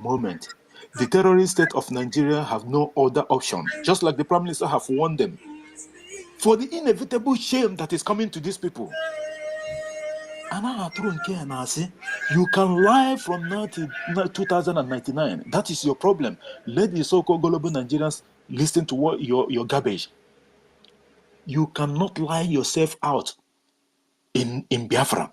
moment. The terrorist state of Nigeria have no other option, just like the Prime Minister have warned them. For the inevitable shame that is coming to these people. You can lie from now to 2099. That is your problem. Let the so-called global Nigerians listen to what your garbage. You cannot lie yourself out in Biafra.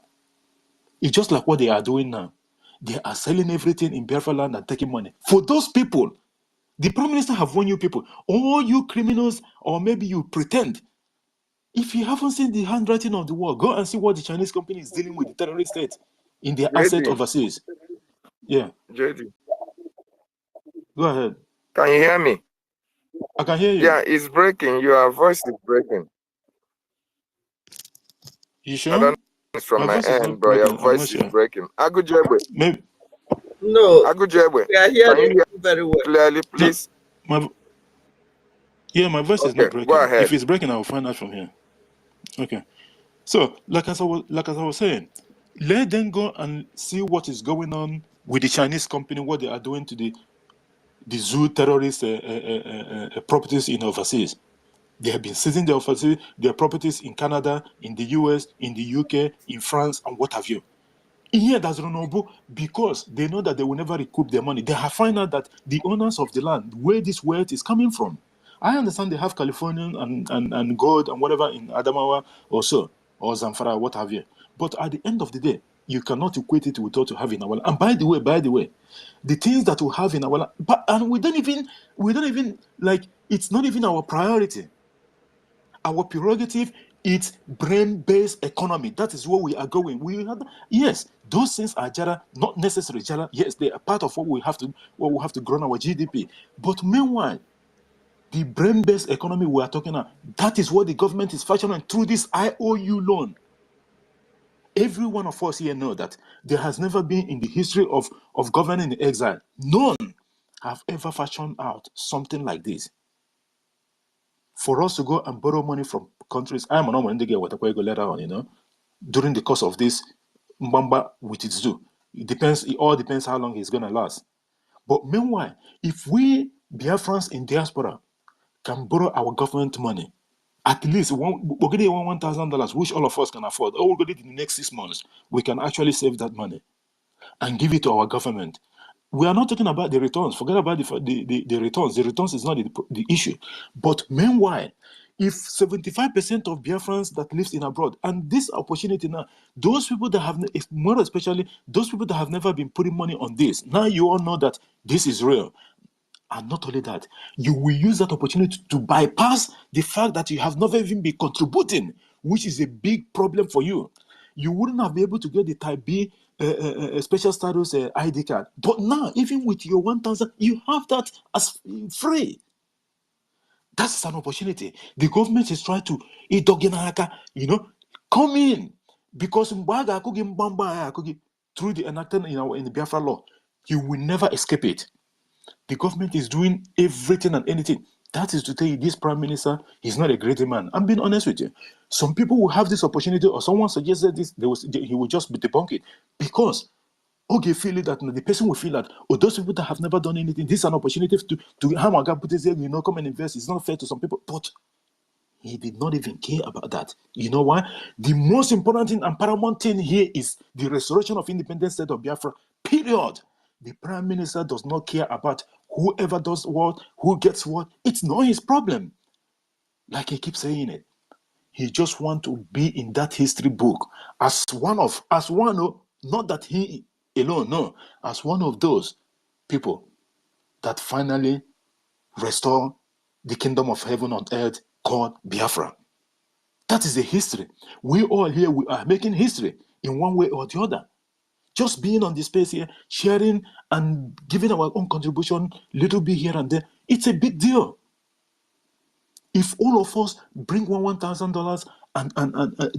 It's just like what they are doing now. They are selling everything in Biafra land and taking money. For those people, the Prime Minister have warned you people, all you criminals, or maybe you pretend. If you haven't seen the handwriting of the wall, go and see what the Chinese company is dealing with the terrorist state in their asset overseas. Yeah. JD. Go ahead. Can you hear me? I can hear you. Yeah, it's breaking. Your voice is breaking. You sure? I don't know if it's from my end, but your voice is breaking. Agujebe. Maybe. No. Agujebe. I hear you very well. Clearly, please. No, my voice is not breaking. Go ahead. If it's breaking, I will find out from here. Okay. So, like as I was saying, let them go and see what is going on with the Chinese company, what they are doing to the zoo terrorist properties in overseas. They have been seizing their properties in Canada, in the US, in the UK, in France, and what have you. Here, that's Ronobo, because they know that they will never recoup their money. They have found out that the owners of the land, where this wealth is coming from. I understand they have Californian and gold and whatever in Adamawa or so, or Zamfara, what have you. But at the end of the day, you cannot equate it with what you have in our land. And by the way, the things that we have in our land, and we don't even like, it's not even our priority. Our prerogative, it's brain-based economy. That is where we are going. Yes, those things are Jara, not necessarily Jara. Yes, they are part of what we have to grow our GDP. But meanwhile, the brain-based economy we are talking about, that is what the government is fashioning through this IOU loan. Every one of us here know that there has never been in the history of governing in exile, none have ever fashioned out something like this. For us to go and borrow money from countries, I'm not going to get what I go later on, during the course of this Mbamba with its due. It all depends how long it's going to last. But meanwhile, if we Biafrans in diaspora can borrow our government money, at least we're getting $1,000, which all of us can afford. Or we'll get it in the next 6 months. We can actually save that money and give it to our government. We are not talking about the returns. Forget about the returns. The returns is not the issue. But meanwhile, if 75% of Biafrans that lives in abroad, and this opportunity now, those people that have, more especially those people that have never been putting money on this, now you all know that this is real. And not only that, you will use that opportunity to bypass the fact that you have never even been contributing, which is a big problem for you. You wouldn't have been able to get the Type B special status ID card. But now, even with your 1,000, you have that as free. That's an opportunity. The government is trying to, come in. Because through the enactment in the Biafra law, you will never escape it. The government is doing everything and anything. That is to tell you, this prime minister is not a great man. I'm being honest with you. Some people will have this opportunity, or someone suggested this, he will just debunk it. Because, feel it that the person will feel that, those people that have never done anything, this is an opportunity to come and invest. It's not fair to some people. But he did not even care about that. You know why? The most important thing and paramount thing here is the restoration of independent state of Biafra, period. The prime minister does not care about whoever does what, who gets what. It's not his problem. Like he keeps saying it. He just wants to be in that history book as one, not that he alone, no, as one of those people that finally restore the kingdom of heaven on earth called Biafra. That is the history. We all here, we are making history in one way or the other. Just being on the space here, sharing and giving our own contribution, little bit here and there, it's a big deal. If all of us bring $1,000 and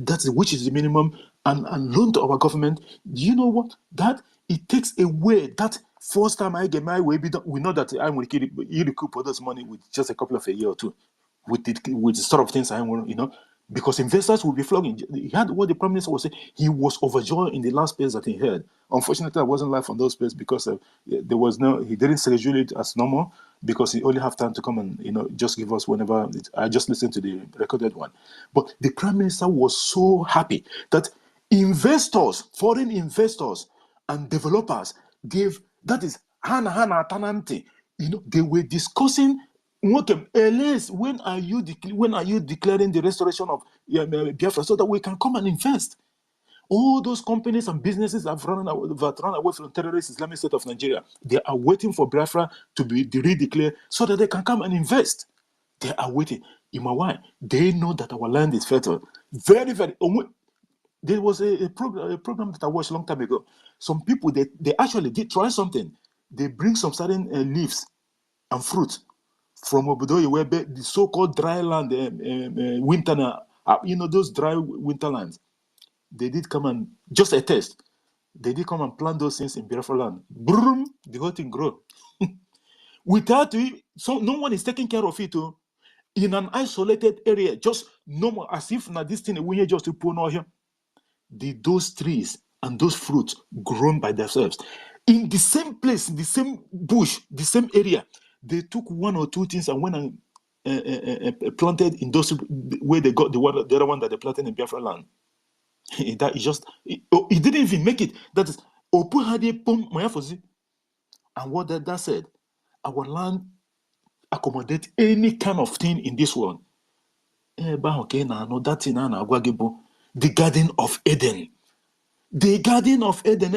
that's which is the minimum, and loan to our government, you know what? That it takes away that first time I get my way. We know that I will recoup all this money with just a couple of a year or two, with the sort of things I want, because investors will be flocking. He had what the Prime Minister was saying. He was overjoyed in the last space that he had. Unfortunately, I wasn't live on those space because there was no. He didn't schedule it as normal because he only have time to come and just give us whenever. I just listened to the recorded one. But the Prime Minister was so happy that investors, foreign investors, and developers gave, that is Hana Tanante. They were discussing what when are you declaring the restoration of Biafra so that we can come and invest. All those companies and businesses have run away from terrorist Islamic State of Nigeria. They are waiting for Biafra to be redeclared so that they can come and invest. They are waiting. Why? They know that our land is fertile. Very, very. There was a program that I watched a long time ago. Some people, they actually did try something. They bring some certain leaves and fruit from Obodoye, where the so-called dry land, winter, those dry winterlands. They did come and, just a test, they did come and plant those things in Biafra land. Boom, the whole thing grow. Without it, so no one is taking care of it. In an isolated area, just normal, as if now this thing we just to put on here. Those trees and those fruits grown by themselves in the same place, the same bush, the same area. They took one or two things and went and planted in those where they got the other one that they planted in Biafra land. That is just it didn't even make it. That is and what that said, our land accommodate any kind of thing in this world. The Garden of Eden. The Garden of Eden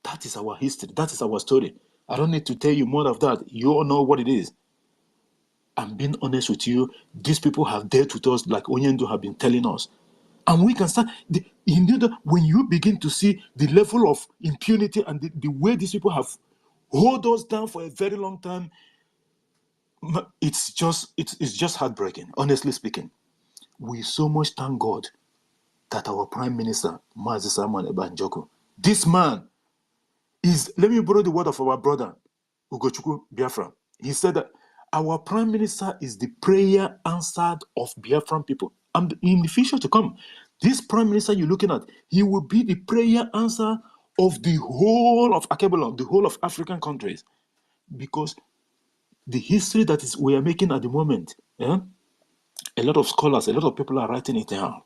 that is our history. That is our story. I don't need to tell you more of that. You all know what it is. I'm being honest with you. These people have dealt with us like Onyendu have been telling us. And we can start. When you begin to see the level of impunity and the way these people have hold us down for a very long time, it's just heartbreaking, honestly speaking. We so much thank God that our Prime Minister, Mazi Samuel Ebanjoko, this man is, let me borrow the word of our brother, Ugochukwu Biafra. He said that our Prime Minister is the prayer answered of Biafran people. And in the future to come, this Prime Minister you're looking at, he will be the prayer answer of the whole of Akebelon, the whole of African countries. Because the history that we are making at the moment, a lot of scholars, a lot of people are writing it down.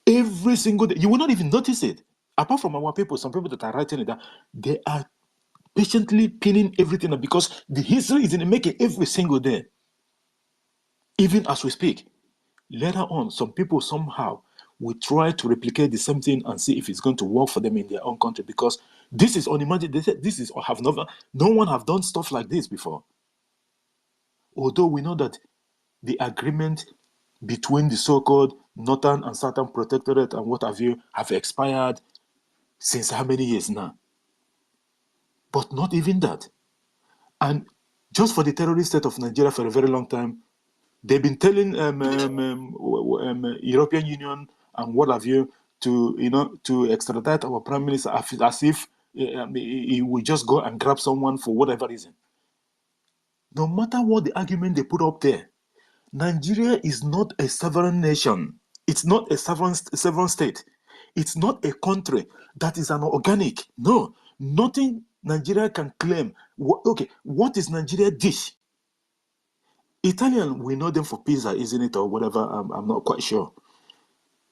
Every single day, you will not even notice it. Apart from our people, some people that are writing it down, they are patiently pinning everything up because the history is in the making every single day. Even as we speak, later on, some people somehow will try to replicate the same thing and see if it's going to work for them in their own country because this is unimaginable. This is no one have done stuff like this before. Although we know that the agreement between the so-called Northern and Southern Protectorate and what have you have expired since how many years now? But not even that. And just for the terrorist state of Nigeria for a very long time, they've been telling European Union and what have you to extradite our Prime Minister as if he will just go and grab someone for whatever reason. No matter what the argument they put up there, Nigeria is not a sovereign nation. It's not a sovereign state. It's not a country that is an organic. No, nothing Nigeria can claim. Okay, what is Nigeria dish? Italian, we know them for pizza, isn't it, or whatever? I'm not quite sure.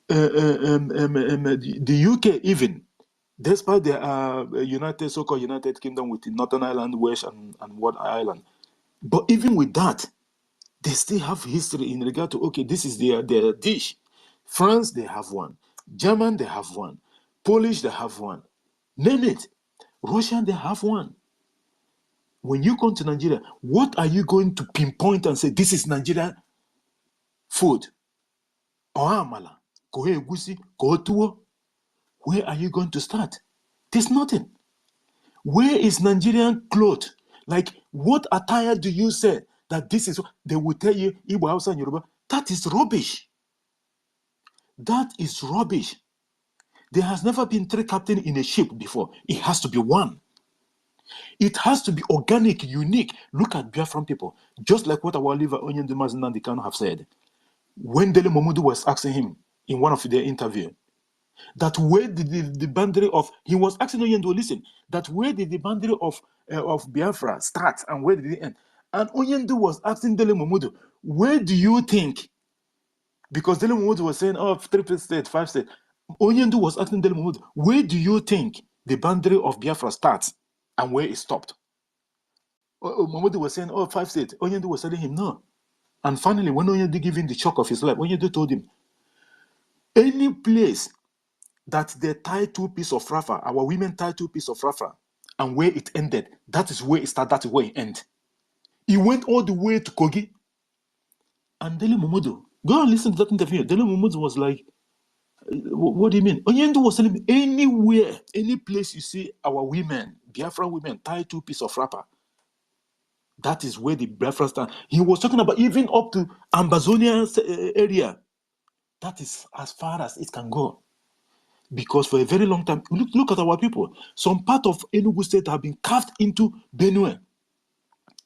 The UK even, despite their so-called United Kingdom with the Northern Ireland, West and what Ireland, but even with that, they still have history in regard to, okay, this is their dish. France, they have one. German, they have one. Polish, they have one. Name it. Russian, they have one. When you come to Nigeria, what are you going to pinpoint and say, this is Nigeria food? Or amala, kohe egusi, kohe. Where are you going to start? There's nothing. Where is Nigerian cloth? Like, what attire do you say that this is? They will tell you, Igbo, Hausa, and Yoruba. That is rubbish. That is rubbish. There has never been 3 captains in a ship before. It has to be 1. It has to be organic, unique. Look at Biafran people. Just like what our leader Onyendu Mazinandi Kanu have said. When Dele Momodu was asking him in one of their interview, that where did the boundary of, he was asking Onyendu, listen, that where did the boundary of Biafra start and where did it end? And Onyendu was asking Dele Momodu, where do you think? Because Dele Momodu was saying, oh, 3 states, 5 states. Onyendu was asking Dele Momodu, where do you think the boundary of Biafra starts and where it stopped? Momodu was saying, oh, 5 states. Onyendu was telling him, no. And finally, when Onyendu gave him the shock of his life, Onyendu told him, any place that they tie 2 pieces of rafa, our women tie 2 pieces of rafa, and where it ended, that is where it started, that is where it ended. He went all the way to Kogi. And Dele Momodu, go and listen to that interview. Dele Momodu was like, what do you mean? Onyendu was telling me, anywhere, any place you see our women, Biafra women, tie 2 pieces of wrapper, that is where the Biafra stand. He was talking about even up to Ambazonia area. That is as far as it can go. Because for a very long time, look at our people. Some part of Enugu State have been carved into Benue.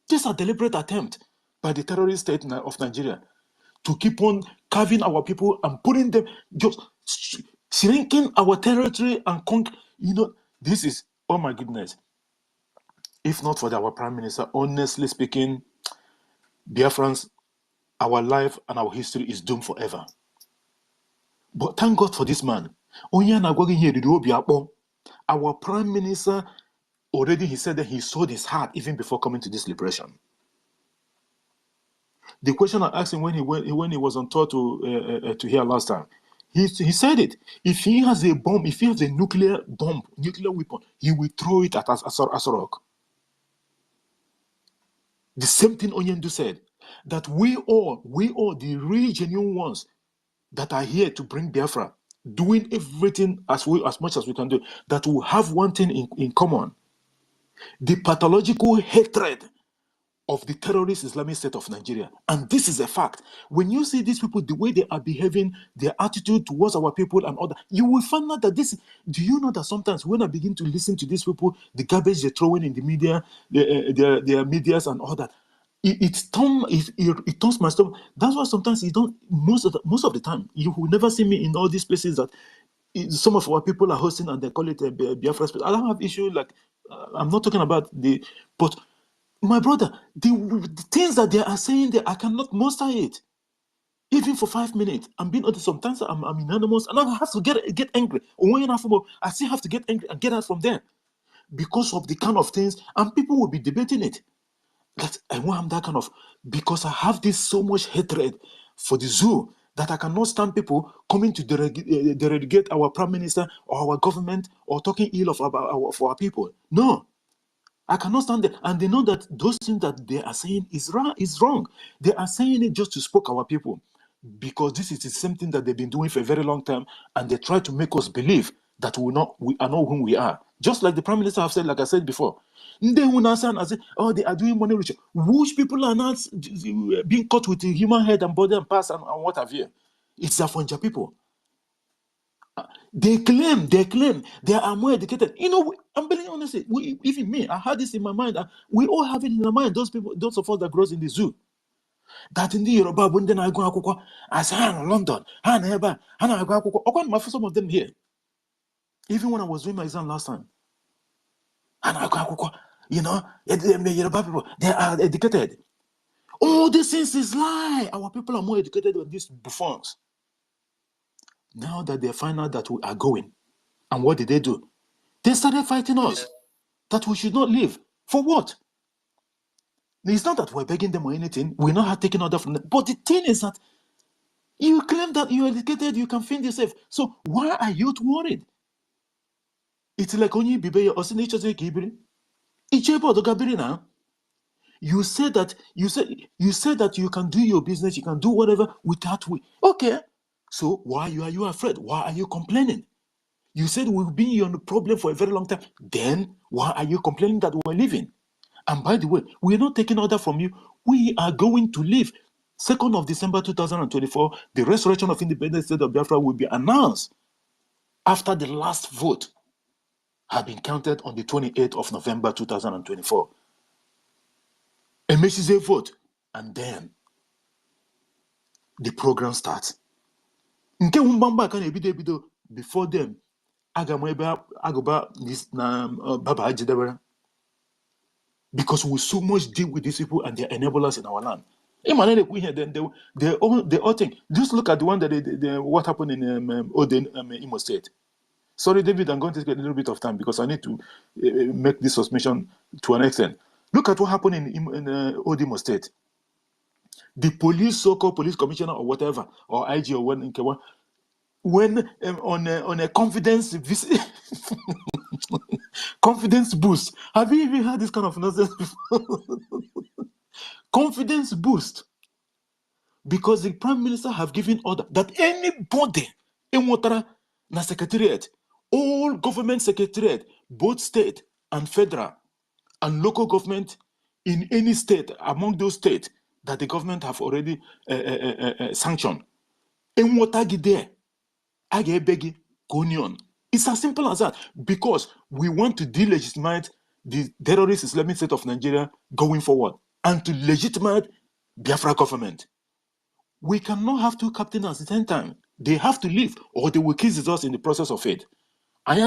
This is a deliberate attempt by the terrorist state of Nigeria to keep on carving our people and putting them, just shrinking our territory and this is, oh my goodness. If not for our Prime Minister, honestly speaking, Biafrans, our life and our history is doomed forever. But thank God for this man. Our Prime Minister, already he said that he sold his heart even before coming to this liberation. The question I asked him when he was on tour to here last time, he said it. If he has a bomb, if he has a nuclear weapon, he will throw it at Asorok. The same thing Onyendu said, that we all, the real genuine ones that are here to bring Biafra, doing everything as much as we can do, that will have one thing in common: the pathological hatred of the terrorist Islamic State of Nigeria. And this is a fact. When you see these people, the way they are behaving, their attitude towards our people and other, you will find out that this, do you know that sometimes when I begin to listen to these people, the garbage they're throwing in the media, their medias and all that, it turns my stomach. That's why sometimes you don't, most of the time, you will never see me in all these places that some of our people are hosting and they call it a Biafra space. I don't have issue, like, I'm not talking about but my brother, the things that they are saying there, I cannot muster it. Even for 5 minutes. I'm being honest, sometimes I'm anonymous and I have to get angry. I still have to get angry and get out from there. Because of the kind of things, and people will be debating it. That I want that kind of, because I have this so much hatred for the zoo that I cannot stand people coming to derogate our Prime Minister or our government or talking ill of our people. No. I cannot stand it. And they know that those things that they are saying is wrong. They are saying it just to spook our people. Because this is the same thing that they've been doing for a very long time. And they try to make us believe that we are not whom we are. Just like the Prime Minister have said, like I said before. They will not say, oh, they are doing money ritual. Which people are not being caught with the human head and body and past and what have you. It's the Afonja people. They claim they are more educated. You know, I'm being honest. Even me, I had this in my mind. We all have it in our mind. Those people, those of us that grows in the zoo, that in the Yoruba, when then I go, I say, London, some of them here. Even when I was doing my exam last time, you know, Yoruba people, they are educated. All these things is lie. Our people are more educated than these buffoons. Now that they find out that we are going, and what did they do? They started fighting us that we should not live. For what? It's not that we're begging them or anything. We're not taking order from them. But the thing is that you claim that you're educated, you can fend yourself. So why are you worried? It's like only EKID-IBIBIO or EFIK-IBIBIO. Now. You said that you can do your business, you can do whatever without we. Okay. So why are you afraid? Why are you complaining? You said we've been on the problem for a very long time. Then why are you complaining that we're leaving? And by the way, we're not taking order from you. We are going to leave. 2nd of December 2024, the restoration of independent state of Biafra will be announced after the last vote have been counted on the 28th of November 2024. A message vote, and then the program starts. Nke mbamba can ebido before them. Agoba this Baba Ajedebere. Because we so much deal with these people and their enablers in our land. They all think. Just look at the one that what happened in Oden, Imo State. Sorry, David, I'm going to take a little bit of time because I need to make this suspicion to an extent. Look at what happened in Odimo State. The police, so-called police commissioner or whatever, or IG or when on a confidence confidence boost. Have you even had this kind of nonsense before? Confidence boost. Because the Prime Minister have given order that anybody in Watara na secretariat, all government secretariat, both state and federal and local government in any state among those states that the government have already sanctioned. In Watagi there, Agebegi, Konion. It's as simple as that. Because we want to delegitimize the terrorist Islamic State of Nigeria going forward and to legitimize Biafra government. We cannot have two captains at the same time. They have to leave or they will kiss us in the process of it. They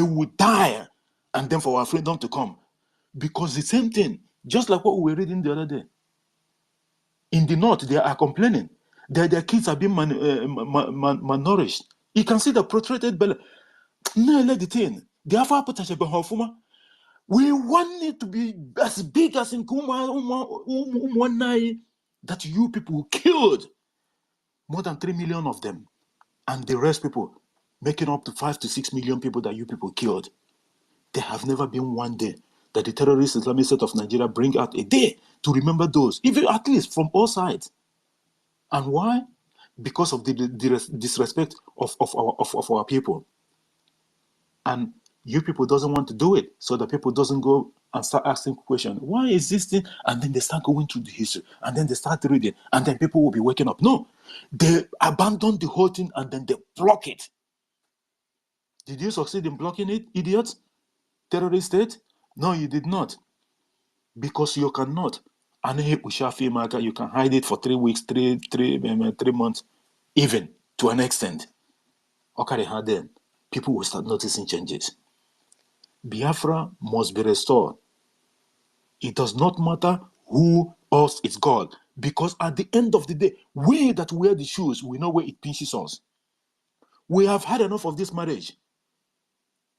will die and then for our freedom to come. Because the same thing, just like what we were reading the other day. In the north, they are complaining that their kids are being malnourished. You can see the protracted belly. No, let the thing. We want it to be as big as in Kumwanai that you people killed. More than 3 million of them. And the rest people, making up to 5 to 6 million people that you people killed. There have never been one day that the terrorist Islamic State of Nigeria bring out a day to remember those, even at least from all sides. And why? Because of the disrespect of our people. And you people doesn't want to do it, so the people doesn't go and start asking questions. Why is this thing? And then they start going through the history, and then they start reading, and then people will be waking up. No, they abandon the whole thing and then they block it. Did you succeed in blocking it, idiots? Terrorist state? No, you did not. Because you cannot. And you can hide it for 3 weeks, 3 months, even to an extent. Okay, then people will start noticing changes. Biafra must be restored. It does not matter who else is God, because at the end of the day, we that wear the shoes, we know where it pinches us. We have had enough of this marriage.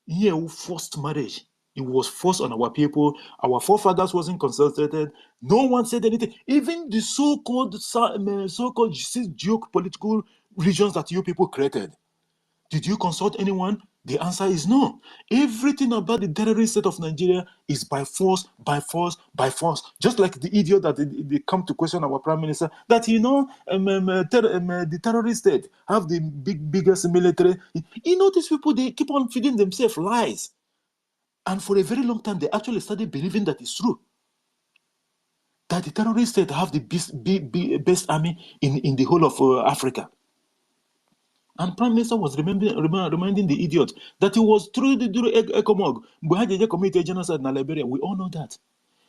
Yeah, forced marriage. It was forced on our people. Our forefathers wasn't consulted. No one said anything. Even the so-called geopolitical regions that you people created. Did you consult anyone? The answer is no. Everything about the terrorist state of Nigeria is by force, by force, by force. Just like the idiot that they come to question our prime minister that the terrorist state have the biggest military. These people, they keep on feeding themselves lies. And for a very long time, they actually started believing that it's true. That the terrorist state have the best army in the whole of Africa. And Prime Minister was reminding the idiot that it was through the EKOM. Buhari committed genocide in Liberia. We all know that.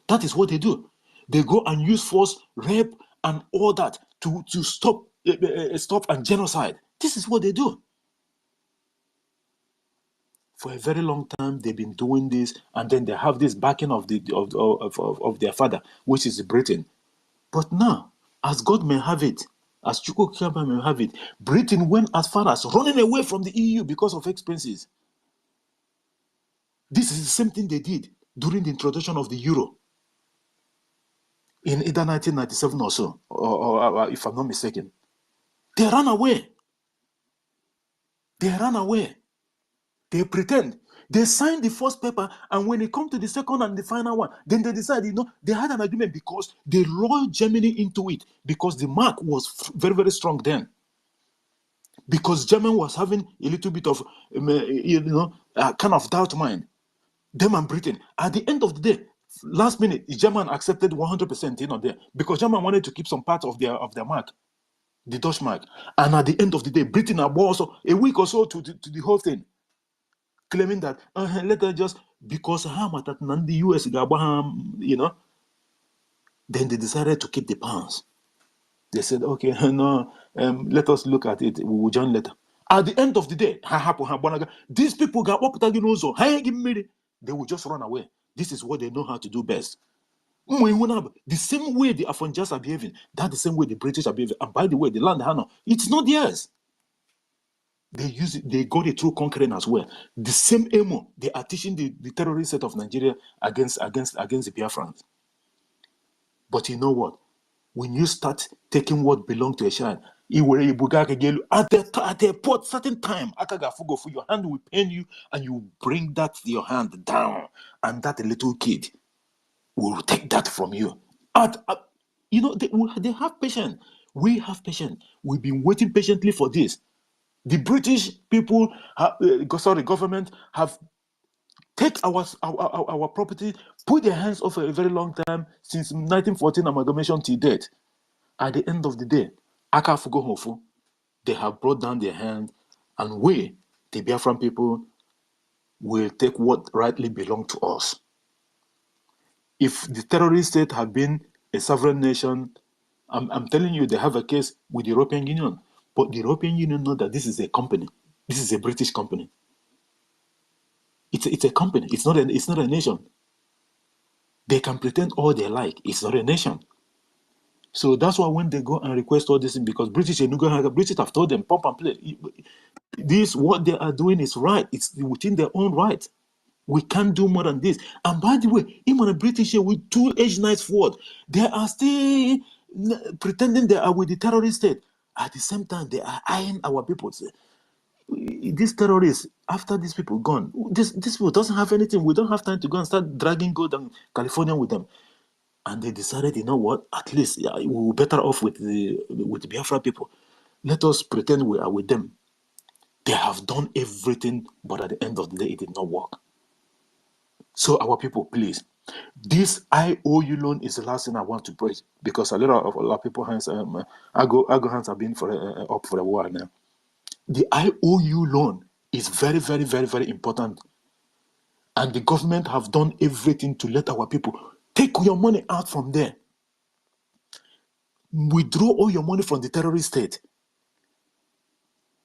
That is what they do. They go and use force, rape, and all that to stop and genocide. This is what they do. For a very long time, they've been doing this, and then they have this backing of their father, which is Britain. But now, as God may have it, as Chukwuka may have it, Britain went as far as running away from the EU because of expenses. This is the same thing they did during the introduction of the euro in either 1997 or so, or if I'm not mistaken. They ran away. They ran away. They pretend. They signed the first paper, and when it comes to the second and the final one, then they decide, they had an agreement because they lured Germany into it, because the mark was very, very strong then. Because Germany was having a little bit of, kind of doubt mind. Them and Britain. At the end of the day, last minute, German accepted 100% there, because German wanted to keep some part of their mark, the Dutch mark. And at the end of the day, Britain also a week or so to the whole thing. claiming that let us just, because the US, you know, then they decided to keep the pounds. They said, okay, no, let us look at it. We will join later. At the end of the day, these people got what they will just run away. This is what they know how to do best. The same way the Afonjas are behaving, that's the same way the British are behaving. And by the way, the land, it's not theirs. They use it, they got it through conquering as well. The same emo they are teaching the terrorist set of Nigeria against the Biafrans. But you know what? When you start taking what belongs to a child, at a certain time, your hand will pain you, and you bring that your hand down, and that little kid will take that from you. You know, they have patience. We have patience. We've been waiting patiently for this. The British people, government have take our property, put their hands off for a very long time, since 1914 amalgamation till date. At the end of the day, they have brought down their hand, and we, the Biafran people, will take what rightly belongs to us. If the terrorist state had been a sovereign nation, I'm telling you, they have a case with the European Union. But the European Union know that this is a company. This is a British company. It's a company. It's not a nation. They can pretend all they like. It's not a nation. So that's why when they go and request all this, because British have told them, pump and play. This, what they are doing is right. It's within their own right. We can't do more than this. And by the way, even the British here with 2 H-9 forward, they are still pretending they are with the terrorist state. At the same time, they are eyeing our people. These terrorists, after these people gone, this people doesn't have anything. We don't have time to go and start dragging gold and California with them. And they decided, you know what? At least we're better off with the Biafra people. Let us pretend we are with them. They have done everything, but at the end of the day, it did not work. So our people, please, this IOU loan is the last thing I want to praise, because a lot of people hands, AGO hands have been up for a while now. The IOU loan is very, very, very, very important, and the government have done everything to let our people take your money out from there. Withdraw all your money from the terrorist state.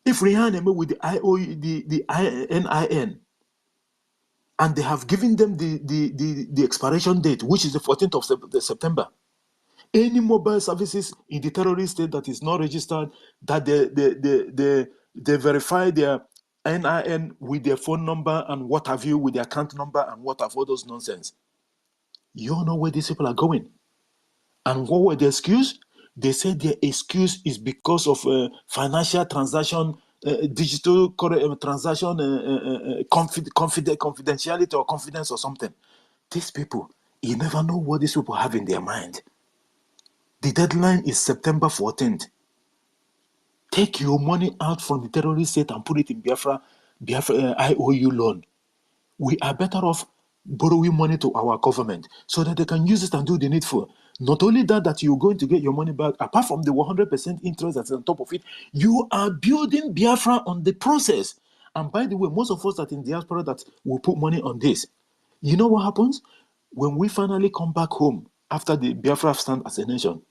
If we hand them with the IOU, the NIN, and they have given them the expiration date, which is the 14th of September. Any mobile services in the terrorist state that is not registered, that they verify their NIN with their phone number and what have you, with their account number and what have all those nonsense. You all know where these people are going. And what were the excuse? They said their excuse is because of financial transaction, digital transaction, confidentiality or confidence or something. These people, you never know what these people have in their mind. The deadline is September 14th. Take your money out from the terrorist state and put it in Biafra IOU loan. We are better off borrowing money to our government so that they can use it and do the needful. Not only that you're going to get your money back, apart from the 100% interest that's on top of it, you are building Biafra on the process. And by the way, most of us that in diaspora that will put money on this, you know what happens? When we finally come back home after the Biafra stand as a nation,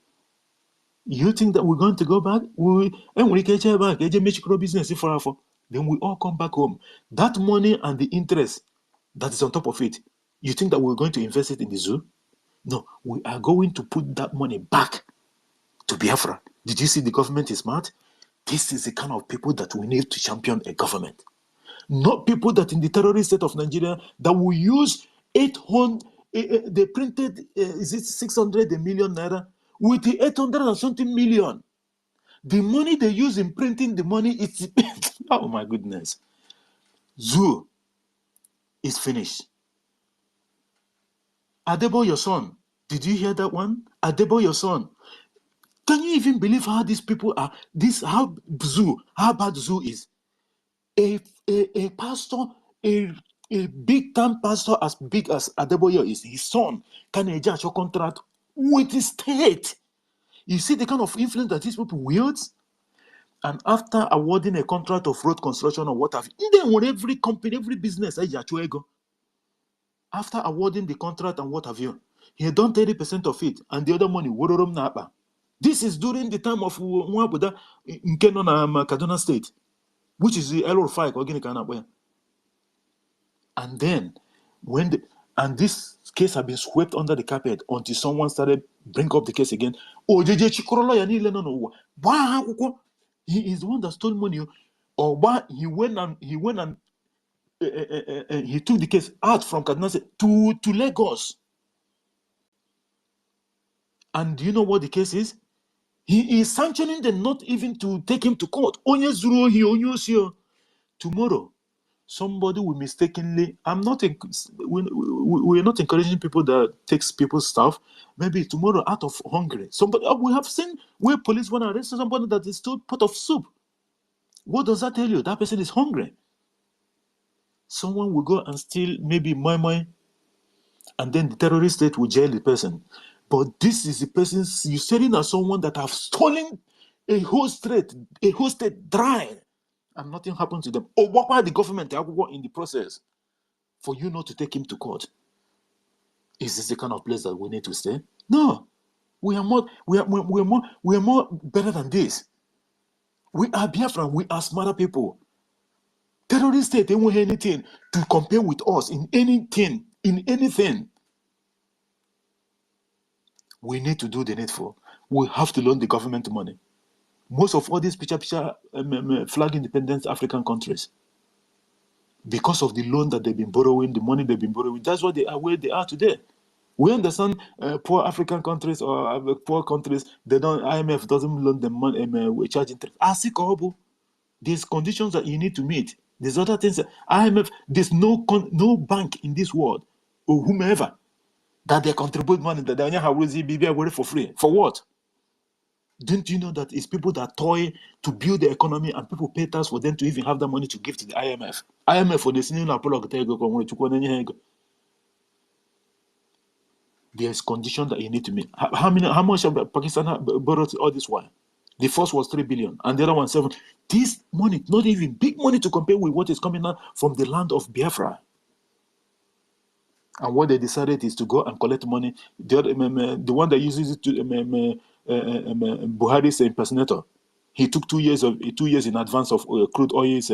you think that we're going to go back? Then we all come back home. That money and the interest that is on top of it, you think that we're going to invest it in the zoo? No, we are going to put that money back to Biafra. Did you see the government is smart? This is the kind of people that we need to champion a government. Not people that in the terrorist state of Nigeria that will use 800, they printed, is it 600 million naira? With the 800 and something million. The money they use in printing the money, it's, oh my goodness. Zoo is finished. Adebo, your son, did you hear that one? Adebo, your son. Can you even believe how these people are? How bad Zoo is? A pastor, a big time pastor as big as Adeboyo is, his son can adjust your contract with the state. You see the kind of influence that these people wield? And after awarding a contract of road construction or what have you, then when every company, every business, after awarding the contract and what have you, he had done 30% of it, and the other money, this is during the time of Nwabuda in Kaduna State, which is the EFIK-IBIBIO. And then, and this case had been swept under the carpet until someone started bring up the case again. Oh, he is the one that stole money. Or why he went and he took the case out from Kaduna State to Lagos. And do you know what the case is? He is sanctioning them not even to take him to court. Tomorrow, somebody will mistakenly. We're not encouraging people that takes people's stuff. Maybe tomorrow, out of hunger, somebody we have seen where police want to arrest somebody that is still pot of soup. What does that tell you? That person is hungry. Someone will go and steal maybe my, and then the terrorist state will jail the person. But this is the person you're selling as someone that have stolen a whole state dry, and nothing happened to them. Or what about the government in the process for you not to take him to court? Is this the kind of place that we need to stay? No, we are more better than this. We are Biafra. We are smarter people. Terrorist state don't want anything to compare with us in anything. We need to do the needful. We have to loan the government money. Most of all these flag independent African countries, because of the loan that they've been borrowing, the money they've been borrowing, that's why they are where they are today. We understand poor African countries or poor countries, IMF doesn't loan them money, we charge interest. There's conditions that you need to meet. There's other things. IMF, there's no bank in this world or whomever that they contribute money that they have BBI for free. For what? Don't you know that it's people that toy to build the economy and people pay tax for them to even have that money to give to the IMF? IMF for the senior there's condition that you need to meet. How much of Pakistan borrowed all this while? The first was 3 billion and the other one 7. This money, not even big money to compare with what is coming out from the land of Biafra. And what they decided is to go and collect money. The one that uses it to Buhari's impersonator, he took 2 years in advance of crude oil's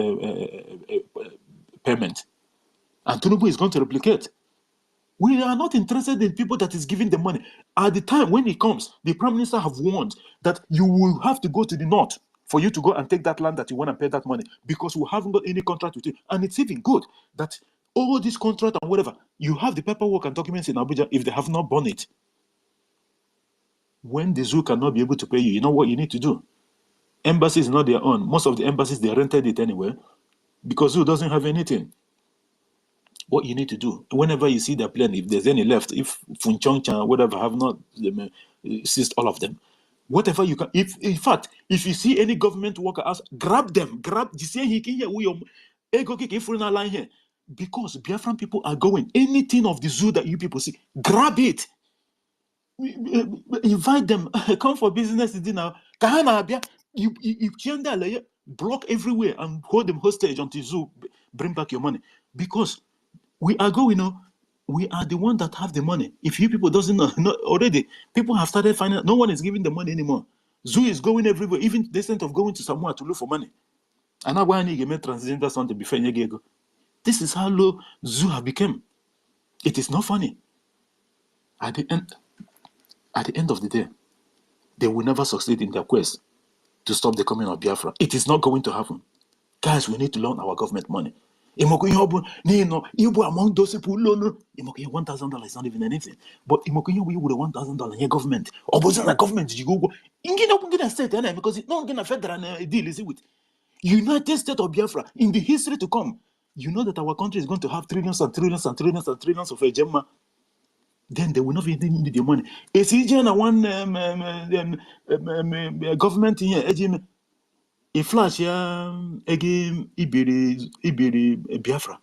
payment. And Tinubu is going to replicate. We are not interested in people that is giving the money. At the time when it comes, the Prime Minister have warned that you will have to go to the north for you to go and take that land that you want and pay that money, because we haven't got any contract with you. And it's even good that all this contract and whatever, you have the paperwork and documents in Abuja if they have not done it. When the zoo cannot be able to pay you, you know what you need to do? Embassy is not their own. Most of the embassies, they rented it anyway, because zoo doesn't have anything. What you need to do, whenever you see the plane, if there's any left, if Funchong or whatever have not seized all of them, whatever you can, in fact, if you see any government worker grab them, the same he can hear line here, because Biafran people are going, anything of the zoo that you people see, grab it, invite them, come for business dinner, you block everywhere and hold them hostage until zoo bring back your money, because we are going, we are the one that have the money. If you people doesn't know, already, people have started finding out, no one is giving the money anymore. Zoo is going everywhere, even to the extent of going to somewhere to look for money. And now why you get transgender something before you go. This is how low Zoo have become. It is not funny. At the end of the day, they will never succeed in their quest to stop the coming of Biafra. It is not going to happen. Guys, we need to loan our government money. Among those people loan $1,000 is not even anything. But we would $1,000 here government. Or was the government you go in state because it's not gonna federal deal is it with United States of Biafra in the history to come. You know that our country is going to have trillions and trillions and trillions and trillions of gemma. Then they will not even need the money. It's easier than one government here. A flash again Ibiri Biafra.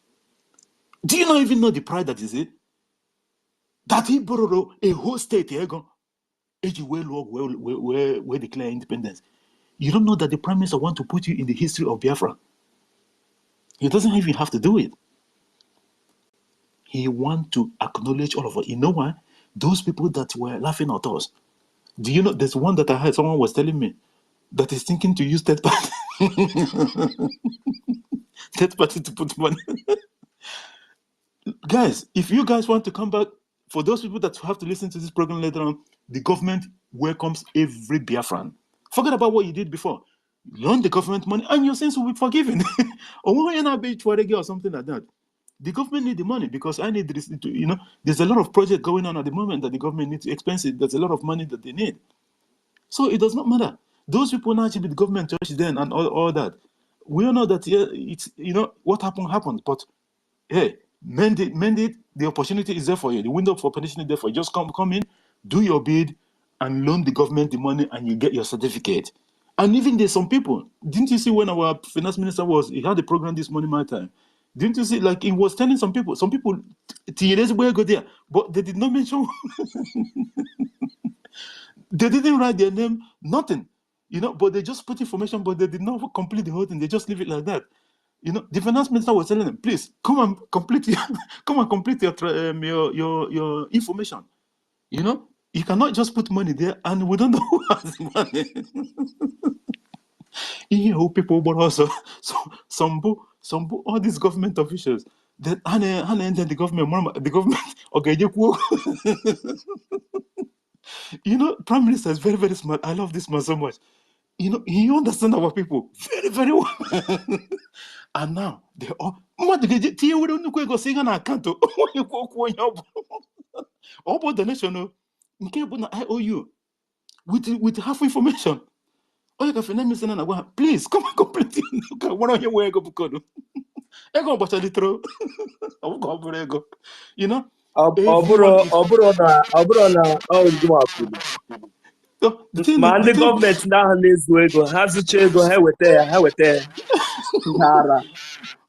Do you not even know the pride that is it? That he borrowed a whole state where declare independence. You don't know that the Prime Minister wants to put you in the history of Biafra. He doesn't even have to do it. He wants to acknowledge all of us. You know why? Those people that were laughing at us. Do you know, there's one that I heard, someone was telling me, that is thinking to use third party. Third party to put money. Guys, if you guys want to come back, for those people that have to listen to this program later on, the government welcomes every Biafran. Forget about what you did before. Loan the government money and your sins will be forgiven. Or something like that. The government need the money because I need this. You know, there's a lot of projects going on at the moment that the government needs to expense it. There's a lot of money that they need. So it does not matter. Those people now should be the government church then and all that. We all know that it's, you know, what happened. But hey, mend it. The opportunity is there for you. The window for opportunity is there for you. Just come in, do your bid, and loan the government the money, and you get your certificate. And even there's some people. Didn't you see when our finance minister he had a program this morning, my time? Didn't you see, like, he was telling some people 3 days ago go there, but they did not mention. They didn't write their name, nothing, you know, but they just put information, but they did not complete the whole thing. They just leave it like that. You know, the finance minister was telling them, please come and complete your information. You know, you cannot just put money there and we don't know who has money. You know, people, but also some all these government officials that enter the government okay. You know, Prime Minister is very, very smart. I love this man so much. You know, he understands our people very, very well. And now they all donation IOU with half information. Please come and complete it. You know, the government now na-ezu ego ha zụcha ego ha weta ya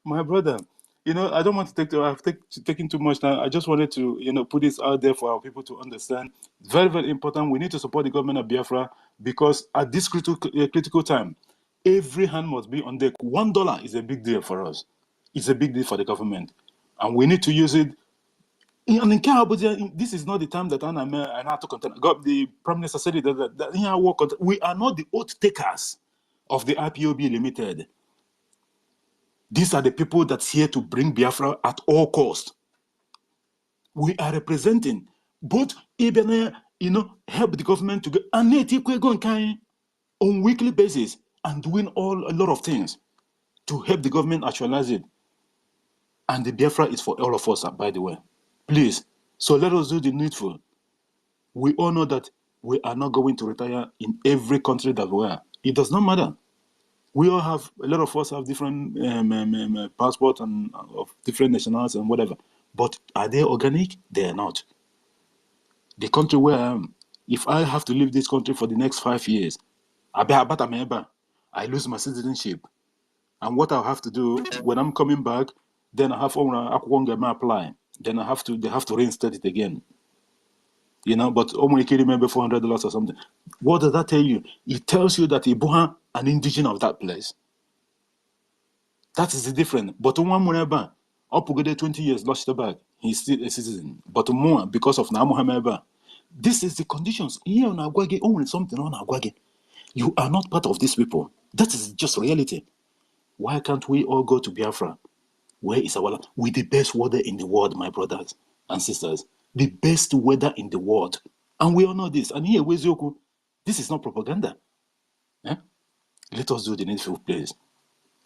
my brother, you know, I don't want to I've taken too much time. I just wanted to, you know, put this out there for our people to understand. Very, very important. We need to support the government of Biafra because at this critical time, every hand must be on deck. $1 is a big deal for us. It's a big deal for the government. And we need to use it. And this is not the time that the Prime Minister said it, that we are not the oath takers of the IPOB Limited. These are the people that's here to bring Biafra at all costs. We are representing both Ibn, you know, help the government to get on weekly basis and doing a lot of things to help the government actualize it. And the Biafra is for all of us, by the way. Please. So let us do the needful. We all know that we are not going to retire in every country that we are. It does not matter. We all have, a lot of us have different passports and of different nationalities and whatever. But are they organic? They are not. The country where I am, if I have to leave this country for the next 5 years, I lose my citizenship. And what I'll have to do when I'm coming back, then I have to apply. Then they have to reinstate it again. You know, but only can remember $400 or something. What does that tell you? It tells you that Ibuha, an indigenous of that place. That is the difference. But one more up 20 years, lost the bag. He's still a citizen. But more because of Namuhameba. This is the conditions. Here on Agwage, only something on Agwage. You are not part of these people. That is just reality. Why can't we all go to Biafra? Where is our land? With the best weather in the world, my brothers and sisters. The best weather in the world. And we all know this. And here, Wezoku, this is not propaganda. Let us do the needful, please.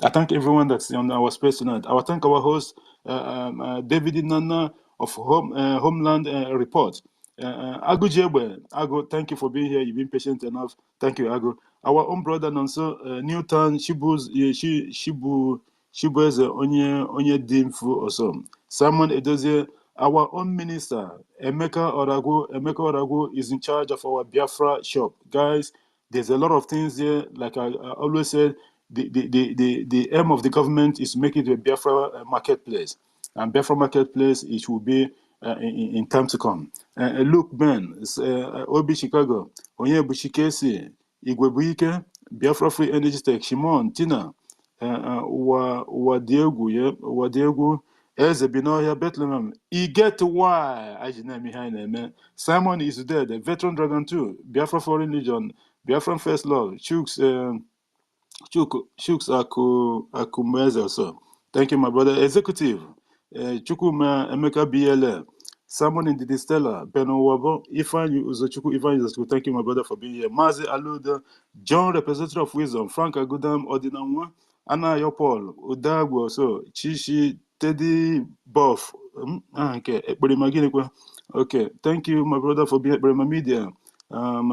I thank everyone that's on our space tonight. I thank our host, David Nana of Homeland Report. Agu Jebe, Agu, thank you for being here. You've been patient enough. Thank you, Agu. Our own brother Nanso, Newton Shibueze Onye Dimfu also. Simon Edozie, our own minister, Emeka Orago is in charge of our Biafra shop. Guys, there's a lot of things here. Like I always said, the aim of the government is to make it a Biafra marketplace. And Biafra marketplace, it will be in time to come. Luke Ben, Obi Chicago, Onye Bushikesi, Igwebuike, Biafra Free Energy Tech, Shimon, Tina, Wadiegu, Eze Binoya, Bethlehem. You get why I should name behind them. Simon is there, the veteran dragon too. Biafra Foreign Legion, Biafran First Love, Chuks Akumeze also. Thank you, my brother. Executive, Chukuma Emeka BLL, Simon in the Distella, Beno Wabo, Ifan Uzochuku, Ifan Uzochuku. Thank you, my brother, for being here. Mazi Aluda, John, representative of Wisdom, Frank Agudam, Ordinamwa, Anna Yopol, Udagwo, so Chishi, Teddy Buff. Okay, okay, thank you, my brother, for being at Media.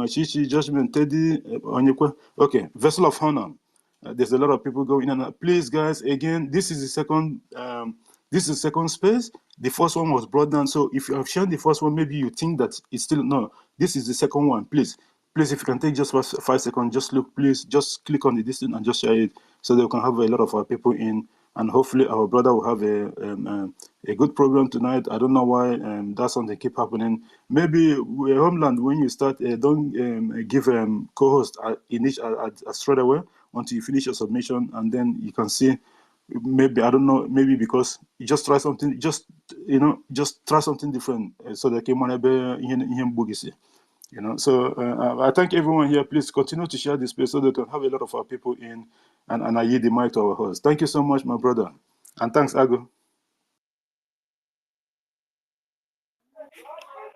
Chichi Judgment, Teddy, Onyekwa. Okay, Vessel of Honor. There's a lot of people going in and out. Please, guys, again, this is the second space. The first one was brought down. So if you have shown the first one, maybe you think that it's still no. This is the second one. Please, if you can take just 5 seconds, just look, please, just click on the distance and just share it so that we can have a lot of our people in, and hopefully our brother will have a good program tonight. I don't know why that something keep happening. Maybe Homeland, when you start, don't give co-host straight away until you finish your submission, and then you can see. Maybe I don't know. Maybe because you just try something, just try something different, so that So I thank everyone here. Please continue to share this space so that we can have a lot of our people in, and I yield the mic to our host. Thank you so much, my brother, and thanks, Ago.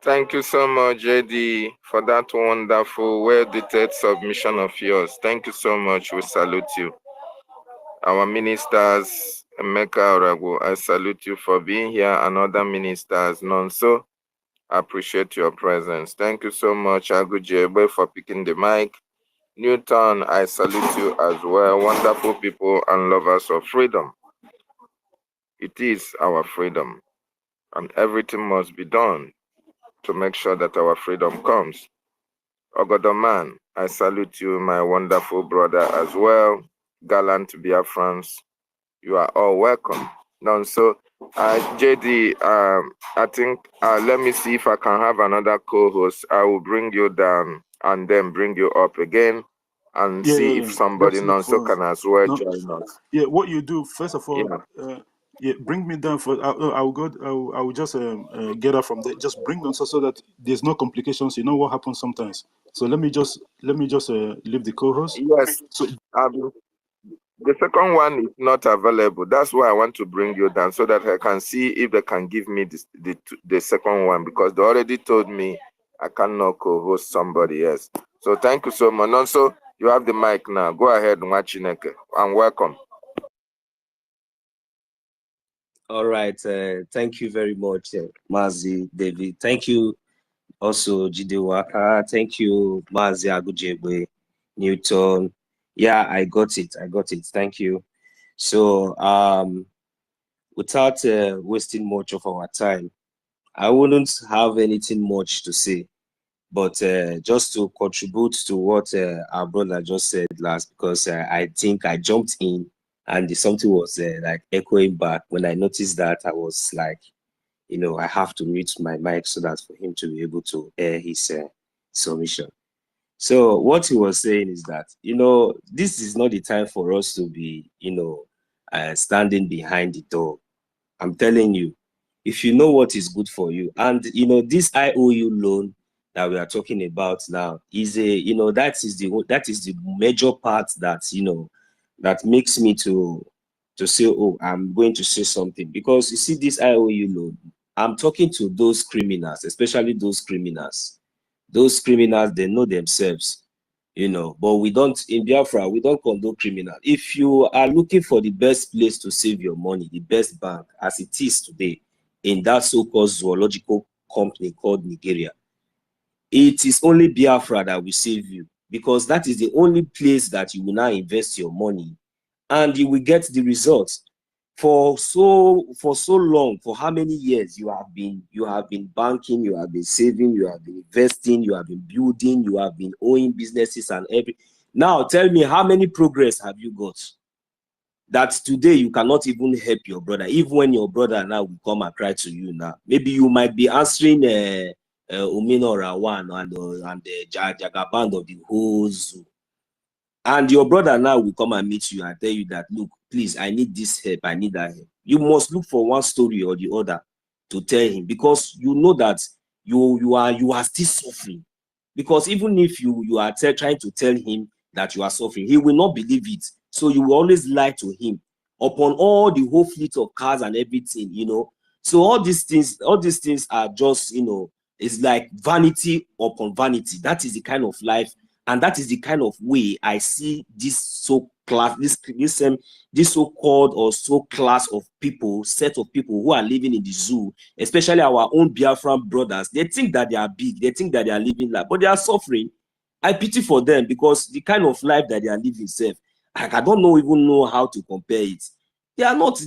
Thank you so much, JD, for that wonderful, well-detailed submission of yours. Thank you so much. We salute you. Our ministers, Emeka Orago, I salute you for being here, and other ministers, Nonso. I appreciate your presence. Thank you so much, Agujebe, for picking the mic. Newton, I salute you as well. Wonderful people and lovers of freedom. It is our freedom, and everything must be done to make sure that our freedom comes. Ogodoman, I salute you, my wonderful brother as well. Gallant Biafrans, you are all welcome. So, JD, I think, let me see if I can have another co-host. I will bring you down and then bring you up again and see if somebody Nonso can as well join us. Yeah, what you do, first of all, bring me down for. I will just get up from there. Just bring them so that there's no complications. You know what happens sometimes. So let me just leave the co-host. Yes. So the second one is not available. That's why I want to bring you down so that I can see if they can give me the second one, because they already told me I cannot co-host somebody else. So thank you so much. Also, you have the mic now. Go ahead, Nwachineke, and welcome. All right. Thank you very much, Mazi David. Thank you also, Jidewaka. Thank you, Mazi Agujegbe, Newton. Yeah, I got it. Thank you. So, without wasting much of our time, I wouldn't have anything much to say, but just to contribute to what our brother just said last, because I think I jumped in and something was like echoing back. When I noticed that, I was like, I have to mute my mic so that for him to be able to air his submission. So what he was saying is that, this is not the time for us to be, standing behind the door. I'm telling you, if you know what is good for you, and, this IOU loan that we are talking about now is that is the major part that, that makes me to say, oh, I'm going to say something. Because you see, this IOU loan, I'm talking to those criminals, especially those criminals. Those criminals, they know themselves, but we don't, in Biafra, we don't condone criminal. If you are looking for the best place to save your money, the best bank, as it is today, in that so-called zoological company called Nigeria, it is only Biafra that will save you, because that is the only place that you will now invest your money and you will get the results. For so long, for how many years you have been banking, you have been saving, you have been investing, you have been building, you have been owning businesses and everything. Now tell me, how many progress have you got that today you cannot even help your brother? Even when your brother now will come and cry to you now, maybe you might be answering Umino Rawan and the Jagaband of the whole zoo. And your brother now will come and meet you and tell you that, look, please, I need this help, I need that help. You must look for one story or the other to tell him, because you know that you are still suffering. Because even if you are trying to tell him that you are suffering, he will not believe it. So you will always lie to him upon all the whole fleet of cars and everything, you know. So all these things are just, you know, it's like vanity upon vanity. That is the kind of life, and that is the kind of way I see this this so-called or class of people, set of people who are living in the zoo, especially our own Biafran brothers. They think that they are big, they think that they are living life, but they are suffering. I pity for them, because the kind of life that they are living, I don't even know how to compare it. They are not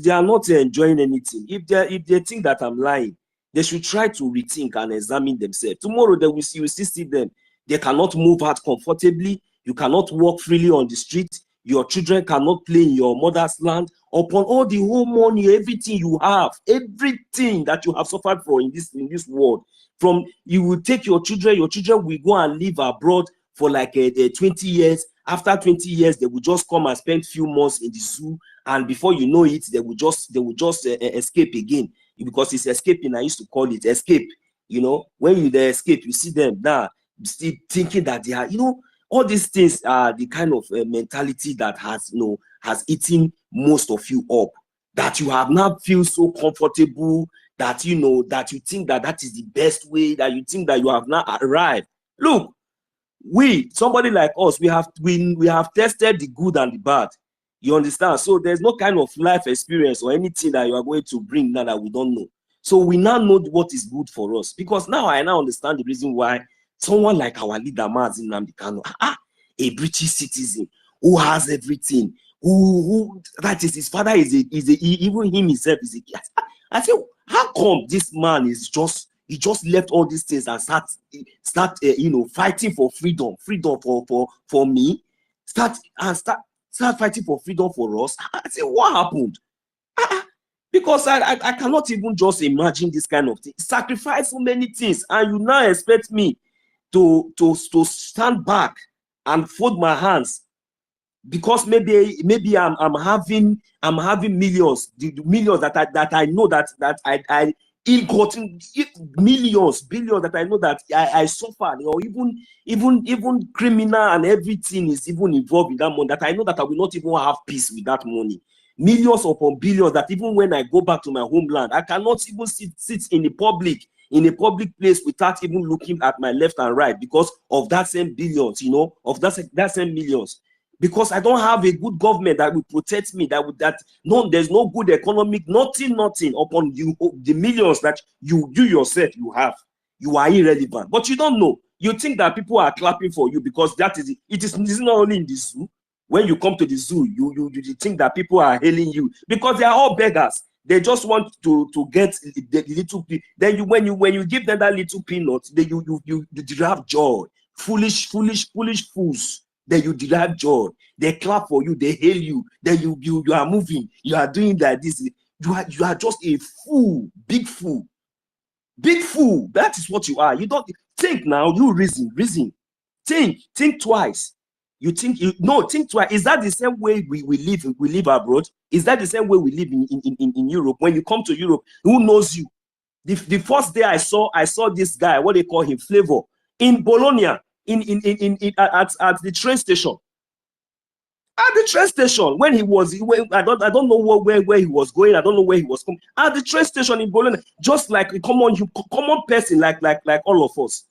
enjoying anything. If they think that I'm lying, they should try to rethink and examine themselves. Tomorrow you will still see them. They cannot move out comfortably. You cannot walk freely on the street. Your children cannot play in your mother's land. Upon all the whole money, everything you have, everything that you have suffered for in this world, from you will take your children will go and live abroad for like 20 years. After 20 years, they will just come and spend few months in the zoo, and before you know it, they will just escape again, because it's escaping. I used to call it escape. You know, when they escape, you see them now still thinking that they are, you know, all these things are the kind of mentality that has, you know, has eaten most of you up, that you have not feel so comfortable, that, you know, that you think that that is the best way, that you think that you have not arrived. Look, somebody like us, we have tested the good and the bad. You understand? So there's no kind of life experience or anything that you are going to bring now that we don't know. So we now know what is good for us, because now I now understand the reason why someone like our leader, Mazi Nnamdi Kanu, a British citizen who has everything, who that is, his father is even him himself is a. I say, how come this man is just, he just left all these things and start you know, fighting for freedom for me, start fighting for freedom for us? I say, what happened? Because I cannot even just imagine this kind of thing. Sacrifice so many things, and you now expect me to stand back and fold my hands because maybe I'm having millions, the millions that I know that I ill-gotten, millions, billions that I know that I suffered, or even criminal and everything is even involved in that money, that I know that I will not even have peace with that money. Millions upon billions that even when I go back to my homeland, I cannot even sit in a public place without even looking at my left and right, because of that same billions, you know, of that same millions. Because I don't have a good government that will protect me, there's no good economic, nothing upon you, the millions that you yourself you have. You are irrelevant, but you don't know. You think that people are clapping for you because it is not only in the zoo. When you come to the zoo, you think that people are hailing you because they are all beggars. They just want to get the little. Then when you give them that little peanut, then you derive joy. Foolish fools. Then you derive joy. They clap for you. They hail you. Then you are moving. You are doing like this. You are just a fool. Big fool. Big fool. That is what you are. You don't think now. You reason. Think twice. Think twice. Is that the same way we live abroad? Is that the same way we live in Europe? When you come to Europe, who knows you? The first day I saw this guy, what they call him, Flavor, in Bologna, at the train station. At the train station, when I don't know where he was going. I don't know where he was coming. At the train station in Bologna, just like a common person, like all of us.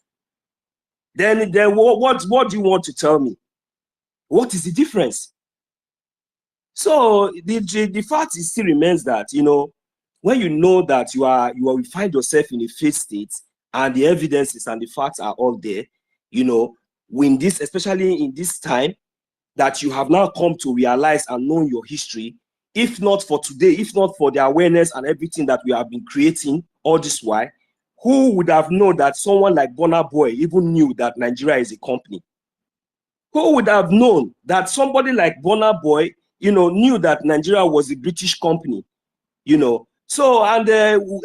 Then what do you want to tell me? What is the difference? So the fact still remains that, you know, when you know that you find yourself in a failed state, and the evidences and the facts are all there, you know, especially in this time that you have now come to realize and know your history, if not for today, if not for the awareness and everything that we have been creating all this while, who would have known that someone like Burna Boy even knew that Nigeria is a company? Who would have known that somebody like Burna Boy, you know, knew that Nigeria was a British company, you know? So, and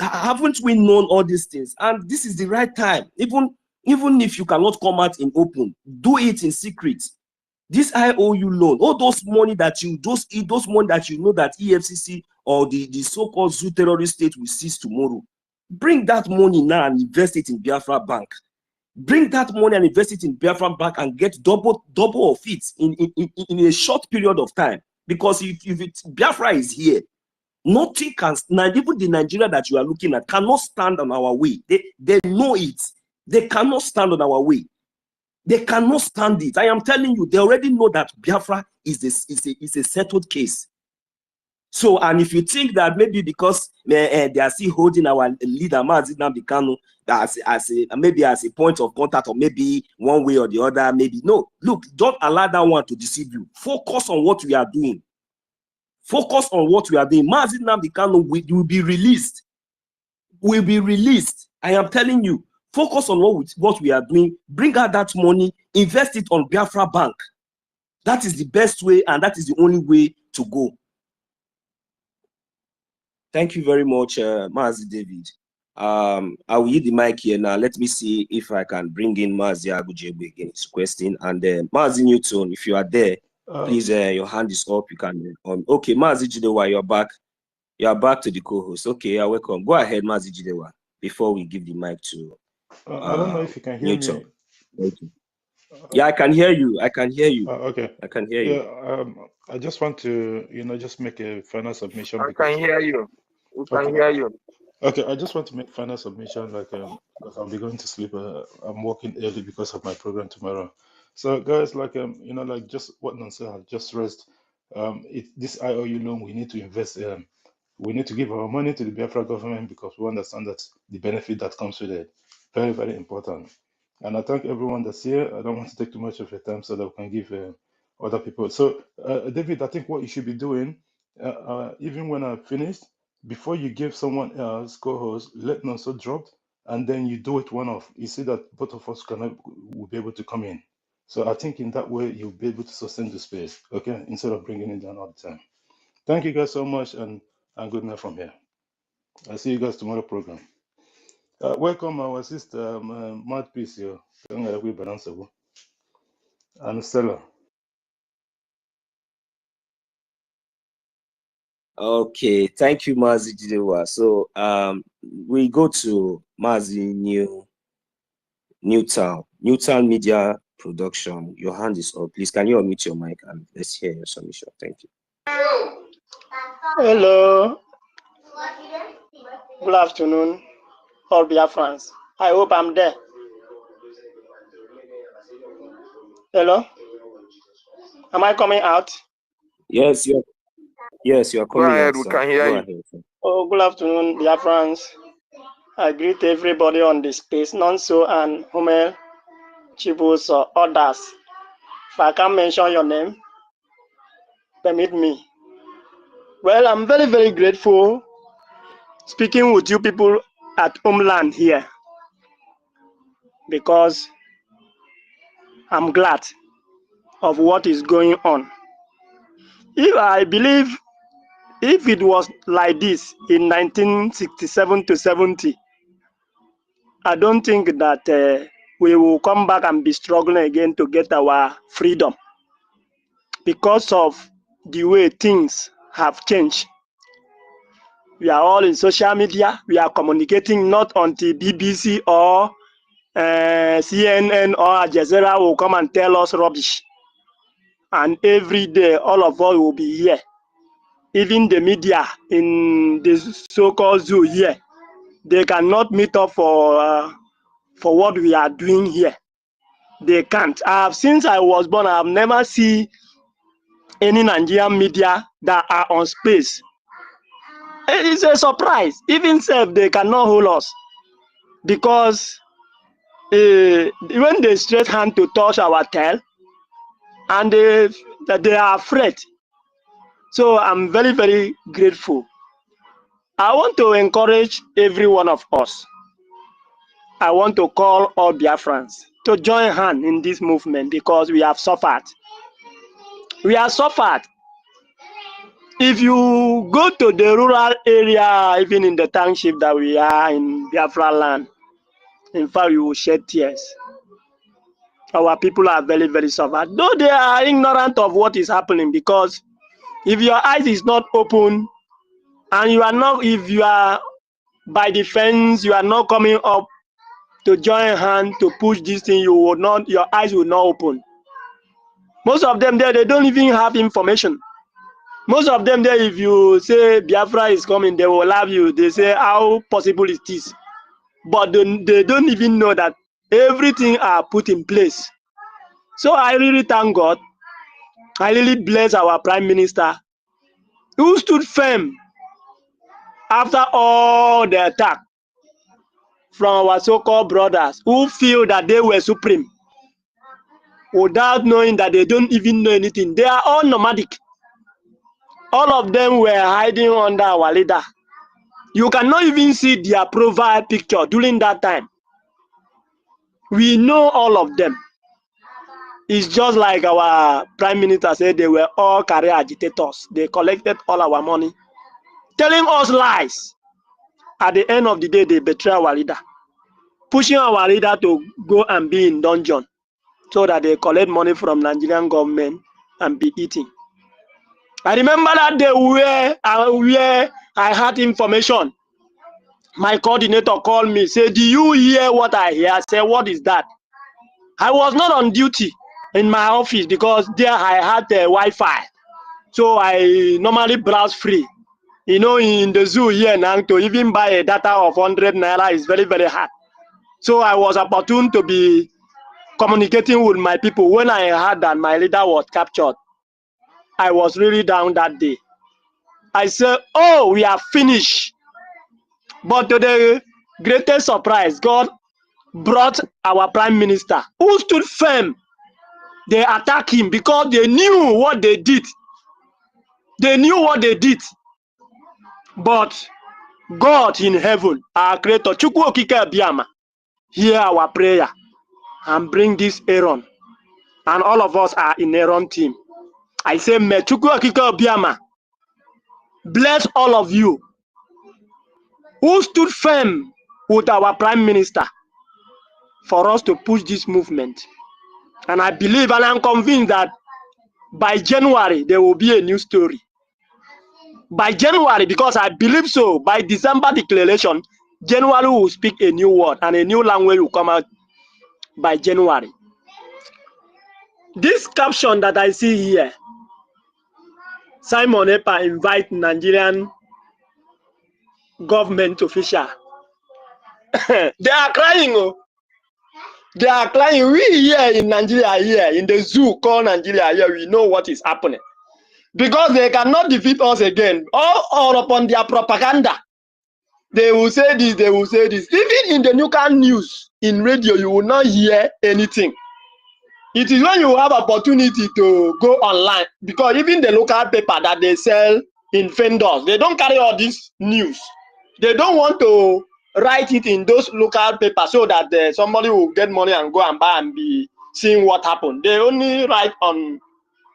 haven't we known all these things? And this is the right time. Even if you cannot come out in open, do it in secret. This IOU loan, all those money that you those money that you know that EFCC or the so-called zoo terrorist state will seize tomorrow. Bring that money now and invest it in Biafra Bank. Bring that money and invest it in Biafra Bank and get double of it in a short period of time. Because if Biafra is here, nothing can, even the Nigeria that you are looking at cannot stand on our way. They know it. They cannot stand on our way. They cannot stand it. I am telling you, they already know that Biafra is a settled case. So, and if you think that maybe because they are still holding our leader, Mazi Nnamdi Kanu, maybe as a point of contact, or maybe one way or the other, maybe no. Look, don't allow that one to deceive you. Focus on what we are doing. Focus on what we are doing. Mazi Nnamdi Kanu will be released. Will be released. I am telling you. Focus on what we are doing. Bring out that money. Invest it on Biafra Bank. That is the best way, and that is the only way to go. Thank you very much, Mazi David. I will yield the mic here now. Let me see if I can bring in Mazi Agujegbe again. His question, and Mazi Newton, if you are there, please, your hand is up. You can. Okay, Mazi Jidewa, you're back. You are back to the co-host. Okay, you're welcome. Go ahead, Mazi Jidewa. Before we give the mic to. I don't know if you can hear Newton. me. Thank you. Yeah, I can hear you. I can hear you. Okay. I can hear you. I just want to, just make a final submission. I can hear you. We can hear you. Okay, I just want to make final submission, because I'll be going to sleep. I'm working early because of my program tomorrow. So, guys, just what Nancy has just raised, this IOU loan, we need to invest. We need to give our money to the Biafra government because we understand that the benefit that comes with it, very, very important. And I thank everyone that's here. I don't want to take too much of your time so that we can give other people. So, David, I think what you should be doing, even when I've finished, before you give someone else co-host, let Nonso drop, and then you do it one-off. You see that both of us will be able to come in. So I think in that way, you'll be able to sustain the space, okay? Instead of bringing it down all the time. Thank you guys so much, and good night from here. I'll see you guys tomorrow program. Welcome our sister, Mouthpiece here, and Stella. Okay, thank you, Mazi Jidewa. So we go to Mazi Newtown Media Production. Your hand is up. Please, can you unmute your mic and let's hear your submission? Thank you. Hello. Good afternoon, all Biafrans. I hope I'm there. Hello. Am I coming out? Yes, you're coming Go ahead, out. we can hear you. Ahead, oh, good afternoon, Biafrans. I greet everybody on the space, Nonso and Humel, Chibus, or others. If I can't mention your name, permit me. Well, I'm very, very grateful speaking with you people at Homeland here because I'm glad of what is going on. I believe if it was like this in 1967 to 70, I don't think that we will come back and be struggling again to get our freedom because of the way things have changed. We are all in social media. We are communicating not until BBC or CNN or Al Jazeera will come and tell us rubbish. And every day, all of us will be here. Even the media in the so-called zoo here, they cannot meet up for what we are doing here. They can't. Since I was born, I have never seen any Nigerian media that are on space. It's a surprise. Even if they cannot hold us because when they straight hand to touch our tail, and they are afraid. So I'm very, very grateful. I want to encourage every one of us. I want to call all Biafrans to join hand in this movement because we have suffered. We have suffered. If you go to the rural area, even in the township that we are in Biafra land, in fact, you will shed tears. our people are very, very suffered. Though they are ignorant of what is happening, because if your eyes is not open and you are not, if you are by the fence, you are not coming up to join hand to push this thing, you will not, your eyes will not open. Most of them there, they don't even have information. Most of them there, if you say Biafra is coming, they will laugh you. They say, how possible is this? But they don't even know that everything are put in place. So I really thank God. I really bless our Prime Minister, who stood firm after all the attack from our so-called brothers, who feel that they were supreme, without knowing that they don't even know anything. They are all nomadic. All of them were hiding under our leader. You cannot even see their profile picture during that time. We know all of them. It's just like our Prime Minister said, they were all career agitators. They collected all our money, telling us lies. At the end of the day, they betray our leader, pushing our leader to go and be in dungeon so that they collect money from Nigerian government and be eating. I remember that day where I had information. My coordinator called me, said, do you hear what I hear? I said, what is that? I was not on duty in my office because there I had the Wi-Fi. So I normally browse free. You know, in the zoo here now, to even buy a data of 100 naira is very, very hard. So I was opportune to be communicating with my people. When I heard that my leader was captured, I was really down that day. I said, oh, we are finished. But to the greatest surprise, God brought our Prime Minister, who stood firm. They attacked him because they knew what they did. They knew what they did. But God in heaven, our creator, Chukwu Okike-Abiyama, hear our prayer and bring this Aaron. And all of us are in Aaron team. I say, may Chukwu Okike-Abiyama bless all of you who stood firm with our Prime Minister for us to push this movement. And I believe and I'm convinced that by January, there will be a new story. By January, because I believe so, by December declaration, January will speak a new word and a new language will come out by January. This caption that I see here, Simon Ekpa invite Nigerian government official. They are crying. Oh. They are crying. We here in Nigeria, here in the zoo called Nigeria, here we know what is happening. Because they cannot defeat us again. All upon their propaganda. They will say this, they will say this. Even in the local news, in radio, you will not hear anything. It is when you have opportunity to go online, because even the local paper that they sell in vendors, they don't carry all this news. They don't want to write it in those local papers so that somebody will get money and go and buy and be seeing what happened. They only write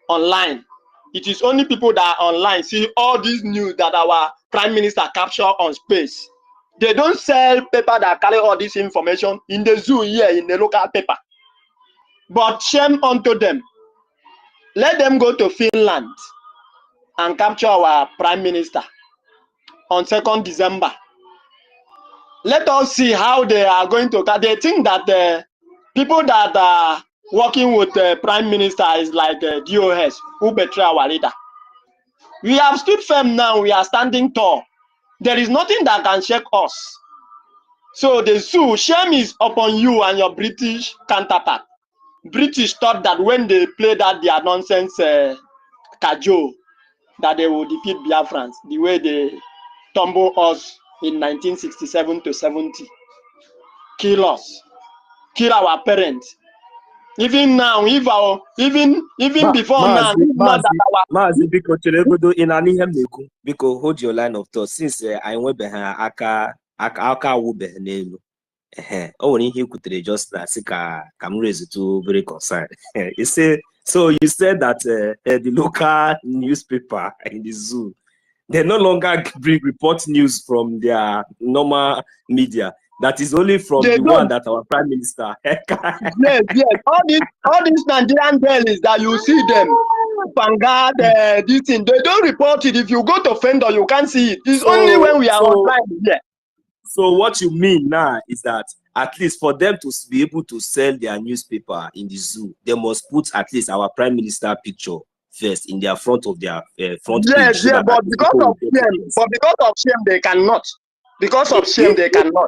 online. It is only people that are online see all this news that our Prime Minister capture on space. They don't sell paper that carry all this information in the zoo here, in the local paper. But shame unto them. Let them go to Finland and capture our Prime Minister on 2nd December. Let us see how they are going to. They think that the people that are working with the Prime Minister is like DOS, who betray our leader. We have stood firm now. We are standing tall. There is nothing that can shake us. So the zoo, shame is upon you and your British counterpart. British thought that when they play that their nonsense cajole, that they will defeat Biafrans, the way they tumble us in 1967 to 70. Kill us. Kill our parents. Even now, even before now, Mazi biko chelebodo in an ihe meku biko hold your line of thought since I went behind aka wube n'elu. O nwere ihe kwutere just na sị ka m raise to very concerned. You say so you said that the local newspaper in the zoo They no longer report news from their normal media. That is only from They the one don't. that our prime minister. Yes, yes. All these Nigerian dailies that you see them, Vanguard, this thing, they don't report it. If you go to Fender, you can't see it. It's only when we are online here. So what you mean now is that at least for them to be able to sell their newspaper in the zoo, they must put at least our prime minister picture first in their front of their front page. Yes, So yeah, that but because of shame, they cannot. Because of shame, they cannot.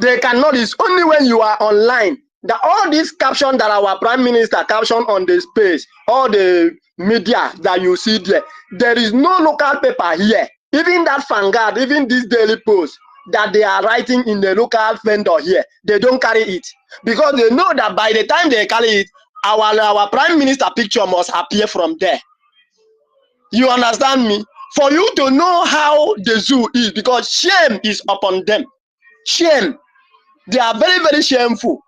They cannot. It's only when you are online that all these captions that our prime minister caption on the space, all the media that you see there, there is no local paper here. Even that Vanguard, even this Daily Post that they are writing in the local vendor here, they don't carry it because they know that by the time they carry it, our prime minister picture must appear from there. You understand me? For you to know how the zoo is, because shame is upon them. Shame. They are very, very shameful.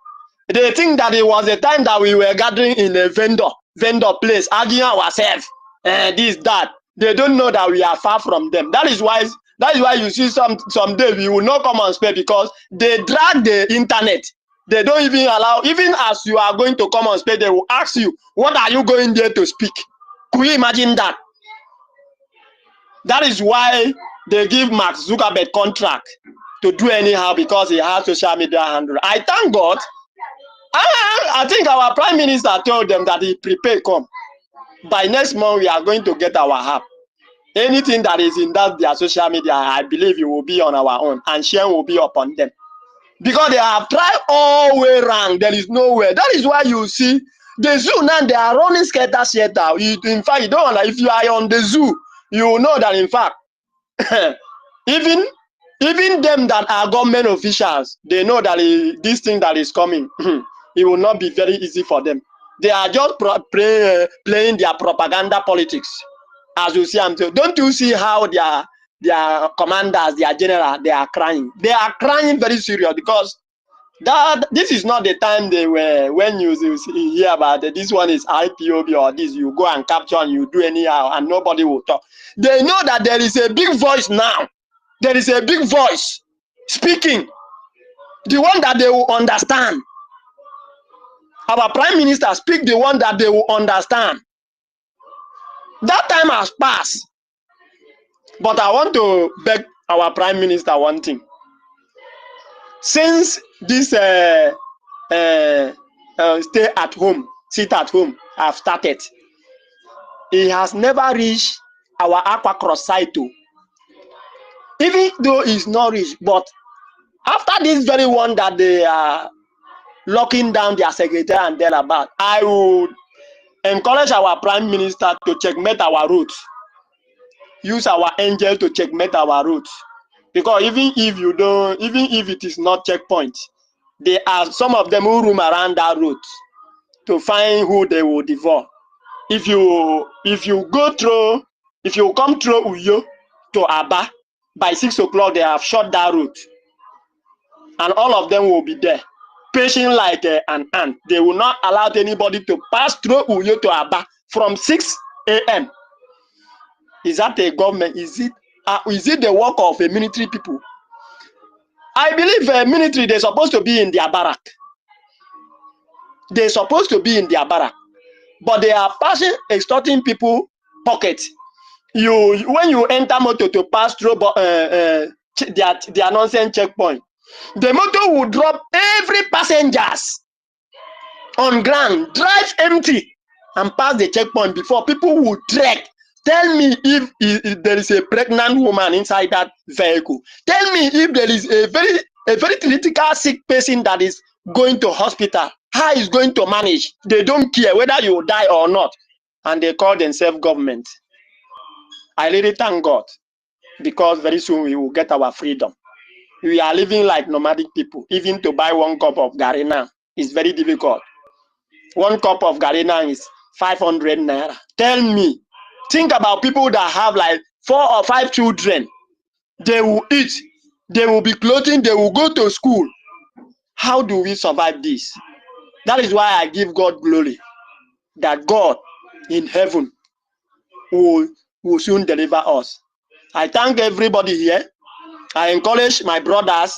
They think that it was a time that we were gathering in a vendor place, arguing ourselves, this, that. They don't know that we are far from them. That is why you see someday we will not come on space because they drag the internet. They don't even allow, even as you are going to come on space, they will ask you, what are you going there to speak? Could you imagine that? That is why they give Mark Zuckerberg contract to do anyhow because he has social media handle. I thank God. I think our prime minister told them that he prepared come. By next month, we are going to get our app. Anything that is in that their social media, I believe it will be on our own and share will be upon them. Because they have tried all way around. There is nowhere. That is why you see the zoo now, they are running scatter. In fact, you don't know, if you are on the zoo, you will know that in fact, even them that are government officials, they know that this thing that is coming, it will not be very easy for them. They are just playing their propaganda politics. As you see, don't you see how their commanders, their general, they are crying? They are crying very serious because this is not the time they were when you hear about it. This one is IPOB or this, you go and capture and you do anyhow and nobody will talk. They know that there is a big voice now. There is a big voice speaking, the one that they will understand. Our prime minister speak the one that they will understand. That time has passed. But I want to beg our prime minister one thing. Since this stay at home, sit at home have started, he has never reached our Aqua Cross site too. Even though it's not reached, but after this very one that they are locking down their secretary and thereabout, I would encourage our prime minister to checkmate our routes. Use our angel to checkmate our routes. Because even if it is not checkpoint, there are some of them who roam around that route to find who they will devour. If you come through Uyo to Aba, by 6 o'clock they have shut that route. And all of them will be there, patient like an ant. They will not allow anybody to pass through Uyo to Aba from 6 a.m. Is that a government? Is it the work of a military people? I believe military, they're supposed to be in their barrack. They're supposed to be in their barrack. But they are passing, extorting people pockets. When you enter motor to pass through their nonsense checkpoint, the motor will drop every passengers on ground, drive empty, and pass the checkpoint before people will trek. Tell me if there is a pregnant woman inside that vehicle. Tell me if there is a very critical sick person that is going to hospital. How is going to manage? They don't care whether you die or not. And they call themselves government. I really thank God because very soon we will get our freedom. We are living like nomadic people. Even to buy 1 cup of garri now is very difficult. 1 cup of garri now is 500 naira. Tell me, think about people that have like 4 or 5 children. They will eat, they will be clothing, they will go to school. How do we survive this? That is why I give God glory that God in heaven will will soon deliver us. I thank everybody here. I encourage my brothers.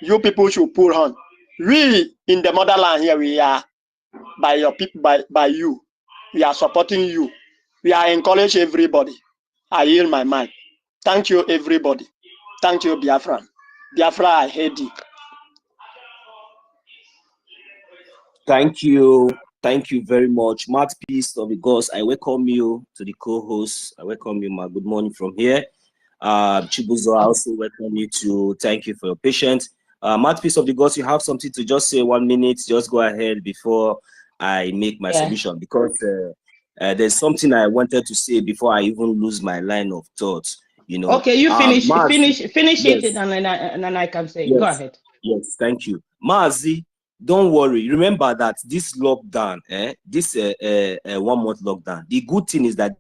You people should pull on. We in the motherland here, we are by your people, by you. We are supporting you. We are encouraging everybody. I yield my mind. Thank you, everybody. Thank you, Biafra. Biafra, I hate you. Thank you. Thank you very much. Mouthpiece of the Gods, I welcome you to the co-host. I welcome you, ma. Good morning from here. Chibuzo, I also welcome you to. Thank you for your patience. Mouthpiece of the Gods, you have something to just say 1 minute. Just go ahead before I make my submission, because there's something I wanted to say before I even lose my line of thought. You know. Okay, you finish. Finish yes. it, and then I can say. Yes. Go ahead. Yes, thank you, Mazi. Don't worry. Remember that this lockdown, this 1 month lockdown, the good thing is that it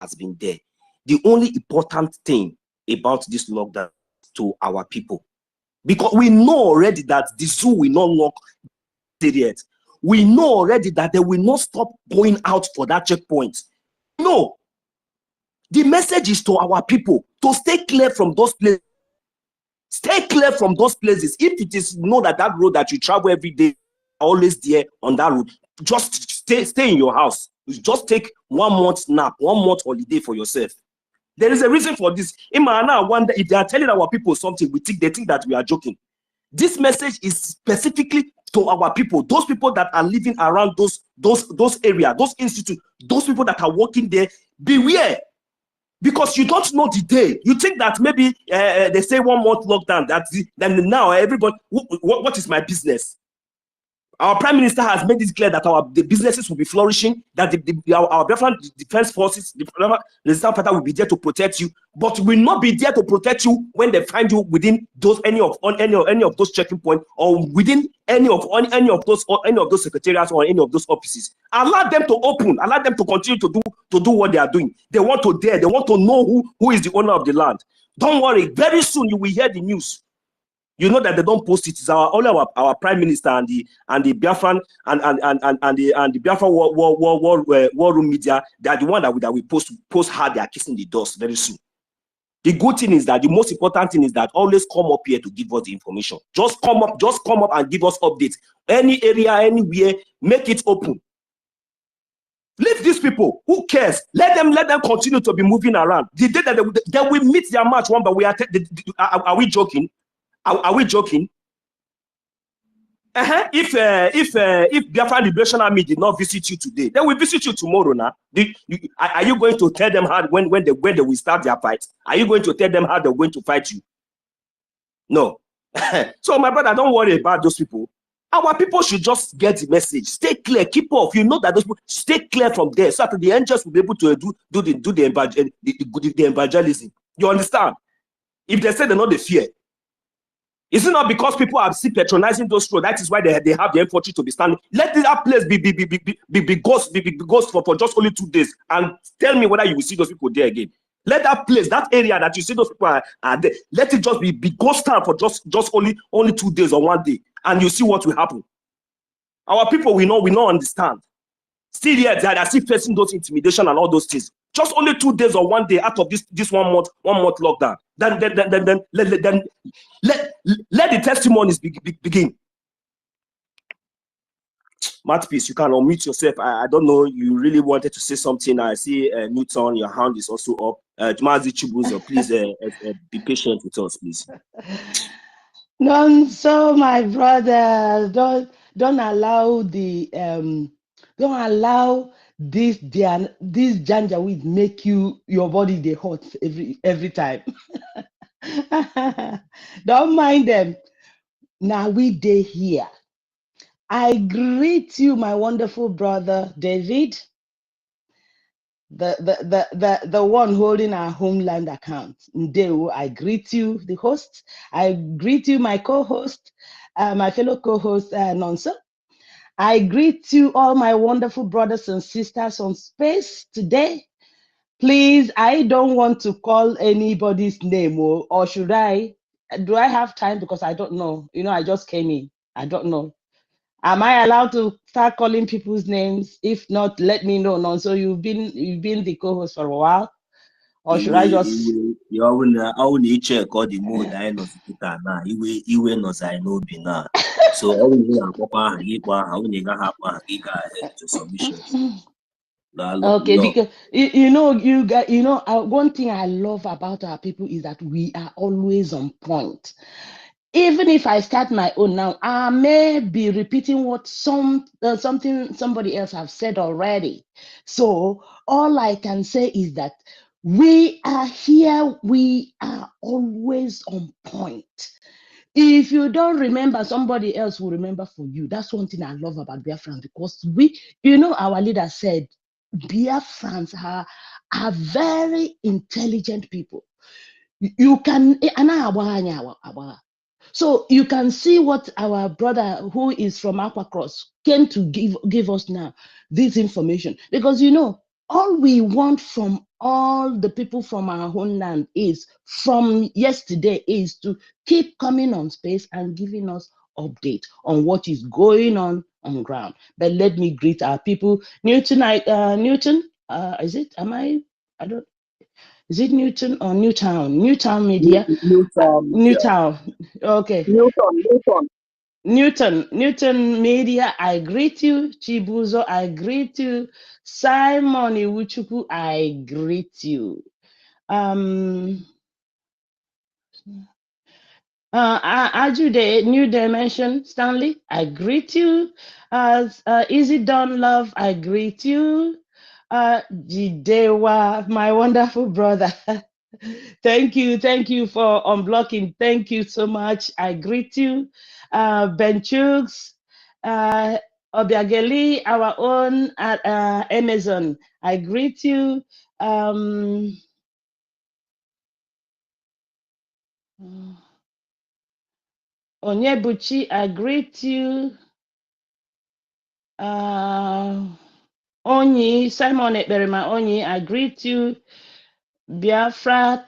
has been there. The only important thing about this lockdown to our people, because we know already that the zoo will not lock yet. We know already that they will not stop going out for that checkpoint. No. The message is to our people to stay clear from those places. Stay clear from those places. If it is that road that you travel every day, always there on that road, just stay in your house. Just take 1 month nap, 1 month holiday for yourself. There is a reason for this. I wonder if they are telling our people something, they think that we are joking. This message is specifically to our people, those people that are living around those areas, those institutes, those people that are working there. Beware. Because you don't know the day. You think that maybe they say 1 month lockdown, then now everybody, what is my business? Our Prime Minister has made it clear that the businesses will be flourishing, that our different defense forces, the Resistance Fighter will be there to protect you, but will not be there to protect you when they find you within any of those checking points, or within any of those secretariats or any of those offices. Allow them to open, allow them to continue to do what they are doing. They want to know who is the owner of the land. Don't worry, very soon you will hear the news. You know that they don't post it. It's only our Prime Minister and the Biafran and the Biafra war room media. They are the one that we post how they are kissing the dust very soon. The good thing is that the most important thing is that always come up here to give us the information. Just come up and give us updates. Any area, anywhere, make it open. Leave these people. Who cares? Let them continue to be moving around. The day that they will meet their match one, but are we joking? Are we joking? If Biafra Liberation Army did not visit you today, they will visit you tomorrow. Now, are you going to tell them how when they will start their fight? Are you going to tell them how they're going to fight you? No. So my brother, don't worry about those people. Our people should just get the message. Stay clear. Keep off. You know that those people stay clear from there, so that the angels will be able to do the evangelism. You understand? If they say they're not the fear. Is it not because people are still patronizing those roads? That is why they have the infantry to be standing. Let that place be ghost for just only 2 days, and tell me whether you will see those people there again. Let that place, that area that you see those people are there, let it just be ghost town for just only 2 days or 1 day, and you see what will happen. Our people we not understand. Still yet they are still facing those intimidation and all those things. Just only 2 days or 1 day out of this 1 month lockdown. Then let the testimonies begin. Mouthpiece, you can unmute yourself. I don't know. You really wanted to say something. I see Newton, your hand is also up. Mazi Chibuzo, please be patient with us, please. So my brother, don't allow this janjaweed make your body dey hot every time. Don't mind them. Now we dey here. I greet you, my wonderful brother David, the one holding our homeland account. Ndeo, I greet you, the host. I greet you, my co-host, my fellow co-host Nonso. I greet you, all my wonderful brothers and sisters on space today. Please, I don't want to call anybody's name, or should I? Do I have time? Because I don't know. I just came in. I don't know. Am I allowed to start calling people's names? If not, let me know. No, so you've been the co-host for a while, or should I just? I will check all the mode I know now. Iwe knows I know be now. So I will go ahead to submissions. Okay, because you know, one thing I love about our people is that we are always on point. Even if I start my own now, I may be repeating what something somebody else have said already. So all I can say is that we are here. We are always on point. If you don't remember, somebody else will remember for you. That's one thing I love about Biafran, because our leader said Biafrans are very intelligent people. You can, so you can see what our brother who is from Aquacross came to give us now, this information. Because all we want from all the people from our homeland is, from yesterday, is to keep coming on space and giving us update on what is going on ground. But let me greet our people. Newton, is it? I don't. Is it Newton or Newtown? Newtown Media. Newtown. Okay. Newton Media, I greet you. Chibuzo, I greet you. Simon Iwuchukwu, I greet you. Ajude, New Dimension, Stanley, I greet you. Easy Done Love, I greet you. Jidewa, my wonderful brother. Thank you for unblocking. Thank you so much. I greet you. Ben Chugs, Obiageli, our own at Amazon. I greet you. Onyebuchi, I greet you. Onyi, Simon Ekberima Onyi, I greet you. Biafra,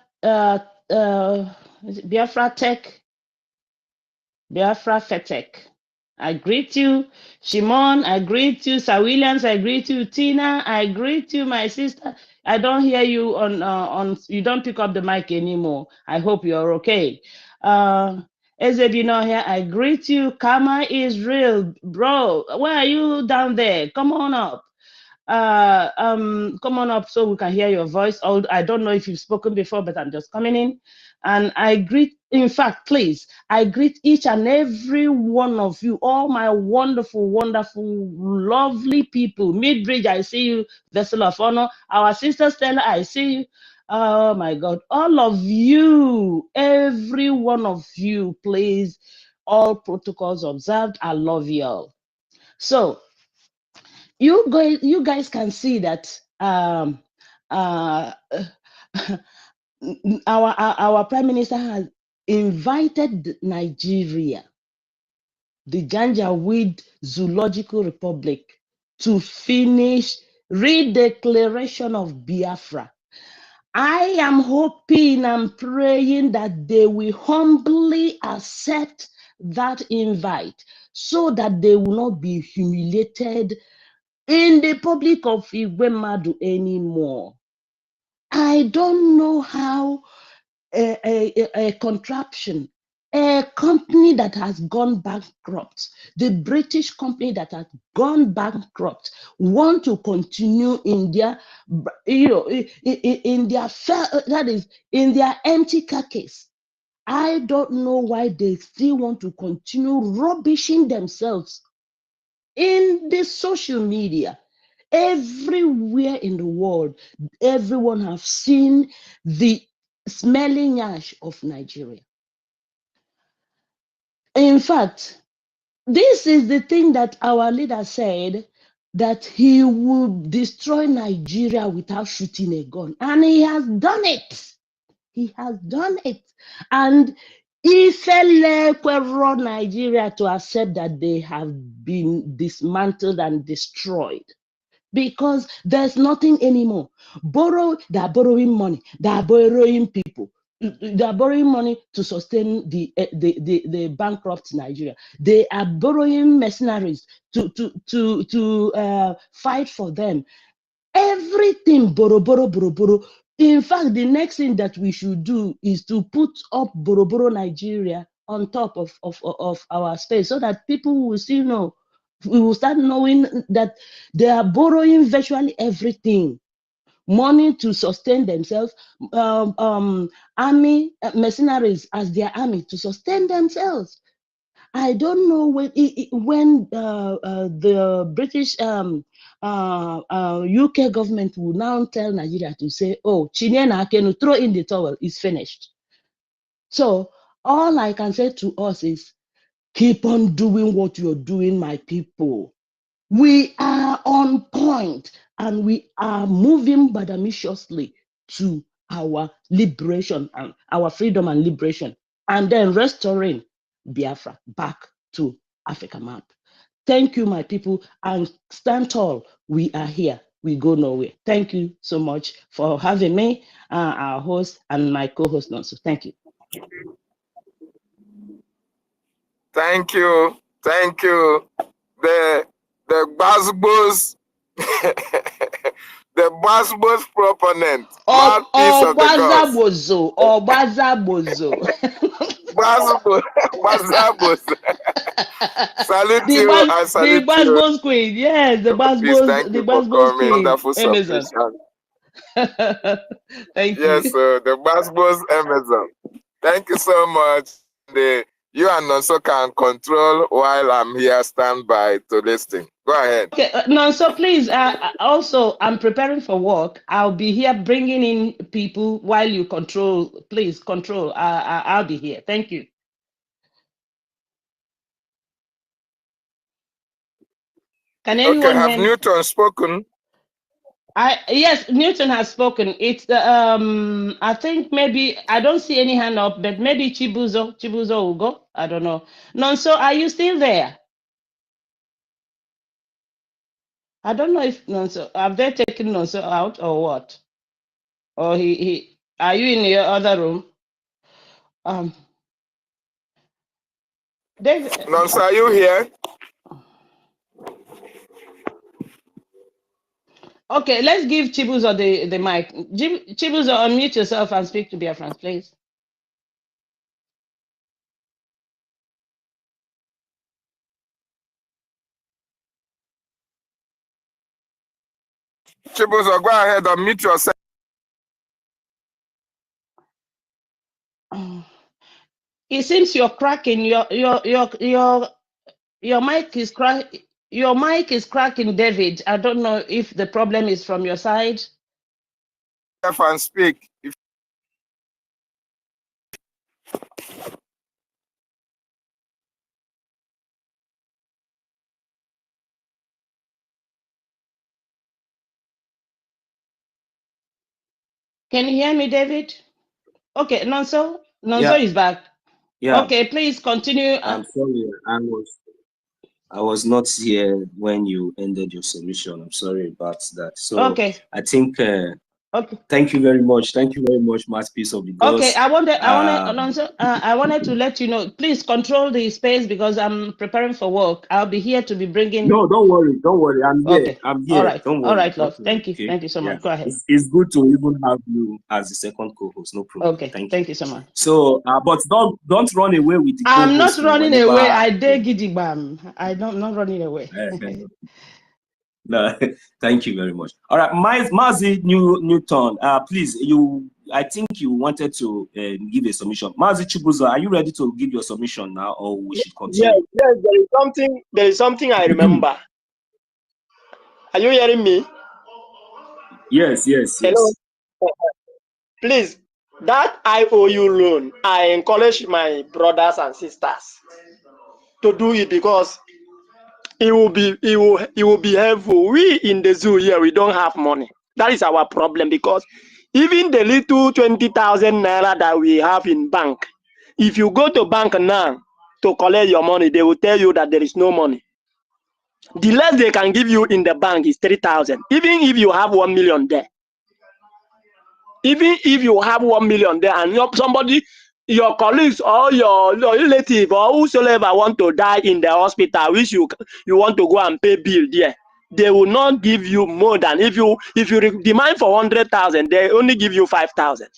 Biafra Tech, Biafra Fetech, I greet you. Shimon, I greet you. Sir Williams, I greet you. Tina, I greet you. My sister, I don't hear you on. You don't pick up the mic anymore. I hope you're okay. Ezebino here, I greet you. Karma is real, bro. Where are you down there? Come on up. Come on up so we can hear your voice. I don't know if you've spoken before, but I'm just coming in. And I greet, in fact, please, I greet each and every one of you, all my wonderful, wonderful, lovely people. Midbridge, I see you. Vessel of Honor, our sister Stella, I see you. Oh my God, all of you, every one of you, please, all protocols observed. I love you all. So, you guys can see that our prime minister has invited Nigeria, the Janjaweed Zoological Republic, to finish redeclaration of Biafra. I am hoping and praying that they will humbly accept that invite, so that they will not be humiliated in the public of Igwemadu anymore. I don't know how a contraption, a company that has gone bankrupt, the British company that has gone bankrupt, want to continue in their, in their empty carcass. I don't know why they still want to continue rubbishing themselves in the social media. Everywhere in the world, everyone have seen the smelling ash of Nigeria. In fact, this is the thing that our leader said, that he would destroy Nigeria without shooting a gun. And he has done it. He has done it. And Ifele Nigeria to accept that they have been dismantled and destroyed, because there's nothing anymore. They are borrowing money. They are borrowing people. They are borrowing money to sustain the bankrupt Nigeria. They are borrowing mercenaries to fight for them. Everything borrow. In fact, the next thing that we should do is to put up borrow Nigeria on top of our space, so that people will still know. We will start knowing that they are borrowing virtually everything. Money to sustain themselves, army mercenaries as their army to sustain themselves. I don't know when the British UK government will now tell Nigeria to say, "Oh, Chinena can throw in the towel, it's finished." So all I can say to us is, keep on doing what you're doing, my people. We are on point and we are moving badamiciously to our liberation and our freedom and liberation, and then restoring Biafra back to Africa map. Thank you, my people, and stand tall. We are here. We go nowhere. Thank you so much for having me, our host and my co-host also. Thank you. Thank you. Thank you. The Basbos, the Basbos proponent, mouthpiece of the gods. Obazabozo. Basbos. Salute you and salute the Basbos queen. Yes, the Basbos. Thank The you for Basbos coming. queen. Wonderful submission. Thank you. Yes, the Basbos Amazon. Thank you so much. You and Nonso can control while I'm here, stand by to listen. Go ahead. Okay, Nonso, please. Also, I'm preparing for work. I'll be here bringing in people while you control. Please control. I'll be here. Thank you. Can anyone have hear me? Newton spoken? Yes, Newton has spoken. It's the I think maybe I don't see any hand up, but maybe Chibuzo will go. I don't know. Nonso, are you still there? I don't know if Nonso, have they taken Nonso out or what? Or he are you in your other room? David. Nonso, are you here? Okay, let's give Chibuzo the mic. Chibuzo, unmute yourself and speak to Biafrans, please. Chibuzo, go ahead, unmute yourself. It seems you're cracking. Your mic is crack. Your mic is cracking, David. I don't know if the problem is from your side. And speak. Can you hear me, David? Okay, Nonso is back. Yeah. Okay, please continue. I'm sorry, I was not here when you ended your submission. I'm sorry about that. So okay. I think okay. Thank you very much. Thank you very much, Masterpiece of the Gods. Okay, I wanted to let you know. Please control the space because I'm preparing for work. I'll be here to be bringing. No, don't worry. I'm here. Okay. I'm here. All right. Don't worry. All right, love. Okay. Thank you. Thank you so much. Go ahead. It's good to even have you as the second co-host. No problem. Okay. Thank you so much. So, but don't run away with the co-host. I'm not running away. I dare Gidigba. I'm not running away. No, thank you very much. All right, Mazi Newton, please, I think you wanted to give a submission. Mazi Chibuzo, are you ready to give your submission now, or we should continue? Yes, there is something I remember. Are you hearing me? Yes. Hello. Please, that IOU loan, I encourage my brothers and sisters to do it because it will be helpful. We in the zoo here, we don't have money. That is our problem, because even the little 20,000 naira that we have in bank, if you go to bank now to collect your money, they will tell you that there is no money. The less they can give you in the bank is 3,000, even if you have 1 million there. Even if you have 1 million there and somebody, your colleagues or your relative or whosoever want to die in the hospital, which you want to go and pay bill there, they will not give you more than if you demand for 100,000, they only give you 5,000.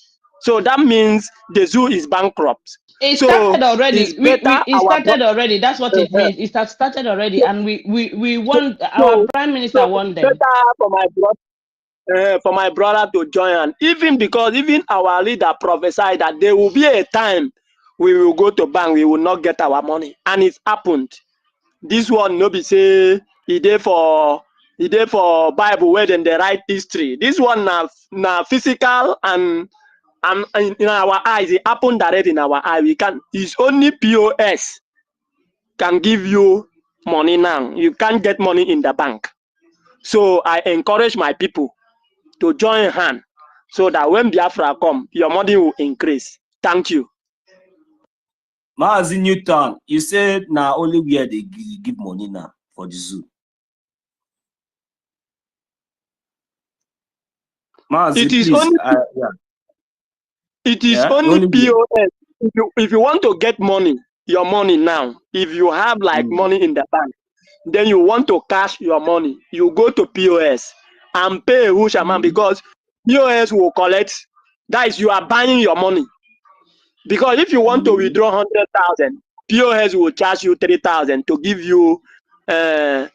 So that means the zoo is bankrupt. It So started already. it's better It started already. That's what it means. It has started already, and we want our prime minister want them. Better for my brother to join, and even our leader prophesied that there will be a time we will go to bank, we will not get our money, and it's happened. This one no be say e dey for Bible where then they write history. This one na physical and in our eyes, it happened directly in our eye. It's only POS can give you money now. You can't get money in the bank. So I encourage my people to join hand so that when Biafra come, your money will increase. Thank you. Mazi Newton, you said now only where they give money now for the zoo. Mazi, It is please, only it is only POS. If you want to get money, your money now, if you have like money in the bank, then you want to cash your money, you go to POS and pay a huge amount because POS will collect. That is, you are buying your money. Because if you want to withdraw 100,000, POS will charge you 3,000 to give you. Let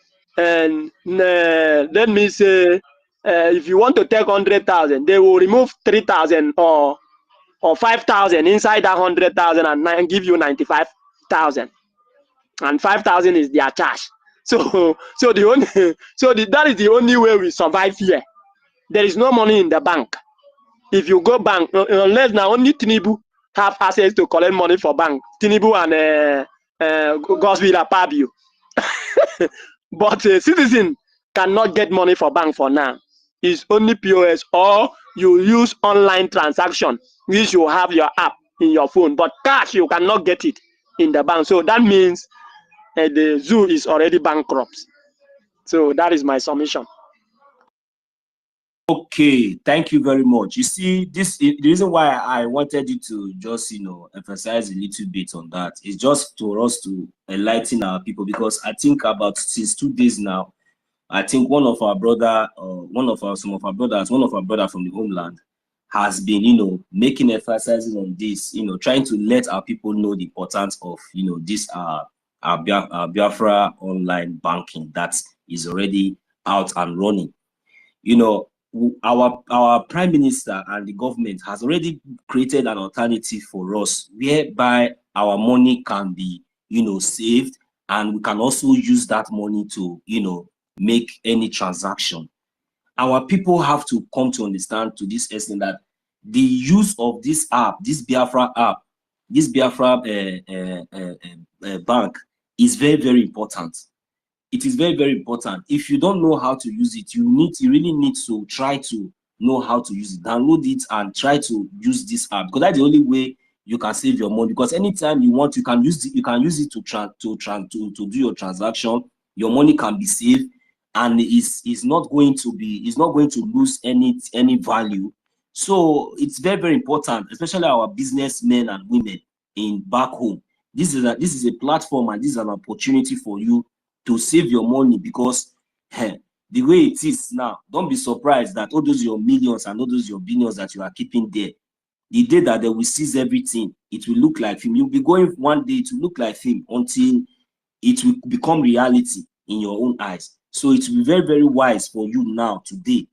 me say, if you want to take 100,000, they will remove 3,000 or 5,000 inside that 100,000 and give you 95,000, and 5,000 is their charge. So that is the only way we survive here. There is no money in the bank. If you go bank, unless now only Tinubu have access to collect money for bank, Tinubu and Godswill Akpabio. But citizen cannot get money for bank for now. It's only POS, or you use online transaction, which you have your app in your phone. But cash, you cannot get it in the bank. So that means the zoo is already bankrupt. So that is my submission. Okay, thank you very much. You see, the reason why I wanted you to just emphasize a little bit on that is just for us to enlighten our people, because I think about since 2 days now, I think one of our brothers from the homeland has been making emphasis on this, trying to let our people know the importance of this our Biafra online banking that is already out and running. Our prime minister and the government has already created an alternative for us whereby our money can be saved, and we can also use that money to make any transaction. Our people have to come to understand to this extent that the use of this app, this Biafra app, this Biafra bank is very, very important. It is very, very important. If you don't know how to use it, you really need to try to know how to use it. Download it and try to use this app, because that's the only way you can save your money. Because anytime you want, you can use it to do your transaction. Your money can be saved, and it's not going to lose any value. So it's very, very important, especially our businessmen and women back home. This is a platform, and this is an opportunity for you to save your money, because the way it is now, don't be surprised that all those your millions and all those your billions that you are keeping there, the day that they will seize everything, it will look like film. You'll be going one day to look like film until it will become reality in your own eyes. So it will be very, very wise for you now today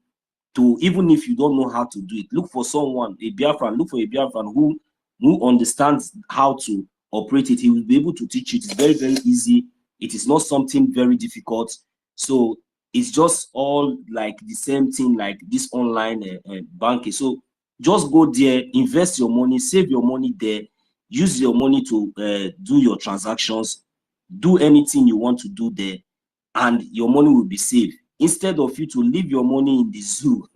to, even if you don't know how to do it, look for someone, a Biafran, look for a Biafran who understands how to operate it. He will be able to teach you. It's very, very easy. It is not something very difficult. So it's just all like the same thing like this online banking. So just go there, invest your money, save your money there, use your money to do your transactions, do anything you want to do there, and your money will be saved. Instead of you to leave your money in the zoo,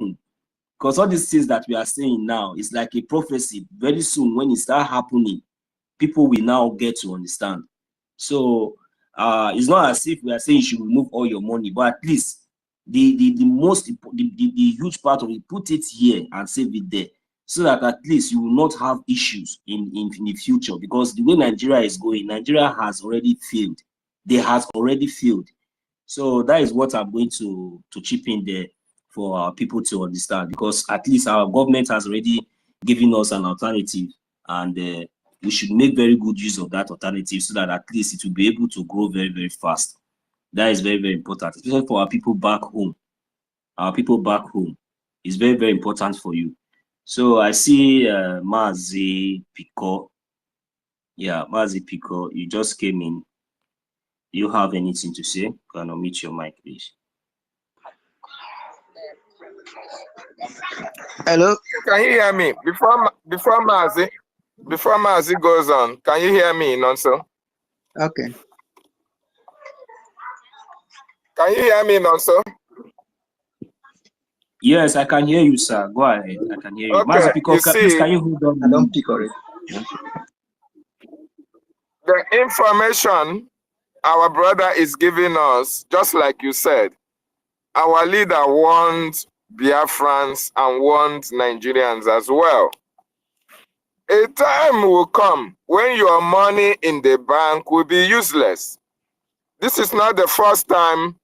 because all these things that we are saying now is like a prophecy. Very soon, when it starts happening, people will now get to understand. So it's not as if we are saying you should remove all your money, but at least the huge part of it, put it here and save it there. so that at least you will not have issues in the future. Because the way Nigeria is going, Nigeria has already failed. They has already failed. So that is what I'm going to chip in there for our people to understand, because at least our government has already given us an alternative, and we should make very good use of that alternative so that at least it will be able to grow very, very fast. That is very, very important, especially for our people back home. Our people back home is very, very important for you. So I see Mazi Pico. Yeah, Mazi Pico, you just came in. Do you have anything to say? Can I unmute your mic, please? Hello. Can you hear me? Before Mazi goes on, can you hear me, Nonso? Okay. Can you hear me, Nonso? Yes, I can hear you, sir. Go ahead. I can hear you. Okay, Pico, please, can you hold on? I don't pick already. The information our brother is giving us, just like you said, our leader warned Biafrans and warned Nigerians as well. A time will come when your money in the bank will be useless. This is not the first time.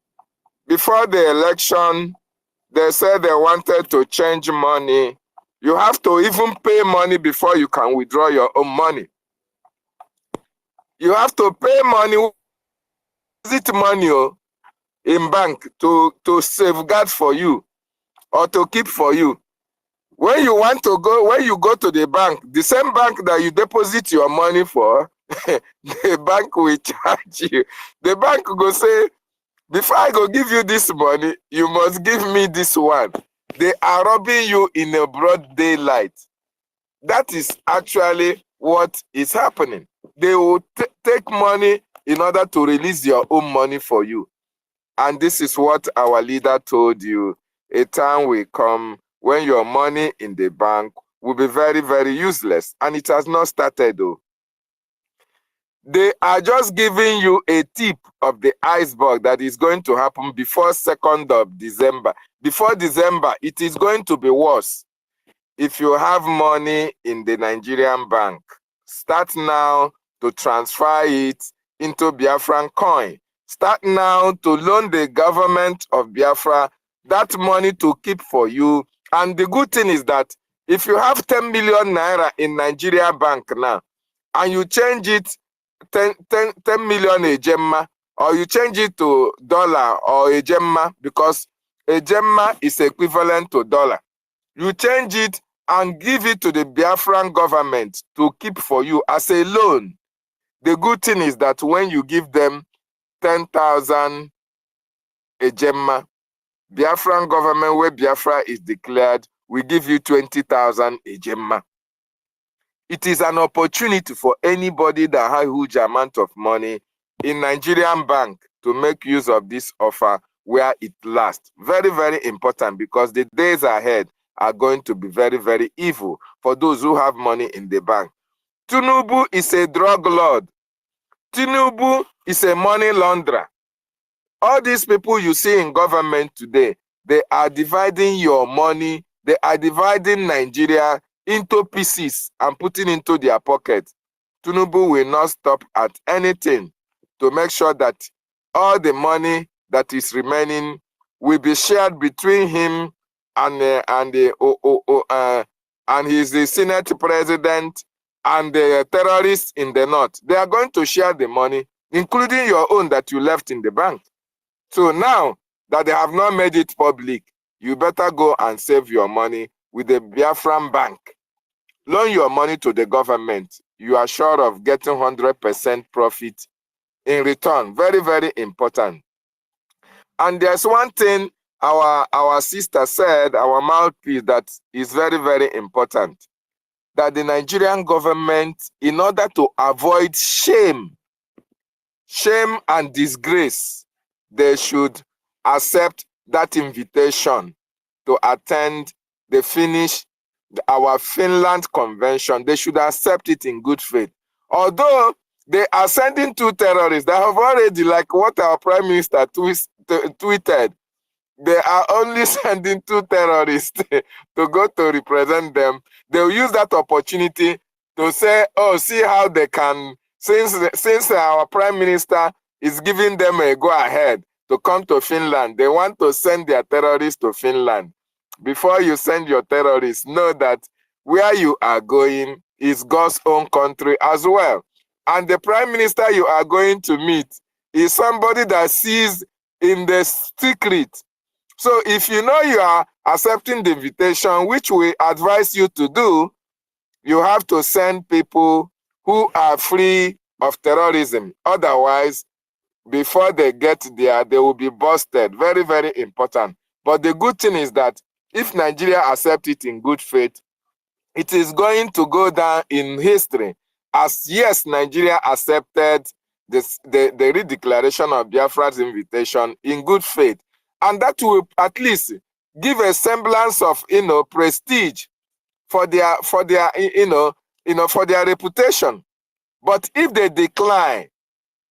Before the election, they said they wanted to change money. You have to even pay money before you can withdraw your own money. You have to pay money, deposit money in bank to safeguard for you or to keep for you. When you want to go, when you go to the bank, the same bank that you deposit your money for, the bank will charge you. The bank will say, before I go give you this money, you must give me this one. They are robbing you in a broad daylight. That is actually what is happening. They will take money in order to release your own money for you. And this is what our leader told you. A time will come when your money in the bank will be very, very useless. And it has not started though. They are just giving you a tip of the iceberg that is going to happen before 2nd of December. Before December, it is going to be worse. If you have money in the Nigerian bank, start now to transfer it into Biafran coin. Start now to loan the government of Biafra that money to keep for you. And the good thing is that if you have 10 million naira in Nigeria bank now, and you change it 10 million ejemma, or you change it to dollar or ejemma, because ejemma is equivalent to dollar. You change it and give it to the Biafran government to keep for you as a loan. The good thing is that when you give them 10,000 ejemma, Biafran government, where Biafra is declared, will give you 20,000 ejemma. It is an opportunity for anybody that has a huge amount of money in Nigerian bank to make use of this offer where it lasts. Very, very important, because the days ahead are going to be very, very evil for those who have money in the bank. Tinubu is a drug lord. Tinubu is a money launderer. All these people you see in government today, they are dividing your money. They are dividing Nigeria into pieces and putting into their pocket. Tinubu will not stop at anything to make sure that all the money that is remaining will be shared between him and he's the Senate president and the terrorists in the north. They are going to share the money, including your own that you left in the bank. So now that they have not made it public, you better go and save your money with the Biafran bank. Loan your money to the government. You are sure of getting 100% profit in return. Very, very important. And there's one thing our sister said, our mouthpiece, that is very, very important. That the Nigerian government, in order to avoid shame and disgrace, they should accept that invitation to attend our Finland convention. They should accept it in good faith. Although they are sending 2 terrorists that have already, like what our prime minister tweeted, they are only sending 2 terrorists to go to represent them. They'll use that opportunity to say, oh, see how they can, since our prime minister is giving them a go-ahead to come to Finland, they want to send their terrorists to Finland. Before you send your terrorists, know that where you are going is God's own country as well. And the prime minister you are going to meet is somebody that sees in the secret. So if you know you are accepting the invitation, which we advise you to do, you have to send people who are free of terrorism. Otherwise, before they get there, they will be busted. Very, very important. But the good thing is that if Nigeria accepts it in good faith, it is going to go down in history as, yes, Nigeria accepted the redeclaration of Biafra's invitation in good faith. And that will at least give a semblance of, prestige for their reputation. But if they decline,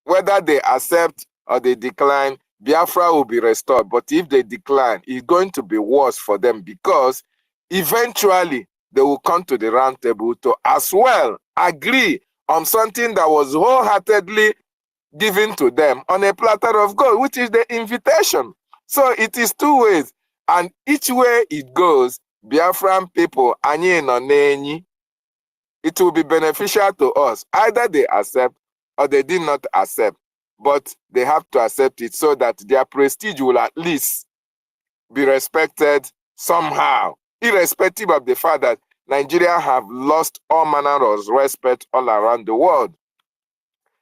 whether they accept or they decline, Biafra will be restored. But if they decline, it's going to be worse for them, because eventually they will come to the round table to as well agree on something that was wholeheartedly given to them on a platter of gold, which is the invitation. So it is 2 ways, and each way it goes, Biafran people, it will be beneficial to us. Either they accept or they did not accept, but they have to accept it so that their prestige will at least be respected somehow, irrespective of the fact that Nigeria have lost all manner of respect all around the world.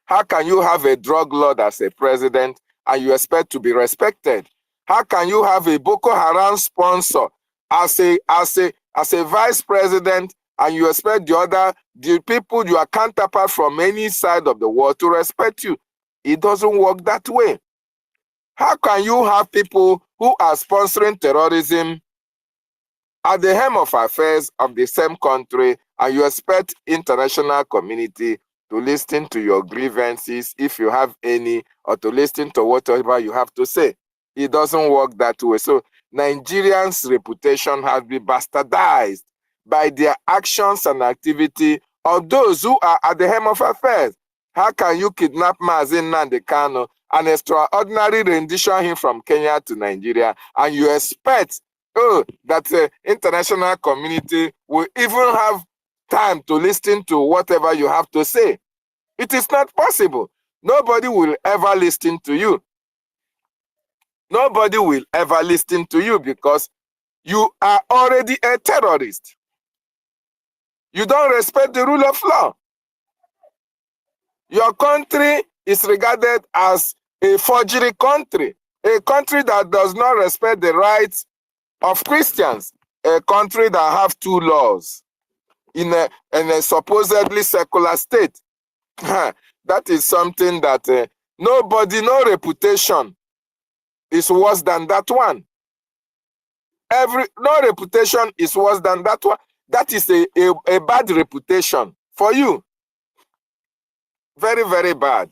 How can you have a drug lord as a president and you expect to be respected? How can you have a Boko Haram sponsor as a vice president and you expect the people, your counterpart from any side of the world to respect you? It doesn't work that way. How can you have people who are sponsoring terrorism at the helm of affairs of the same country and you expect international community to listen to your grievances, if you have any, or to listen to whatever you have to say? It doesn't work that way. So Nigerians' reputation has been bastardized by their actions and activity of those who are at the helm of affairs. How can you kidnap Mazi Nnamdi Kanu, an extraordinary rendition him from Kenya to Nigeria, and you expect that the international community will even have time to listen to whatever you have to say? It is not possible. Nobody will ever listen to you. Nobody will ever listen to you because you are already a terrorist. You don't respect the rule of law. Your country is regarded as a forgery country, a country that does not respect the rights of Christians, a country that have 2 laws in a supposedly secular state. That is something that no reputation is worse than that one. No reputation is worse than that one. That is a bad reputation for you. Very, very bad.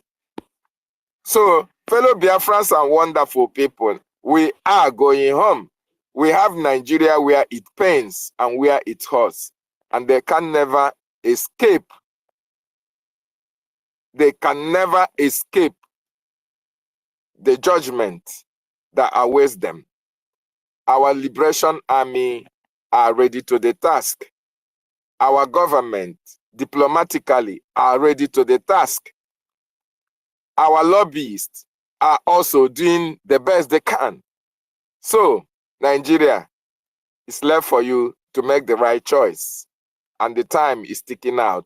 So, fellow Biafrans and wonderful people, we are going home. We have Nigeria where it pains and where it hurts. And they can never escape. They can never escape the judgment that awaits them. Our liberation army are ready to the task. Our government, diplomatically, are ready to the task. Our lobbyists are also doing the best they can. So, Nigeria, it's left for you to make the right choice. And the time is ticking out.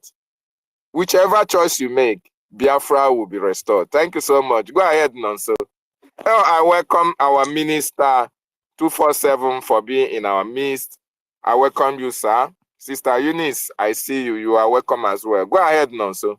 Whichever choice you make, Biafra will be restored. Thank you so much. Go ahead, Nonso. I welcome our minister 247 for being in our midst. I welcome you, sir. Sister Eunice, I see you. You are welcome as well. Go ahead, Nonso.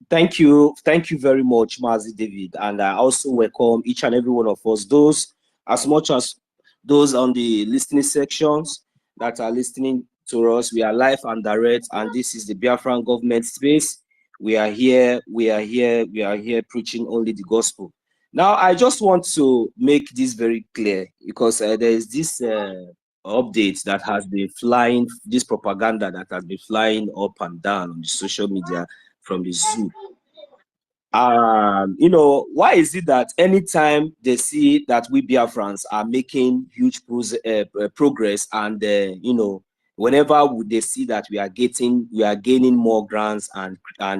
Thank you very much, Mazi David. And I also welcome each and every one of us, those as much as those on the listening sections that are listening to us. We are live and direct, and this is the Biafran government space. We are here preaching only the gospel. Now, I just want to make this very clear because there is this update that has been flying, this propaganda that has been flying up and down on the social media from the zoo. You know, why is it that anytime they see that we Biafrans are making huge progress, and you know, whenever they see that we are gaining more grants and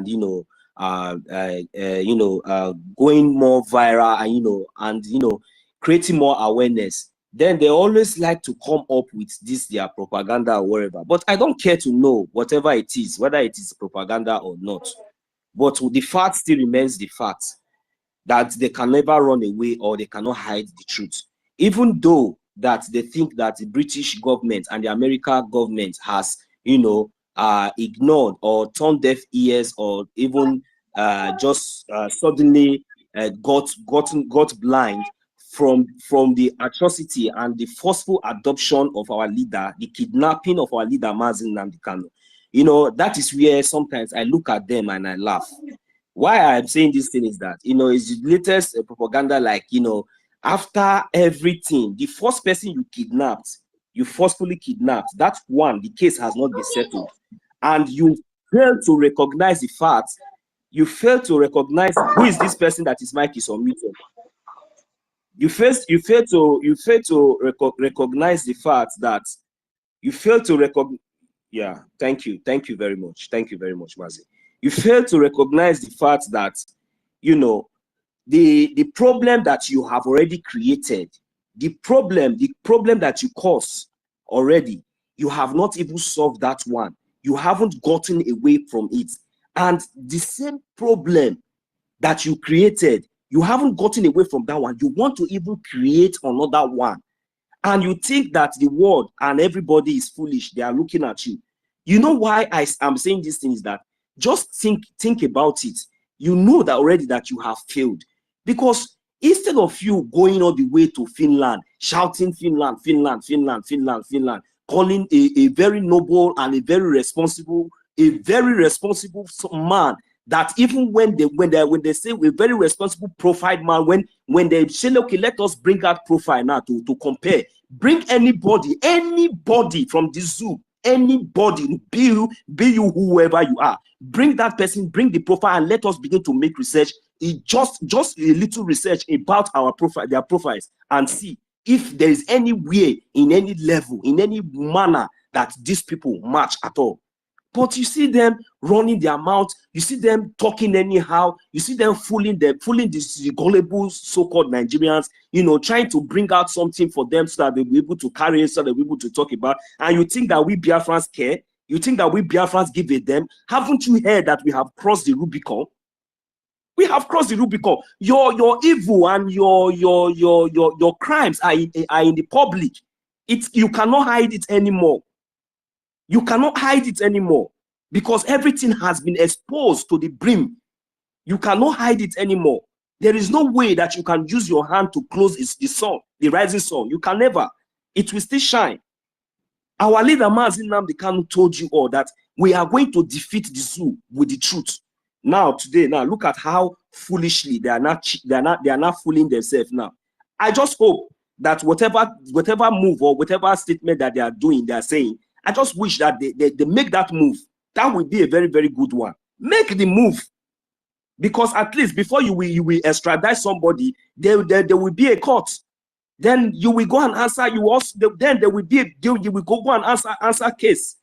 you know, going more viral, and you know, creating more awareness, then they always like to come up with this their propaganda or whatever. But I don't care to know whatever it is, whether it is propaganda or not. But the fact still remains the fact that they can never run away or they cannot hide the truth. Even though that they think that the British government and the American government has, you know, ignored or turned deaf ears, or even just suddenly got blind from the atrocity and the forceful adoption of our leader, the kidnapping of our leader, Mazi Nnamdi Kanu. You know, that is where sometimes I look at them and I laugh. Why I'm saying this thing is that, you know, it's the latest propaganda, like, you know, after everything, the first person you forcefully kidnapped, that one, the case has not been settled. And you fail to recognize the fact, you fail to recognize who is this person that his mic is unmuted. You fail to recognize the fact that you fail to recognize. Yeah, thank you very much, Mazi. You fail to recognize the fact that, you know, the problem that you have already created, the problem that you caused already, you have not even solved that one. You haven't gotten away from it. And the same problem that you created, you haven't gotten away from that one. You want to even create another one. And you think that the world and everybody is foolish. They are looking at you. You know why I'm saying this thing is that just think about it. You know that already that you have failed. Because instead of you going all the way to Finland, shouting Finland, Finland, Finland, Finland, Finland, calling a very noble and a very responsible man, that even when they say a very responsible profile man, when they say, okay, let us bring out profile now to compare, bring anybody from the zoo, anybody, be you whoever you are, bring that person, bring the profile, and let us begin to make research. Just a little research about our profile, their profiles, and see if there is any way, in any level, in any manner that these people match at all. But you see them running their mouth, you see them talking anyhow, you see them fooling these gullible so-called Nigerians, you know, trying to bring out something for them so that they'll be able to carry it, so they'll be able to talk about. And you think that we Biafrans care? You think that we Biafrans give a damn? Haven't you heard that we have crossed the Rubicon? We have crossed the Rubicon. Your evil and your crimes are in the public. You cannot hide it anymore. You cannot hide it anymore because everything has been exposed to the brim. You cannot hide it anymore. There is no way that you can use your hand to close the sun, the rising sun. You can never. It will still shine. Our leader Mazi Nnamdi Kanu told you all that we are going to defeat the zoo with the truth. Now look at how foolishly they are not fooling themselves now. I just hope that whatever move or whatever statement that they are doing, they are saying, I just wish that they make that move. That would be a very, very good one. Make the move. Because at least before you will extradite somebody, there will be a court. Then you will go and answer. Then there will be a deal. You will go and answer case.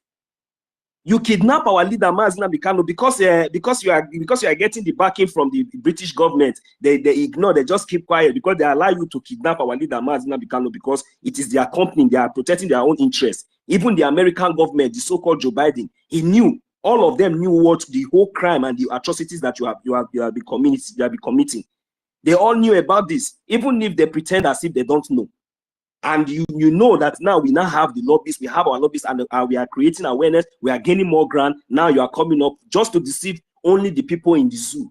You kidnap our leader Mazi Nnamdi Kanu because you are getting the backing from the British government. They ignore. They just keep quiet because they allow you to kidnap our leader Mazi Nnamdi Kanu because it is their company. They are protecting their own interests. Even the American government, the so-called Joe Biden, he knew. All of them knew what the whole crime and the atrocities that you have been committing. They all knew about this, even if they pretend as if they don't know. And you know that now we now have the lobbyists, we have our lobbyists, and we are creating awareness, we are gaining more ground. Now you are coming up just to deceive only the people in the zoo,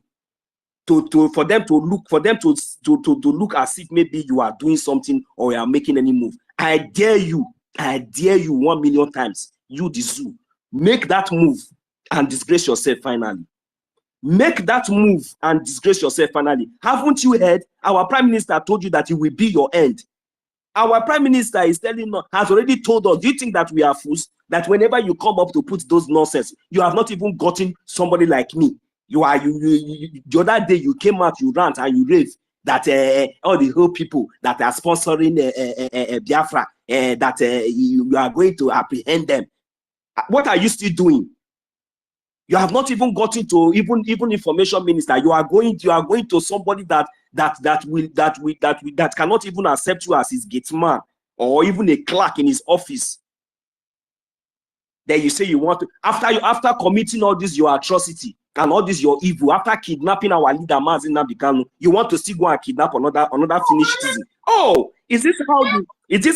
for them to look as if maybe you are doing something or you are making any move. I dare you 1 million times, you the zoo, make that move and disgrace yourself finally. Make that move and disgrace yourself finally. Haven't you heard? Our Prime Minister told you that it will be your end. Our Prime Minister is telling us, has already told us, do you think that we are fools? That whenever you come up to put those nonsense, you have not even gotten somebody like me. The other day you came out, you rant and you rave that all the whole people that are sponsoring Biafra, that you are going to apprehend them. What are you still doing? You have not even gotten to even information minister. You are going to somebody that cannot even accept you as his gate man or even a clerk in his office. Then you say you want to, after committing all this your atrocity and all this your evil, after kidnapping our leader Mazi Nnamdi Kanu, you want to still go and kidnap another Finnish citizen. Oh, is this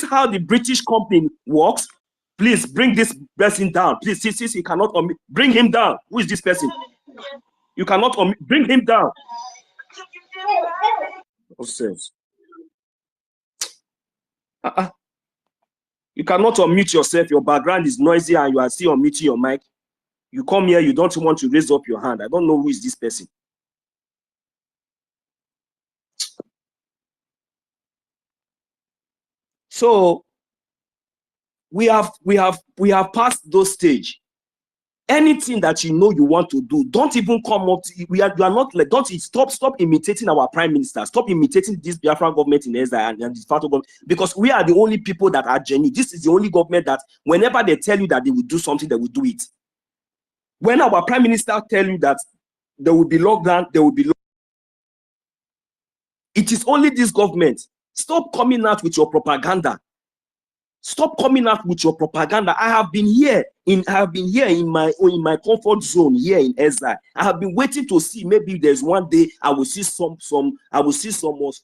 how the British company works? Please bring this person down. Please, since he cannot bring him down. Who is this person? You cannot bring him down. You cannot unmute yourself. Your background is noisy and you are still unmuting your mic. You come here, you don't want to raise up your hand. I don't know who is this person. So we have passed those stage. Anything that you know you want to do, don't even come up. You are not like, don't stop imitating our Prime Minister. Stop imitating this Biafra government in Ezra and this part of government, because we are the only people that are genuine. This is the only government that whenever they tell you that they will do something, they will do it. When our Prime Minister tell you that there will be lockdown, there will be lockdown. It is only this government. Stop coming out with your propaganda. Stop coming out with your propaganda. I have been here in my comfort zone here in Ezra. I have been waiting to see, maybe there's one day I will see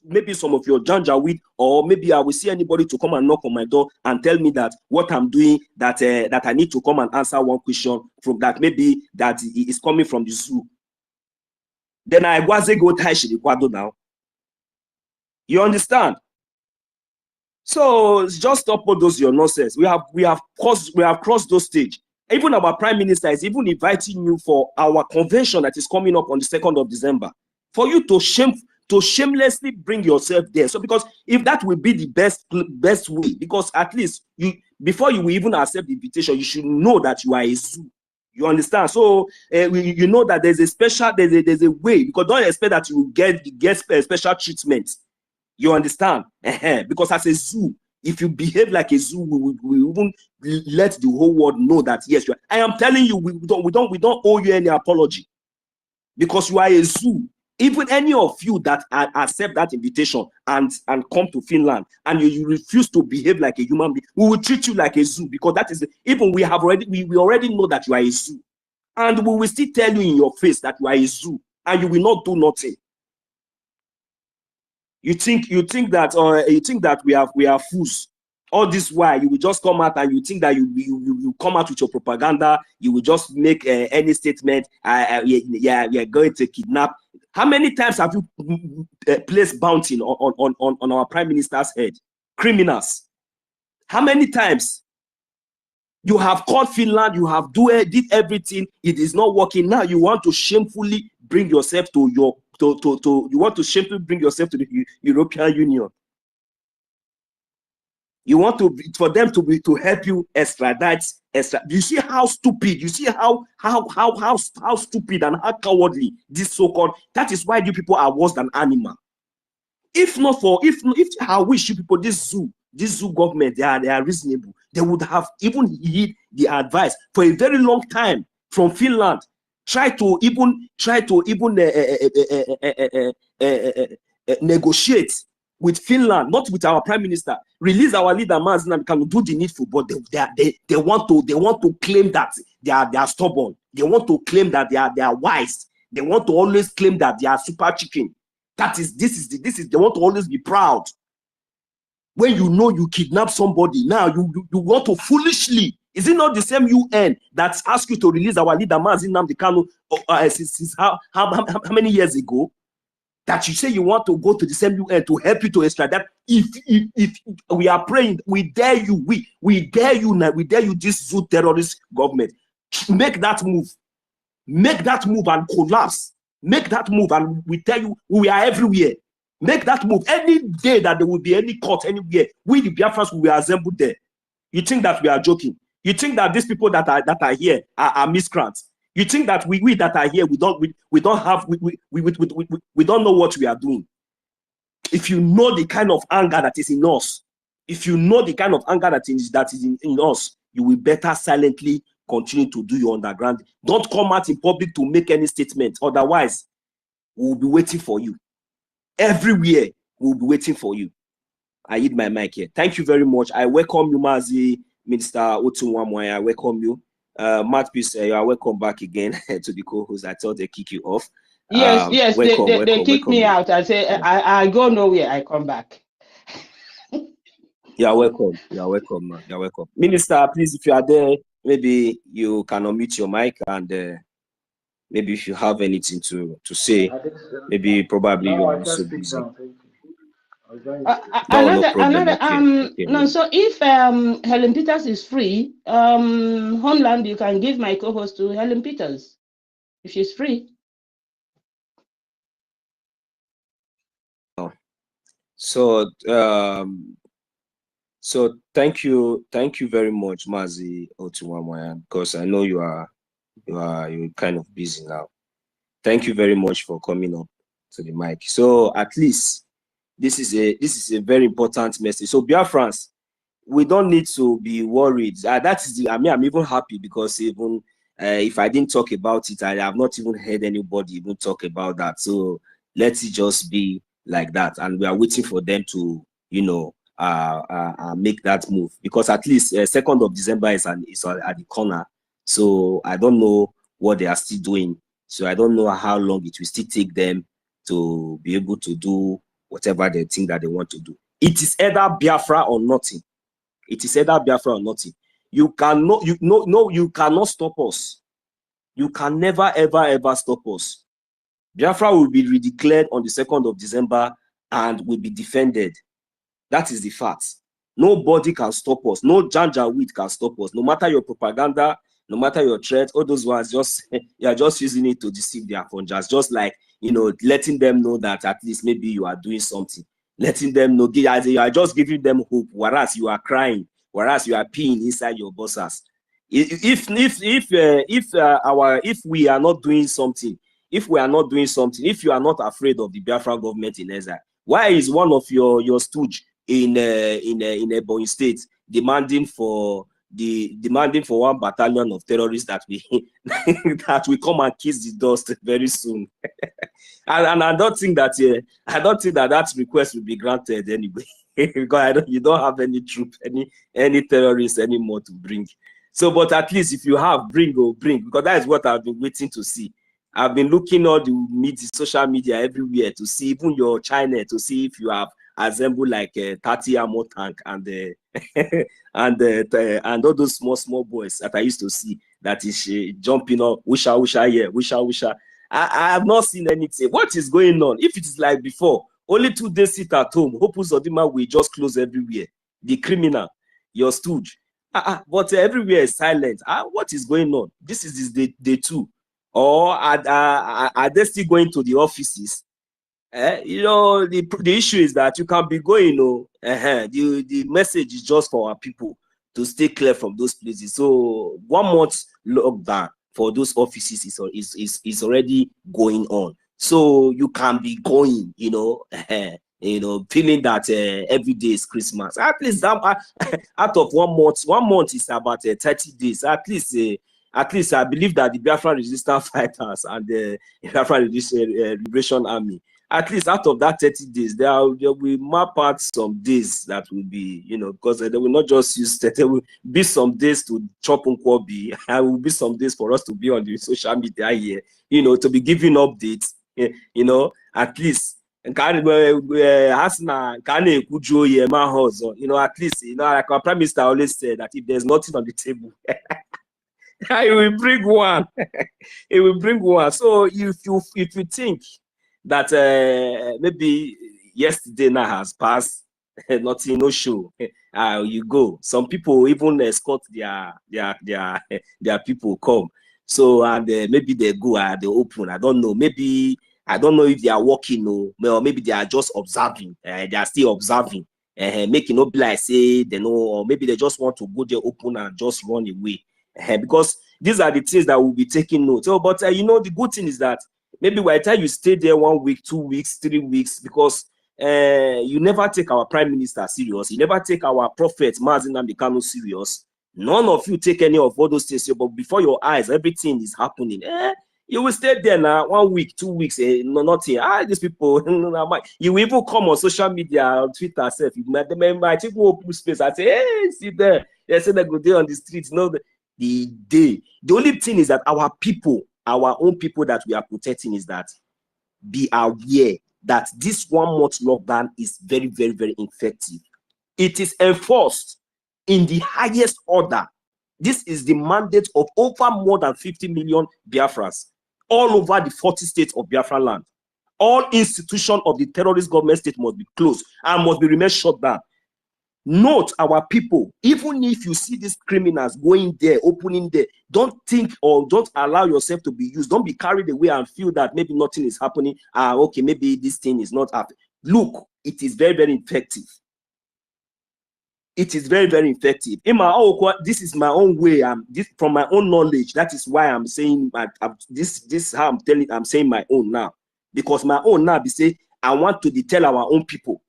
maybe some of your Janjaweed, or maybe I will see anybody to come and knock on my door and tell me that what I'm doing, that I need to come and answer one question from that, maybe that is coming from the zoo. Then I wasn't go Taishirikwado now. You understand? So just stop all those your nonsense. We have crossed those stage. Even our Prime Minister is even inviting you for our convention that is coming up on the 2nd of December, for you to shamelessly bring yourself there. So because if that will be the best way, because at least before you will even accept the invitation, you should know that you are a zoo. You understand? So you know that there's a way, because don't expect that you will get special treatment. You understand? Because as a zoo, if you behave like a zoo, we even let the whole world know that yes, you are. I am telling you, we don't owe you any apology, because you are a zoo. Even any of you that accept that invitation and come to Finland and you refuse to behave like a human being, we will treat you like a zoo, because that is even we already know that you are a zoo, and we will still tell you in your face that you are a zoo, and you will not do nothing. You think that we are fools. All this while you will just come out and you think that you come out with your propaganda. You will just make any statement. We are going to kidnap. How many times have you placed bounty on our Prime Minister's head? Criminals. How many times? You have called Finland. You have did everything. It is not working. Now you want to shamefully bring yourself to your. You want to shamefully bring yourself to the European Union. You want for them to help you extradite. You see how stupid? You see how stupid and how cowardly this so-called. That is why you people are worse than animal. If I wish you people this zoo government they are reasonable, they would have even heed the advice for a very long time from Finland. Try to even negotiate with Finland, not with our Prime Minister. Release our leader Mazi Nnamdi Kanu, do the needful, but they want to claim that they are stubborn. They want to claim that they are wise. They want to always claim that they are super chicken. This is they want to always be proud. When you know you kidnap somebody, now you want to foolishly. Is it not the same UN that asked you to release our leader Mazi Nnamdi Kanu since how many years ago? That you say you want to go to the same UN to help you to extradite? If we are praying, we dare you, we dare you now, we dare you, this zoo terrorist government, make that move. Make that move and collapse. Make that move and we tell you we are everywhere. Make that move. Any day that there will be any court anywhere, we the Biafrans will assemble there. You think that we are joking? You think that these people that are here are miscreants? You think that we that are here we don't know what we are doing? If you know the kind of anger that is in us, if you know the kind of anger that is in us, you will better silently continue to do your underground. Don't come out in public to make any statement. Otherwise, we will be waiting for you. Everywhere, we will be waiting for you. I hit my mic here. Thank you very much. I welcome you, Mazi, Minister Otunwamwaya. I welcome you. Matt Peace, you are welcome back again to the co-host. I thought they kick you off. Yes, welcome, they kick me out. I say, I go nowhere, I come back. You are welcome. You are welcome. You are welcome. Minister, please, if you are there, maybe you can unmute your mic and maybe if you have anything to say, maybe probably you are also busy. No, so if Helen Peters is free, Homeland, you can give my co-host to Helen Peters if she's free. So so thank you very much, Mazi Otunwamwaya, because I know you're kind of busy now. Thank you very much for coming up to the mic. So at least this is a very important message. So Biafrans, we don't need to be worried. That is I'm even happy because even if I didn't talk about it, I have not even heard anybody even talk about that. So let it just be like that, and we are waiting for them to, you know, make that move, because at least 2nd of December is at the corner. So I don't know what they are still doing. So I don't know how long it will still take them to be able to do whatever they think that they want to do. It is either Biafra or nothing. It is either Biafra or nothing. You cannot, you cannot stop us. You can never, ever stop us. Biafra will be redeclared on the 2nd of December and will be defended. That is the fact. Nobody can stop us. No Janjaweed can stop us. No matter your propaganda, no matter your threat, all those ones, just you are just using it to deceive their conjures. Just like, you know, letting them know that at least maybe you are doing something. Letting them know, you are just giving them hope, whereas you are crying, whereas you are peeing inside your boxers. If we are not doing something, if you are not afraid of the Biafra government in exile, why is one of your stooge in Ebonyi State demanding for 1 battalion of terrorists that we that we come and kiss the dust very soon? and I don't think that that request will be granted anyway, because you don't have any troop, any terrorists anymore to bring. So, but at least if you have, bring, because that is what I've been waiting to see. I've been looking all the media, social media everywhere to see, even your China, to see if you have assembled like 30 ammo tank and and all those small boys that I used to see that is jumping up, wisha here, wisha. I have not seen anything. What is going on? If it is like before, only 2 days sit at home, Hopus Odima will just close everywhere. The criminal, your stooge. But everywhere is silent. What is going on? This is day 2. Or are they still going to the offices? You know, the issue is that you can be going, the message is just for our people to stay clear from those places. So 1 month lockdown for those offices is already going on. So you can be going, feeling that every day is Christmas. At least out of 1 month, 1 month is about 30 days. At least I believe that the Biafra resistance fighters and the Biafra Liberation Army, at least out of that 30 days, there will map out some days that will be, because they will not just use that. There will be some days to chop Nkwobi. There will be some days for us to be on the social media here, to be giving updates, at least. At least, like our Prime Minister always said, that if there's nothing on the table, it will bring one. It will bring one. So if you think that maybe yesterday now has passed, nothing, no show, you go. Some people even escort their people come. So and maybe they go and they open. I don't know. Maybe I don't know if they are working or maybe they are just observing. They are still observing. Making no be like say they know, or maybe they just want to go there open and just run away. Because these are the things that will be taking note. So, but you know, the good thing is that maybe by the time you stay there 1 week, 2 weeks, 3 weeks, because you never take our prime minister serious, you never take our prophet Mazi Nnamdi Kanu serious. None of you take any of all those things, but before your eyes, everything is happening. You will stay there now 1 week, 2 weeks, no nothing. These people, you will even come on social media, on Twitter, self. You might even open space. I say, hey, see there. They say they go there on the streets. No, the only thing is that our people, our own people that we are protecting, is that be aware that this 1 month lockdown is very, very, very effective. It is enforced in the highest order. This is the mandate of over more than 50 million Biafrans all over the 40 states of Biafra land. All institutions of the terrorist government state must be closed and must be remain shut down. Note, our people, even if you see these criminals going there, opening there, don't think or don't allow yourself to be used. Don't be carried away and feel that maybe nothing is happening. Okay, maybe this thing is not happening. Look, it is very, very effective. It is very, very effective. In my own, this is my own way. This from my own knowledge. That is why I'm saying this. How I'm saying my own now, because my own now be say I want to tell our own people,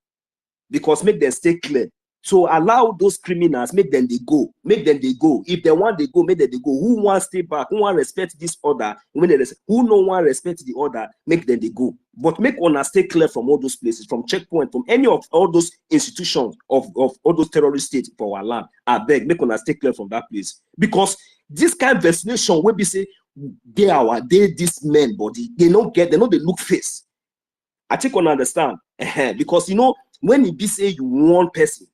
because make them stay clear. So allow those criminals, make them they go. If they want they go, make them they go. Who want stay back? Who want respect this order? Who no one respect the order? Make them they go. But make one stay clear from all those places, from checkpoint, from any of all those institutions of all those terrorist states for our land. I beg, make one stay clear from that place, because this kind of vaccination will be say they this men body they know they look face. I think one understand because you know when it be say you want person.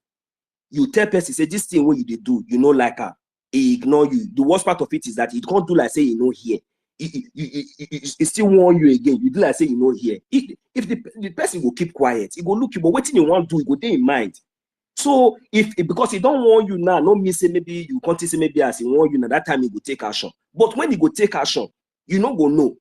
You tell person, say this thing what you do, you know, like her, he ignore you. The worst part of it is that he can't do like say you know here. He still warn you again. You do like say you know here. If the person will keep quiet, he go look you, but what you want to do, he go take in mind. So if because he don't warn you now, no mean say maybe you can't say maybe as he warn you now, that time he go take action. But when he go take action, you know go know.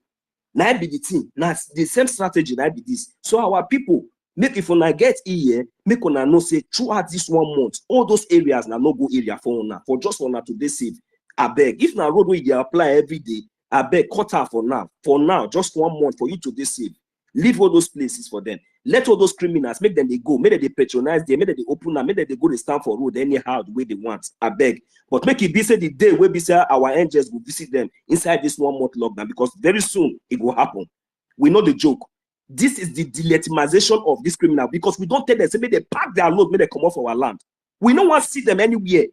Now be the thing. Now the same strategy, now be this. So our people. Make if una get here, make una know say throughout this 1 month, all those areas na no go area for una, for just una to dey safe. I beg, if na road wey dey apply every day, I beg cut her for now. For now, just 1 month for you to dey safe. Leave all those places for them. Let all those criminals make them they go, make them they patronize them, make them they open and make them they go to stand for road anyhow the way they want. I beg. But make it be say the day where be say our angels will visit them inside this 1 month lockdown, because very soon it will happen. We know the joke. This is the delegitimization of this criminal, because we don't tell them, say, may they pack their load, may they come off our land. We don't want to see them anywhere.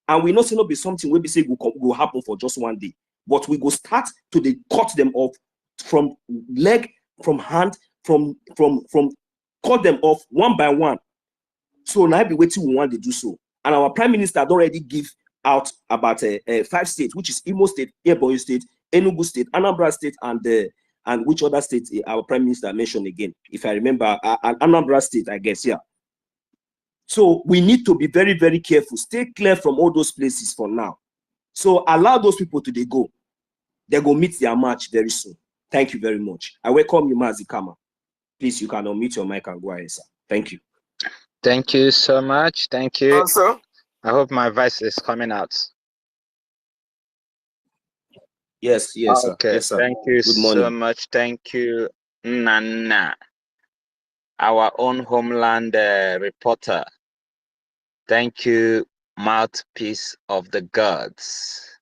And we know say not be something where we say will happen for just 1 day. But we go start to cut them off from leg, from hand, from cut them off one by one. So now be waiting we want to do so. And our prime minister had already give out about 5 states, which is Imo State, Ebonyi State, Enugu State, Anambra State, and which other state our prime minister mentioned again, if I remember, Anambra State, I guess, yeah. So we need to be very, very careful. Stay clear from all those places for now. So allow those people to go. They go meet their match very soon. Thank you very much. I welcome you, Mazi Kama. Please, you can unmute your mic and go ahead, sir. Thank you. Thank you so much. Thank you. Also, I hope my voice is coming out. Yes, sir. Okay, Yes, sir. thank you Good morning. so much. Thank you, Nana, our own homeland reporter. Thank you, mouthpiece of the gods.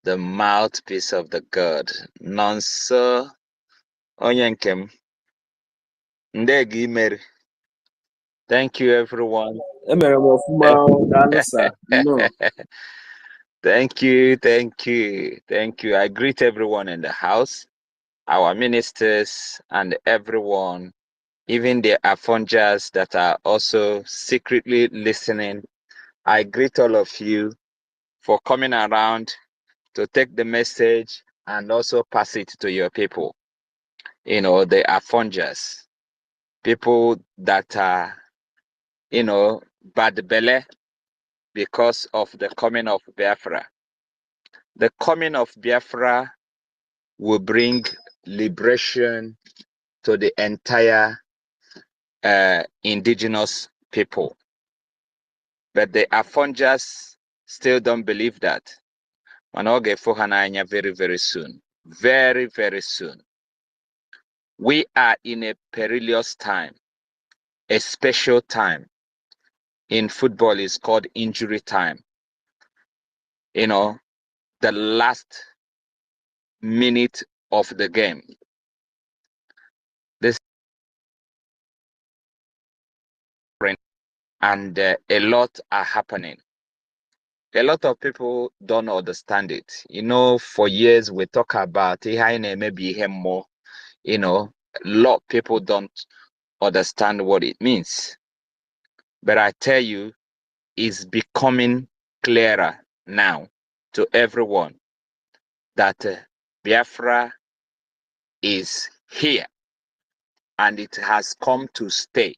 The mouthpiece of the god. Nonso Onyenkem. Ndegi Mary. Thank you, everyone. Thank you. I greet everyone in the house, our ministers and everyone, even the Afonjas that are also secretly listening. I greet all of you for coming around to take the message and also pass it to your people. You know, the Afonjas, people that are, you know, bad belly because of the coming of Biafra. the coming of Biafra will bring liberation to the entire indigenous people. But the Afonjas still don't believe that. Manoge Fohananya very, very soon. Very, very soon. We are in a perilous time, a special time. In football is called injury time. You know, the last minute of the game. This and a lot are happening. A lot of people don't understand it. You know, for years we talk about maybe more. You know, a lot of people don't understand what it means. But I tell you, it's becoming clearer now to everyone that Biafra is here and it has come to stay,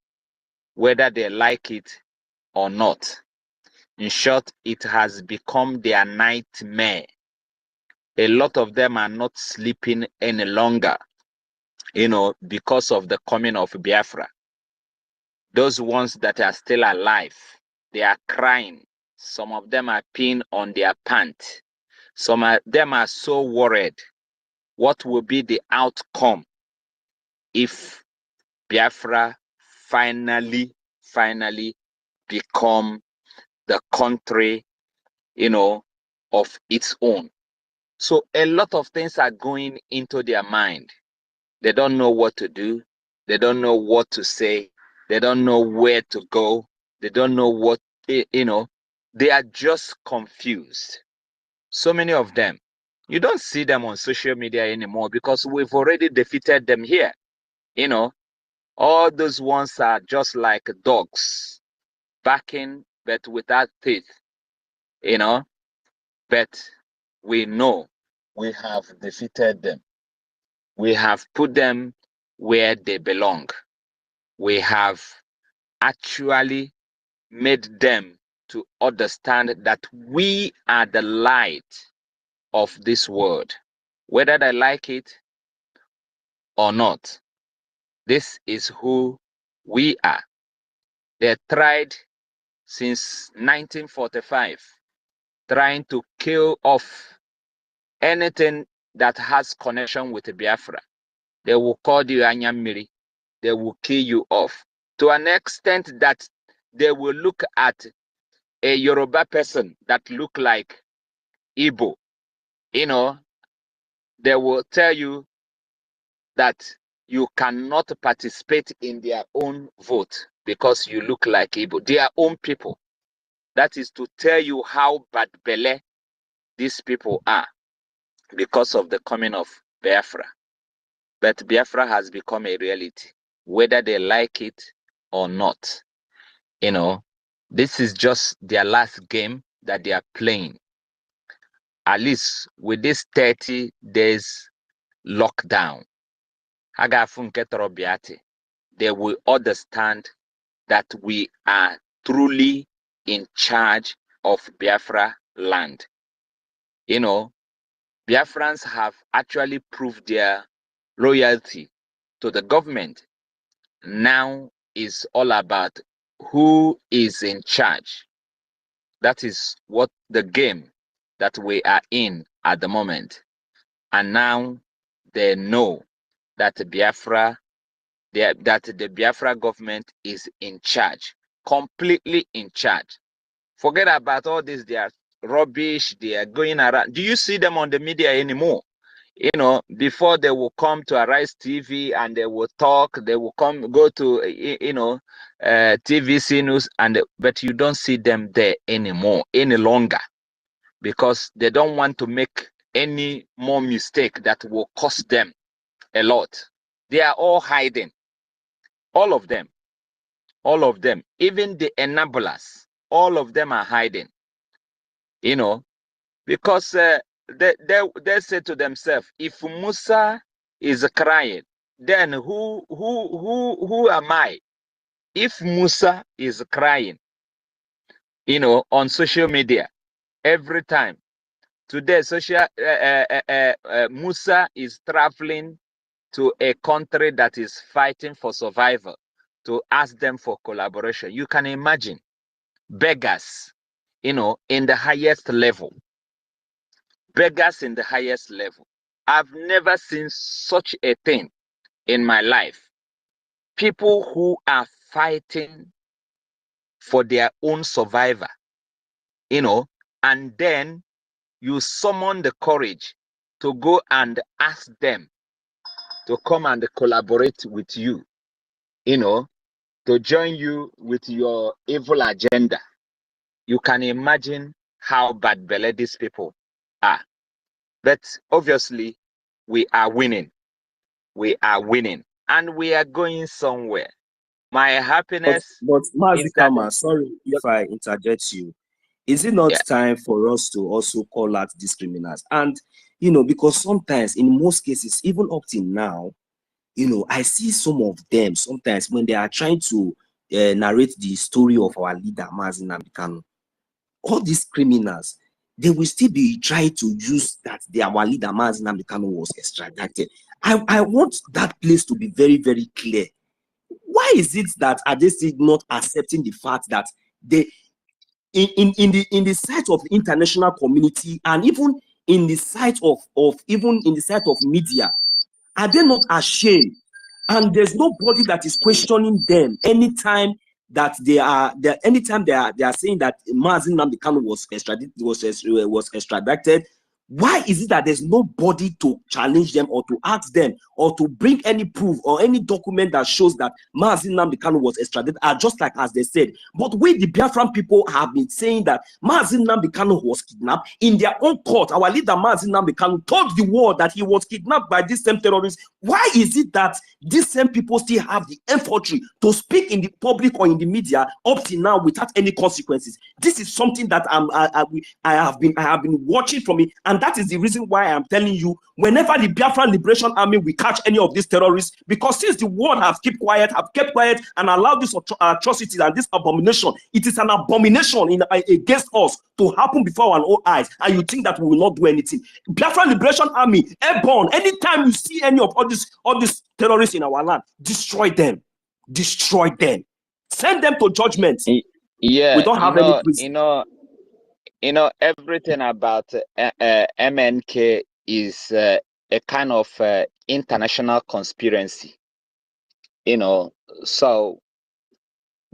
whether they like it or not. In short, it has become their nightmare. A lot of them are not sleeping any longer, you know, because of the coming of Biafra. Those ones that are still alive, they are crying. Some of them are peeing on their pants. Some of them are so worried. What will be the outcome if Biafra finally become the country, you know, of its own? So a lot of things are going into their mind. They don't know what to do. They don't know what to say. They don't know where to go. They don't know what, you know, they are just confused. So many of them. You don't see them on social media anymore because we've already defeated them here. You know, all those ones are just like dogs, barking, but without teeth, you know. But we know we have defeated them. We have put them where they belong. We have actually made them to understand that we are the light of this world, whether they like it or not. This is who we are. They tried since 1945, trying to kill off anything that has connection with Biafra. They will call you Anyamiri. They will kill you off to an extent that they will look at a Yoruba person that look like Igbo. You know, they will tell you that you cannot participate in their own vote because you look like Igbo. Their own people. That is to tell you how bad belle these people are because of the coming of Biafra. But Biafra has become a reality, whether they like it or not. You know, this is just their last game that they are playing. At least with this 30 days lockdown, they will understand that we are truly in charge of Biafra land. You know, Biafrans have actually proved their loyalty to the government. Now is all about who is in charge. That is what the game that we are in at the moment. And now they know that Biafra, that the Biafra government is in charge, completely in charge. Forget about all this, they are rubbish, they are going around. Do you see them on the media anymore? You know, before they will come to Arise TV and they will talk, they will go to, you know, TVC News, but you don't see them there anymore, any longer, because they don't want to make any more mistake that will cost them a lot. They are all hiding, all of them, even the enablers, all of them are hiding, you know, because they say to themselves, if Musa is crying, then who am I? If Musa is crying, you know, on social media every time, Today, Musa is traveling to a country that is fighting for survival to ask them for collaboration. You can imagine beggars, in the highest level. Beggars in the highest level. I've never seen such a thing in my life. People who are fighting for their own survival, and then you summon the courage to go and ask them to come and collaborate with you, to join you with your evil agenda. You can imagine how bad belly these people are. But obviously, we are winning. We are winning. And we are going somewhere. My happiness But is that Mazikama, sorry if I interject you. Is it not time for us to also call out these criminals? And, because sometimes, in most cases, even up till now, I see some of them sometimes when they are trying to narrate the story of our leader, Mazi Nnamdi Kanu, all these criminals, they will still be trying to use that our leader, Mazi Nnamdi Kanu, was extradited. I want that place to be very, very clear. Why is it that are they still not accepting the fact that they, in the sight of the international community and even in the sight of media, are they not ashamed? And there's nobody that is questioning them anytime that they are saying that Mazi Nnamdi Kanu was extradited. Why is it that there's nobody to challenge them or to ask them or to bring any proof or any document that shows that Mazi Nnamdi Kanu was extradited? Just like as they said, but we the Biafran people have been saying that Mazi Nnamdi Kanu was kidnapped in their own court. Our leader Mazi Nnamdi Kanu told the world that he was kidnapped by these same terrorists. Why is it that these same people still have the effrontery to speak in the public or in the media up till now without any consequences? This is something that I have been watching from it, and that is the reason why I am telling you, whenever the Biafran Liberation Army will catch any of these terrorists, because since the world have kept quiet and allowed this atrocities and this abomination, it is an abomination against us to happen before our own eyes, and you think that we will not do anything. Biafran Liberation Army, airborne, anytime you see any of all these terrorists in our land, destroy them, send them to judgment. Yeah, we don't have any reason. Everything about MNK is a kind of international conspiracy. So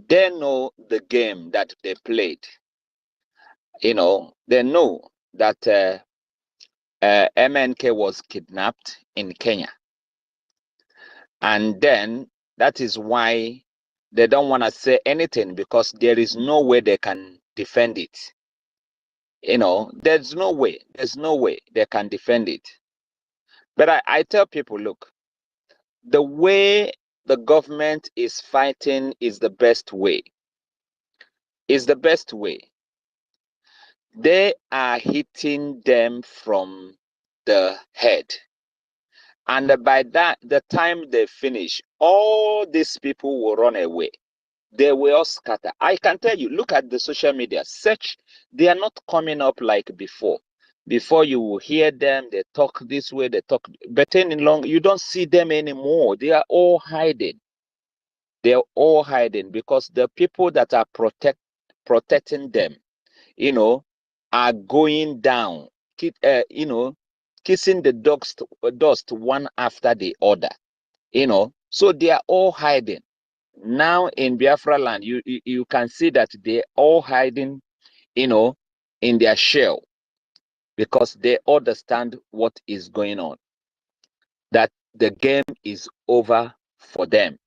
they know the game that they played. They know that MNK was kidnapped in Kenya. And then that is why they don't want to say anything, because there is no way they can defend it. There's no way they can defend it. But I tell people, look, the way the government is fighting is the best way. They are hitting them from the head. And by the time they finish, all these people will run away. They will all scatter. I can tell you, look at the social media, search, they are not coming up like before. Before you will hear them, they talk this way, they talk, but in long, you don't see them anymore. They are all hiding. They're all hiding because the people that are protecting them, are going down, kissing the dust one after the other, so they are all hiding. Now in Biafra land, you can see that they're all hiding, in their shell, because they understand what is going on, that the game is over for them.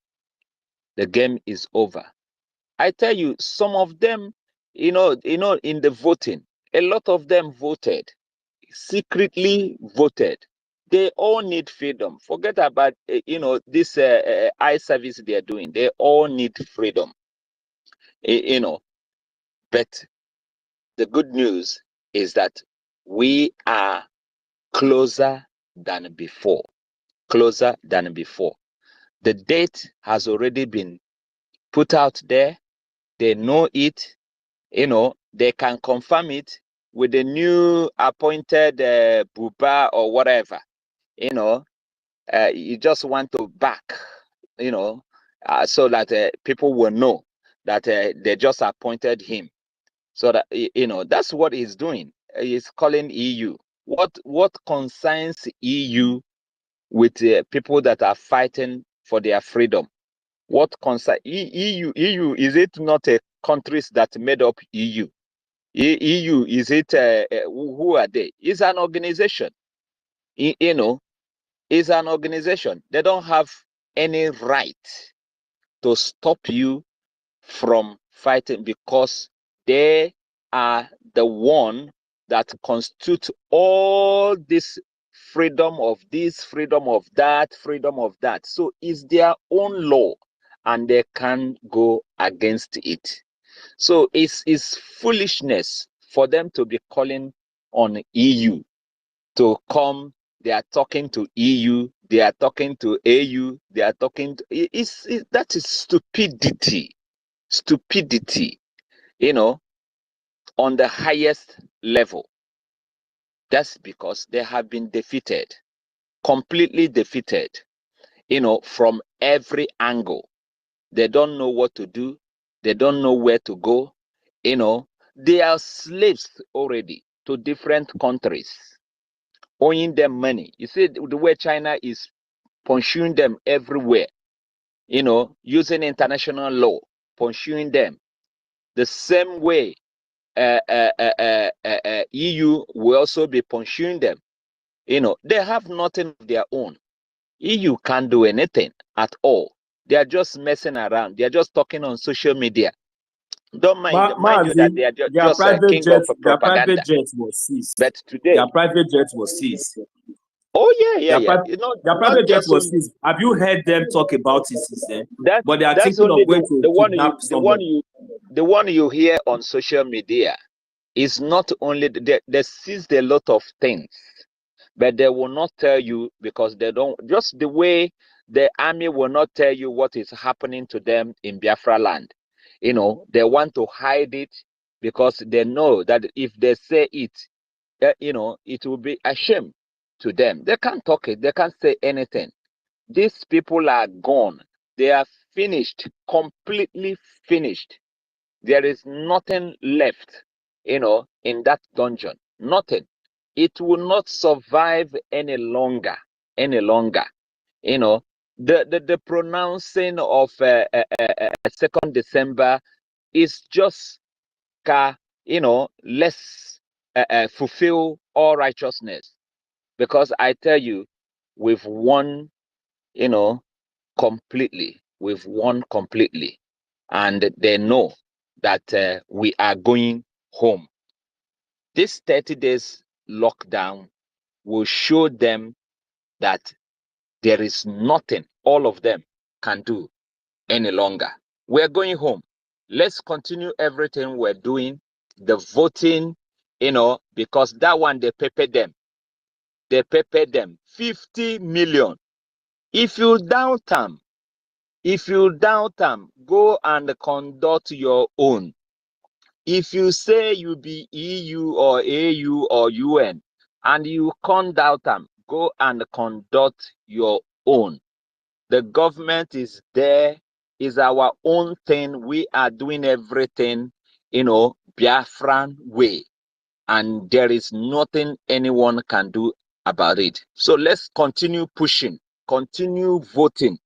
The game is over. I tell you, some of them, in the voting, a lot of them voted, secretly voted. They all need freedom. Forget about, this eye service they are doing. They all need freedom, But the good news is that we are closer than before. Closer than before. The date has already been put out there. They know it. They can confirm it. with the new appointed Buba or whatever, you just want to back, so that people will know that they just appointed him. So that, that's what he's doing. He's calling EU. What concerns EU with people that are fighting for their freedom? What concerns EU? EU, is it not a countries that made up EU? EU, is it, who are they? It's an organization, it's an organization. They don't have any right to stop you from fighting, because they are the one that constitute all this freedom of this, freedom of that, freedom of that. So it's their own law, and they can go against it. So it's foolishness for them to be calling on EU to come. They are talking to EU, they are talking to AU, they are talking to, that is stupidity. Stupidity, on the highest level. That's because they have been defeated, completely defeated, from every angle. They don't know what to do. They don't know where to go. They are slaves already to different countries, owing them money. You see the way China is pursuing them everywhere, using international law, pursuing them. The same way EU will also be pursuing them. They have nothing of their own. EU can't do anything at all. They are just messing around. They are just talking on social media. Don't mind you that they are just a king of propaganda. Their private jet was seized. But today, Their private jet was seized. oh yeah. Their private jet was seized. Have you heard them talk about it since then? But they are thinking of going to kidnap somebody. The one you hear on social media is not only they seized a lot of things, but they will not tell you, because they don't, just the way the army will not tell you what is happening to them in Biafra land. They want to hide it, because they know that if they say it, it will be a shame to them. They can't talk it. They can't say anything. These people are gone. They are finished, completely finished. There is nothing left, in that dungeon. Nothing. It will not survive any longer. The pronouncing of 2nd December is just let's fulfill all righteousness, because I tell you, we've won, completely. We've won completely, and they know that we are going home. This 30 days lockdown will show them that there is nothing all of them can do any longer. We're going home. Let's continue everything we're doing, the voting, because that one, they paid them. They paid them 50 million. If you doubt them, go and conduct your own. If you say you be EU or AU or UN and you can't doubt them, go and conduct your own. The government is there, is our own thing. We are doing everything, Biafran way. And there is nothing anyone can do about it. So let's continue pushing, continue voting.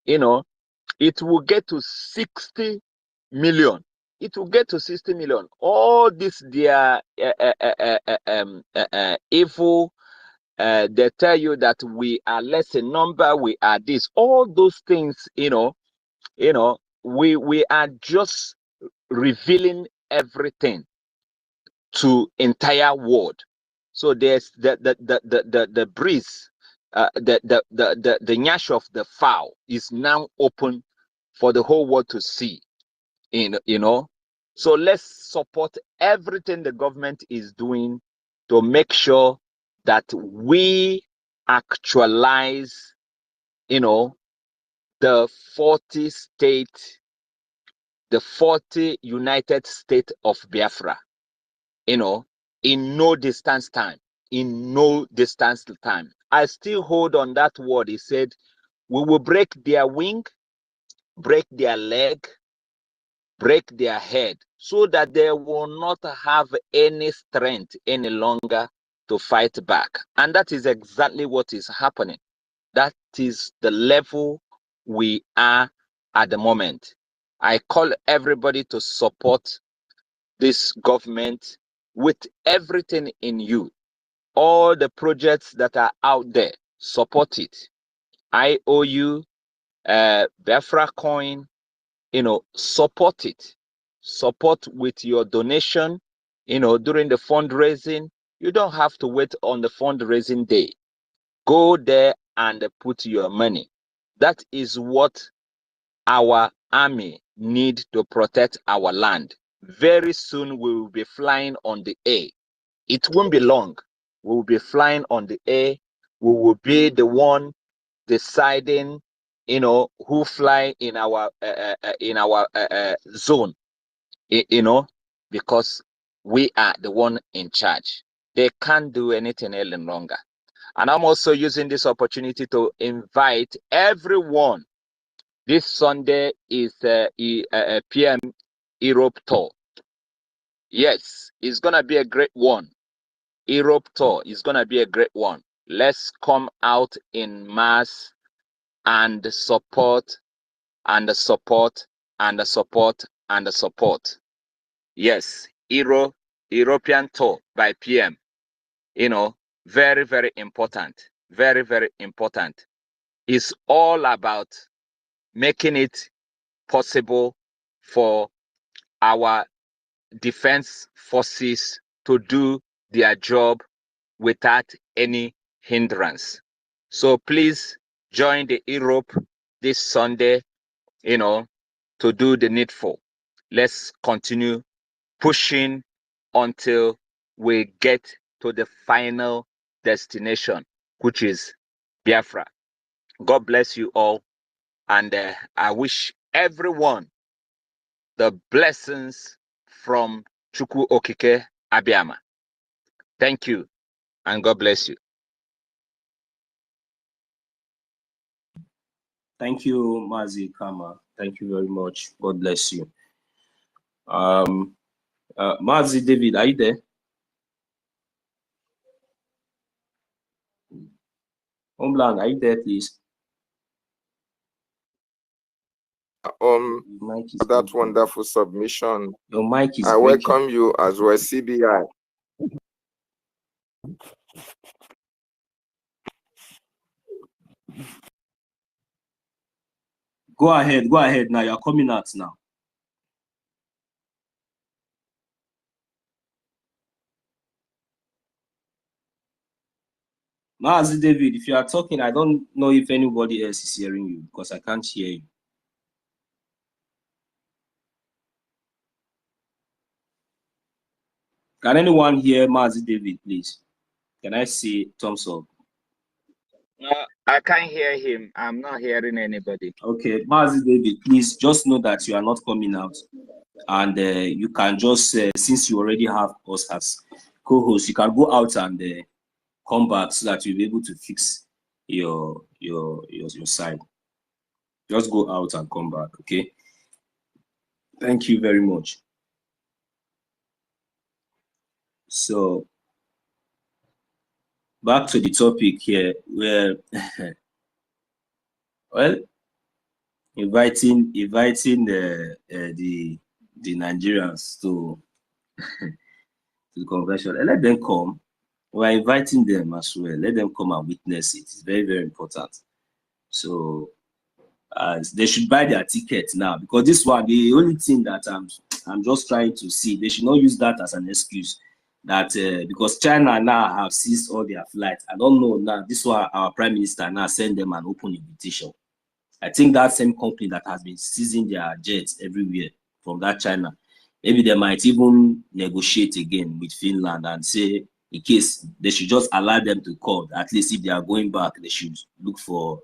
It will get to 60 million. It will get to 60 million. All this, their evil, they tell you that we are less in number, we are this. All those things, we are just revealing everything to entire world. So there's the breeze, the nyash of the fowl is now open for the whole world to see. So let's support everything the government is doing to make sure that we actualize, the 40 state, the 40 United States of Biafra, in no distance time. In no distance time. I still hold on that word. He said, we will break their wing, break their leg, break their head, so that they will not have any strength any longer to fight back. And that is exactly what is happening. That is the level we are at the moment. I call everybody to support this government with everything in you. All the projects that are out there, support it. IOU, BIAFRACOIN, support it. Support with your donation, during the fundraising. You don't have to wait on the fundraising day. Go there and put your money. That is what our army need to protect our land. Very soon we will be flying on the air. It won't be long. We will be flying on the air. We will be the one deciding, who fly in our zone, because we are the one in charge. They can't do anything any longer. And I'm also using this opportunity to invite everyone. This Sunday is a PM Europe tour. Yes, it's gonna be a great one. Europe tour is gonna be a great one. Let's come out in mass and support and support and support and support. Yes, European tour by PM. Very, very important. Very, very important. It's all about making it possible for our defense forces to do their job without any hindrance. So please join the Europe this Sunday, to do the needful. Let's continue pushing until we get to the final destination, which is Biafra. God bless you all. And I wish everyone the blessings from Chukwu Okike Abiyama. Thank you, and God bless you. Thank you, Mazi Kama. Thank you very much. God bless you. Mazi David, are you there? Homeland, are you there, please? That wonderful submission. Your mic is I breaking. welcome you as well, CBI. Go ahead now. You're coming out now. Mazi David, if you are talking, I don't know if anybody else is hearing you because I can't hear you. Can anyone hear Mazi David, please? Can I see thumbs up? No, I can't hear him. I'm not hearing anybody. Okay, Mazi David, please just know that you are not coming out. And you can just, since you already have us as co-host, you can go out and come back so that you'll be able to fix your side. Just go out and come back, okay? Thank you very much. So back to the topic here, where well, inviting the Nigerians to the convention. And let them come. We're inviting them as well. Let them come and witness it. It's very, very important. So they should buy their tickets now, because this one, the only thing that I'm just trying to see, they should not use that as an excuse that because China now have seized all their flights. I don't know now. This one, our prime minister now send them an open invitation. I think that same company that has been seizing their jets everywhere from that China, maybe they might even negotiate again with Finland and say, in case they should just allow them to come. At least if they are going back, they should look for,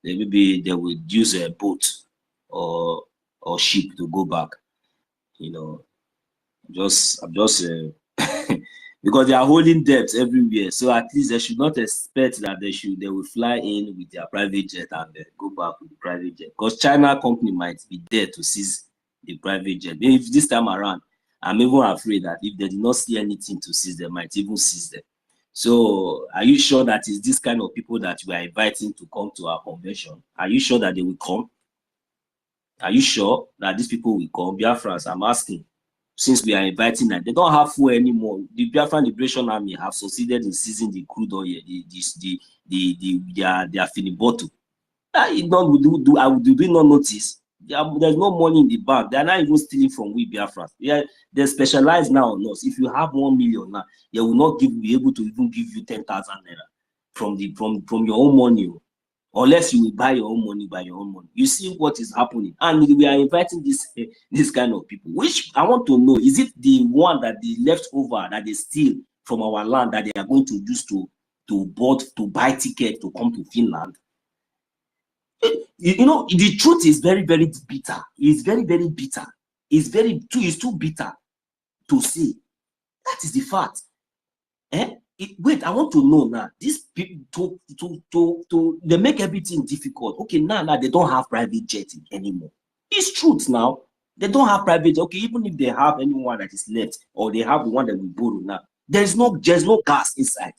maybe they would use a boat or ship to go back. I'm just because they are holding debts everywhere. So at least they should not expect that they will fly in with their private jet and go back with the private jet. Because China company might be there to seize the private jet. If this time around, I'm even afraid that if they did not see anything to seize, they might even seize them. So are you sure that it's this kind of people that we are inviting to come to our convention? Are you sure that they will come? Are you sure that these people will come? Biafrans, I'm asking. Since we are inviting them, they don't have fuel anymore. The Biafran Liberation Army have succeeded in seizing the crude oil, their filling bottle. Do we not notice? There's no money in the bank. They are not even stealing from we Biafrans. They specialize now on us. If you have 1 million now, they will not be able to even give you 10,000 naira from your own money. Unless you will buy your own money by your own money. You see what is happening. And we are inviting this kind of people. Which I want to know, is it the one that they left over, that they steal from our land, that they are going to use to buy tickets to come to Finland? You know, the truth is very, very bitter. It's very, very bitter. It's too bitter to say. That is the fact. Wait, I want to know now. These people they make everything difficult. Okay, now they don't have private jet anymore. It's truth now. They don't have private jet. Okay, even if they have anyone that is left, or they have the one that we borrow now, there's no gas inside.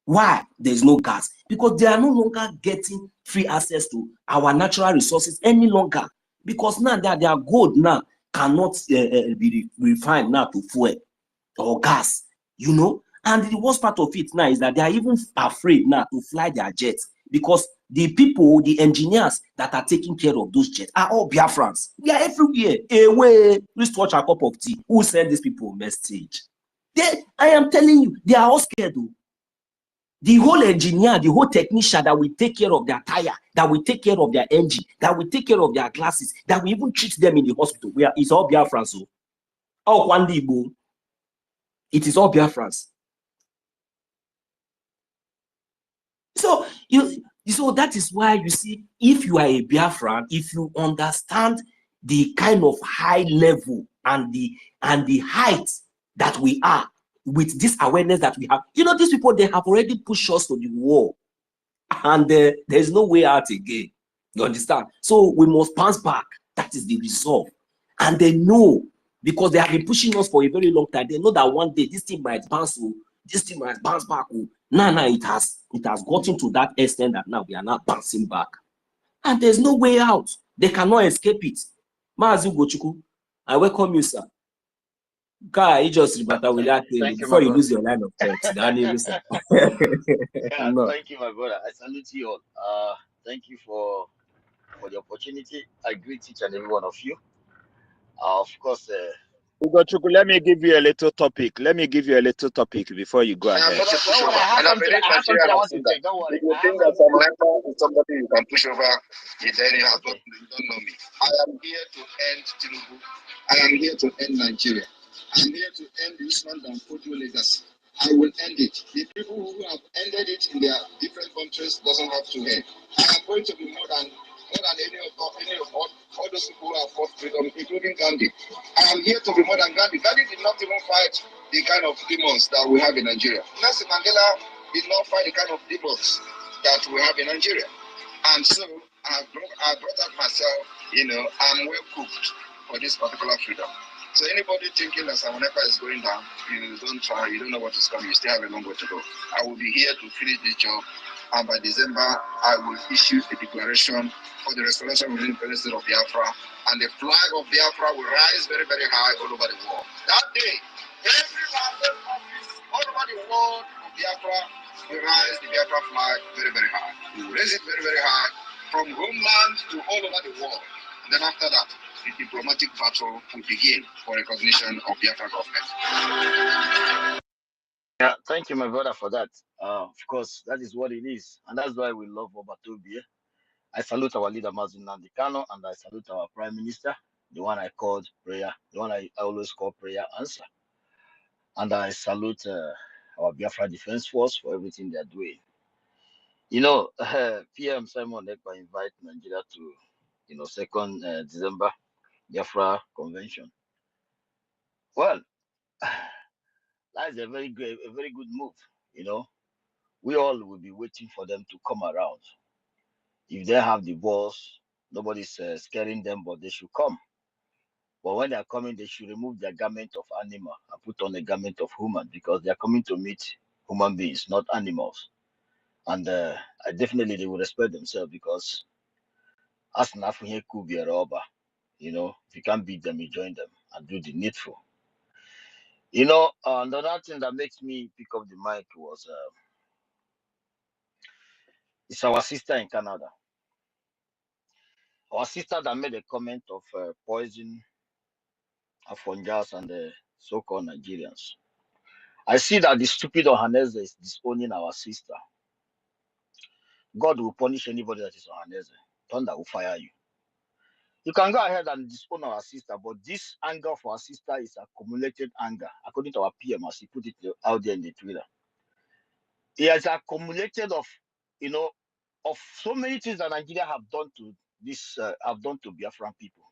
Why there's no gas? Because they are no longer getting free access to our natural resources any longer. Because now their gold now cannot be refined now to fuel or gas, you know. And the worst part of it now is that they are even afraid now to fly their jets, because the people, the engineers that are taking care of those jets are all Biafrans. We are everywhere. Away, please watch a cup of tea. Who sent these people a message? I am telling you, they are all scared. The whole engineer, the whole technician that will take care of their tire, that will take care of their engine, that will take care of their glasses, that will even treat them in the hospital, it's all Biafrans. Oh, one day, it is all Biafrans. So that is why you see, if you are a Biafran, if you understand the kind of high level and the height that we are with this awareness that we have, you know, these people, they have already pushed us to the wall, and there's no way out again. You understand? So we must bounce back. That is the resolve. And they know, because they have been pushing us for a very long time. They know that one day this thing might bounce. This thing might bounce back. Now it has gotten to that extent that now we are not bouncing back, and there's no way out. They cannot escape it. Maazi Ugochukwu, I welcome you, sir. Guy, you just rebuttal with that thing before you lose your line of thought. No. Thank you, my brother. I salute you all. Thank you for the opportunity. I greet each and every one of you. Of course, Ugochukwu, let me give you a little topic. Before you go ahead. I have something I want to say. Don't worry. You think that some is somebody you can push over, then you don't know me. I am here to end Tinubu. I am here to end Nigeria. I am here to end the Usman and Fodio legacy. I will end it. The people who have ended it in their different countries doesn't have to end. I am going to be more than any of all those people who have fought freedom, including Gandhi. I am here to be more than Gandhi. Gandhi did not even fight the kind of demons that we have in Nigeria. Nelson Mandela did not fight the kind of demons that we have in Nigeria. And so I brought up myself, I'm well cooked for this particular freedom. So anybody thinking that Samonepa is going down, don't try, you don't know what is coming, you still have a long way to go. I will be here to finish this job, and by December, I will issue a declaration for the restoration of the independence of Biafra, and the flag of Biafra will rise very, very high all over the world. That day, every office all over the world of Biafra will rise the Biafra flag very, very high. We will raise it very, very high from homeland to all over the world. And then after that, the diplomatic battle will begin for recognition of Biafra government. Yeah, thank you, my brother, for that. Of course, that is what it is, and that's why we love Obatobie. I salute our leader, Mazi Nnamdi Kanu, and I salute our Prime Minister, the one I called prayer, the one I always call prayer answer. And I salute our Biafra Defense Force for everything they're doing. PM Simon Ekpa invite Nigeria to, 2nd December Biafra Convention. Well, That is a very good move. You know, we all will be waiting for them to come around. If they have the balls, nobody's scaring them, but they should come. But when they are coming, they should remove their garment of animal and put on a garment of human, because they are coming to meet human beings, not animals. And definitely they will respect themselves, because as an African could be a robber, you know, if you can't beat them, you join them and do the needful. You know, another thing that makes me pick up the mic was it's our sister in Canada. Our sister that made a comment of poison Afonjas and the so-called Nigerians. I see that the stupid Ohaneze is disowning our sister. God will punish anybody that is Ohaneze. Thunder will fire you. You can go ahead and disown our sister, but this anger of our sister is accumulated anger, according to our PM, as he put it out there in the Twitter. It has accumulated of, you know, of so many things that Nigeria have done to this, have done to Biafran people.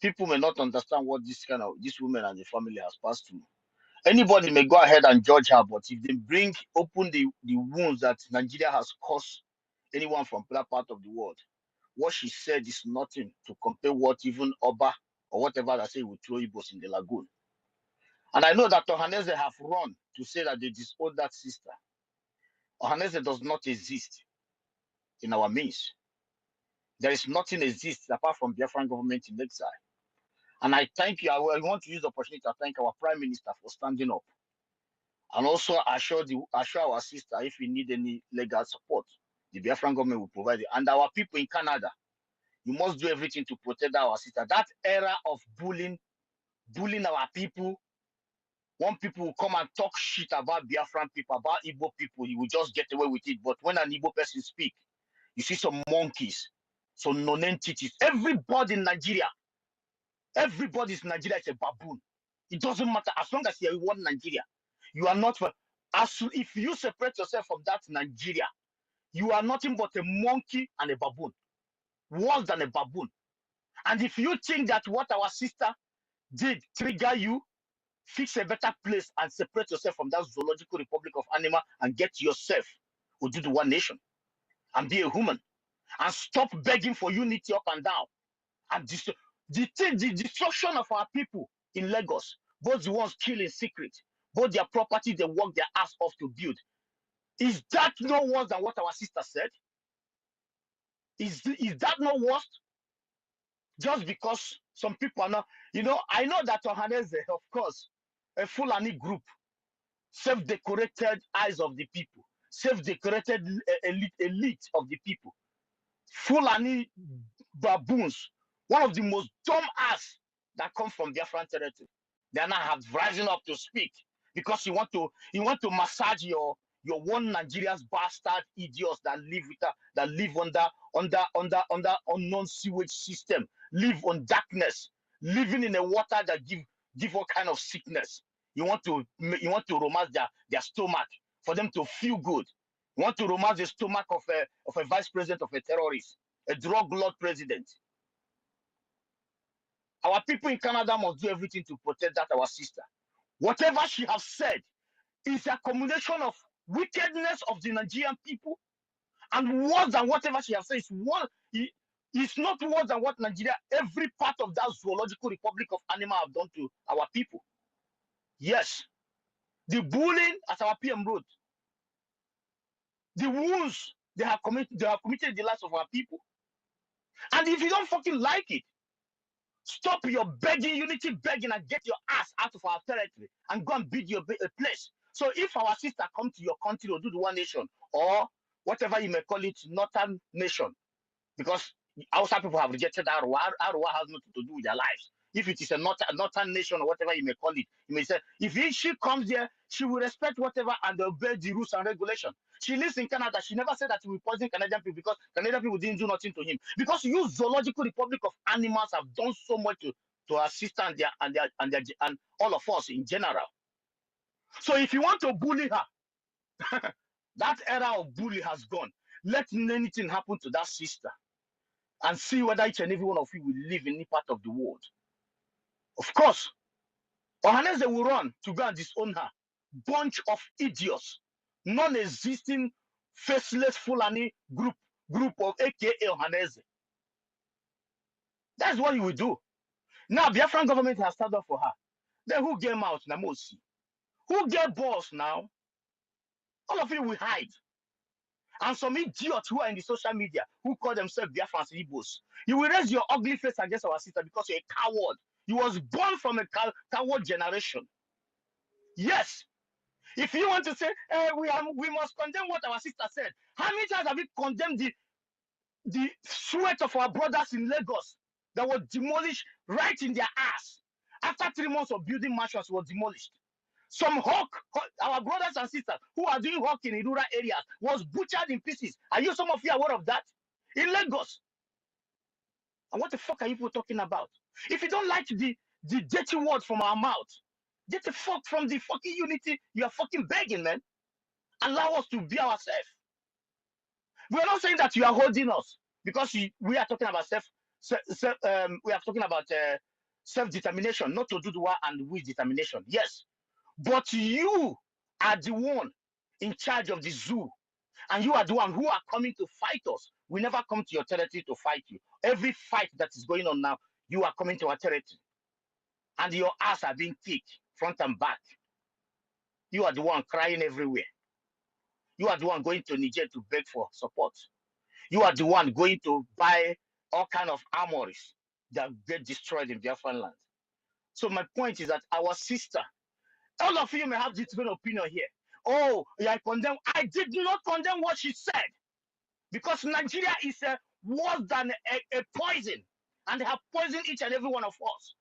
People may not understand what this woman and the family has passed through. Anybody may go ahead and judge her, but if they open the wounds that Nigeria has caused anyone from that part of the world, what she said is nothing to compare what even Oba or whatever that say will throw Igbos in the lagoon. And I know that Ohaneze have run to say that they disowned that sister. Ohaneze does not exist in our midst. There is nothing exists apart from Biafran government in exile. And I thank you. I want to use the opportunity to thank our Prime Minister for standing up. And also assure our sister, if we need any legal support, the Biafran government will provide it. And our people in Canada, you must do everything to protect our sister. That era of bullying our people, when people will come and talk shit about Biafran people, about Igbo people, you will just get away with it. But when an Igbo person speak, you see some monkeys, some non-entities. Everybody in Nigeria is a baboon. It doesn't matter. As long as you want Nigeria, you are not. If you separate yourself from that Nigeria, you are nothing but a monkey and a baboon. Worse than a baboon. And if you think that what our sister did trigger you, fix a better place and separate yourself from that zoological republic of animal and get yourself to do the one nation and be a human and stop begging for unity up and down. And the destruction of our people in Lagos, both the ones killed in secret, both their property they work their ass off to build. Is that no worse than what our sister said? Is that no worse? Just because some people are not, you know, I know that Ohaneze, of course, a Fulani group, self-decorated eyes of the people, self-decorated elite of the people, Fulani baboons, one of the most dumb ass that come from Biafran territory. They now have rising up to speak because you want to massage your one Nigeria's bastard idiots that live under unknown sewage system, live on darkness, living in a water that give all kind of sickness. You want to romance their stomach for them to feel good. You want to romance the stomach of a vice president of a terrorist, a drug lord president. Our people in Canada must do everything to protect that our sister. Whatever she has said is a combination of wickedness of the Nigerian people, and worse than whatever she has said it's not worse than what Nigeria, every part of that zoological republic of animal have done to our people. Yes, the bullying, as our PM wrote, the wounds they have committed the lives of our people. And if you don't fucking like it, stop your begging, unity begging, and get your ass out of our territory and go and build your place. So if our sister come to your country or do the one nation, or whatever you may call it, northern nation, because outside people have rejected Arwa. Arwa has nothing to do with their lives. If it is a northern nation or whatever you may call it, you may say, if she comes there, she will respect whatever and obey the rules and regulations. She lives in Canada. She never said that she will poison Canadian people because Canadian people didn't do nothing to him. Because you zoological republic of animals have done so much to our sister and all of us in general. So if you want to bully her, that era of bully has gone. Let anything happen to that sister and see whether each and every one of you will live in any part of the world. Of course, Ohaneze will run to go and disown her. Bunch of idiots, non-existing, faceless Fulani group of AKA Ohaneze. That's what you will do. Now, Biafran government has started up for her. Then who get out? Namosi. Who get balls now? All of you will hide. And some idiots who are in the social media who call themselves Biafran Igbos, you will raise your ugly face against our sister because you're a coward. You was born from a coward generation. Yes. If you want to say we must condemn what our sister said, how many times have we condemned the sweat of our brothers in Lagos that was demolished right in their ass? After 3 months of building mansions was demolished. Some hawk, our brothers and sisters who are doing hawking in rural areas was butchered in pieces. Are you, some of you, aware of that? In Lagos. And what the fuck are you people talking about? If you don't like the dirty words from our mouth, get the fuck from the fucking unity you are fucking begging, man. Allow us to be ourselves. We are not saying that you are holding us because we are talking about we are talking about self-determination, not to do the war and with determination. Yes. But you are the one in charge of the zoo, and you are the one who are coming to fight us. We never come to your territory to fight you. Every fight that is going on now, you are coming to our territory, and your ass are being kicked front and back. You are the one crying everywhere. You are the one going to Niger to beg for support. You are the one going to buy all kind of armories that get destroyed in Biafran land. So my point is that our sister, all of you may have different opinion here. Oh, I condemn. I did not condemn what she said, because Nigeria is worse than a poison, and they have poisoned each and every one of us.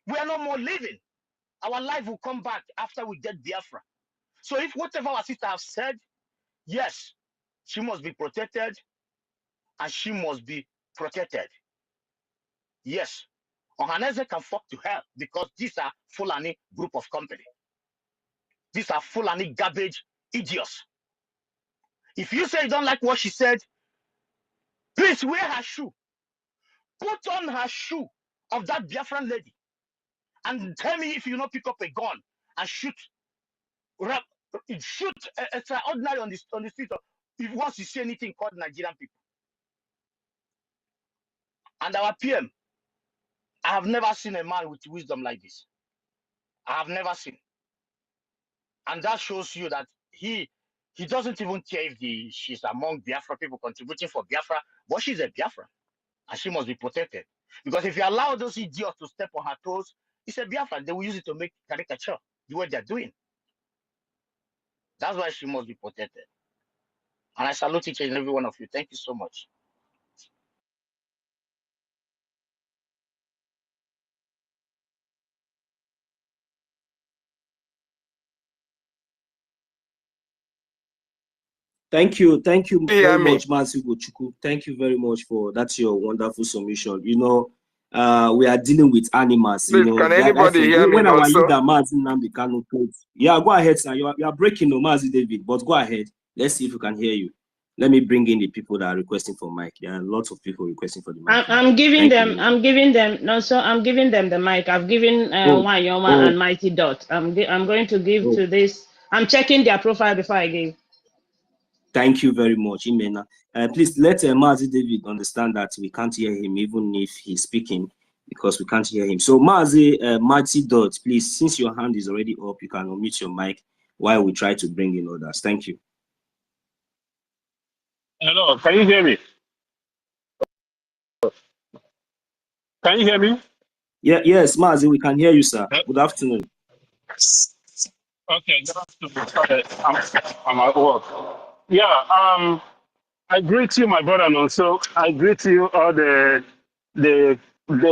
We are no more living. Our life will come back after we get Biafra. So if whatever our sister has said, yes, she must be protected, and she must be protected. Yes, Ohaneze can fuck to hell, because these are Fulani group of company. These are Fulani garbage idiots. If you say you don't like what she said, please wear her shoe. Put on her shoe of that Biafran lady and tell me if you not pick up a gun and shoot extraordinary on the street if once you see anything called Nigerian people. And our PM, I have never seen a man with wisdom like this. I have never seen. And that shows you that he doesn't even care if she's among Biafra people contributing for Biafra, but she's a Biafra, and she must be protected. Because if you allow those idiots to step on her toes, it's a Biafra. They will use it to make caricature, the way they're doing. That's why she must be protected. And I salute each and every one of you. Thank you so much. Thank you very Hear me? much, Mazi Gochuku. Thank you very much for that's your wonderful submission. You know, we are dealing with animals. Please, you know, can anybody hear me when our also? leader Mazi Nnamdi Kanu told, yeah, go ahead, sir. You are breaking, no, Mazi David, but go ahead. Let's see if we can hear you. Let me bring in the people that are requesting for mic. There are lots of people requesting for the mic. I'm giving them the mic. I've given Wanyoma and Mighty Dot. I'm going to give to this. I'm checking their profile before I give. Thank you very much, Imena. Please let Mazi David understand that we can't hear him even if he's speaking, because we can't hear him. So Mazi, Mighty Dot, please, since your hand is already up, you can unmute your mic while we try to bring in others. Thank you. Hello, can you hear me? Can you hear me? Yeah, yes, Mazi, we can hear you, sir. Good afternoon. Okay, good afternoon. Sorry, I'm at work. Yeah, I greet you, my brother, and also I greet you all the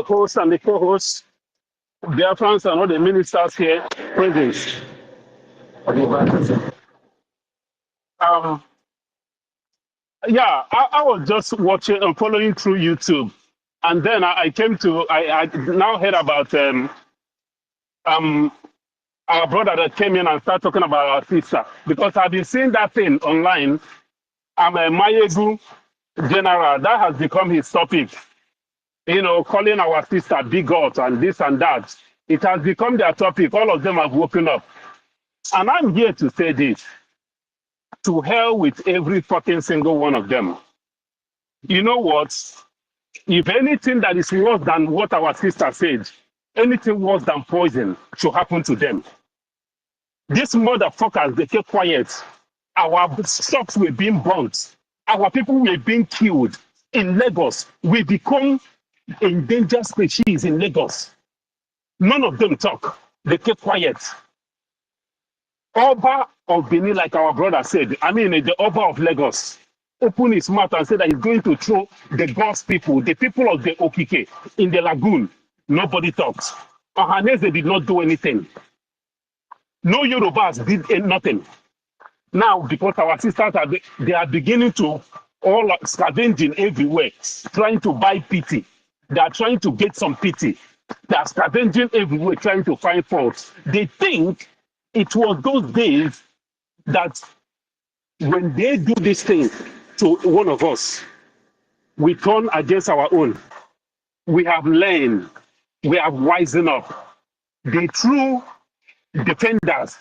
hosts and the co-hosts, their friends and all the ministers here present. Yeah, I was just watching and following through YouTube, and then I now heard about our brother that came in and started talking about our sister, because I've been seeing that thing online. I'm a Mayegu general. That has become his topic. You know, calling our sister bigot and this and that. It has become their topic. All of them have woken up. And I'm here to say this. To hell with every fucking single one of them. You know what? If anything that is worse than what our sister said, anything worse than poison should happen to them. These motherfuckers, they keep quiet. Our shops were being burnt. Our people were being killed in Lagos. We become endangered species in Lagos. None of them talk. They keep quiet. Oba of Benin, like our brother said, I mean, the Oba of Lagos, opened his mouth and said that he's going to throw the God's people, the people of the Okike, in the lagoon. Nobody talks. Ohanese did not do anything. No Yorubas did nothing. Now, because our sisters they are beginning to all scavenging everywhere, trying to buy pity. They are trying to get some pity. They are scavenging everywhere, trying to find faults. They think it was those days that when they do this thing to one of us, we turn against our own. We have learned, we have wisened up. The true defenders,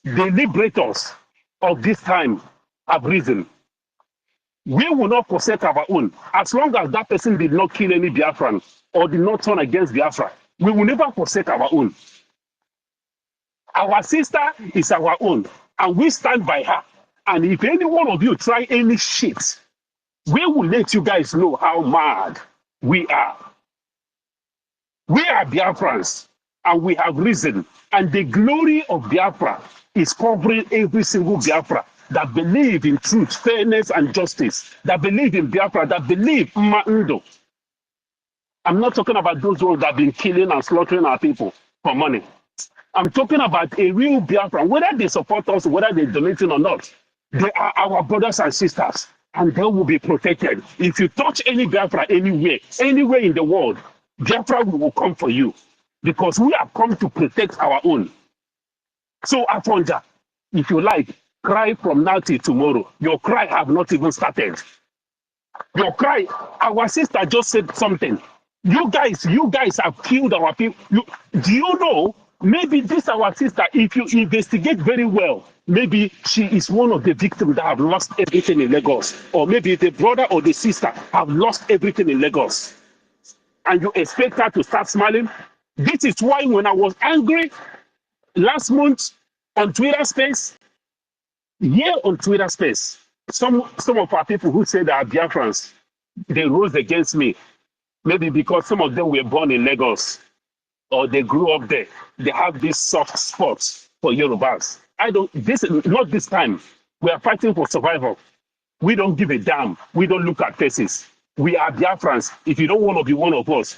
the liberators of this time have risen. We will not forsake our own. As long as that person did not kill any Biafran or did not turn against Biafra, we will never forsake our own. Our sister is our own, and we stand by her. And if any one of you try any shit, we will let you guys know how mad we are. We are Biafrans, and we have risen. And the glory of Biafra is covering every single Biafra that believe in truth, fairness, and justice, that believe in Biafra, that believe Ma'undo. I'm not talking about those ones that have been killing and slaughtering our people for money. I'm talking about a real Biafra, whether they support us, whether they're donating or not. They are our brothers and sisters, and they will be protected. If you touch any Biafra anywhere in the world, Biafra will come for you, because we have come to protect our own. So, Afonja, if you like, cry from now till tomorrow. Your cry have not even started. Your cry, our sister just said something. You guys have killed our people. Do you know? Maybe this our sister, if you investigate very well, maybe she is one of the victims that have lost everything in Lagos. Or maybe the brother or the sister have lost everything in Lagos. And you expect her to start smiling? This is why when I was angry last month on Twitter Space, some of our people who say they are Biafrans, they rose against me. Maybe because some of them were born in Lagos or they grew up there. They have these soft spots for Yorubas. Not this time. We are fighting for survival. We don't give a damn. We don't look at faces. We are Biafrans. If you don't want to be one of us,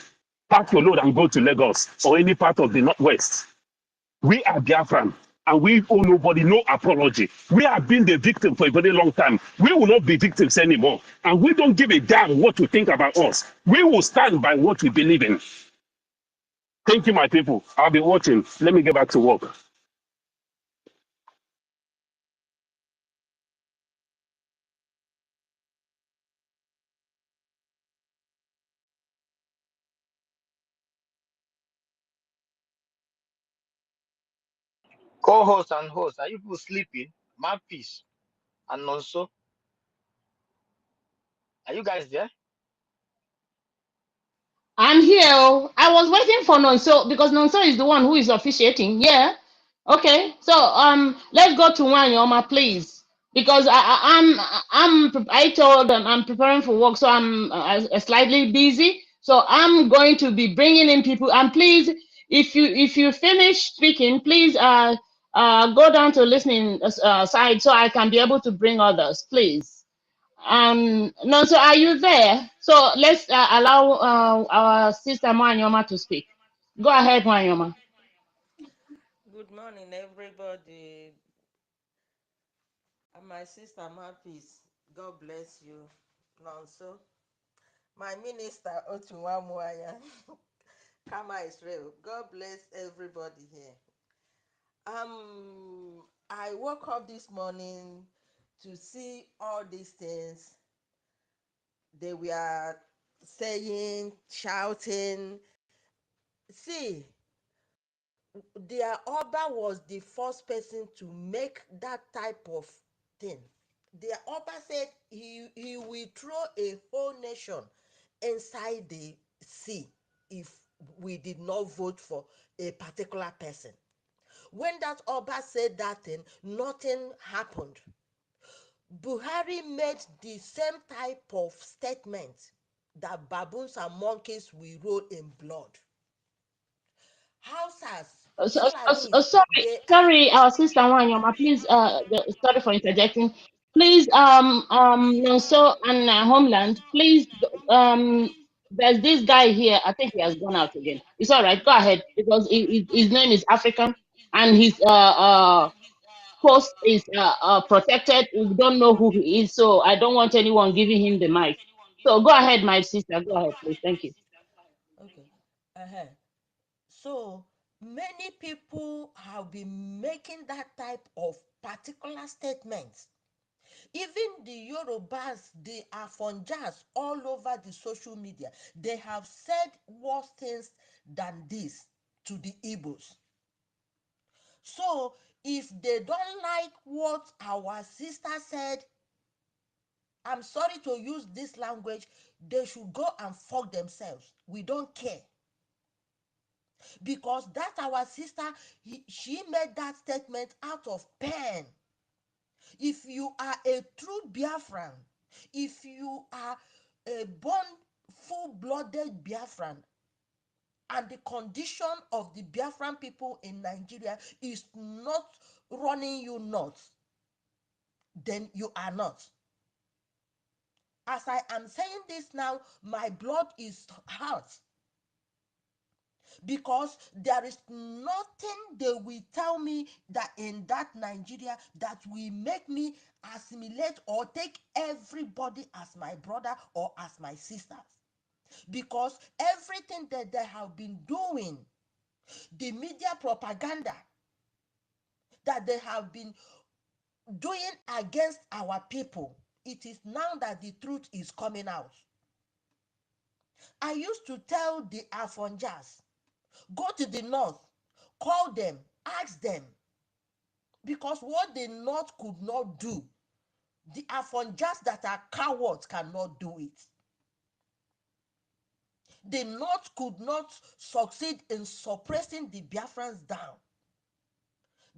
pack your load and go to Lagos or any part of the Northwest. We are Biafran, and we owe nobody no apology. We have been the victim for a very long time. We will not be victims anymore. And we don't give a damn what you think about us. We will stand by what we believe in. Thank you, my people. I'll be watching. Let me get back to work. Co-host and host, are you people sleeping? Mouthpiece and Nonso, are you guys there? I'm here. Oh. I was waiting for Nonso because Nonso is the one who is officiating. Yeah. Okay. So let's go to Wanyoma, please. Because I told them I'm preparing for work, so I'm slightly busy. So I'm going to be bringing in people. And please, if you finish speaking, please go down to listening side so I can be able to bring others, please. No, so are you there? So let's allow our sister Mwanyoma to speak. Go ahead, Mwanyoma. Good morning, everybody. And my sister, my peace. God bless you. Nonso. My minister, Otunwamuaya. Kama Israel. God bless everybody here. I woke up this morning to see all these things. They were saying, shouting. See, their Oba was the first person to make that type of thing. Their Oba said he will throw a whole nation inside the sea if we did not vote for a particular person. When that Oba said that thing, nothing happened. Buhari made the same type of statement that baboons and monkeys will roll in blood. Hausas, Fulanese, Sorry, they are. sorry, Sister Wanyama, please, sorry for interjecting. Please, Nonso and Homeland, please, there's this guy here. I think he has gone out again. It's all right. Go ahead, because his name is African, and his post is protected. We don't know who he is, so I don't want anyone giving him the mic. So go ahead, my sister. Go ahead, please. Thank you. Okay. Uh-huh. So many people have been making that type of particular statements. Even the Yorubas, the Afonjas all over the social media, they have said worse things than this to the Igbos. So if they don't like what our sister said, I'm sorry to use this language, they should go and fuck themselves. We don't care. Because that our sister, she made that statement out of pain. If you are a true Biafran, if you are a born full-blooded Biafran, and the condition of the Biafran people in Nigeria is not running you nuts, then you are not. As I am saying this now, my blood is hot, because there is nothing they will tell me that in that Nigeria that will make me assimilate or take everybody as my brother or as my sisters. Because everything that they have been doing, the media propaganda that they have been doing against our people, it is now that the truth is coming out. I used to tell the Afonjas, go to the north, call them, ask them, because what the north could not do, the Afonjas that are cowards cannot do it. The north could not succeed in suppressing the Biafrans down.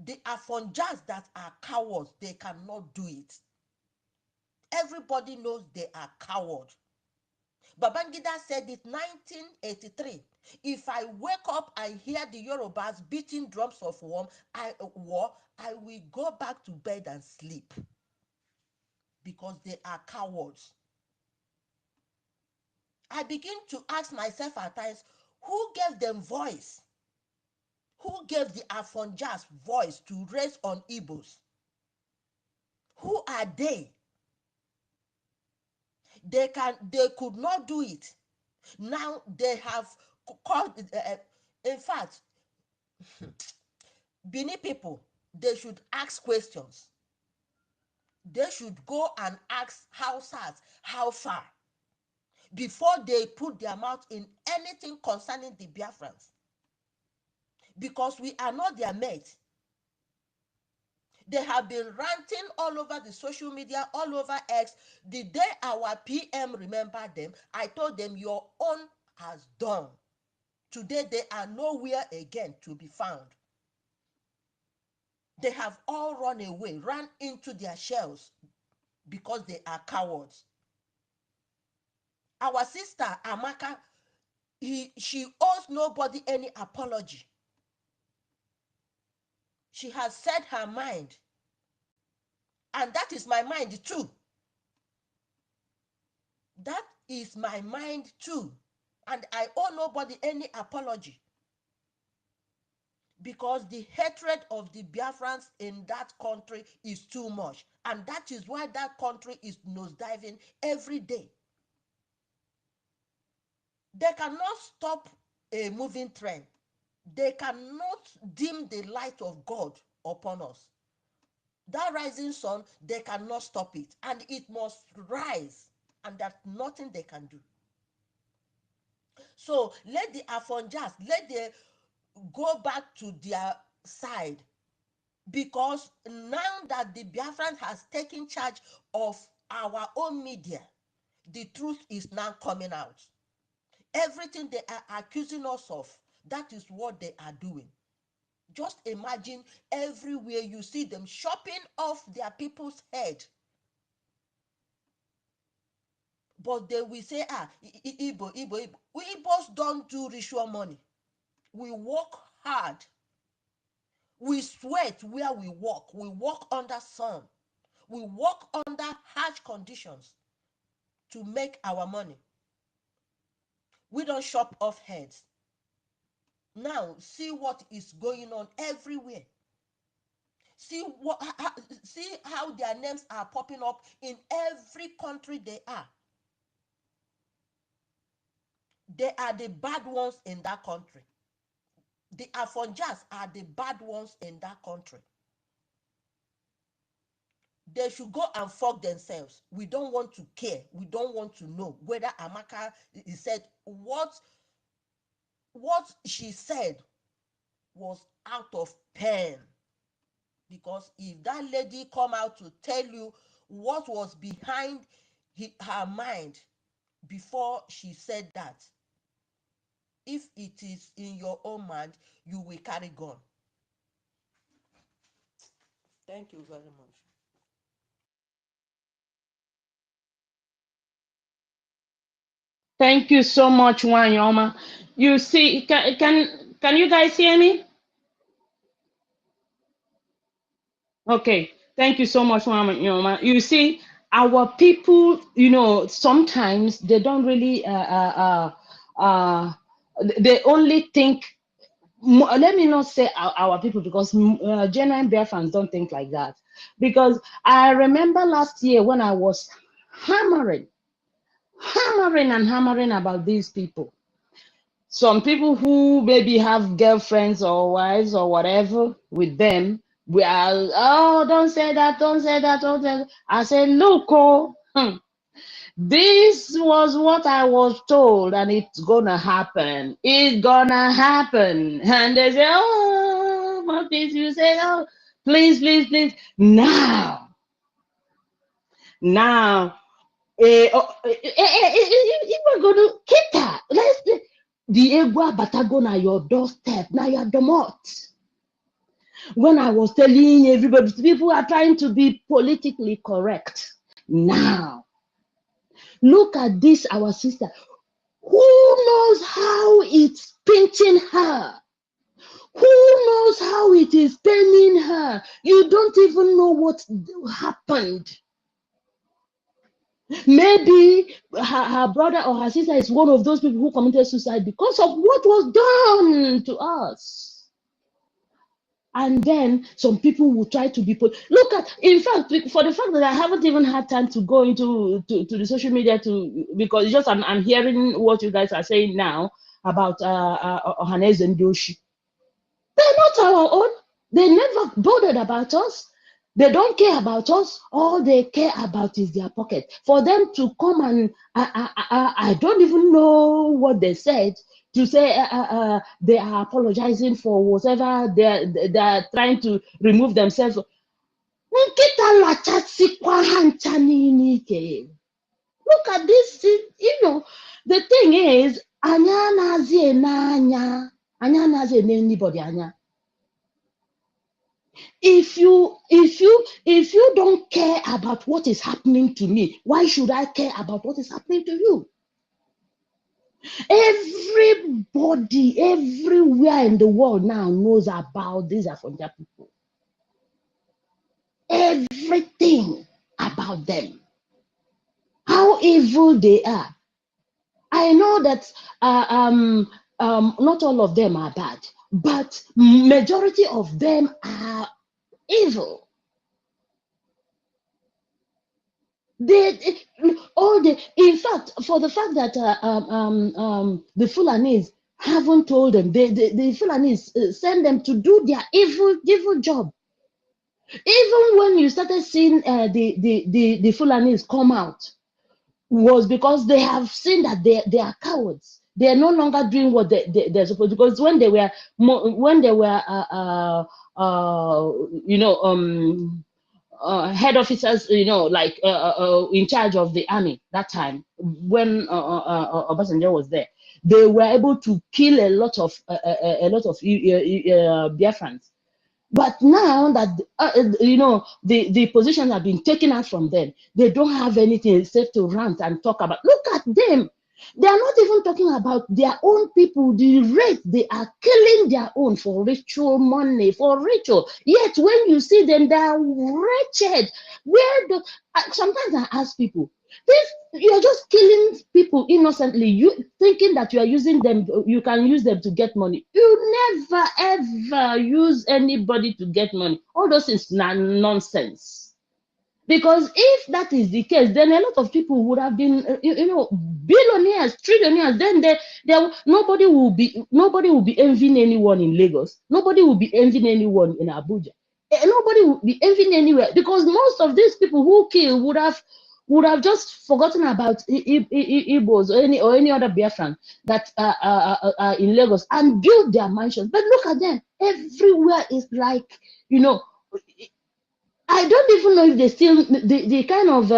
The Afonjas that are cowards, they cannot do it. Everybody knows they are cowards. Babangida said it 1983. If I wake up and hear the Yorubas beating drums of war, I will go back to bed and sleep, because they are cowards. I begin to ask myself at times, who gave them voice? Who gave the Afonjas voice to raise on Igbos? Who are they? They could not do it. Now they have called, in fact, Bini people, they should ask questions. They should go and ask Hausas how far before they put their mouth in anything concerning the Biafrans. Because we are not their mates. They have been ranting all over the social media, all over X. The day our PM remembered them, I told them, your own has done. Today they are nowhere again to be found. They have all run away, ran into their shells, because they are cowards. Our sister Amaka, she owes nobody any apology. She has said her mind, and that is my mind too. That is my mind too, and I owe nobody any apology, because the hatred of the Biafrans in that country is too much, and that is why that country is nosediving every day. They cannot stop a moving train. They cannot dim the light of God upon us. That rising sun, they cannot stop it, and it must rise, and there's nothing they can do. So let the Afonjas, let the go back to their side, because now that the Biafran has taken charge of our own media, the truth is now coming out. Everything they are accusing us of, that is what they are doing. Just imagine, everywhere you see them chopping off their people's head. But they will say, Igbo. We Igbos don't do ritual money. We work hard. We sweat where we work. We work under sun. We work under harsh conditions to make our money. We don't chop off heads. Now, see what is going on everywhere. See how their names are popping up in every country they are. They are the bad ones in that country. The Afonjas are the bad ones in that country. They should go and fuck themselves. We don't want to care. We don't want to know whether Amaka said what she said was out of pain. Because if that lady come out to tell you what was behind her mind before she said that, if it is in your own mind, you will carry gun. Thank you very much. Thank you so much, Wanyoma. You see, can you guys hear me? Okay, thank you so much, Wanyoma. You see, our people, sometimes they don't really, they only think. Let me not say our people, because genuine Biafrans don't think like that. Because I remember last year when I was hammering about these people. Some people who maybe have girlfriends or wives or whatever with them, we are, don't say that, don't say that, don't say that. I said, look, this was what I was told, and it's gonna happen. It's gonna happen. And they say, oh, what did you say? Oh, please, please, please. Now, we're gonna kita. The egwa batago na your doorstep. Now you're the mot. When I was telling everybody, people are trying to be politically correct. Now, look at this, our sister. Who knows how it's pinching her? Who knows how it is paining her? You don't even know what happened. Maybe her brother or her sister is one of those people who committed suicide because of what was done to us. And then some people will try to be look at, in fact, for the fact that I haven't even had time to go into the social media because just I'm hearing what you guys are saying now about Ohaneze and Doshi. They're not our own. They never bothered about us. They don't care about us. All they care about is their pocket. For them to come and I don't even know what they said, to say they are apologizing for whatever they're trying to remove themselves. Look at this. The thing is, anybody. If you don't care about what is happening to me, why should I care about what is happening to you? Everybody, everywhere in the world now knows about these Afonja people. Everything about them. How evil they are. I know that not all of them are bad, but majority of them are evil. In fact, for the fact that the Fulanis haven't told them, the Fulanis send them to do their evil job. Even when you started seeing the Fulanis come out, was because they have seen that they are cowards. They're no longer doing what they're supposed to, because when they were head officers, like in charge of the army that time, when Obasanjo was there, they were able to kill a lot of Biafrans. But now that the positions have been taken out from them, they don't have anything except to rant and talk about. Look at them. They are not even talking about their own people, the rate they are killing their own for ritual money, for ritual. Yet when you see them, they are wretched. Sometimes I ask people, if you're just killing people innocently, you thinking that you are using them, you can use them to get money. You never ever use anybody to get money. All those is nonsense. Because if that is the case, then a lot of people would have been, billionaires, trillionaires. Then nobody will be envying anyone in Lagos. Nobody will be envying anyone in Abuja. Nobody will be envying anywhere, because most of these people who kill would have just forgotten about Igbos or any other Biafran that are in Lagos and build their mansions. But look at them. Everywhere is like, I don't even know if they still the kind of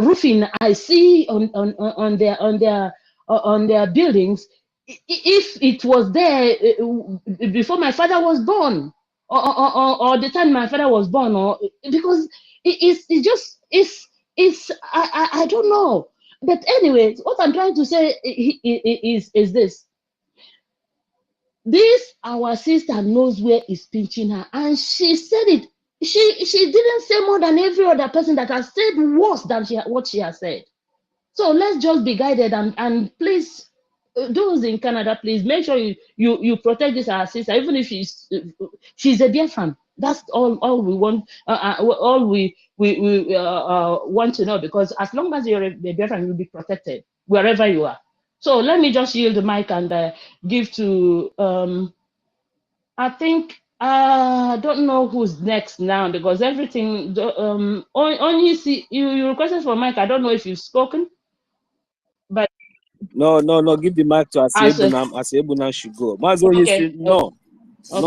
roofing I see on their buildings. If it was there before my father was born, or the time my father was born, or because I don't know. But anyway, what I'm trying to say is this. This our sister knows where is pinching her, and she said it. She didn't say more than every other person that has said worse than what she has said. So let's just be guided, and please, those in Canada, please make sure you protect this our sister, even if she's a Biafran. That's all we want. All we want to know, because as long as you're a Biafran, you'll be protected wherever you are. So let me just yield the mic and give to I think I don't know who's next now, because everything only see you requested for mic. I don't know if you've spoken, but No, give the mic to Asebuna. Asebuna should go. Mazo, you Okay. see, no,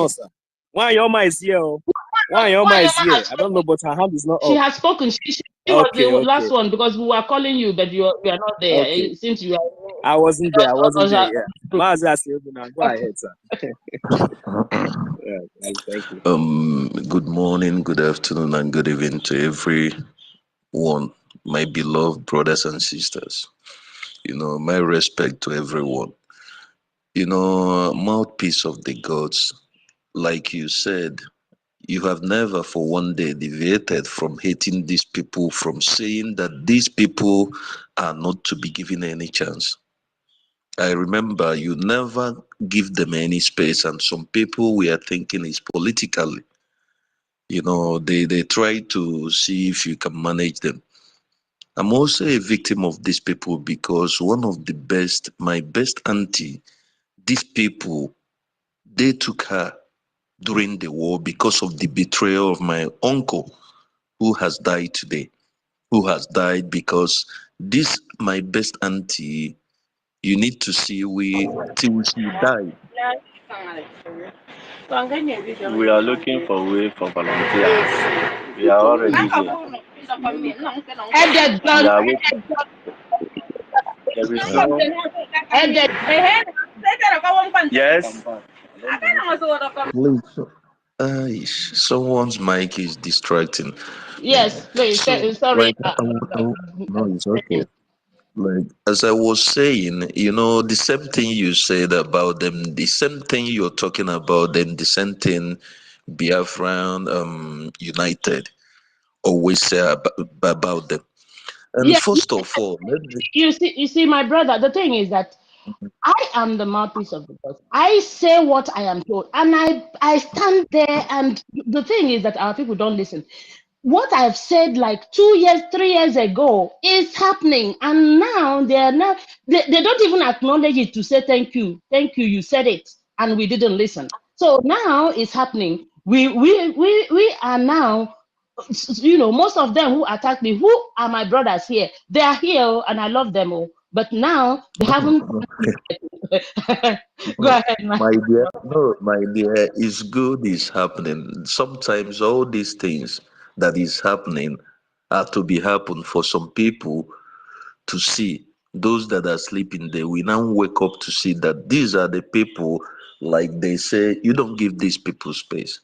sir. Why your mic is here? Why your mic is here? I don't know, but her hand is not She up. has spoken. She was the Okay. last one, because we were calling you, but you are not there. Okay. It seems you are. I wasn't there. Yeah. Mazo Asebuna, go ahead, sir. Yeah, thank you. Good morning, good afternoon, and good evening to everyone, my beloved brothers and sisters. My respect to everyone. Mouthpiece of the gods, like you said, you have never for one day deviated from hating these people, from saying that these people are not to be given any chance. I remember you never give them any space, and some people we are thinking is politically. They try to see if you can manage them. I'm also a victim of these people, because one of my best auntie, these people, they took her during the war because of the betrayal of my uncle, who has died today, because this, my best auntie, you need to see, till she died. We are looking for a way for volunteers. We are already here. We are waiting. There is no. Yes. Please, someone's mic is distracting. Yes, please. So, Sorry. no, it's okay. Like, as I was saying, the same thing you said about them, the same thing you're talking about them, the same thing Biafran United always say about them. And Yeah, first of all, let me. you see, my brother. The thing is that I am the mouthpiece of the gods. I say what I am told, and I stand there. And the thing is that our people don't listen. What I've said like 2 years, 3 years ago is happening, and now they don't even acknowledge it to say thank you, you said it, and we didn't listen. So now it's happening. We are now, most of them who attack me, who are my brothers here, they are here, and I love them all. But now they haven't. Go No, ahead, man. my dear, no, my dear, it's good is happening. Sometimes all these things that is happening are to be happen for some people to see. Those that are sleeping, they will now wake up to see that these are the people, like they say, you don't give these people space.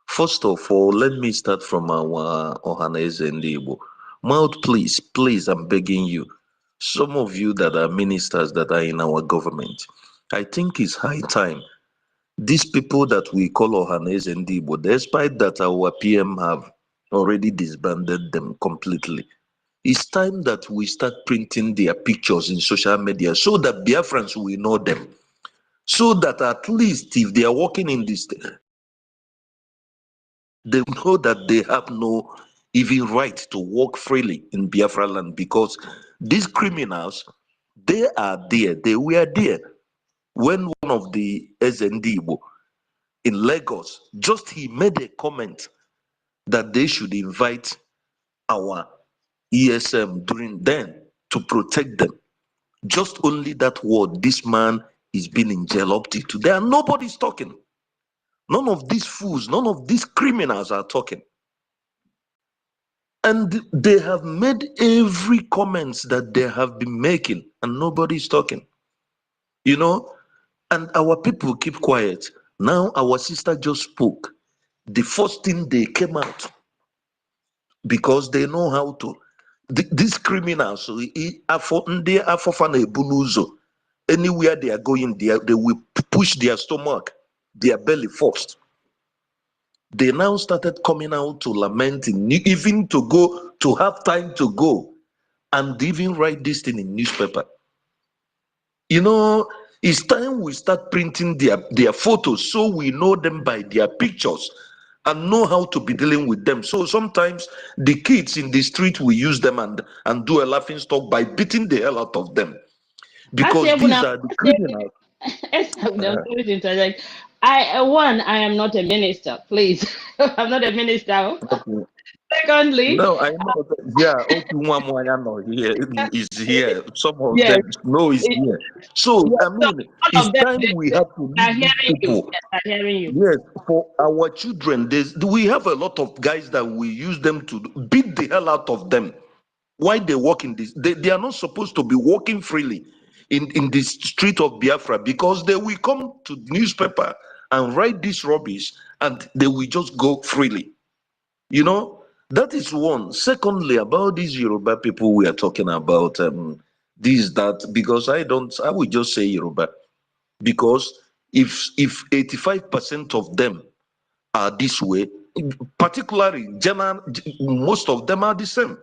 First of all, let me start from our Ohaneze Ndibo. Mouth, please, please, I'm begging you. Some of you that are ministers that are in our government, I think it's high time. These people that we call Ohaneze Ndibo, despite that our PM have already disbanded them completely, it's time that we start printing their pictures in social media so that Biafrans will know them. So that at least if they are working in this, they know that they have no even right to walk freely in Biafra land, because these criminals, they are there. They were there when one of the SND in Lagos, just he made a comment that they should invite our ESM during then to protect them. Just only that word, this man is being in jail up to today, and nobody's talking. None of these fools, none of these criminals are talking. And they have made every comments that they have been making, and nobody's talking. You know, and our people keep quiet. Now our sister just spoke. The first thing they came out, because they know how to. These criminals, anywhere they are going, they will push their stomach, their belly first. They now started coming out to lamenting, even to go, to have time to go and even write this thing in newspaper. You know, it's time we start printing their photos so we know them by their pictures and know how to be dealing with them. So sometimes the kids in the street, we use them and do a laughing stock by beating the hell out of them, because these are the criminals. Sorry to interject. I am not a minister, please. I'm not a minister. Okay. Secondly, No, I know that, yeah, Otuwamwanya here is here. Some of yes, them know is here. So yes. I So mean, all it's of them time we have to are leave these hearing you. people. Yes, are hearing you. Yes, for our children, we have a lot of guys that we use them to beat the hell out of them. Why they walk in this? They are not supposed to be walking freely in the street of Biafra, because they will come to newspaper and write this rubbish and they will just go freely. You know, that is one. Secondly, about these Yoruba people we are talking about, this, that, because I will just say Yoruba, because if 85% of them are this way, particularly general, most of them are the same.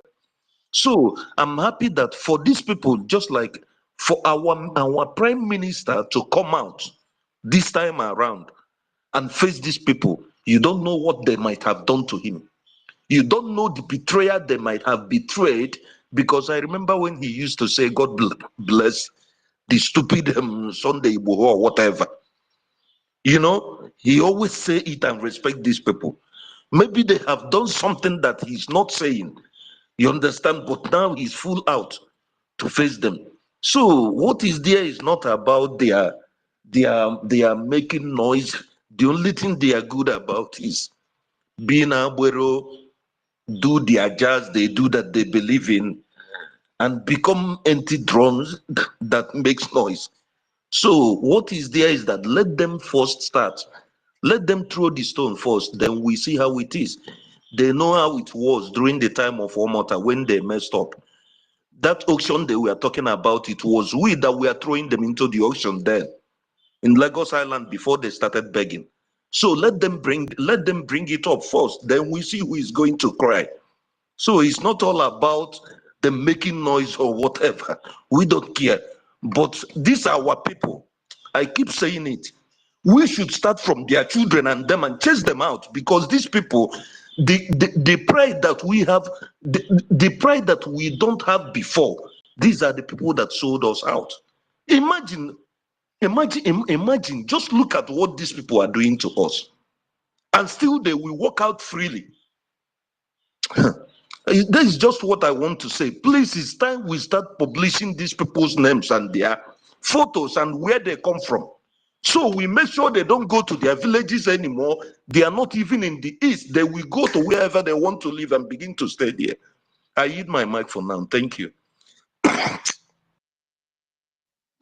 So I'm happy that for these people, just like for our prime minister to come out this time around and face these people, you don't know what they might have done to him. You don't know the betrayer they might have betrayed, because I remember when he used to say, God bless the stupid Sunday or whatever. You know, he always say it and respect these people. Maybe they have done something that he's not saying. You understand? But now he's full out to face them. So what is there is not about they are making noise. The only thing they are good about is being abuero, do their jazz they do that they believe in, and become empty drums that makes noise. So what is there is that let them first start. Let them throw the stone first, then we see how it is. They know how it was during the time of Omota when they messed up. That auction they were talking about, it was we that were throwing them into the auction then in Lagos Island before they started begging. So let them bring it up first, then we see who is going to cry. So it's not all about them making noise or whatever. We don't care. But these are our people. I keep saying it. We should start from their children and them and chase them out, because these people, the pride that we have, the pride that we don't have before, these are the people that sold us out. Imagine, imagine, just look at what these people are doing to us. And still they will walk out freely. That is just what I want to say. Please, it's time we start publishing these people's names and their photos and where they come from. So we make sure they don't go to their villages anymore. They are not even in the east. They will go to wherever they want to live and begin to stay there. I yield my mic for now. Thank you.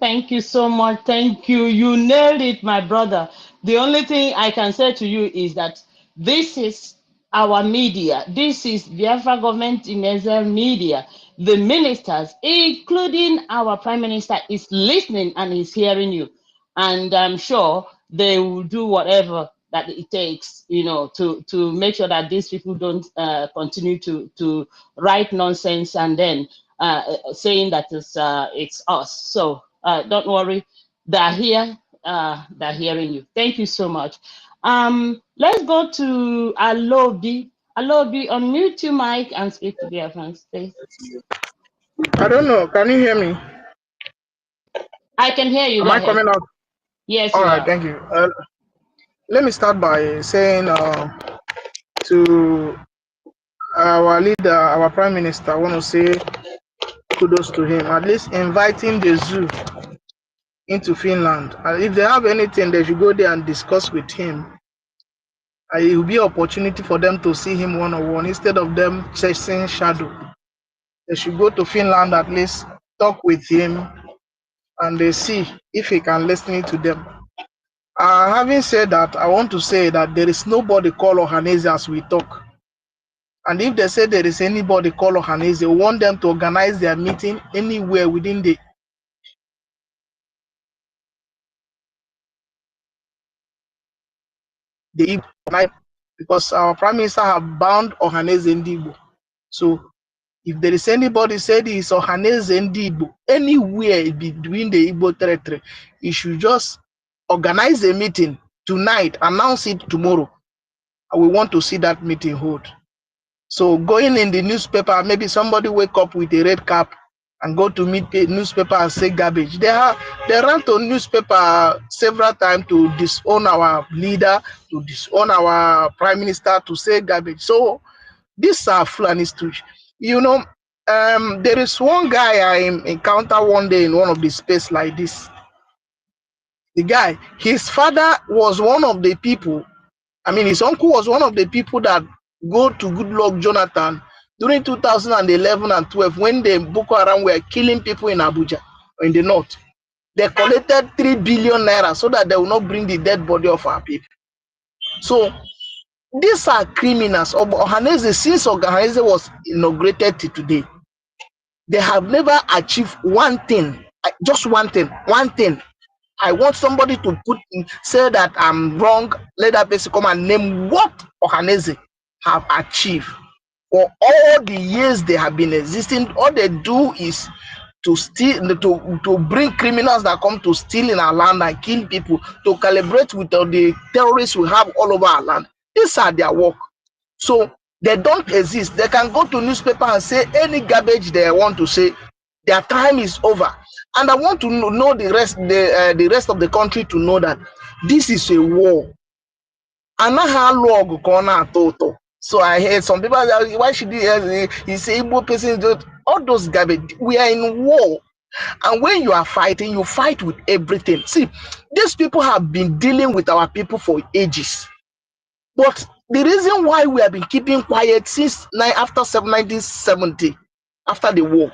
Thank you so much. Thank you. You nailed it, my brother. The only thing I can say to you is that this is our media. This is Biafra government in Israel media. The ministers, including our prime minister, is listening and is hearing you. And I'm sure they will do whatever that it takes, you know, to make sure that these people don't continue to write nonsense and then saying that it's us. So don't worry, they're here, they're hearing you. Thank you so much. Let's go to Alobi. Alobi, unmute your mic and speak to dear friends, please. I don't know. Can you hear me? I can hear you. Am Go I ahead. coming out? Yes, All you right. are. Thank you. Let me start by saying to our leader, our prime minister, I want to say kudos to him. At least inviting the zoo into Finland. And if they have anything, they should go there and discuss with him. It will be an opportunity for them to see him one-on-one instead of them chasing shadow. They should go to Finland, at least talk with him, and they see if he can listen to them. Having said that, I want to say that there is nobody called Ohanese as we talk. And if they say there is anybody called Ohanese, we want them to organize their meeting anywhere within the Igbo, because our prime minister have bound Ohanese and Igbo. So if there is anybody said it's Ohanese and Igbo, anywhere between the Igbo territory, you should just organize a meeting tonight, announce it tomorrow. And we want to see that meeting hold. So going in the newspaper, maybe somebody wake up with a red cap and go to meet the newspaper and say garbage. They ran to newspaper several times to disown our leader, to disown our prime minister, to say garbage. So these are Fulani stooge. You know, there is one guy I encountered one day in one of the space like this. The guy, his father was one of the people. I mean, his uncle was one of the people that go to Goodluck Jonathan during 2011 and 12 when the Boko Haram were killing people in Abuja, in the north. They collected 3 billion naira so that they will not bring the dead body of our people. So these are criminals. Ohanese, since Ohanese was inaugurated to today, they have never achieved one thing, just one thing. I want somebody to say that I'm wrong. Let that person come and name what Ohanese have achieved. For all the years they have been existing, all they do is to steal, to bring criminals that come to steal in our land and kill people, to calibrate with the terrorists we have all over our land. These are their work. So they don't exist. They can go to newspaper and say any garbage they want to say. Their time is over. And I want to know the rest of the country to know that this is a war. So I heard some people say, why should he say Igbo person? All those garbage. We are in war. And when you are fighting, you fight with everything. See, these people have been dealing with our people for ages. But the reason why we have been keeping quiet since after 1970, after the war,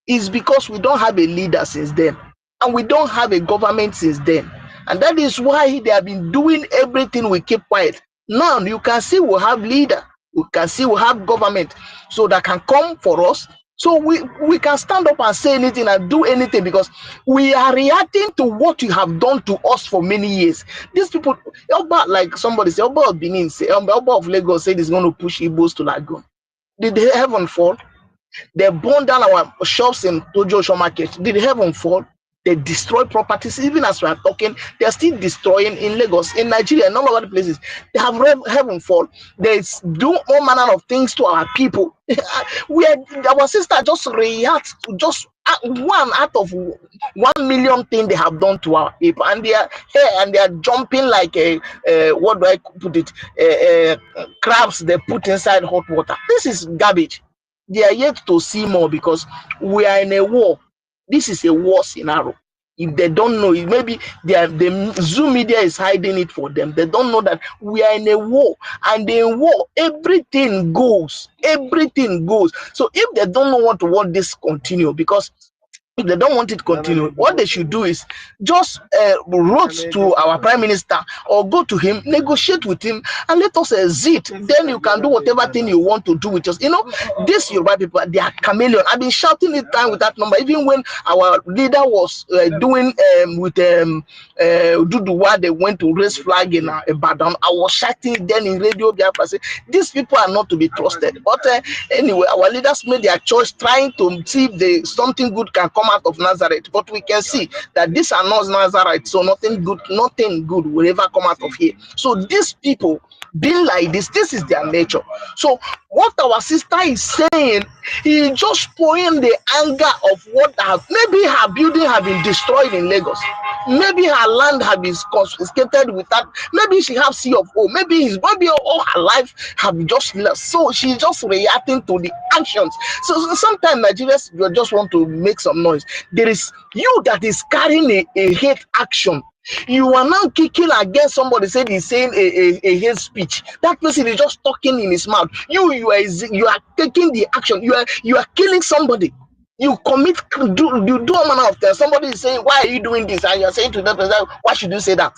is because we don't have a leader since then, and we don't have a government since then, and that is why they have been doing everything. We keep quiet. Now you can see we have leader, we can see we have government, so that can come for us. So we can stand up and say anything and do anything because we are reacting to what you have done to us for many years. These people, like somebody said, Oba of Benin, Oba of Lagos said he's going to push Igbos to Lagoon. Did heaven fall? They burned down our shops in Tojo Market. Did heaven fall? They destroy properties. Even as we are talking, they are still destroying in Lagos, in Nigeria, and all other places. They have heaven fall. They do all manner of things to our people. Our sister just reacts to just one out of 1 million things they have done to our people, and they are here and they are jumping like what do I put it? Crabs they put inside hot water. This is garbage. They are yet to see more because we are in a war. This is a war scenario. If they don't know it, maybe the Zoom media is hiding it for them. They don't know that we are in a war, and in war, everything goes. Everything goes. So if they don't want to want this continue, because if they don't want it to continue, what they should do is just wrote to our prime minister or go to him, negotiate with him, and let us exit. Then you can do whatever thing you want to do with us. You know, these Yoruba people, they are chameleon. I've been shouting it time with that number. Even when our leader was doing with Duduwa, they went to raise flag in Ibadan. I was shouting then in radio Biafra, say, these people are not to be trusted. But anyway, our leaders made their choice, trying to see if something good can come out of Nazareth. But we can see that these are not Nazareth, so nothing good will ever come out of here. So these people being like this is their nature. So what our sister is saying, he just pouring the anger of what maybe her building have been destroyed in Lagos. Maybe her land have been confiscated with that. Maybe she have C of O. Maybe all her life have just lost. So she's just reacting to the actions. So sometimes Nigerians just want to make some noise. There is you that is carrying a hate action. You are now kicking against somebody said he's saying a hate speech. That person is just talking in his mouth. You are taking the action. You are killing somebody. You do a manner of things. Somebody is saying, why are you doing this? And you're saying to that person, why should you say that?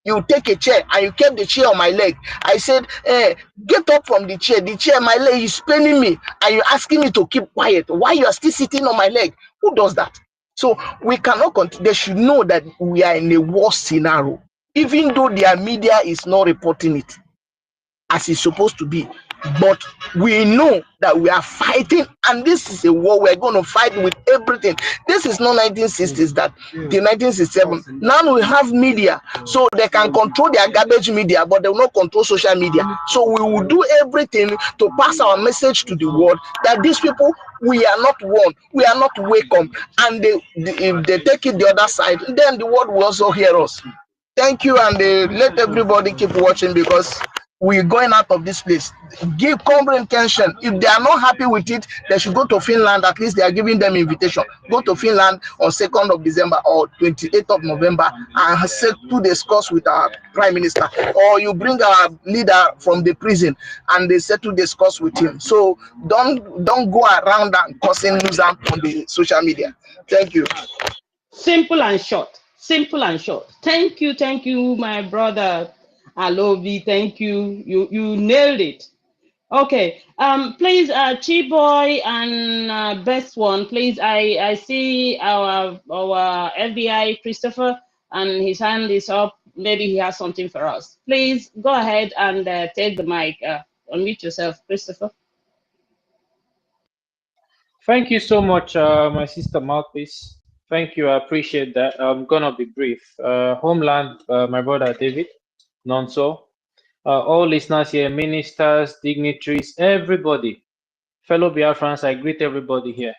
You take a chair and you kept the chair on my leg. I said, get up from the chair. The chair, my leg is paining me. And you're asking me to keep quiet. Why you are still sitting on my leg? Who does that? So we cannot continue. They should know that we are in a war scenario, even though their media is not reporting it as it's supposed to be. But we know that we are fighting, and this is a war we're going to fight with everything. This is not 1960s, that the 1967. Now we have media, so they can control their garbage media, but they will not control social media. So we will do everything to pass our message to the world that these people, we are not one, we are not welcome. And if they take it the other side, then the world will also hear us. Thank you, and let everybody keep watching, because we're going out of this place. Give comprehension. If they are not happy with it, they should go to Finland. At least they are giving them invitation. Go to Finland on 2nd of December or 28th of November and to discuss with our prime minister. Or you bring our leader from the prison and they to discuss with him. So don't go around and causing news on the social media. Thank you. Simple and short. Simple and short. Thank you, my brother Alovi. Thank you. You nailed it. Okay. Please, Chiboy and Best One. Please, I see our FBI Christopher, and his hand is up. Maybe he has something for us. Please go ahead and take the mic. Unmute yourself, Christopher. Thank you so much, my sister Mouthpiece. Thank you, I appreciate that. I'm gonna be brief. Homeland, my brother David, Nonso, all listeners here, ministers, dignitaries, everybody, fellow Biafrans, I greet everybody here.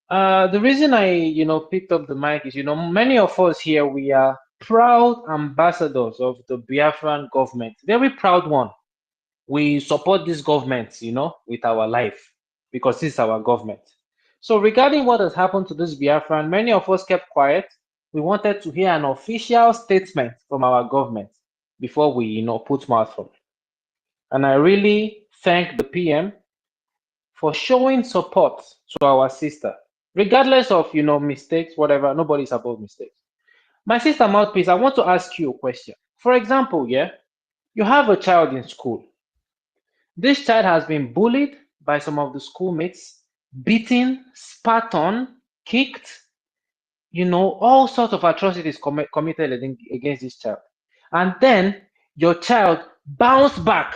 The reason I, picked up the mic is, many of us here, we are proud ambassadors of the Biafran government, very proud one. We support this government, with our life, because this is our government. So regarding what has happened to this Biafran, many of us kept quiet. We wanted to hear an official statement from our government before we, put mouth from it. And I really thank the PM for showing support to our sister, regardless of, mistakes, whatever. Nobody's above mistakes. My sister Mouthpiece, I want to ask you a question. For example, you have a child in school. This child has been bullied by some of the schoolmates, beaten, spat on, kicked, all sorts of atrocities committed against this child. And then your child bounced back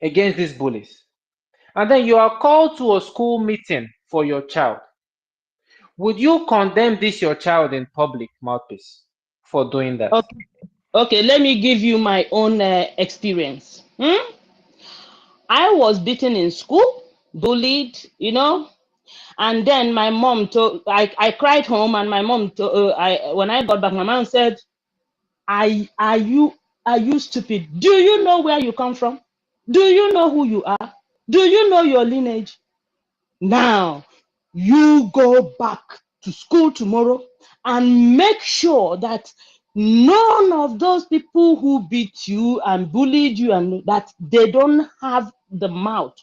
against these bullies. And then you are called to a school meeting for your child. Would you condemn your child in public, Mouthpiece, for doing that? Okay, let me give you my own experience. I was beaten in school, bullied, and then my mom I cried home, and my mom when I got back, my mom said, are you stupid? Do you know where you come from? Do you know who you are? Do you know your lineage? Now, you go back to school tomorrow and make sure that none of those people who beat you and bullied you and that they don't have the mouth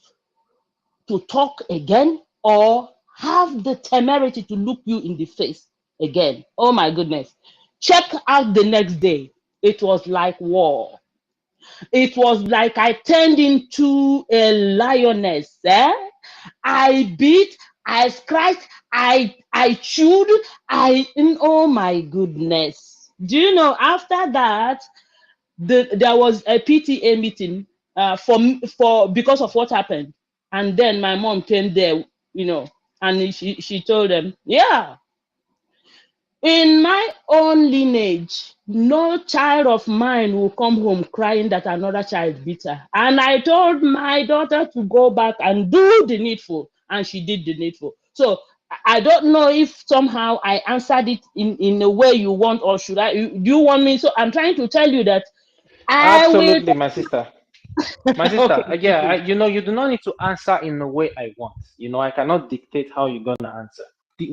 to talk again or have the temerity to look you in the face again. Oh my goodness. Check out the next day. It was like war. It was like I turned into a lioness. I beat, I scratched, I chewed, oh my goodness. Do you know after that there was a PTA meeting for because of what happened, and then my mom came there, and she told them, yeah, in my own lineage, no child of mine will come home crying that another child beat her. And I told my daughter to go back and do the needful, and she did the needful. So I don't know if somehow I answered it in a way you want, or should I? Do you want me? So I'm trying to tell you that I will. Absolutely, my sister. My sister, Okay. yeah, you do not need to answer in the way I want. I cannot dictate how you're gonna answer.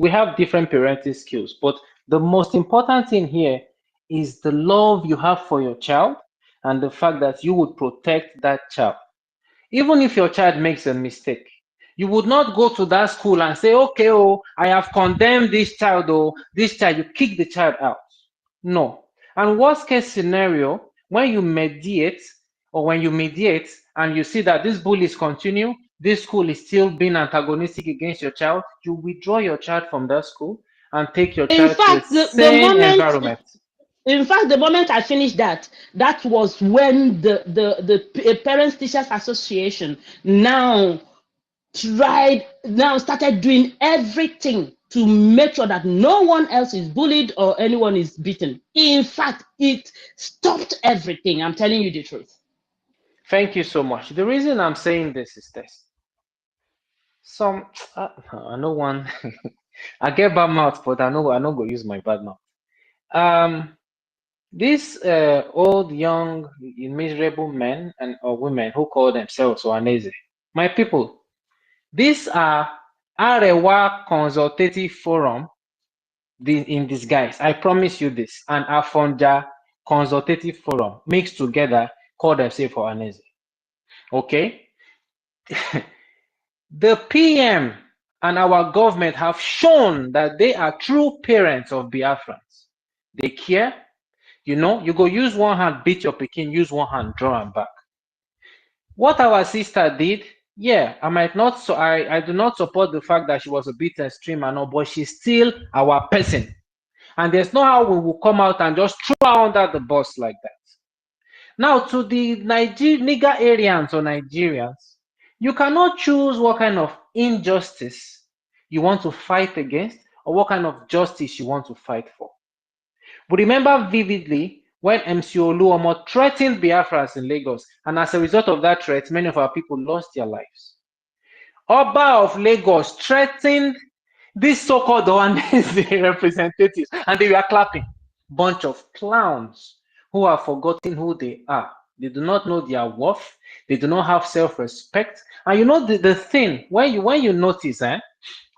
We have different parenting skills, but the most important thing here is the love you have for your child and the fact that you would protect that child. Even if your child makes a mistake, you would not go to that school and say, okay, oh, I have condemned this child, you kick the child out. No. And worst case scenario, when you mediate and you see that these bullies continue, this school is still being antagonistic against your child, you withdraw your child from that school and take your In child to a fact, sane environment. the moment I finished that was when the Parents Teachers Association now started doing everything to make sure that no one else is bullied or anyone is beaten. In fact, it stopped everything. I'm telling you the truth. Thank you so much. The reason I'm saying this is this. I know one. I get bad mouth, but I know I not go use my bad mouth. These old, young, miserable men or women who call themselves Ohaneze, my people, these are Arewa Consultative Forum in disguise. I promise you this. And Afonja Consultative Forum mixed together call themselves Ohaneze. Okay? The PM and our government have shown that they are true parents of Biafrans. They care. You go use one hand, beat your pikin, use one hand, draw am back. What our sister did, yeah, I do not support the fact that she was a bit extreme and all, but she's still our person. And there's no how we will come out and just throw her under the bus like that. Now, to the Nigerians or Nigerians, you cannot choose what kind of injustice you want to fight against or what kind of justice you want to fight for. We remember vividly when MC Oluomo threatened Biafras in Lagos, and as a result of that threat, many of our people lost their lives. Oba of Lagos threatened these so-called Ohanese representatives, and they were clapping. Bunch of clowns who have forgotten who they are. They do not know their worth. They do not have self-respect. And the thing, when you notice,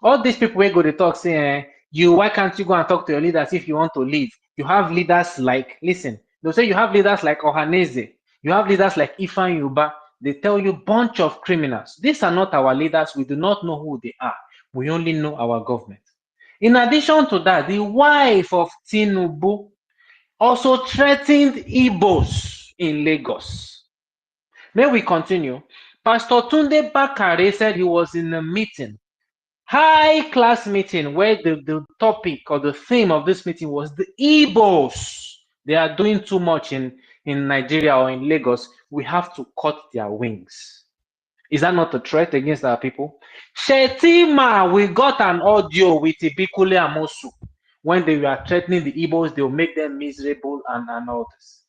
all these people will go to talk, say, why can't you go and talk to your leaders if you want to lead? You have leaders like, listen, they'll say you have leaders like Ohaneze. You have leaders like Ifan Yuba. They tell you bunch of criminals. These are not our leaders. We do not know who they are. We only know our government. In addition to that, the wife of Tinubu also threatened Igbos in Lagos. May we continue? Pastor Tunde Bakare said he was in a meeting, high-class meeting, where the topic or the theme of this meeting was the Igbos. They are doing too much in Nigeria or in Lagos. We have to cut their wings. Is that not a threat against our people? Shetima, we got an audio with Ibikule Amosu. When they were threatening the Igbos, they will make them miserable and all this.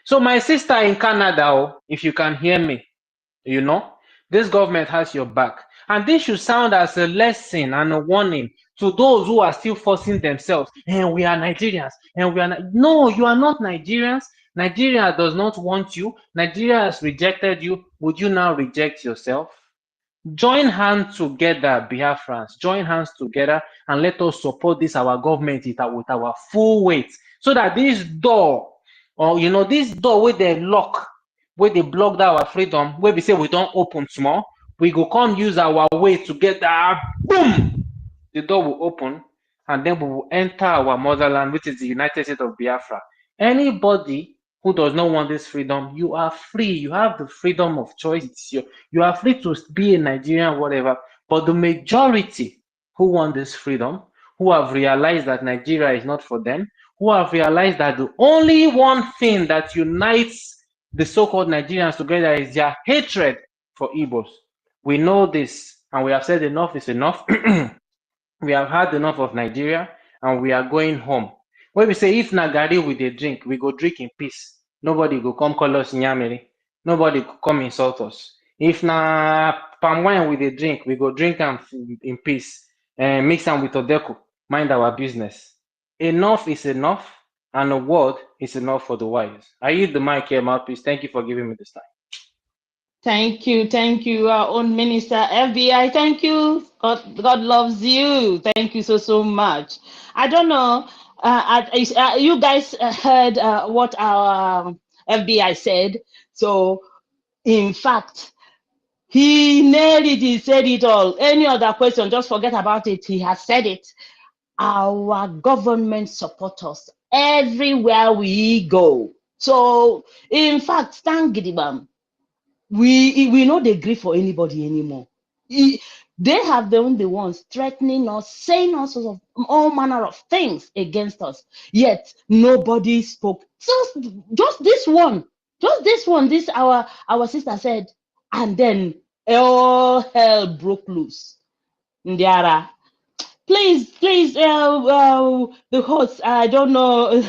So my sister in Canada, if you can hear me, this government has your back. And this should sound as a lesson and a warning to those who are still forcing themselves. And we are Nigerians. No, you are not Nigerians. Nigeria does not want you. Nigeria has rejected you. Would you now reject yourself? Join hands together, Biafrans. Join hands together and let us support this our government with our full weight, so that this door, or this door where they lock, where they block that our freedom, where we say we don't open small, we go come use our weight together. Boom! The door will open, and then we will enter our motherland, which is the United States of Biafra. Anybody who does not want this freedom, you are free. You have the freedom of choice. You are free to be a Nigerian, whatever. But the majority who want this freedom, who have realized that Nigeria is not for them, who have realized that the only one thing that unites the so-called Nigerians together is their hatred for Igbos. We know this, and we have said enough is enough. We have had enough of Nigeria, and we are going home. When we say if na garri we dey drink, we go drink in peace. Nobody go come call us nyamiri. Nobody go come insult us. If na palm wine we dey drink, we go drink am in peace and mix am with Odeko. Mind our business. Enough is enough, and a word is enough for the wise. I use the mic here, mouthpiece. Thank you for giving me this time. Thank you, our own minister, FBI. Thank you. God loves you. Thank you so much. I don't know. You guys heard what our FBI said. So, in fact, he nailed it. He said it all. Any other question, just forget about it. He has said it. Our government support us everywhere we go. So, in fact, thank Gidibam. We know they agree for anybody anymore. They have been the ones threatening us, saying all sorts of all manner of things against us. Yet nobody spoke. Just this one. This our sister said, and then all hell broke loose. Ndiara. Please, the host, I don't know,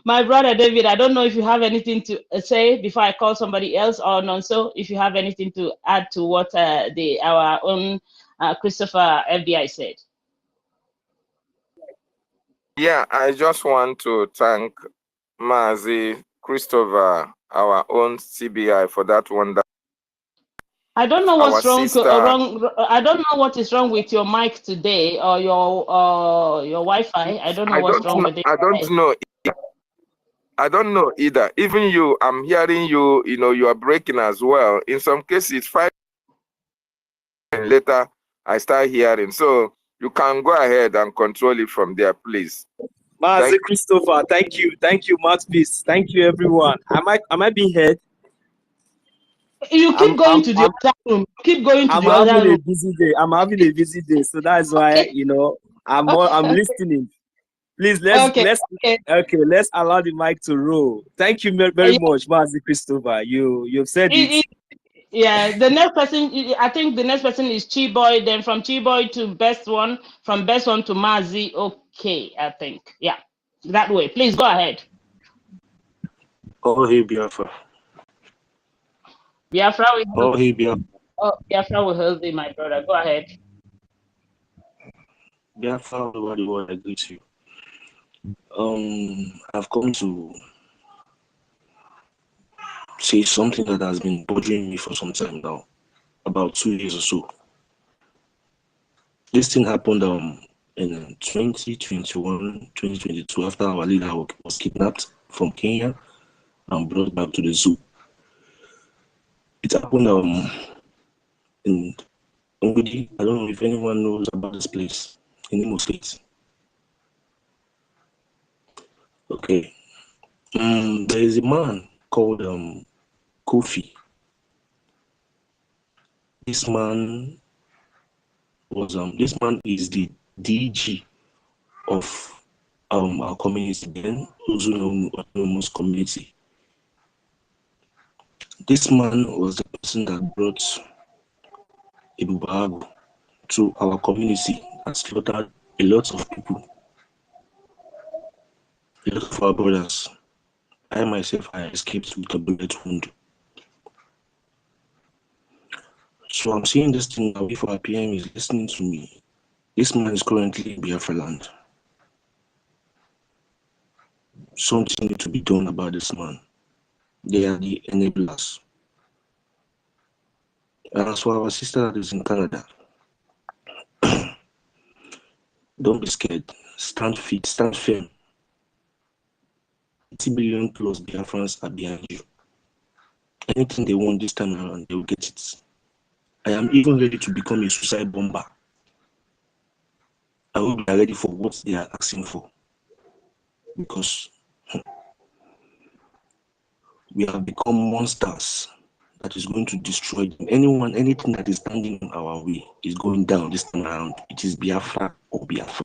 my brother David, I don't know if you have anything to say before I call somebody else, or Nonso, if you have anything to add to what our own Christopher FBI said. Yeah, I just want to thank Mazi Christopher, our own CBI, for that wonderful. I don't know what's wrong. Sister, I don't know what is wrong with your mic today, or your Wi-Fi. I don't know what's wrong with it. I don't know. I don't know either. Even you, I'm hearing you. You are breaking as well. In some cases, it's 5 minutes later I start hearing. So you can go ahead and control it from there, please. Master Christopher, thank you, mouthpiece, thank you, everyone. Am I being heard? You keep going to the other room. Keep going to the other room. I'm having a busy day, so that's why I'm listening. Please let's allow the mic to roll. Thank you very much, Master Christopher. You've said it. Yeah, the next person, I think the next person is Chiboy. Then from Chiboy to Best One, from Best One to Mazi. Okay, I think. Yeah, that way. Please go ahead. Oh, hey, Biafra. Biafra, Biafra will help you, my brother. Go ahead. Biafra, everybody, what I greet you. I've come to say something that has been bothering me for some time now, about 2 years or so. This thing happened in 2021, 2022, after our leader was kidnapped from Kenya and brought back to the zoo. It happened in Ngudi. I don't know if anyone knows about this place in Imo State. Okay. There is a man called Kofi. This man is the DG of our community, then Ozuno Autonomous Community. This man was the person that brought Ibubago to our community and slaughtered a lot of people, a lot of our brothers. I myself, I escaped with a bullet wound. So I'm saying this thing now. If our PM is listening to me, this man is currently in Biafra land. Something needs to be done about this man. They are the enablers. And as for our sister that is in Canada, don't be scared. Stand fit, stand firm. 80 million plus Biafrans are behind you. Anything they want this time around, they will get it. I am even ready to become a suicide bomber. I hope they are ready for what they are asking for. Because we have become monsters that is going to destroy them. Anyone, anything that is standing in our way is going down this time around. It is Biafra or Biafra.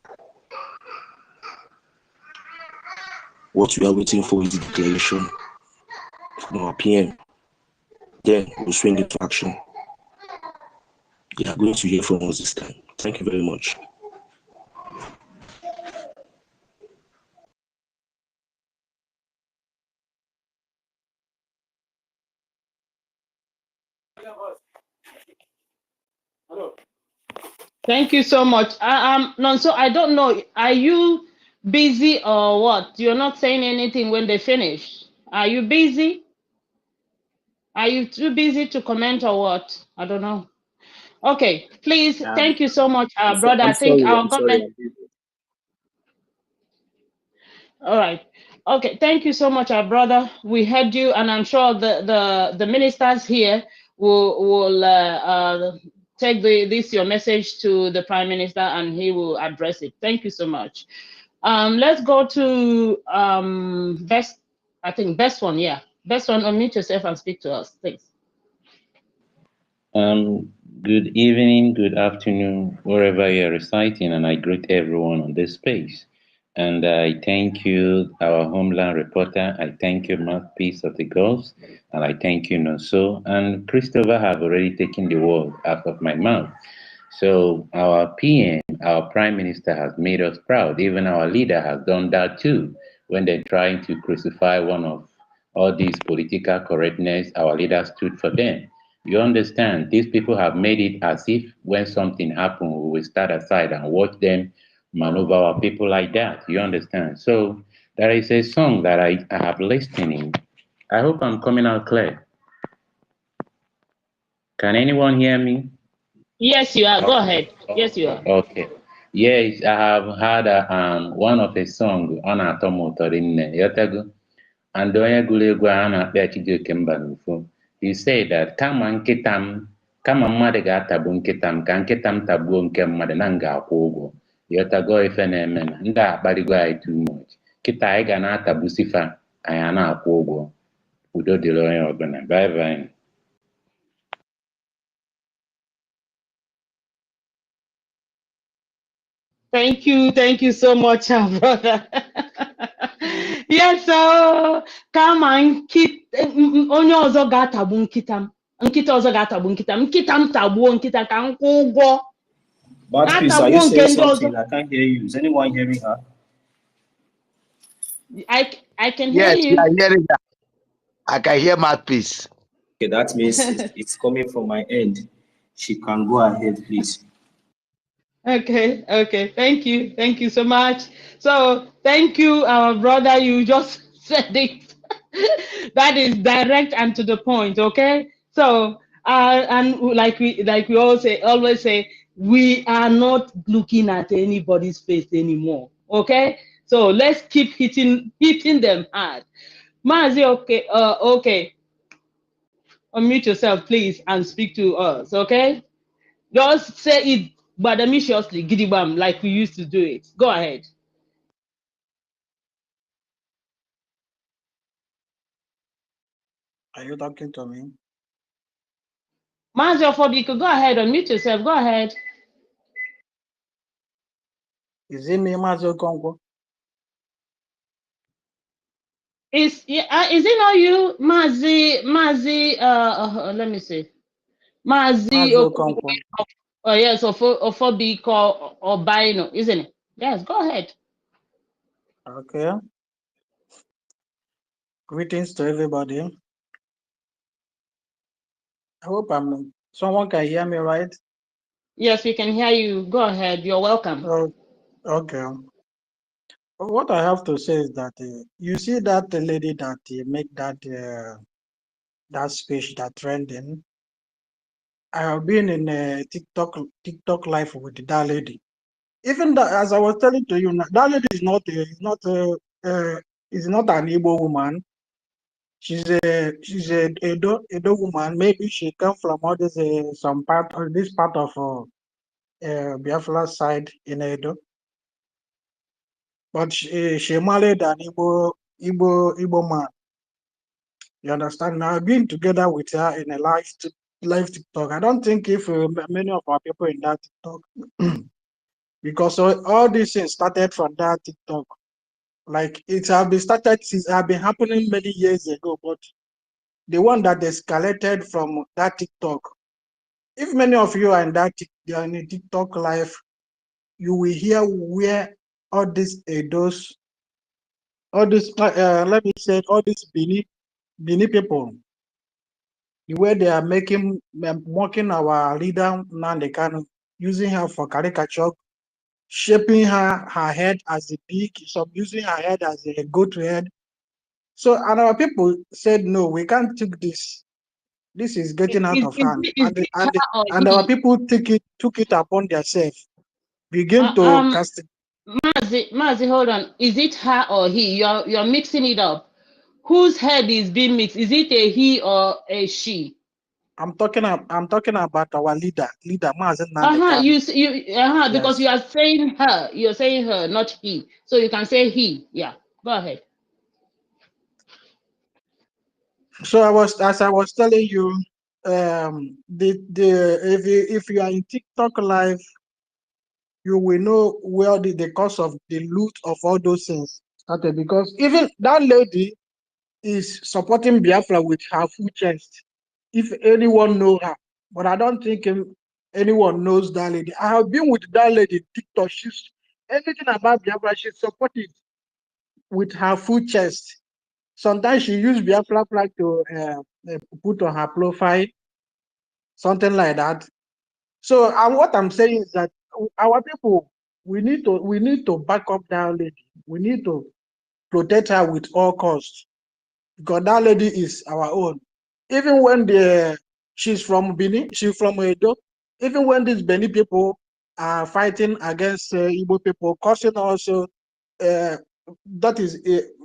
What we are waiting for is the declaration from our PM. Then we'll swing into action. You are going to hear from us this time. Thank you very much. Thank you so much. Nonso, I don't know. Are you busy or what? You're not saying anything when they finish. Are you busy? Are you too busy to comment or what? I don't know. Okay, please. Thank you so much, brother. I think our government. All right. Okay. Thank you so much, our brother. We heard you, and I'm sure the ministers here will take your message to the Prime Minister, and he will address it. Thank you so much. Let's go to best. I think best one. Yeah, best one. Unmute yourself and speak to us, please. Good evening, good afternoon, wherever you're reciting, and I greet everyone on this space. And I thank you, our homeland reporter. I thank you, mouthpiece of the Gulf, and I thank you, Nonso. And Christopher have already taken the word out of my mouth. So our PM, our Prime Minister has made us proud. Even our leader has done that too. When they're trying to crucify one of all these political correctness, our leader stood for them. You understand, these people have made it as if when something happens, we will stand aside and watch them maneuver our people like that. You understand? So there is a song that I have listening. I hope I'm coming out clear. Can anyone hear me? Yes, you are. Okay. Go ahead. Yes, you are. Okay. Yes, I have heard one of the song on Atomotorinne Yotago and onye gụrụ egwu a na-akpọ Chijioke Mbanufo. He said that kama mmadụ ga-atagbu nkịta m ka nkịta m tagbuo nke mmadụ na m ga-akwụ ụgwọ. Yotago ife na-eme na ndị a akparịgo anyị too much. Kịta anyị ga na-atagbu sifa anyị a na-akwụ ụgwọ. Udo dịrị onye ọbụla. Bye bye. Thank you so much, brother. Yes, so come on, onye ọzọ ga-atagbu nkịta m. Nkịta ọzọ ga-atagbu nkịta m. Nkịta m tagbuo nkịta ka m kwụ ụgwọ. But please, are you saying something? I can't hear you. Is anyone hearing her? I can hear you. Yes, I'm hearing that. I can hear mouthpiece. Okay, that means it's coming from my end. She can go ahead, please. Okay. Thank you so much. So thank you, our brother. You just said it. That is direct and to the point. Okay. So and like we always say, we are not looking at anybody's face anymore. Okay. So let's keep hitting them hard. Mazi, okay. Okay. Unmute yourself, please, and speak to us. Okay. Just say it badamiciously, gidibam, like we used to do it. Go ahead. Are you talking to me? Mazio Fobiko, go ahead, unmute yourself. Go ahead. Is it me, Mazio Congo? Is it not you, Mazi? Let me see. Mazi Okonkwo. Oh yes, Ofobiko or Bino, isn't it? Yes, go ahead. Okay. Greetings to everybody. I hope someone can hear me, right? Yes, we can hear you. Go ahead. You're welcome. Okay. What I have to say is that you see that lady that make that speech that trending. I have been in a TikTok live with that lady. Even that, as I was telling to you, that lady is not an Igbo woman. She's a Edo woman. Maybe she come from all this some part of this part of Biafra side in Edo. But she married an Igbo man. You understand? Now I've been together with her in a live TikTok. I don't think if many of our people in that TikTok, because all these things started from that TikTok. Like it have been started since have been happening many years ago, but the one that escalated from that TikTok. If many of you are in that in a TikTok live, you will hear where all these Edos, all this let me say, all these Bini people, the way they are making mocking our leader Nnamdi Kanu, using her for caricature, shaping her head as a pig, some using her head as a goat head. So, and our people said, no, we can't take this. This is getting out of hand. And our people took it upon themselves, begin to cast it. Mazi, hold on. Is it her or he? You're mixing it up. Whose head is being mixed? Is it a he or a she? I'm talking about our leader, Mazi Nnamdi Kanu. Because you are saying her. You're saying her, not he. So you can say he. Yeah. Go ahead. So as I was telling you, if you are in TikTok live, you will know where the cause of the loot of all those things started, because even that lady is supporting Biafra with her full chest. If anyone know her, but I don't think anyone knows that lady. I have been with that lady TikTok. She's anything about Biafra, she's supportive with her full chest. Sometimes she use Biafra flag to put on her profile, something like that. So what I'm saying is that our people, we need to back up that lady. We need to protect her with all costs, because that lady is our own. Even when she's from Benin, she's from Edo. Even when these Benin people are fighting against Igbo people, causing also that is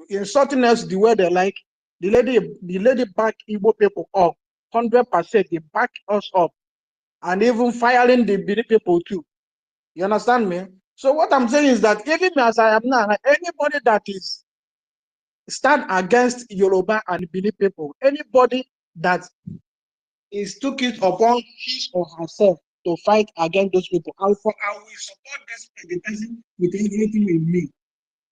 insulting us the way they like. The lady back Igbo people up 100%. They back us up, and even firing the Benin people too. You understand me? So what I'm saying is that even as I am now, anybody that is stand against Yoruba and Benin people, anybody that is took it upon his or herself to fight against those people, I will support the person with everything in me,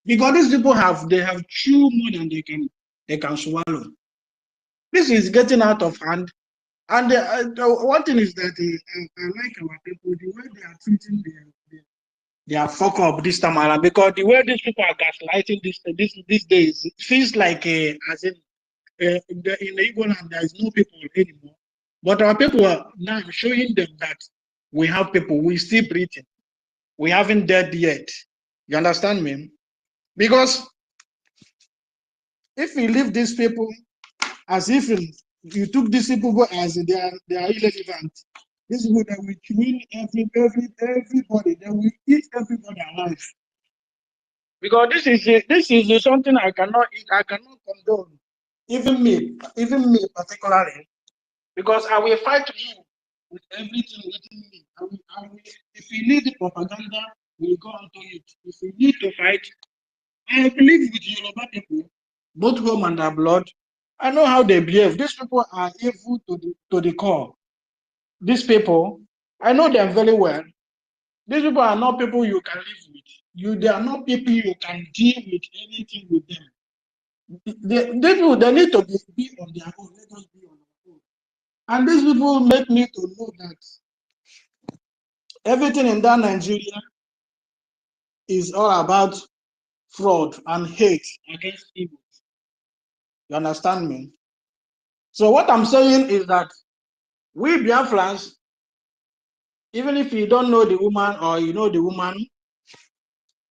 because these people have chewed more than they can swallow. This is getting out of hand, and one thing is that I like our people, the way they are treating their fuck up this time around, because the way these people are gaslighting these days, it feels like as in in the Igbo land there is no people anymore. But our people are now showing them that we have people, we still breathing, we haven't dead yet. You understand me? Because if we leave these people as if you took these people as they are irrelevant, this is what they will kill everybody, they will eat everybody alive. Because this is something I cannot condone. Even me particularly, because I will fight you with everything within me. If you need the propaganda, we'll go on to it. If you need to fight, I believe with Yoruba people, both home and abroad. I know how they behave. These people are evil to the core. These people, I know them very well. These people are not people you can live with. They are not people you can deal with anything with them. They need to be on their own. Let us be on our own. And these people make me to know that everything in that Nigeria is all about fraud and hate against people. You understand me? So what I'm saying is that we Biafrans, even if you don't know the woman or you know the woman,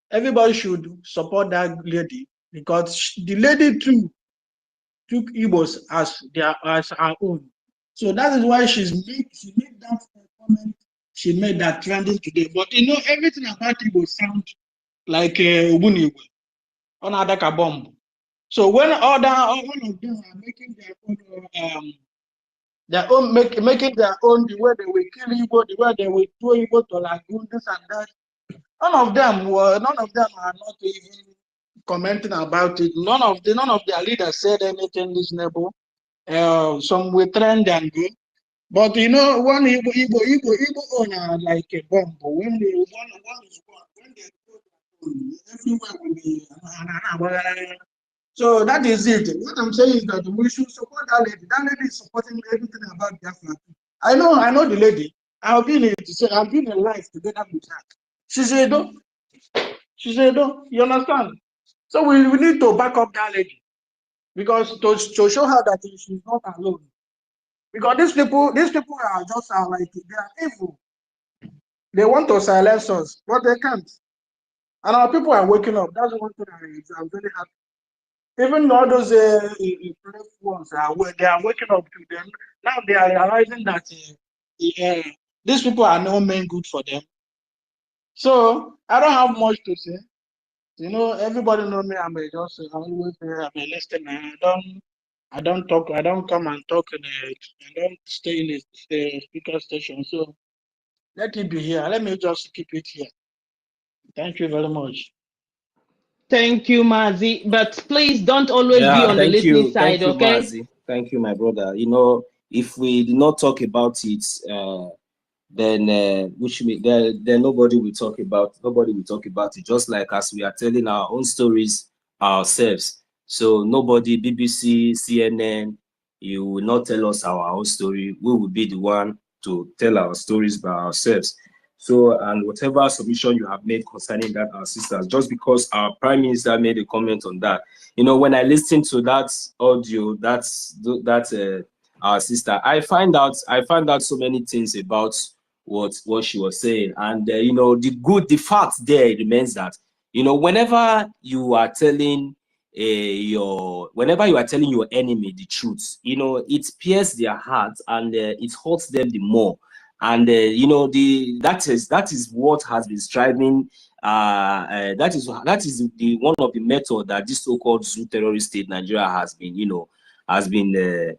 everybody should support that lady, because the lady too took Igbos as our own. So that is why she made that comment. She made that trending today. But you know, everything about it will sound like Ubunigwe on Adaka bomb. So when all of them are making their own, making their own, the way they will kill Igbo, the way they will throw Igbo to lagoon, this and that. None of them are not even commenting about it. None of their leaders said anything reasonable. Some will trend and go. But you know, one Igbo owner like a bomb. When they one is one, when they go everywhere will be. So that is it. What I'm saying is that we should support that lady. That lady is supporting everything about Biafra. I know the lady. I've been in life together with her. She said, "No." She said, "No." You understand? So we need to back up that lady because to show her that she's not alone. Because these people are just like they are evil. They want to silence us, but they can't. And our people are waking up. That's one thing I'm very happy. Even all those ones they are waking up to them. Now they are realizing that these people are no mean good for them. So I don't have much to say. You know, everybody know me. I'm always I'm a listener. I don't talk. I don't come and talk. I don't stay in the speaker station. So let it be here. Let me just keep it here. Thank you very much. Thank you, Mazi. But please don't always be on the listening side, okay? Mazi. Thank you, my brother. You know, if we did not talk about it, then nobody will talk about it. Just like as we are telling our own stories ourselves. So nobody, BBC, CNN, you will not tell us our own story. We will be the one to tell our stories by ourselves. So, and whatever submission you have made concerning that, our sisters, just because our prime minister made a comment on that, you know, when I listened to that audio, that's our sister, I find out so many things about what she was saying, and you know, the fact there remains that, you know, whenever you are telling your enemy the truth, you know, it pierces their hearts and it hurts them the more. And you know, that is what has been striving. That is the one of the method that this so-called zoo terrorist state Nigeria has been, you know, has been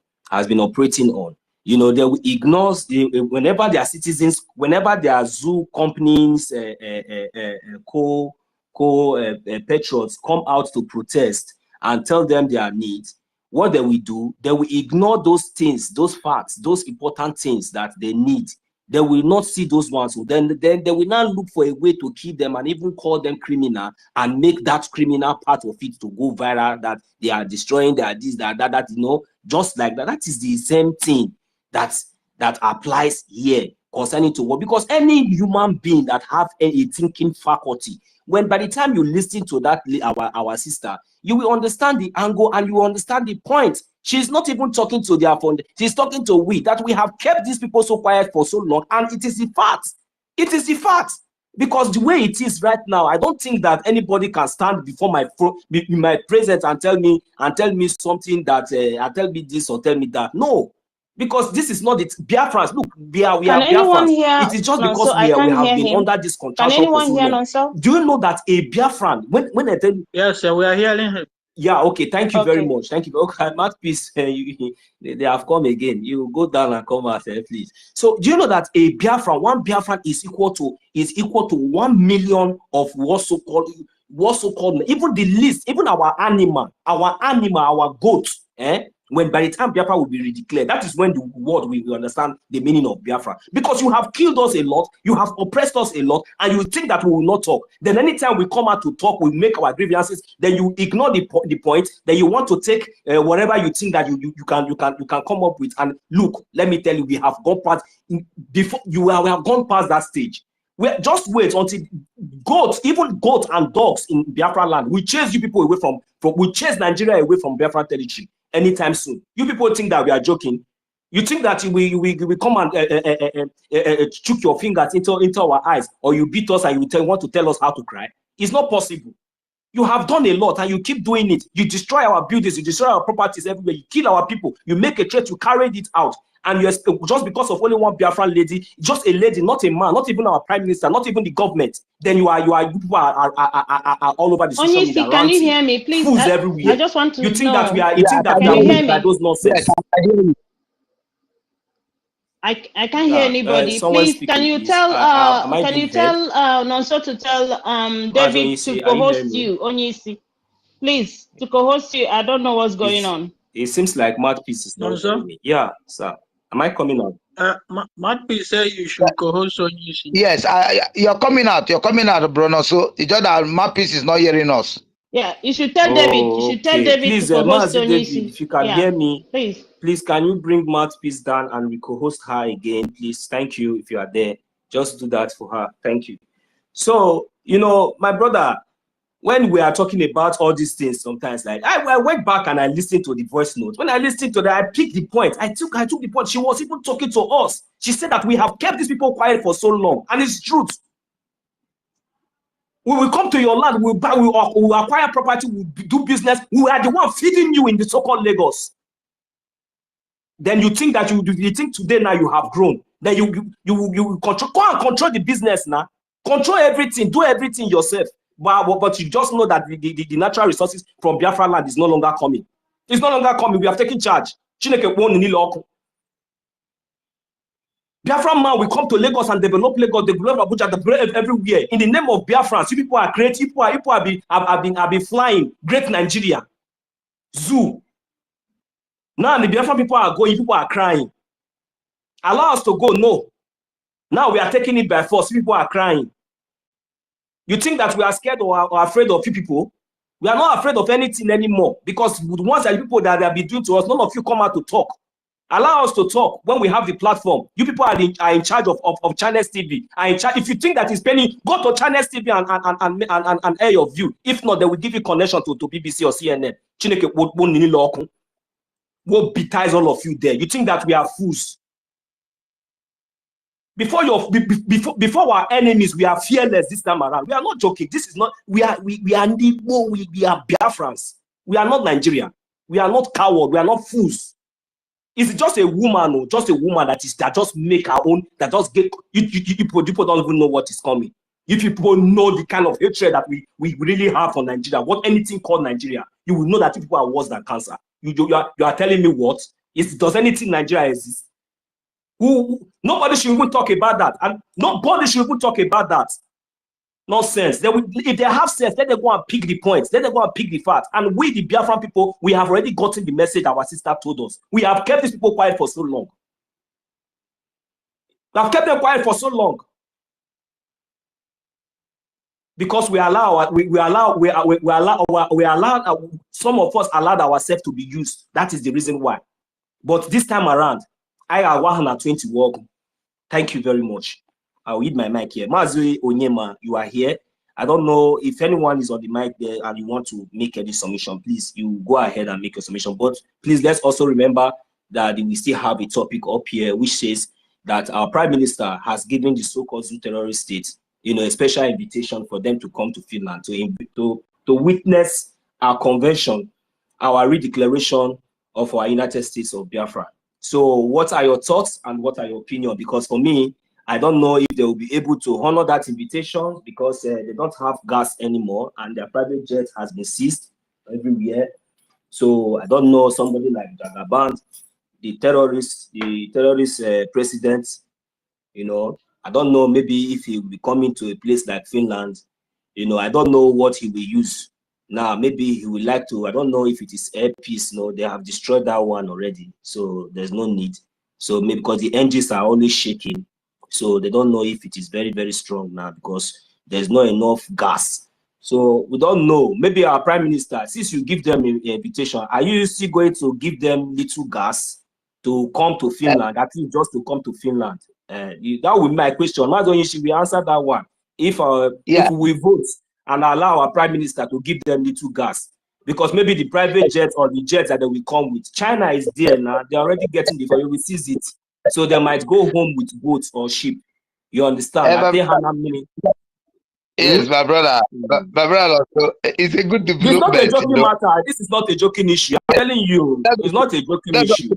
operating on. You know, they will ignore whenever their citizens, whenever their zoo companies, patriots come out to protest and tell them their needs. What they will do, they will ignore those things, those facts, those important things that they need. They will not see those ones. So then they will now look for a way to keep them and even call them criminal and make that criminal part of it to go viral, that they are destroying, that this, that, you know, just like that. That is the same thing that applies here concerning to what, because any human being that have a thinking faculty, when by the time you listen to that, our sister, you will understand the angle and you will understand the point. She's not even talking to their phone. She's talking to we, that we have kept these people so quiet for so long, and it is the fact. It is the fact. Because the way it is right now, I don't think that anybody can stand before my presence and tell me something that tell me this or tell me that. No, because this is not it. Biafrans, look, we are Biafrans. It is just because we have been under this contraction for so long. Do you know that a Biafran, when I tell you, yes, sir, we are hearing him. Yeah, okay, thank you very much. Thank you. Okay, Mouthpiece, they have come again. You go down and come out, please. So do you know that a Biafran, one Biafran is equal to 1 million of what so called even the least, even our goat, when by the time Biafra will be redeclared, that is when the world will understand the meaning of Biafra. Because you have killed us a lot, you have oppressed us a lot, and you think that we will not talk. Then anytime we come out to talk, we make our grievances, then you ignore the point, then you want to take whatever you think that you can come up with. And look, let me tell you, we have gone past, before we have gone past that stage. Just wait until even goats and dogs in Biafra land, we chase you people away from we chase Nigeria away from Biafra territory anytime soon. You people think that we are joking? You think that we come and chook your fingers into our eyes, or you beat us and you want to tell us how to cry? It's not possible. You have done a lot and you keep doing it. You destroy our buildings, you destroy our properties everywhere, you kill our people, you make a threat, you carried it out. and you're just because of only one Biafran lady, just a lady, not a man, not even our prime minister, not even the government, then you people are all over the social media. Onyisi, can you hear me, please? Fools everywhere. I just want to You think know. that we are? You think that we Can are you hear moved by me? those nonsense? Yes, I hear you. I can't hear anybody. Please, Speaking, can you please. tell Can you tell Nonso to tell David to co-host you, Onyisi? Please, to co-host you. I don't know what's going on. It seems like Mouthpiece is not hearing me. Yeah, sir. Am I coming out? Mouthpiece said you should co-host Onyisi. Yes, you're coming out. You're coming out, Bruno. So it's just that Mouthpiece is not hearing us. Yeah, you should tell David. You should tell David please, to co-host David, Onyisi. if you can hear me, please can you bring Mouthpiece down and we co-host her again, please? Thank you. If you are there, just do that for her. Thank you. So, you know, my brother, when we are talking about all these things, sometimes like I went back and I listened to the voice notes. When I listened to that, I picked the point. I took the point. She was even talking to us. She said that we have kept these people quiet for so long, and it's truth. We will come to your land, we will acquire property, we will do business. We are the one feeding you in the so-called Lagos. Then you think that you think today now you have grown. Then you control, go and control the business now. Control everything, do everything yourself. But you just know that the natural resources from Biafra land is no longer coming. It's no longer coming. We have taken charge. Biafra man will come to Lagos and develop Lagos, develop Abuja, develop everywhere. In the name of Biafra, see people are great, people have been flying, great Nigeria. Zoo. Now the Biafra people are going, people are crying. Allow us to go, no. Now we are taking it by force, people are crying. You think that we are scared or afraid of you people? We are not afraid of anything anymore, because once the people that they have been doing to us, none of you come out to talk. Allow us to talk when we have the platform. You people are in charge of Channels TV. If you think that is penny, go to Channels TV and air your view. If not, they will give you connection to BBC or CNN. Chineke will betize all of you there. You think that we are fools? Before our enemies, we are fearless this time around. We are not joking. This is not. We are Biafrans. We are not Nigeria. We are not cowards. We are not fools. It's just a woman, or just a woman that just make our own, that just get you people don't even know what is coming. If people know the kind of hatred that we really have for Nigeria, what anything called Nigeria, you will know that people are worse than cancer. You are telling me what? Does anything Nigeria exist? Nobody should even talk about that, and nobody should even talk about that. Nonsense. If they have sense, let them go and pick the points. Let them go and pick the facts. And we, the Biafran people, we have already gotten the message our sister told us. We have kept these people quiet for so long. We have kept them quiet for so long because some of us allowed ourselves to be used. That is the reason why. But this time around, I have 120 welcome. Thank you very much. I'll read my mic here. Mazi Onyema, you are here. I don't know if anyone is on the mic there and you want to make any submission, please, you go ahead and make a submission. But please, let's also remember that we still have a topic up here which says that our Prime Minister has given the so-called terrorist state, a special invitation for them to come to Finland to witness our convention, our redeclaration of our United States of Biafra. So what are your thoughts and what are your opinions? Because for me, I don't know if they will be able to honor that invitation because they don't have gas anymore and their private jet has been seized everywhere. So I don't know, somebody like Jagaban, the terrorist president, I don't know, maybe if he will be coming to a place like Finland, I don't know what he will use. Now, maybe he would like to, I don't know if it is airpiece, they have destroyed that one already. So there's no need. So maybe because the engines are always shaking. So they don't know if it is very, very strong now because there's not enough gas. So we don't know. Maybe our Prime Minister, since you give them an invitation, are you still going to give them little gas to come to Finland, at least just to come to Finland? That would be my question. Why don't you answer that one? If we vote and allow our Prime Minister to give them little gas, because maybe the private jets or the jets that they will come with, China is there now. They're already getting the you will seize it. So they might go home with boats or ship. You understand? Yes, my brother. My brother also. It's a good This is not a development, you joking know. matter. This is not a joking issue. I'm telling you, That's, it's not a joking that's issue.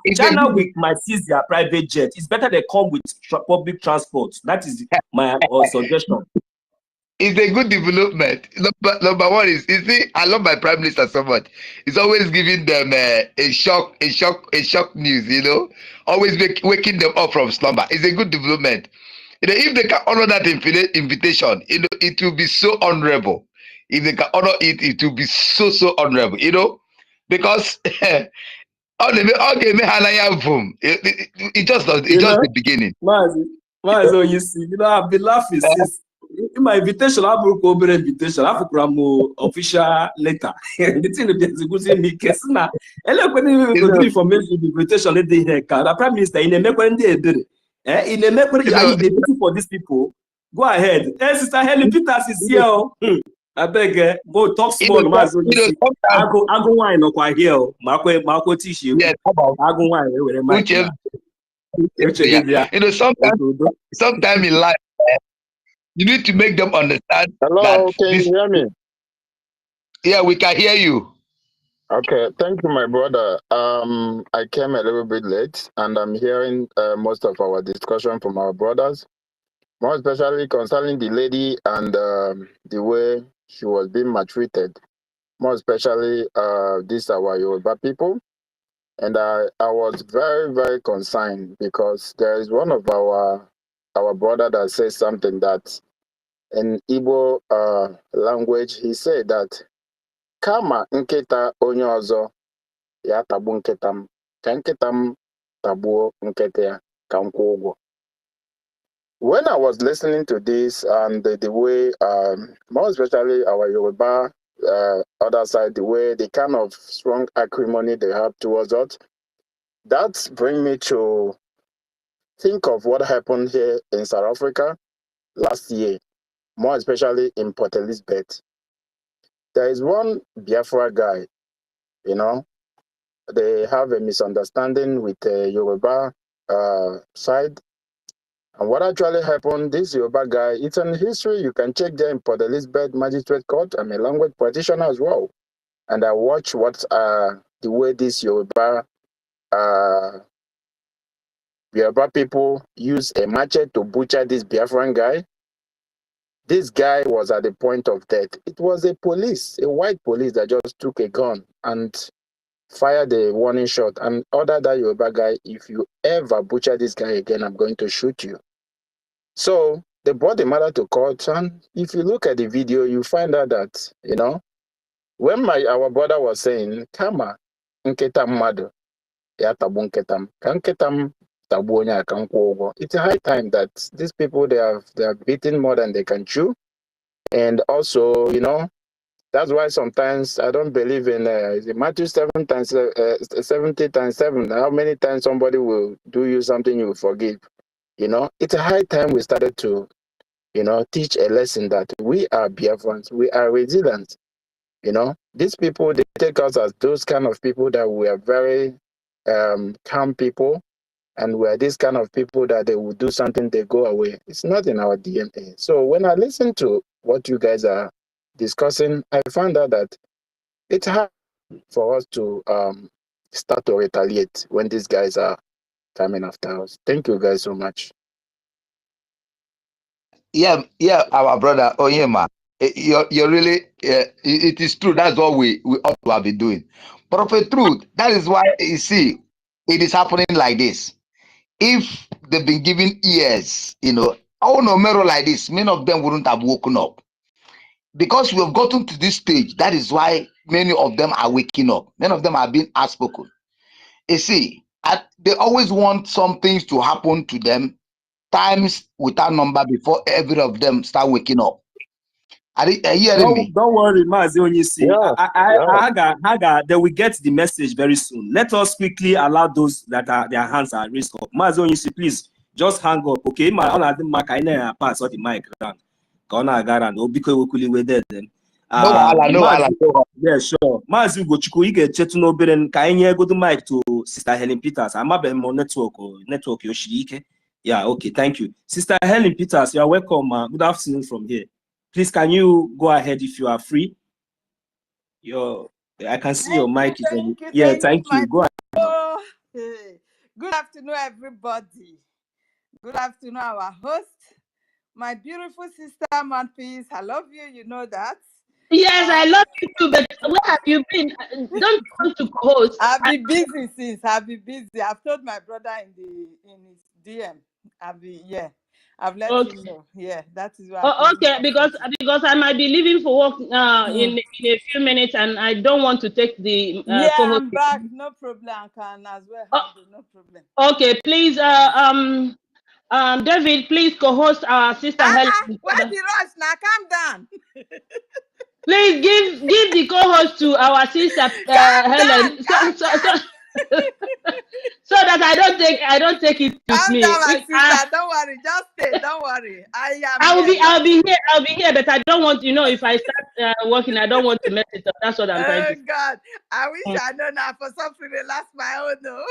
it's a China good, might seize their private jet. It's better they come with public transport. That is my suggestion. it's a good development. Number one is, you see, I love my prime minister so much. He's always giving them a shock news, you know, always waking them up from slumber. It's a good development. You know, if they can honor that invitation, you know, it will be so honorable. If they can honor it, it will be so honorable, you know, because it's You just know, the beginning. Mazi, you see, you know, I've been laughing since in my invitation. I broke over invitation. I forgot official letter. The thing that is good to me, Kesna. And look, when you go to information, the invitation letter here, the prime minister in a make when they did it. In a make when you deputy for these people. Go ahead. Hey, Sister Helen Peters is here. I beg, go talk small, Mazi. You see, I go wine or quite here. Marco tissue. Yes, I go wine. Yeah. You know, sometimes in life, you need to make them understand Hello, that can this. you hear me? Yeah, we can hear you. Okay, thank you, my brother. I came a little bit late, and I'm hearing most of our discussion from our brothers, more especially concerning the lady and the way she was being maltreated, more especially this our Yoruba people. And I was very concerned because there is one of our brother that says something that in Igbo language, he said that kama nkịta onye ọzọ ya tagbu nkịta m, ka nkịta m tagbuo nkịta ya ka m kwụọ ụgwọ. When I was listening to this and the way, more especially our Yoruba other side, the way, the kind of strong acrimony they have towards us, that brings me to think of what happened here in South Africa last year, more especially in Port Elizabeth. There is one Biafra guy, you know, they have a misunderstanding with the Yoruba side. And what actually happened, this Yoruba guy, it's in history, you can check there in Port Elizabeth Magistrate Court. I'm a language practitioner as well. And I watch what the way this Yoruba people use a machete to butcher this Biafran guy. This guy was at the point of death. It was a white police that just took a gun and fired a warning shot and ordered that Yoruba guy, if you ever butcher this guy again, I'm going to shoot you. So they brought the matter to court, and if you look at the video, you find out that, you know, when our brother was saying, Kama, nketa mmadụ, ya tagbu nketam, ka nketam tagbu onye aka nkwụ ụgwọ. It's a high time that these people, they are beating more than they can chew. And also, you know, that's why sometimes I don't believe in Matthew 70 times 7. How many times somebody will do you something you will forgive? You know, it's a high time we started to, you know, teach a lesson that we are Biafrans, we are resilient. You know, these people, they take us as those kind of people that we are very calm people, and we are this kind of people that they will do something, they go away. It's not in our DNA. So when I listen to what you guys are discussing, I found out that it's hard for us to start to retaliate when these guys are coming after us. Thank you guys so much. Yeah, our brother Onyema, you're really, it is true. That's what we ought to have been doing. But of a truth, that is why you see it is happening like this. If they've been given ears, you know, oh no, mirror like this, many of them wouldn't have woken up. Because we have gotten to this stage, that is why many of them are waking up. Many of them are being outspoken. You see, they always want some things to happen to them, times without number, before every of them start waking up. Are you hearing me? Don't worry, Mazi Onyisi. Yeah. They will get the message very soon. Let us quickly allow those that are their hands are raised up. Mazi Onyisi, please just hang up, okay? My honor, the mic, I pass on the mic down. Yeah, sure. Mazi Ugochukwu, you get chetu no beren ka enye go the mic to Sister Helen Peters. I'm about more network Yoshirike. Yeah, okay, thank you. Sister Helen Peters, you are welcome. Good afternoon from here. Please, can you go ahead if you are free? I can see your mic is on. Yeah, thank you. Go ahead. Oh, hey. Good afternoon, everybody. Good afternoon, our host, my beautiful sister, Mouthpiece. I love you. You know that. Yes, I love you too. But where have you been? Don't want to co-host. I've been busy since. I've been busy. I've told my brother in his DM. I've let him know. Yeah, that is why. Okay, because I might be leaving for work in a few minutes, and I don't want to take the co-host. I'm back. No problem. I can as well handle. No problem. Okay, please, David, please co-host our sister Helen. Where's the rush now? Calm down. Please give the co-host to our sister Helen, so that I don't take it with me. Calm down, my sister. Don't worry. Just stay. Don't worry. I'll be here, but I don't want, if I start working, I don't want to mess it up. That's what I'm trying to say. Oh God, I wish I know now for something to last my own though.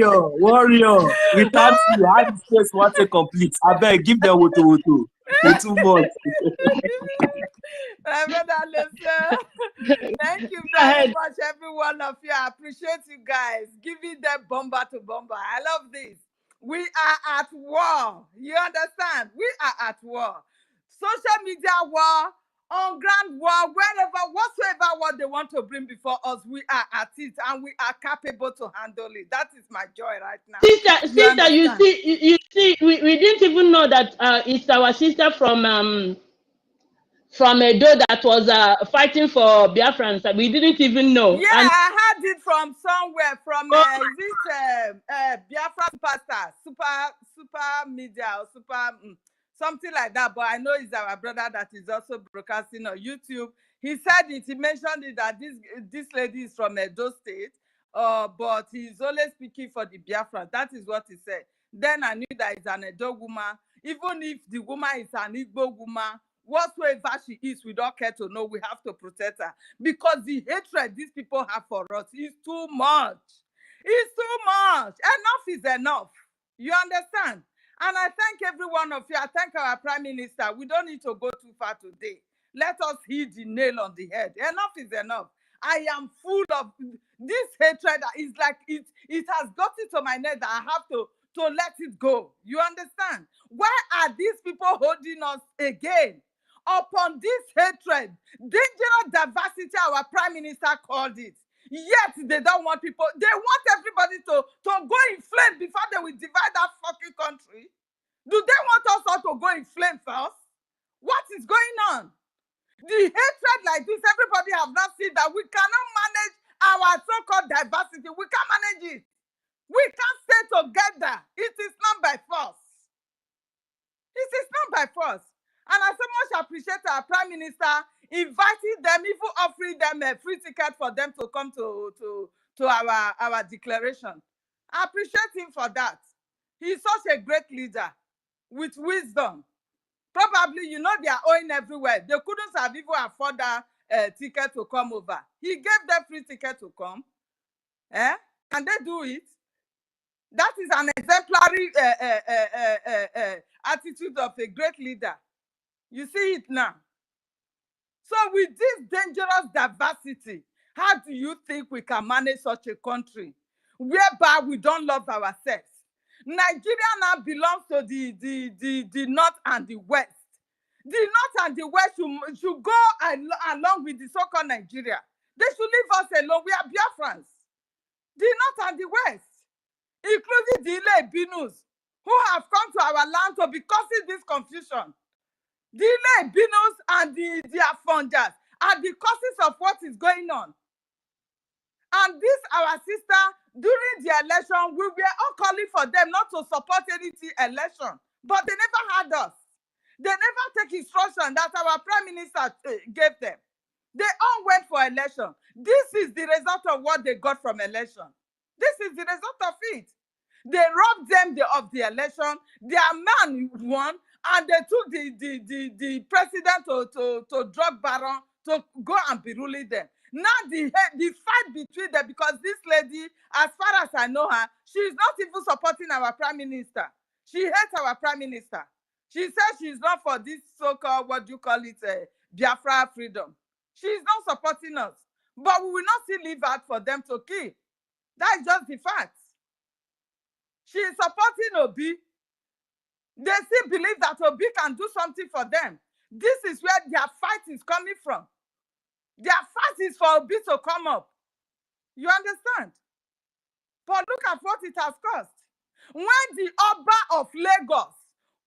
Warrior. Without you, how the space want to complete? I beg, give them wutu. Too much. Thank you very much, every one of you. I appreciate you guys giving them bomber to bomber. I love this. We are at war. You understand? We are at war. Social media war, on ground war, wherever, whatsoever what they want to bring before us, we are at it and we are capable to handle it. That is my joy right now. Sister, you see, we didn't even know that it's our sister from Edo that was fighting for Biafrans. We didn't even know. Yeah, I heard it from somewhere, from Biafra superstar, super media or super something like that. But I know it's our brother that is also broadcasting on YouTube. He said it. He mentioned it that this lady is from Edo State, but he's always speaking for the Biafra. That is what he said. Then I knew that it's an Edo woman. Even if the woman is an Igbo woman, whatsoever she is, we don't care to know. We have to protect her because the hatred these people have for us is too much. It's too much. Enough is enough. You understand? And I thank every one of you. I thank our Prime Minister. We don't need to go too far today. Let us hit the nail on the head. Enough is enough. I am full of this hatred. Is like it has gotten to my neck that I have to let it go. You understand? Why are these people holding us again? Upon this hatred, dangerous diversity, our Prime Minister called it. Yet they don't want people, they want everybody to go in flame before they will divide that fucking country. Do they want us all to go in flame first? What is going on? The hatred like this, everybody have not seen that we cannot manage our so-called diversity. We can't manage it. We can't stay together. It is not by force. It is not by force. And I so much appreciate our Prime Minister inviting them, even offering them a free ticket for them to come to our declaration. I appreciate him for that. He's such a great leader with wisdom. Probably, they are owing everywhere. They couldn't have even afforded a ticket to come over. He gave them free ticket to come. Can they do it? That is an exemplary attitude of a great leader. You see it now. So with this dangerous diversity, how do you think we can manage such a country whereby we don't love ourselves? Nigeria now belongs to the North and the West. The North and the West should go along with the so-called Nigeria. They should leave us alone. We are Biafrans. The North and the West, including the EKID, who have come to our land to be causing this confusion. The EKID and the Afongers are the causes of what is going on. And this, our sister, during the election, we were all calling for them not to support any election, but they never had us. They never take instruction that our Prime Minister gave them. They all went for election. This is the result of what they got from election. This is the result of it. They robbed them of the election. Their man won, and they took the president to drug baron to go and be ruling them. Now the fight between them, because this lady, as far as I know her, she is not even supporting our Prime Minister. She hates our Prime Minister. She says she's not for this so-called, what do you call it, Biafra freedom. She's not supporting us. But we will not still leave out for them to kill. That's just the fact. She is supporting Obi. They still believe that Obi can do something for them. This is where their fight is coming from. Their fight is for Obi to come up. You understand? But look at what it has cost. When the Oba of Lagos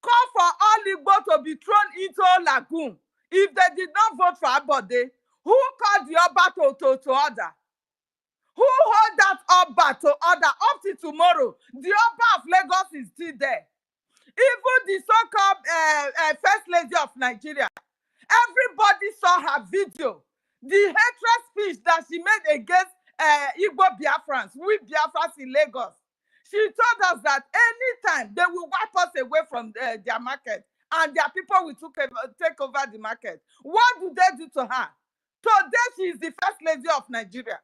called for all Igbo to be thrown into lagoon, if they did not vote for Abode, who called the Oba to order? Who hold that Oba to order up to tomorrow? The Oba of Lagos is still there. Even the so-called First Lady of Nigeria, everybody saw her video. The hatred speech that she made against Igbo Biafrans, we Biafrans in Lagos. She told us that anytime they will wipe us away from their market and their people will take over the market. What do they do to her? Today she is the First Lady of Nigeria.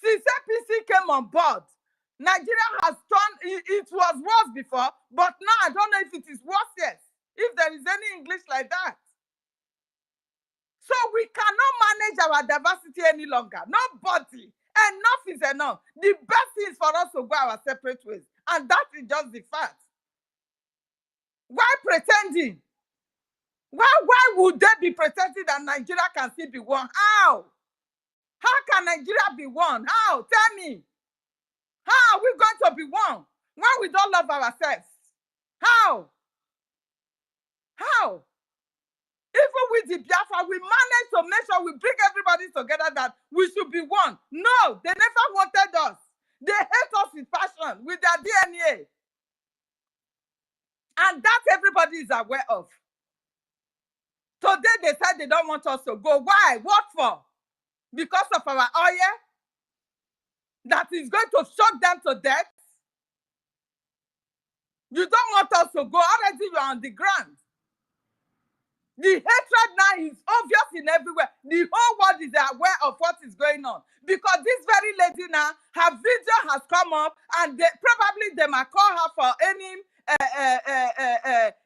Since APC came on board, Nigeria has turned, it was worse before, but now I don't know if it is worse yet, if there is any English like that. So we cannot manage our diversity any longer. Nobody. Enough is enough. The best thing is for us to go our separate ways. And that is just the fact. Why pretending? Why would they be pretending that Nigeria can still be one? How? How can Nigeria be one? How? Tell me. How are we going to be one when we don't love ourselves? How? How? Even with the Biafra, we managed to make sure we bring everybody together that we should be one. No, they never wanted us. They hate us with passion, with their DNA. And that everybody is aware of. Today they said they don't want us to go. Why? What for? Because of our oil that is going to shock them to death? You don't want us to go. Already you are on the ground. The hatred now is obvious in everywhere. The whole world is aware of what is going on. Because this very lady now, her video has come up and probably they might call her for any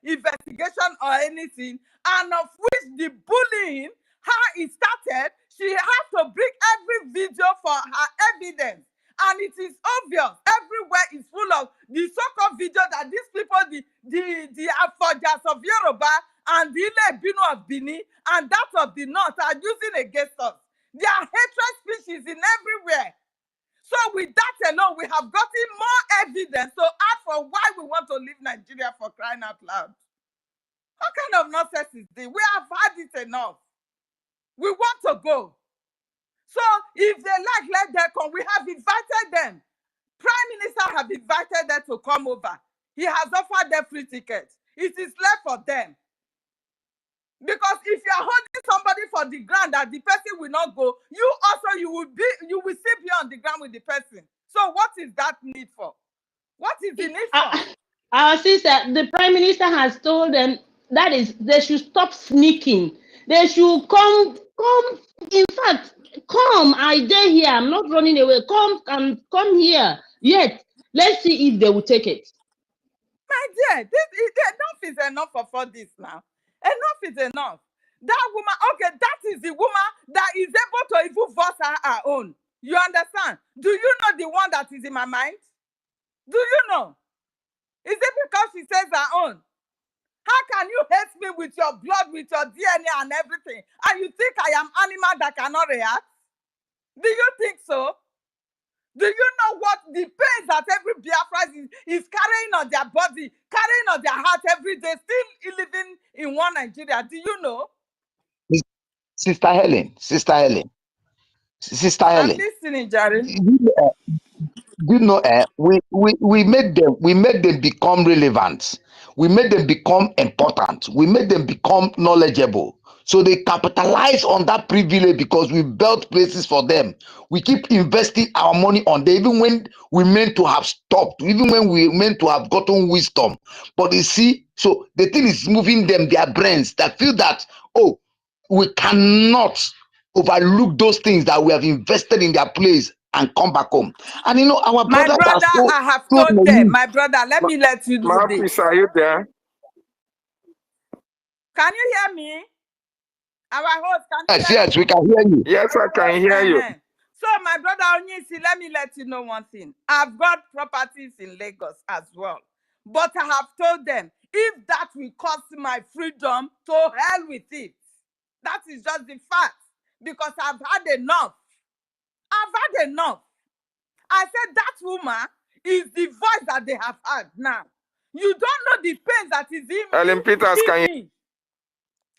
investigation or anything. And of which the bullying, how it started, she has to bring every video for her evidence. And it is obvious, everywhere is full of the so-called video that these people, the Afrojas of Yoruba and the Ile-Binu of Bini and that of the North are using against us. Their hatred speech is in everywhere. So with that alone, we have gotten more evidence to add for why we want to leave Nigeria, for crying out loud. What kind of nonsense is this? We have had it enough. We want to go. So if they like, let them come. We have invited them. Prime Minister have invited them to come over. He has offered them free tickets. It is left for them. Because if you are holding somebody for the ground that the person will not go, you will still be on the ground with the person. So what is that need for? What is the need for? Our sister, the Prime Minister has told them that is they should stop sneaking. They should come. In fact, come. I dare here. I'm not running away. Come here. Yet, let's see if they will take it. My dear, enough is enough of all this now. Enough is enough. That woman, okay, that is the woman that is able to even voice her own. You understand? Do you know the one that is in my mind? Do you know? Is it because she says her own? How can you hate me with your blood, with your DNA and everything, and you think I am animal that cannot react? Do you think so? Do you know what the pains that every Biafra is carrying on their body, carrying on their heart every day, still living in one Nigeria? Do you know? Sister Helen. I'm listening, Jerry. You know, we made them become relevant. We made them become important. We made them become knowledgeable. So they capitalize on that privilege because we built places for them. We keep investing our money on them, even when we meant to have stopped, even when we meant to have gotten wisdom. But you see, so the thing is moving them, their brains, that feel that, oh, we cannot overlook those things that we have invested in their place and come back home. And you know, our brothers I have told them, my brother, let me let you know this. Are you there? Can you hear me? Our host, can you Yes, hear yes, we can hear you. Yes, I can hear you. So, my brother Onyisi, let me let you know one thing. I've got properties in Lagos as well. But I have told them, if that will cost my freedom, to hell with it. That is just the fact. Because I've had enough. I've had enough. I said that woman is the voice that they have had now. You don't know the pain that is in Ellen Peters, can you? me.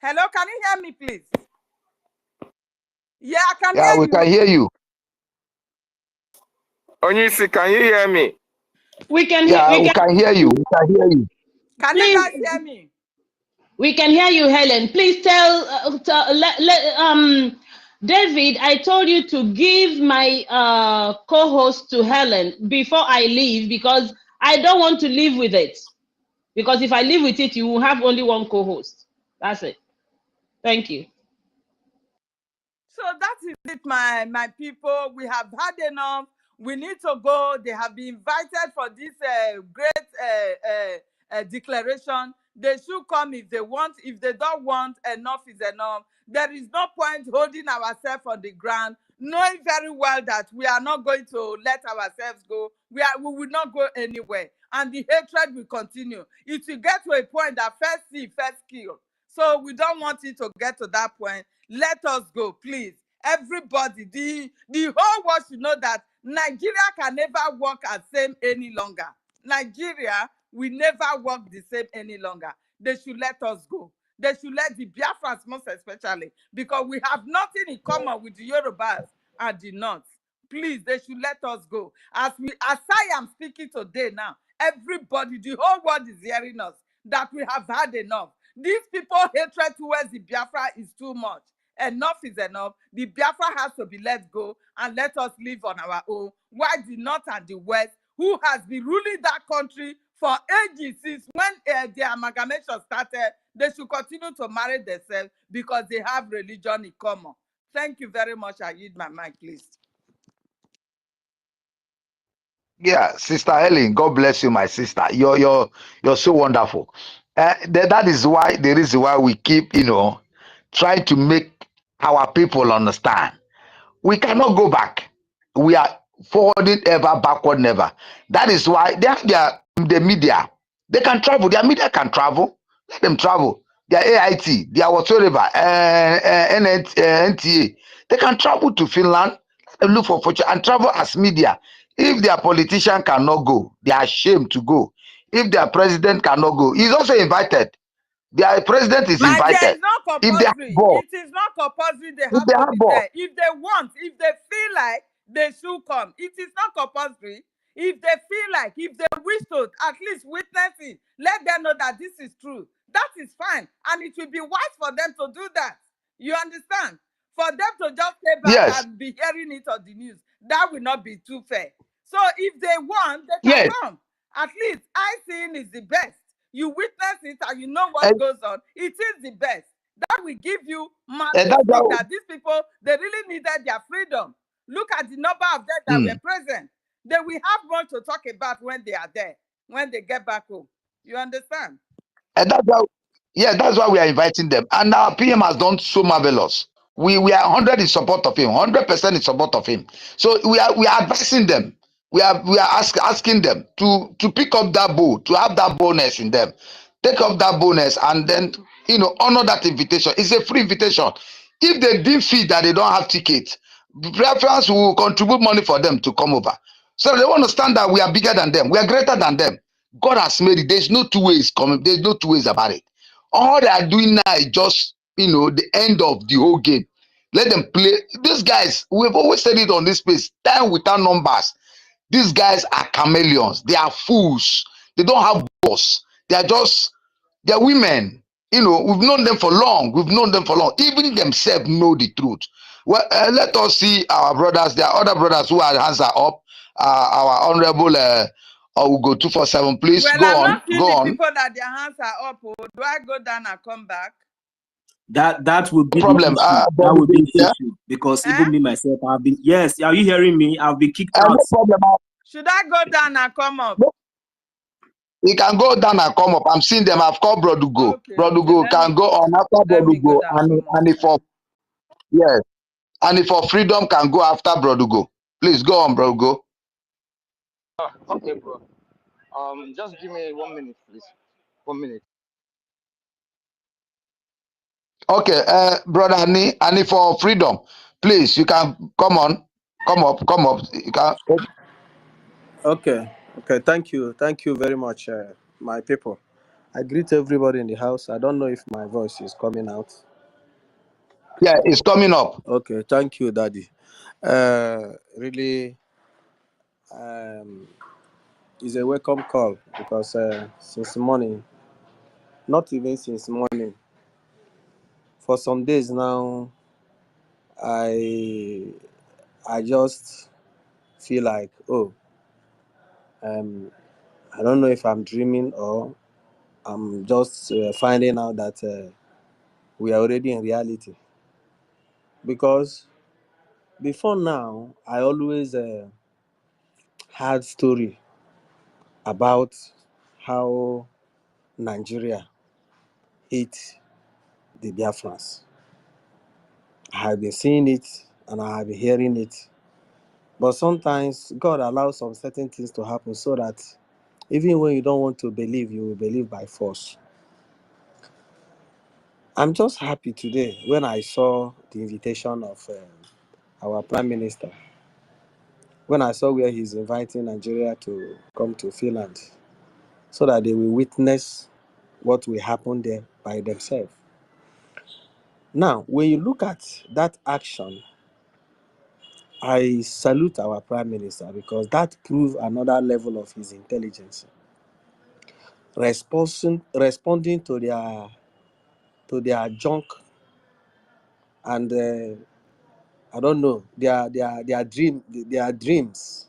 Hello, can you hear me, please? Yeah, I can Yeah, hear we you. can hear you. Onyisi, can you hear me? We can Yeah, hear. we can hear you. We can hear you. Can Please, you guys hear me? We can hear you, Helen. Please tell, David, I told you to give my co-host to Helen before I leave because I don't want to live with it. Because if I live with it, you will have only one co-host. That's it. Thank you. So that is it, my people. We have had enough. We need to go. They have been invited for this great declaration. They should come if they want. If they don't want, enough is enough. There is no point holding ourselves on the ground, knowing very well that we are not going to let ourselves go. We will not go anywhere. And the hatred will continue. It will get to a point that first see, first kill. So we don't want it to get to that point. Let us go, please. Everybody, the whole world should know that Nigeria can never work as same any longer. Nigeria will never work the same any longer. They should let us go. They should let the Biafrans most especially, because we have nothing in common with the Yorubas and the North. Please, they should let us go. As I am speaking today now, everybody, the whole world is hearing us that we have had enough. These people hatred towards the Biafra is too much. Enough is enough. The Biafra has to be let go and let us live on our own. Why the North and the West, who has been ruling that country for ages since when the amalgamation started, they should continue to marry themselves because they have religion in common. Thank you very much. I yield my mic, please. Yeah, Sister Helen, God bless you, my sister. You're so wonderful. That is why the reason why we keep, trying to make our people understand. We cannot go back. We are forwarding ever, backward never. That is why they have the media. They can travel. Their media can travel. Let them travel. Their AIT, their whatsoever, NTA. They can travel to Finland. Let them look for fortune and travel as media. If their politician cannot go, they are ashamed to go. If their president cannot go, he's also invited. Their president is My dear, invited. it's not If they have compulsory. ball, It is not compulsory. They if have they to have be ball, there. If they want, if they feel like, they should come. It is not compulsory. If they feel like, if they wish to at least witness it, let them know that this is true. That is fine. And it will be wise for them to do that. You understand? For them to just stay back yes, and be hearing it on the news, that will not be too fair. So if they want, they can yes. come. At least I seeing is the best. You witness it and you know what And, goes on. It is the best. That will give you man and to that's speak how, that these people, they really needed their freedom. Look at the number of them that mm. were present. They will have more to talk about when they are there, when they get back home. You understand? And that's why, yeah, that's why we are inviting them. And our PM has done so marvelous. We are 100 in support of him, 100% in support of him. So we are advising them. We are asking them to pick up that bowl, to have that bonus in them, take up that bonus, and then honor that invitation. It's a free invitation. If they deem feel that they don't have tickets, preference will contribute money for them to come over. So they understand that we are bigger than them, we are greater than them. God has made it. There's no two ways coming. There's no two ways about it. All they are doing now is just, the end of the whole game. Let them play. These guys, we've always said it on this space, time without numbers. These guys are chameleons. They are fools. They don't have boss. They're women. We've known them for long. We've known them for long. Even themselves know the truth. Well, let us see our brothers. There are other brothers who are hands are up. Our honorable will go 247. Please Well, go I'm on. not seeing Go the on. people that their hands are up. Oh. Do I go down and come back? That would be No the problem. issue. That would be the Yeah. issue because even me myself, I've been. Yes, are you hearing me? I've been kicked out. No problem. Should I go down and come up? No, He can go down and come up. I'm seeing them. I've called Brodugo. Okay, Brodugo can go on after let me go Brodugo, down small. and if for yes, and if for freedom can go after Brodugo. Please go on, Brodugo. Okay, bro. Just give me 1 minute, please. 1 minute. Okay, brother Ani for freedom. Please, you can come on, come up. You can. Okay, thank you very much, my people. I greet everybody in the house. I don't know if my voice is coming out. Yeah, it's coming up. Okay, thank you, Daddy. Really, it's a welcome call because since morning, not even since morning, for some days now, I just feel like, I don't know if I'm dreaming or I'm just finding out that we are already in reality. Because before now, I always had story about how Nigeria hate the Biafrans. I have been seeing it and I have been hearing it. But sometimes God allows some certain things to happen so that even when you don't want to believe, you will believe by force. I'm just happy today when I saw the invitation of our Prime Minister. When I saw where he's inviting Nigeria to come to Finland so that they will witness what will happen there by themselves. Now, when you look at that action, I salute our Prime Minister because that proves another level of his intelligence. Responding to their junk and I don't know their dreams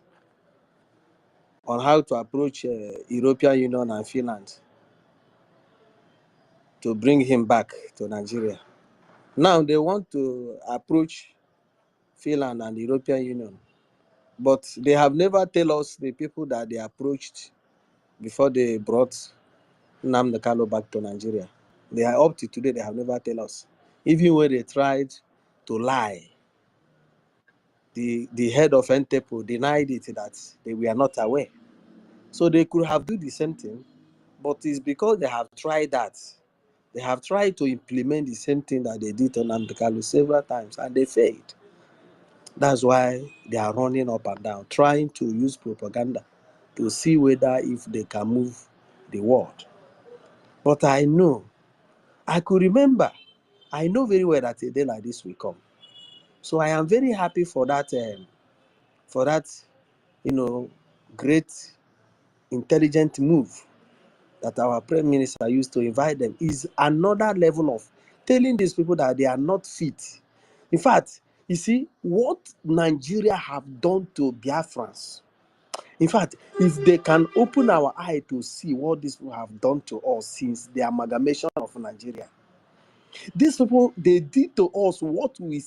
on how to approach European Union and Finland to bring him back to Nigeria. Now they want to approach Finland and the European Union, but they have never tell us the people that they approached before they brought Nnamdi Kanu back to Nigeria. They are up to today, they have never tell us. Even when they tried to lie, the head of Entepo denied it that they were not aware. So they could have do the same thing, but it's because they have tried that. They have tried to implement the same thing that they did to Nnamdi Kanu several times and they failed. That's why they are running up and down, trying to use propaganda to see whether if they can move the world. But I know very well that a day like this will come. So I am very happy for that, great, intelligent move that our Prime Minister used to invite them. Is another level of telling these people that they are not fit. In fact, you see, what Nigeria have done to Biafrans, in fact, if they can open our eye to see what these people have done to us since the amalgamation of Nigeria, these people, they did to us what we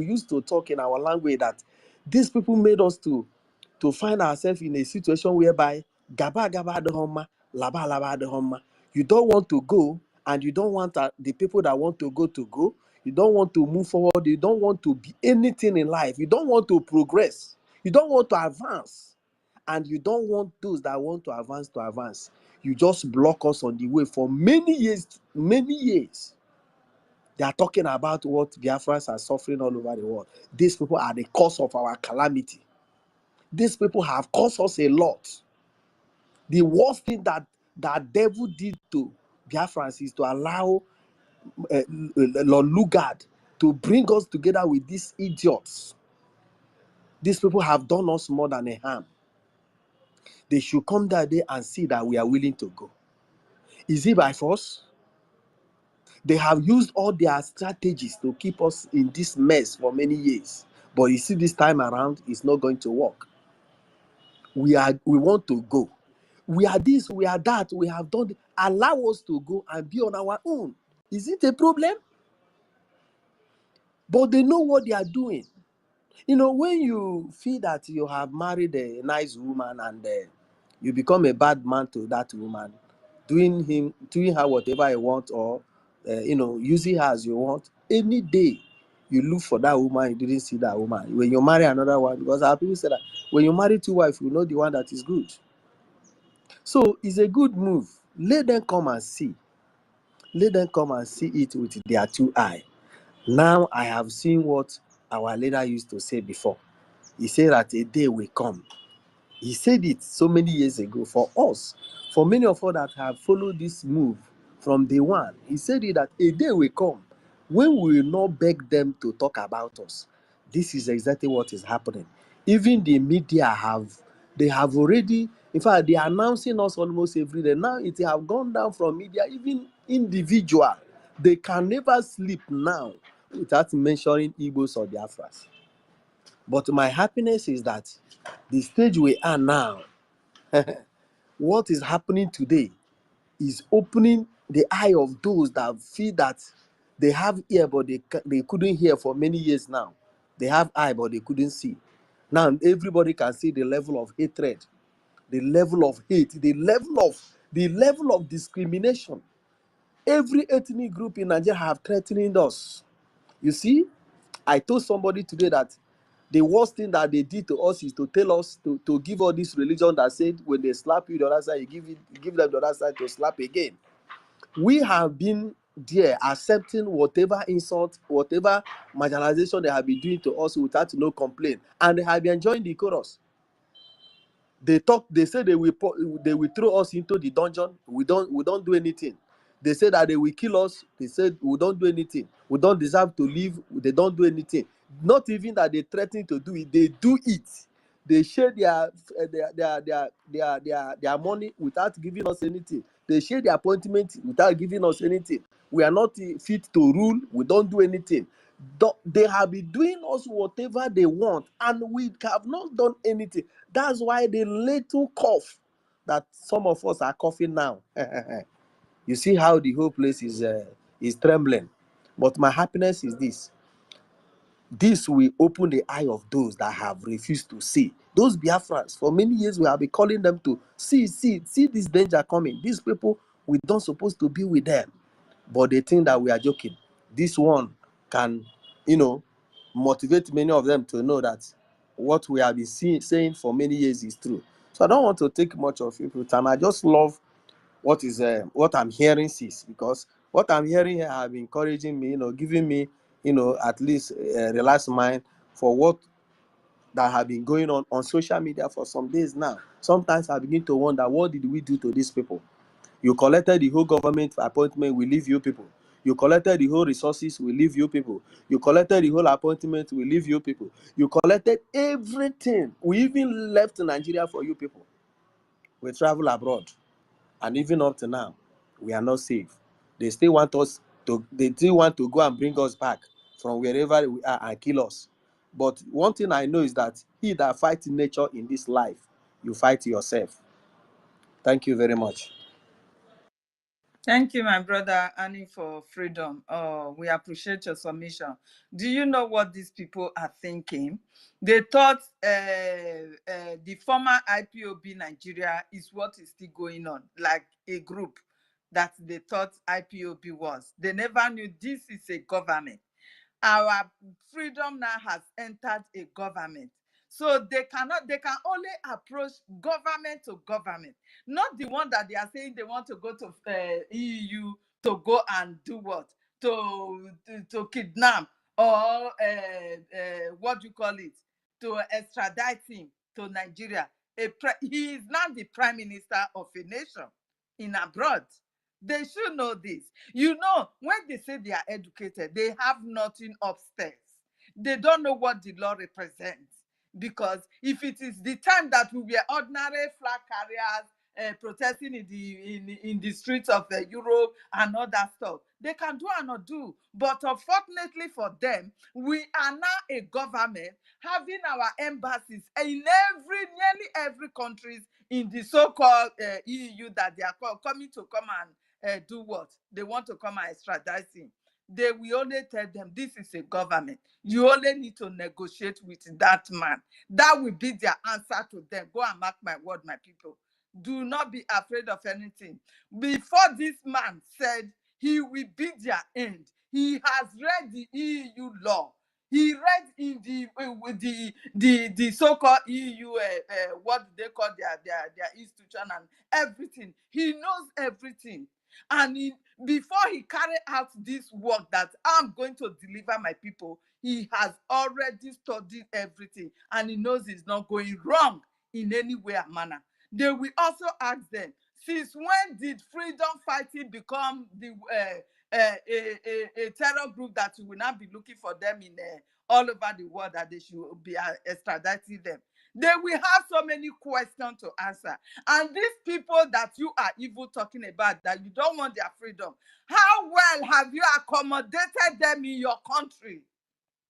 used to talk in our language, that these people made us to find ourselves in a situation whereby gaba gaba adehoma, laba laba adehoma. You don't want to go, and you don't want the people that want to go. You don't want to move forward. You don't want to be anything in life. You don't want to progress. You don't want to advance. And you don't want those that want to advance. You just block us on the way for many years. They are talking about what Biafrans are suffering all over the world. These people are the cause of our calamity. These people have caused us a lot. The worst thing that devil did to Biafrans is to allow Lord Lugard to bring us together with these idiots. These people have done us more than a harm. They should come that day and see that we are willing to go. Is it by force? They have used all their strategies to keep us in this mess for many years. But you see, this time around, it's not going to work. We want to go. We are this, we are that, we have done it. Allow us to go and be on our own. Is it a problem? But they know what they are doing. You know, when you feel that you have married a nice woman and you become a bad man to that woman, doing her whatever you want, or using her as you want. Any day you look for that woman, you didn't see that woman. When you marry another one, because our people say that when you marry two wives, you know the one that is good. So it's a good move. Let them come and see. Let them come and see it with their two eyes. Now I have seen what our leader used to say before. He said that a day will come. He said it so many years ago for us, for many of us that have followed this move from day one. He said it that a day will come when we will not beg them to talk about us. This is exactly what is happening. Even the media have already, in fact, they are announcing us almost every day. Now it have gone down from media, even individual. They can never sleep now without mentioning Igbos or Biafras. But my happiness is that the stage we are now, what is happening today is opening the eye of those that feel that they have ear but they couldn't hear for many years now. They have eye but they couldn't see. Now everybody can see the level of hatred, the level of hate, the level of discrimination. Every ethnic group in Nigeria have threatened us. You see, I told somebody today that the worst thing that they did to us is to tell us to give all this religion that said when they slap you the other side, you give them the other side to slap again. We have been there accepting whatever insult, whatever marginalization they have been doing to us without no complaint, and they have been enjoying the chorus. They say they will throw us into the dungeon. We don't do anything. They say that they will kill us. They said we don't do anything. We don't deserve to live. They don't do anything. Not even that they threaten to do it. They do it. They share their money without giving us anything. They share their appointment without giving us anything. We are not fit to rule. We don't do anything. They have been doing us whatever they want, and we have not done anything. That's why the little cough that some of us are coughing now. You see how the whole place is trembling. But my happiness is this. This will open the eye of those that have refused to see. Those Biafrans, for many years, we have been calling them to see this danger coming. These people, we don't supposed to be with them. But they think that we are joking. This one can, motivate many of them to know that what we have been saying for many years is true. So I don't want to take much of your time. I just love what I'm hearing, sis, because what I'm hearing here have been encouraging me, giving me, at least a relaxed mind for what that have been going on social media for some days now. Sometimes I begin to wonder, what did we do to these people? You collected the whole government appointment, we leave you people. You collected the whole resources, we leave you people. You collected the whole appointment, we leave you people. You collected everything. We even left Nigeria for you people. We travel abroad. And even up to now, we are not safe. They still want to go and bring us back from wherever we are and kill us. But one thing I know is that he that fights nature in this life, you fight yourself. Thank you very much. Thank you, my brother Annie, for freedom. Oh, we appreciate your submission. Do you know what these people are thinking? They thought the former IPOB Nigeria is what is still going on, like a group that they thought IPOB was. They never knew this is a government. Our freedom now has entered a government. So they can only approach government to government, not the one that they are saying they want to go to EU to go and do what? To kidnap or what do you call it? To extradite him to Nigeria. He is now the prime minister of a nation in abroad. They should know this. When they say they are educated, they have nothing upstairs. They don't know what the law represents. Because if it is the time that we were ordinary flag carriers protesting in the streets of Europe and all that stuff, they can do and not do. But unfortunately for them, we are now a government having our embassies in nearly every country in the so-called EU that they are coming to come and do what? They want to come and extradite him. They will only tell them this is a government. You only need to negotiate with that man. That will be their answer to them. Go and mark my word, my people. Do not be afraid of anything. Before this man said he will be their end, he has read the EU law. He read in the so-called EU, what do they call their institution and everything. He knows everything. And before he carried out this work that I'm going to deliver my people, he has already studied everything. And he knows he's not going wrong in any way or manner. They will also ask them, since when did freedom fighting become a terror group that you will not be looking for them in all over the world, that they should be extraditing them? They will have so many questions to answer. And these people that you are even talking about, that you don't want their freedom, how well have you accommodated them in your country?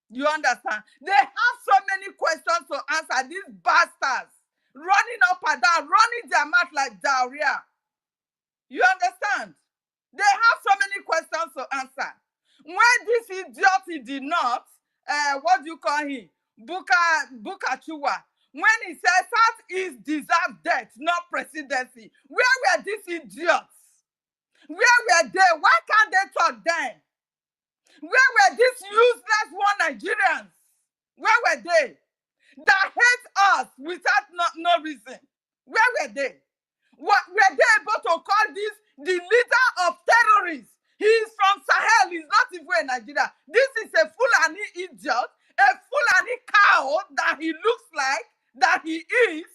You understand? They have so many questions to answer, these bastards, running up and down, running their mouth like diarrhea. You understand? They have so many questions to answer. When this idiot in the north, what do you call him? Bukachua, when he said Southeast deserve death, not presidency, where were these idiots? Where were they? Why can't they talk then? Where were these useless one Nigerians? Where were they? That hate us without no reason. Where were they? What were they able to call this the leader of terrorists? He is from Sahel. He's not even in Nigeria. This is a Fulani idiot, a Fulani cow that he looks like, that he is,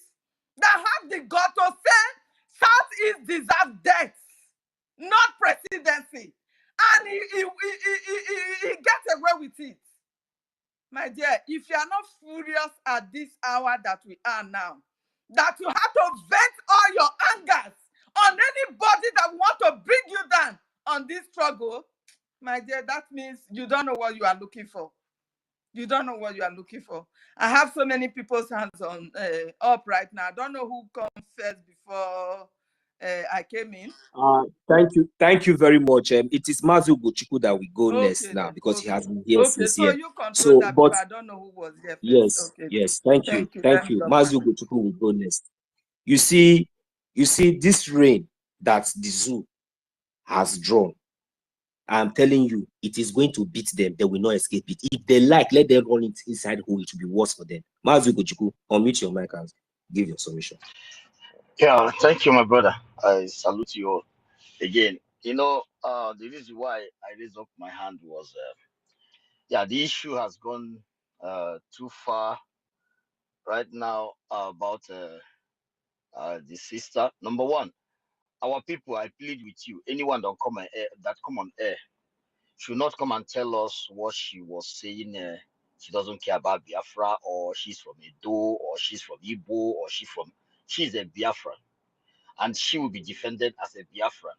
that have the gut to say Southeast deserve death, not presidency. And he gets away with it. My dear, if you are not furious at this hour that we are now, that you have to vent all your angers on anybody that want to bring you down on this struggle, my dear, that means you don't know what you are looking for. You don't know what you are looking for. I have so many people's hands on up right now. I don't know who comes first before I came in. Thank you very much. It is Mazu Gochiku that we go next Okay, now, then. because he Okay. has been here Okay, since so here. you control So, that but because I don't know who was here first. yes, Okay. yes, thank you. Let me love Mazu you. Gochiku will go next. You see this rain that the zoo has drawn. I'm telling you, it is going to beat them. They will not escape it. If they like, let them run it inside hole. It will be worse for them. Mazu Gochiku, unmute your mic and give your submission. Yeah, thank you, my brother. I salute you all again. You know, the reason why I raised up my hand was, yeah, the issue has gone too far right now about the sister. Number one, our people, I plead with you, anyone that come on air should not come and tell us what she was saying. She doesn't care about Biafra, or she's from Edo, or she's from Igbo, or she's a Biafran, and she will be defended as a Biafran.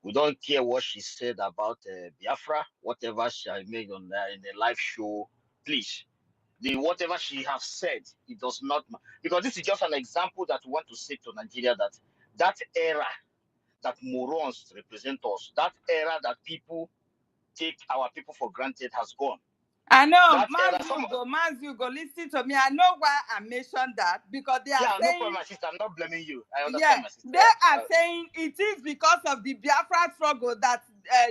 We don't care what she said about Biafra, whatever she made on in the live show. Please, whatever she has said, it does not, because this is just an example that we want to say to Nigeria, that era that morons represent us, that era that people take our people for granted has gone. I know, That era, Mazugo, listen to me. I know why I mentioned that, because they are saying, no problem, my sister. I'm not blaming you. I understand, yeah, my sister. they are saying it is because of the Biafra struggle that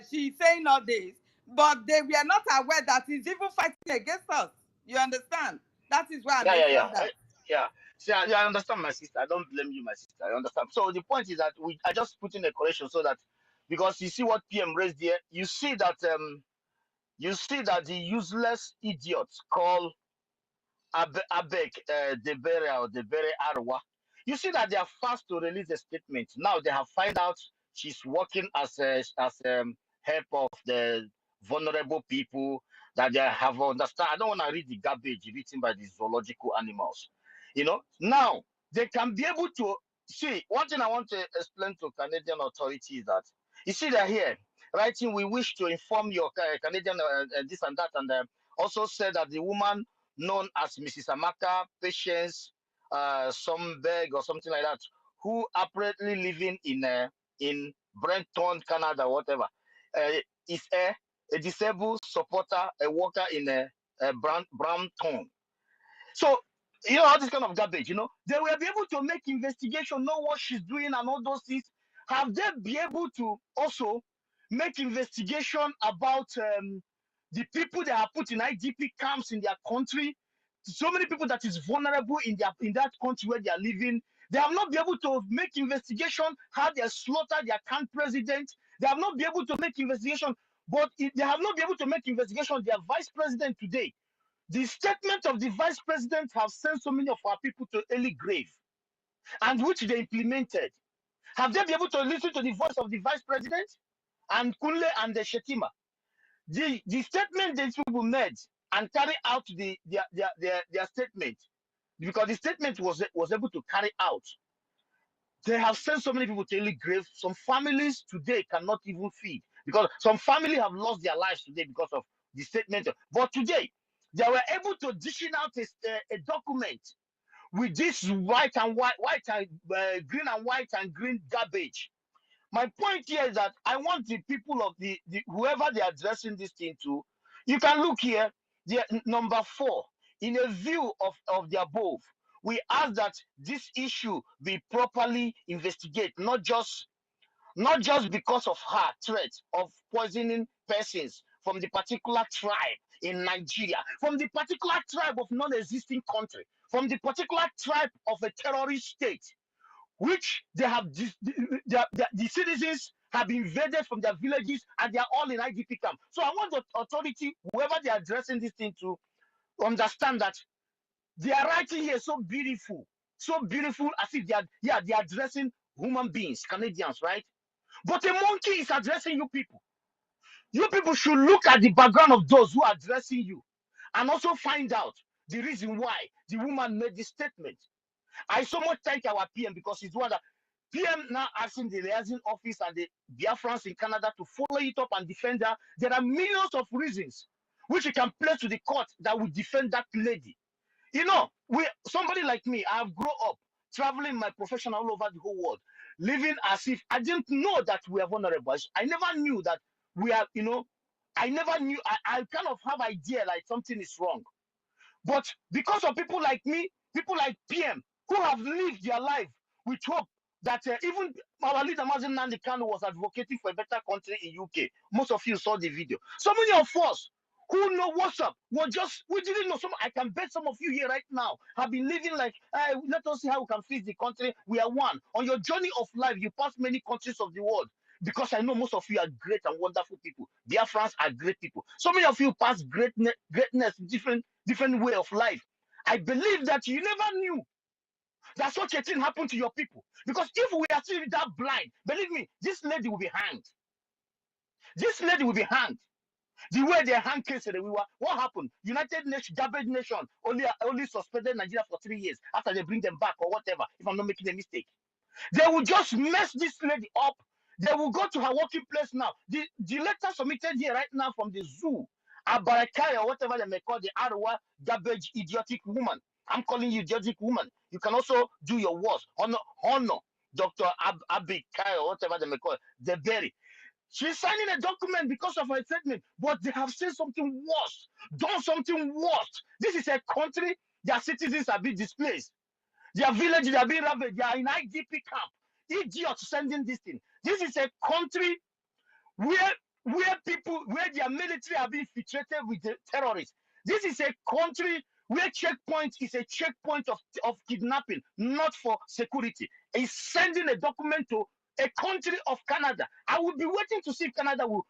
she's saying all this, but they were not aware that he's even fighting against us. You understand? That is why I mentioned that. See, I understand, my sister. I don't blame you, my sister. I understand. So the point is that I just put in a correction so that, because you see what PM raised here, you see that the useless idiots call Abek Debere or Debere Arwa. You see that they are fast to release a statement. Now they have found out she's working as help of the vulnerable people, that they have understand. I don't want to read the garbage written by these zoological animals. Now they can be able to see. One thing I want to explain to Canadian authorities is that, you see, they're here writing, we wish to inform your Canadian this and that, and also said that the woman known as Mrs. Amaka Patience Somberg or something like that, who apparently living in Brenton, Canada, whatever, is a disabled supporter, a worker in Brampton. So You know, all this kind of garbage, you know. They will be able to make investigation, know what she's doing and all those things. Have they be able to also make investigation about the people that are put in IDP camps in their country? So many people that is vulnerable in that country where they are living. They have not been able to make investigation how they slaughter their camp president. They have not been able to make investigation, but they have not been able to make investigation their vice president today. The statement of the vice president have sent so many of our people to early grave, and which they implemented. Have they been able to listen to the voice of the vice president and Kunle and the Shetima? The statement these people made and carry out their statement, because the statement was able to carry out. They have sent so many people to early grave. Some families today cannot even feed, because some family have lost their lives today because of the statement. But today, they were able to dish out a document with this white and green and white and green garbage. My point here is that I want the people of the whoever they are addressing this thing to, you can look here, number 4, in a view of the above, we ask that this issue be properly investigated, not just because of her threat of poisoning persons from the particular tribe in Nigeria, from the particular tribe of non-existing country, from the particular tribe of a terrorist state, which they have the citizens have invaded from their villages and they are all in IDP camp. So I want the authority, whoever they are addressing this thing to, understand that they are writing here so beautiful as if they are addressing human beings, Canadians, right? But a monkey is addressing you people. You people should look at the background of those who are addressing you and also find out the reason why the woman made this statement. I so much thank our PM, because he's one that PM now asking the liaison office and the Biafrans in Canada to follow it up and defend her. There are millions of reasons which you can place to the court that will defend that lady. You know, somebody like me, I have grown up traveling my profession all over the whole world, living as if I didn't know that we are vulnerable. I never knew that we are, you know, I never knew. I kind of have idea like something is wrong. But because of people like me, people like PM, who have lived their life with hope that even our leader, Nnamdi Kanu, was advocating for a better country in UK. Most of you saw the video. So many of us who know what's up, we didn't know. I can bet some of you here right now have been living like, let us see how we can fix the country. We are one. On your journey of life, you pass many countries of the world. Because I know most of you are great and wonderful people. Biafrans are great people. So many of you pass greatness, different way of life. I believe that you never knew that such a thing happened to your people. Because if we are still that blind, believe me, this lady will be hanged. This lady will be hanged. The way they hang Case, what happened? United Nations, garbage nation, only suspended Nigeria for 3 years after they bring them back or whatever, if I'm not making a mistake. They will just mess this lady up. They will go to her working place now. The letter submitted here right now from the zoo, Abarakai or whatever they may call the Arwa garbage idiotic woman. I'm calling you idiotic woman. You can also do your worst. Honor Dr. Abikai or whatever they may call it, the berry. She's signing a document because of her statement, but they have said something worse, done something worse. This is a country, their citizens are being displaced. Their villages are being ravaged. They are in IDP camp. Idiots sending this thing. This is a country where their military are being infiltrated with the terrorists. This is a country where checkpoint is a checkpoint of kidnapping, not for security. It's sending a document to a country of Canada. I will be waiting to see if Canada will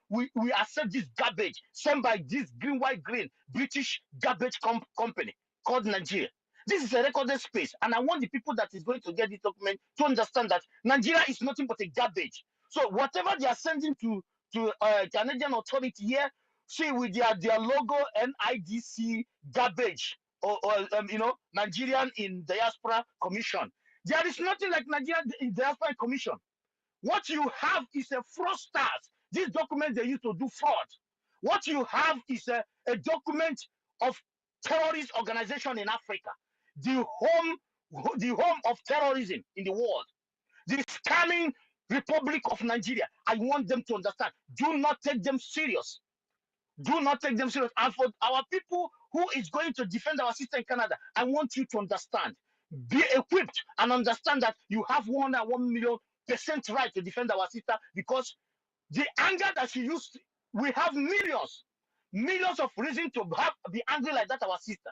accept this garbage sent by this green British garbage company called Nigeria. This is a recorded space, and I want the people that is going to get this document to understand that Nigeria is nothing but a garbage. So whatever they are sending to Canadian authority here, see with their logo NIDC garbage or Nigerian in Diaspora Commission. There is nothing like Nigerian in Diaspora Commission. What you have is a fraudsters. This document they used to do fraud. What you have is a document of terrorist organization in Africa, the home of terrorism in the world, the scamming Republic of Nigeria. I want them to understand. Do not take them serious. Do not take them serious. And for our people who is going to defend our sister in Canada. I want you to understand, be equipped and understand that you have 101,000,000% right to defend our sister, because the anger that she used, we have millions of reasons to be angry like that, our sister.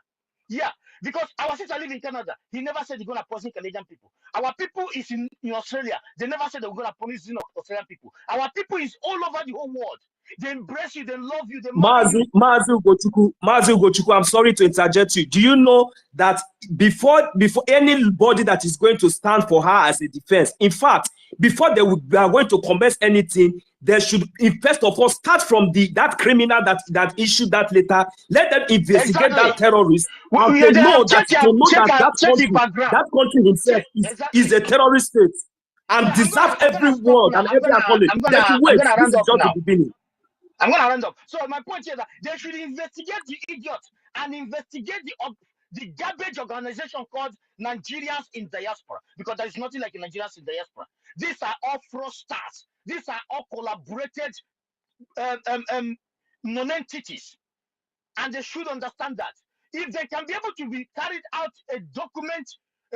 Yeah, because our sister live in Canada. He never said he's gonna poison Canadian people. Our people is in Australia. They never said they were gonna poison Australian people. Our people is all over the whole world. They embrace you, they love you, they marry you. Mazi Ugochukwu, I'm sorry to interject you. Do you know that before anybody that is going to stand for her as a defense, in fact, before they are going to commence anything, they should first of all start from that criminal that issued that letter. Let them investigate that terrorist, and to know that country himself is a terrorist state and deserve every word and every apology. They should wait. This is just the beginning. I'm going to round up. So my point is that they should investigate the idiot and investigate the garbage organization called Nigerians in Diaspora, because there is nothing like Nigerians in Diaspora. These are all fraudsters. These are all collaborated non-entities, and they should understand that. If they can be able to be carried out a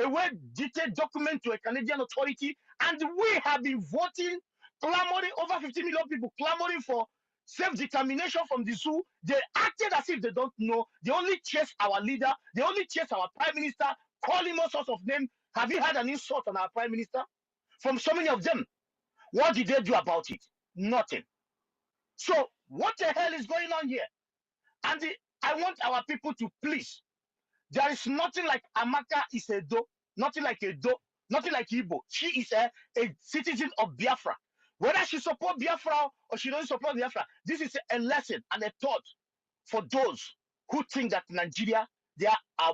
well-detailed document to a Canadian authority, and we have been voting, clamoring, over 50 million people clamoring for self-determination from the zoo. They acted as if they don't know. They only chase our leader. They only chase our prime minister, call him all sorts of names. Have you had an insult on our prime minister? From so many of them. What did they do about it? Nothing. So what the hell is going on here? And I want our people to please. There is nothing like Amaka is a do, nothing like a do, nothing like Igbo. She is a citizen of Biafra. Whether she support Biafra or she doesn't support Biafra, this is a lesson and a thought for those who think that Nigeria,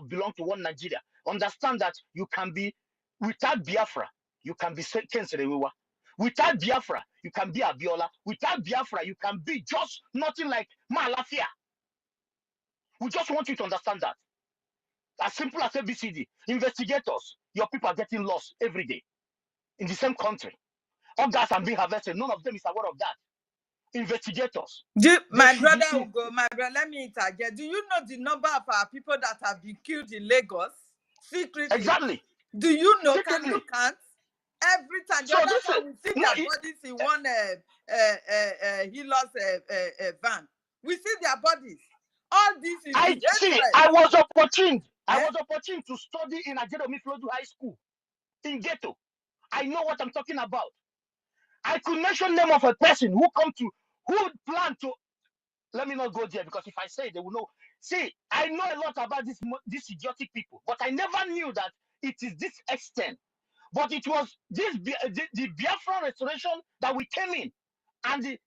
belong to one Nigeria. Understand that you can be, without Biafra, you can be Ken Serewiwa. Without Biafra, you can be Abiola. Without Biafra, you can be just nothing like Malafia. We just want you to understand that. As simple as ABCD. Investigators, your people are getting lost every day in the same country. Organs are being harvested. None of them is aware of that. Investigators. My brother Ugo, let me interject. Do you know the number of our people that have been killed in Lagos? Secretly. Exactly. Do you know? Secretly. Can you count? Every time. The other time we see their bodies in one healers van. We see their bodies. All this is I was opportune. I was opportune to study in Ajedomi Flodu High School in Ghetto. I know what I'm talking about. I could mention name of a person who plan to. Let me not go there, because if I say they will know. See, I know a lot about these idiotic people, but I never knew that it is this extent. But it was the Biafra restoration that we came in, and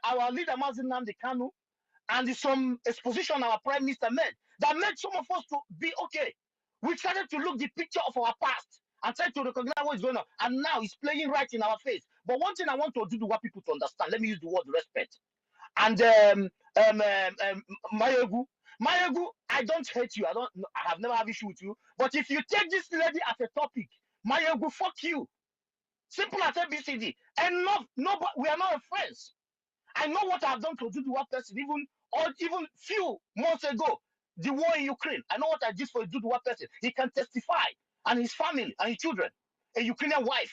our leader Mazi Nnamdi Kanu, and some exposition our prime minister made that made some of us to be okay. We started to look the picture of our past and try to recognize what is going on, and now it's playing right in our face. But one thing I want to do to want people to understand, let me use the word respect. And Mayegu, I don't hate you. I have never had issue with you. But if you take this lady as a topic, Mayegu, fuck you. Simple as ABCD. Enough. No, we are not friends. I know what I've done to do to one person, even few months ago, the war in Ukraine. I know what I did for do to one person. He can testify, and his family and his children, a Ukrainian wife.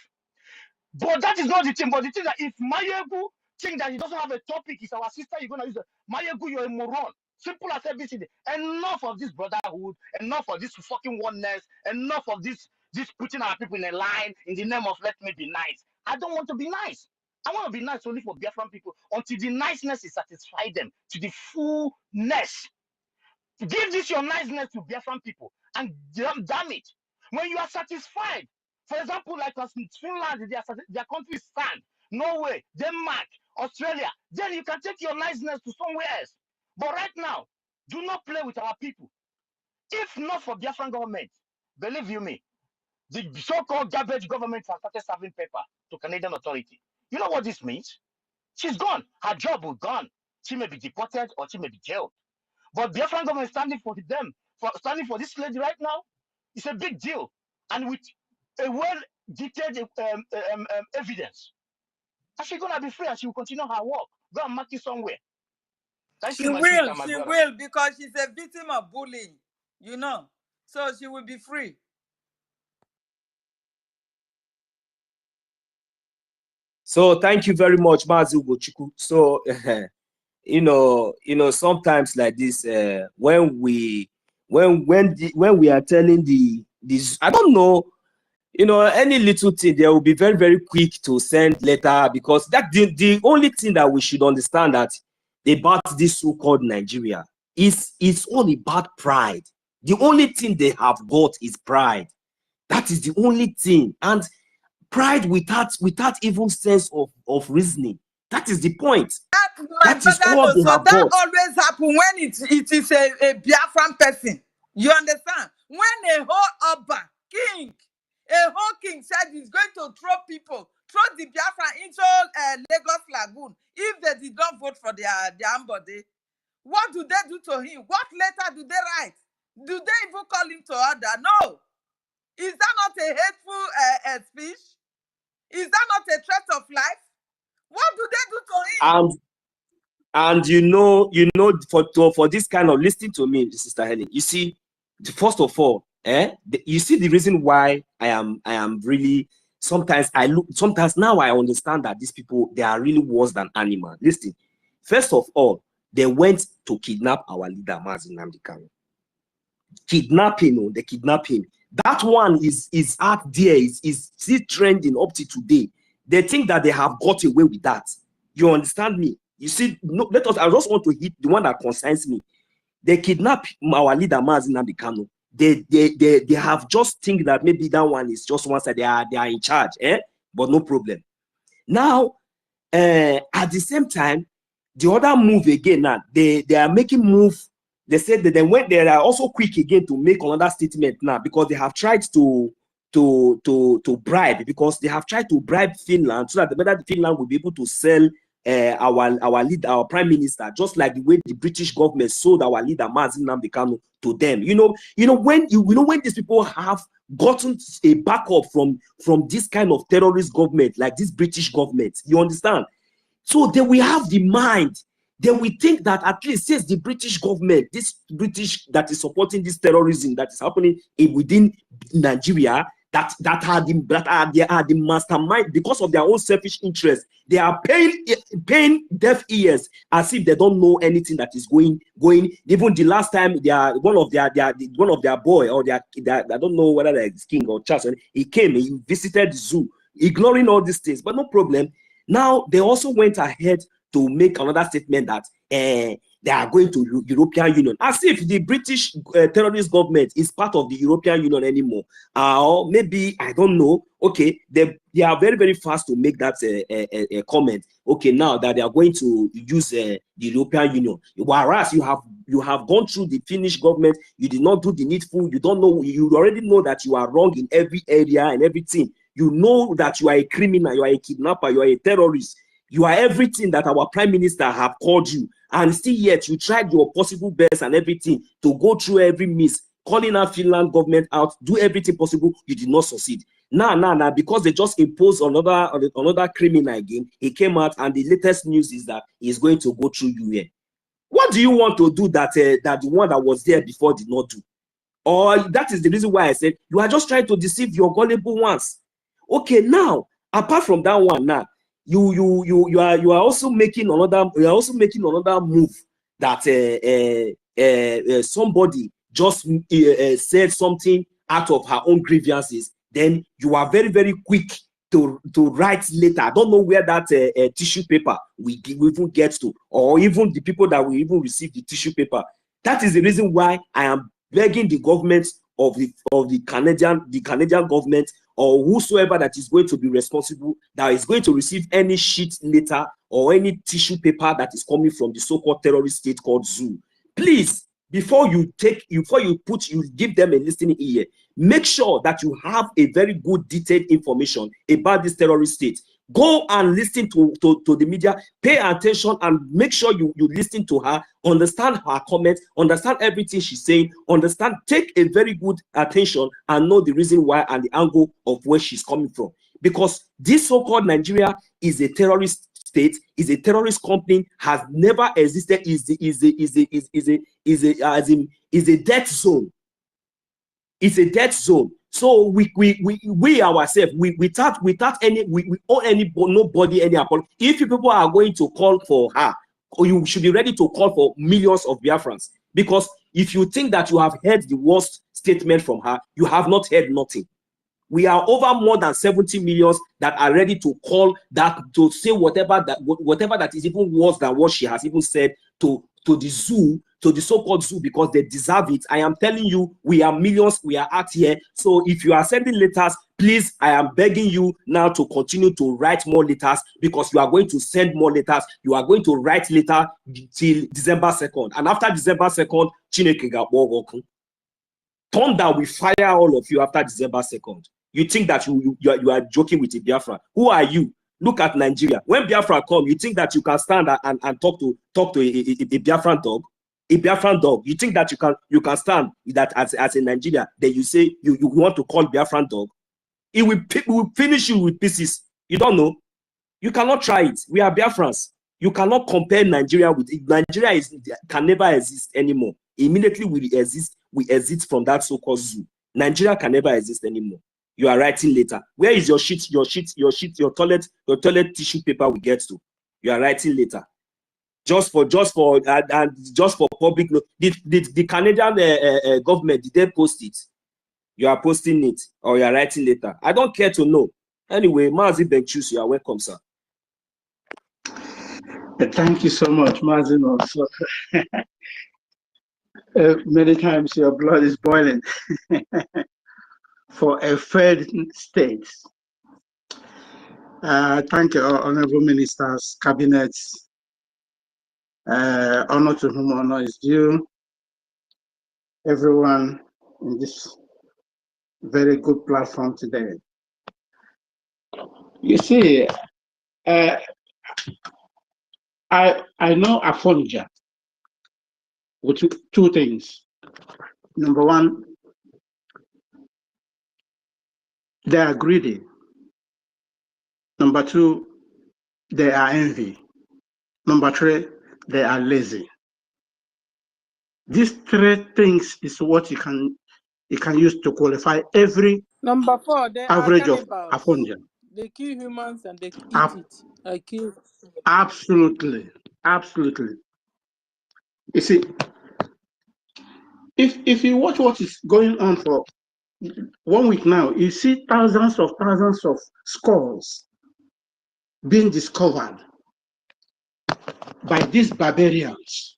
But that is not the thing. But the thing that if Mayegu think that he doesn't have a topic, is our sister, you're gonna use it. Mayegu, you're a moron. Simple as ABCD. Enough of this brotherhood, enough of this fucking oneness, enough of this putting our people in a line in the name of let me be nice. I don't want to be nice. I want to be nice only for Biafran people until the niceness is satisfied them to the fullness. Give this your niceness to Biafran people, and damn it, when you are satisfied, for example, like us in Finland, their country is sand, Norway, Denmark, Australia, then you can take your niceness to somewhere else. But right now, do not play with our people. If not for Biafran government, believe you me, the so-called garbage government has started serving paper to Canadian authority. You know what this means? She's gone. Her job will gone. She may be deported or she may be jailed. But Biafran government standing for them, standing for this lady right now, it's a big deal. And with a well-detailed evidence. And she's going to be free and she will continue her work. Go and mark it somewhere. Thank She you, my sister, will, my she brother. will, because she's a victim of bullying, you know. So she will be free. So thank you very much, Mazi Ugochukwu. So sometimes like this, when we are telling this, I don't know, any little thing, they will be very, very quick to send letter, because that the only thing that we should understand that about this so-called Nigeria is it's all about pride. The only thing they have got is pride. That is the only thing. And pride without even sense of reasoning. That is the point. My That is brother all knows. they So have that got. always happen when it is a Biafran person. You understand? When a whole Oba, king, a whole king said he's going to throw the Biafran into Lagos Lagoon if they did not vote for their ambody. What do they do to him? What letter do they write? Do they even call him to order? No. Is that not a hateful speech? Is that not a threat of life? What do they do to him? And for this kind of, listening to me, Sister Helen, you see, first of all, you see the reason why I am really, sometimes now I understand that these people, they are really worse than animals. Listen, first of all, they went to kidnap our leader, Mazi Nnamdi Kanu. They kidnap him. That one is out there, is still trending up to today. They think that they have got away with that. You understand me? You see, I just want to hit the one that concerns me. They kidnap our leader, Mazi Nnamdi Kanu. They have just think that maybe that one is just one side. They are in charge, but no problem. Now, at the same time, the other move again now, they are making move. They said that they are also quick again to make another statement now, because they have tried to bribe, because they have tried to bribe Finland, so that the Finland will be able to sell our leader, our prime minister, just like the way the British government sold our leader Mazi Nnamdi Kanu to them. When these people have gotten a backup from this kind of terrorist government, like this British government, you understand? So they will have the mind. They will think that at least, since the British government, this British that is supporting this terrorism that is happening within Nigeria, that are the mastermind, because of their own selfish interest, they are paying deaf ears as if they don't know anything that is going. Even the last time, one of their boy, or I don't know whether it's King or Charles, he came, he visited the zoo, ignoring all these things, but no problem. Now they also went ahead to make another statement that they are going to European Union, as if the British terrorist government is part of the European Union anymore. Or maybe, I don't know. Okay, they are very, very fast to make that comment. Okay, now that they are going to use the European Union, whereas you have gone through the Finnish government, you did not do the needful. You don't know. You already know that you are wrong in every area and everything. You know that you are a criminal, you are a kidnapper, you are a terrorist. You are everything that our prime minister have called you, and still yet you tried your possible best and everything to go through every miss, calling our Finland government out, do everything possible. You did not succeed. Now, because they just imposed another criminal again, he came out, and the latest news is that he's going to go through UN. What do you want to do that the one that was there before did not do? Or that is the reason why I said you are just trying to deceive your gullible ones. Okay, now apart from that one, now you are also making another move that somebody just said something out of her own grievances. Then you are very, very quick to write later. I don't know where that tissue paper we even get to, or even the people that will even receive the tissue paper. That is the reason why I am begging the government of the Canadian government, or whosoever that is going to be responsible, that is going to receive any sheet letter or any tissue paper that is coming from the so-called terrorist state called ZOO. Please, before you give them a listening ear, make sure that you have a very good detailed information about this terrorist state. Go and listen to the media, pay attention, and make sure you listen to her, understand her comments, understand everything she's saying, take a very good attention and know the reason why and the angle of where she's coming from. because this so-called Nigeria is a terrorist state, is a terrorist company, has never existed, is a death zone. It's a death zone. So we ourselves, without any, we owe nobody any apology. If people are going to call for her, or you should be ready to call for millions of Biafrans, because if you think that you have heard the worst statement from her, you have not heard nothing. We are over more than 70 millions that are ready to call that, to say whatever that is even worse than what she has even said to the zoo, to the so-called zoo, because they deserve it. I am telling you, we are millions, we are out here. So if you are sending letters, please, I am begging you now to continue to write more letters, because you are going to send more letters. You are going to write letter till December 2nd. And after December 2nd, Chineke ga-akpọ thunder will fire all of you after December 2nd. You think that you are joking with a Biafra? Who are you? Look at Nigeria. When Biafra come, you think that you can stand and talk to a Biafran dog? A Biafran dog. You think that you can stand that as a Nigeria? Then you say you want to call Biafran dog? It will finish you with pieces. You don't know. You cannot try it. We are Biafrans. You cannot compare Nigeria with it. Nigeria can never exist anymore. Immediately we exist from that so-called zoo. Nigeria can never exist anymore. You are writing later. Where is your sheet, your toilet tissue paper we get to? You are writing later. Just for public. The Canadian government, did they post it? You are posting it, or you are writing later. I don't care to know. Anyway, Mazi Benchus, you are welcome, sir. Thank you so much, Mazino. So, many times your blood is boiling for a failed state. Thank you, honorable ministers, cabinets. Honor to whom honor is due. Everyone in this very good platform today. You see, I know Afonja with two things. Number one, they are greedy. Number two, they are envy. Number three, they are lazy. These three things is what you can use to qualify every Number 4, they average are of cannibals. Afonja. They kill humans and they eat it. I kill. Absolutely, absolutely. You see, if you watch what is going on for 1 week now, you see thousands of skulls being discovered by these barbarians.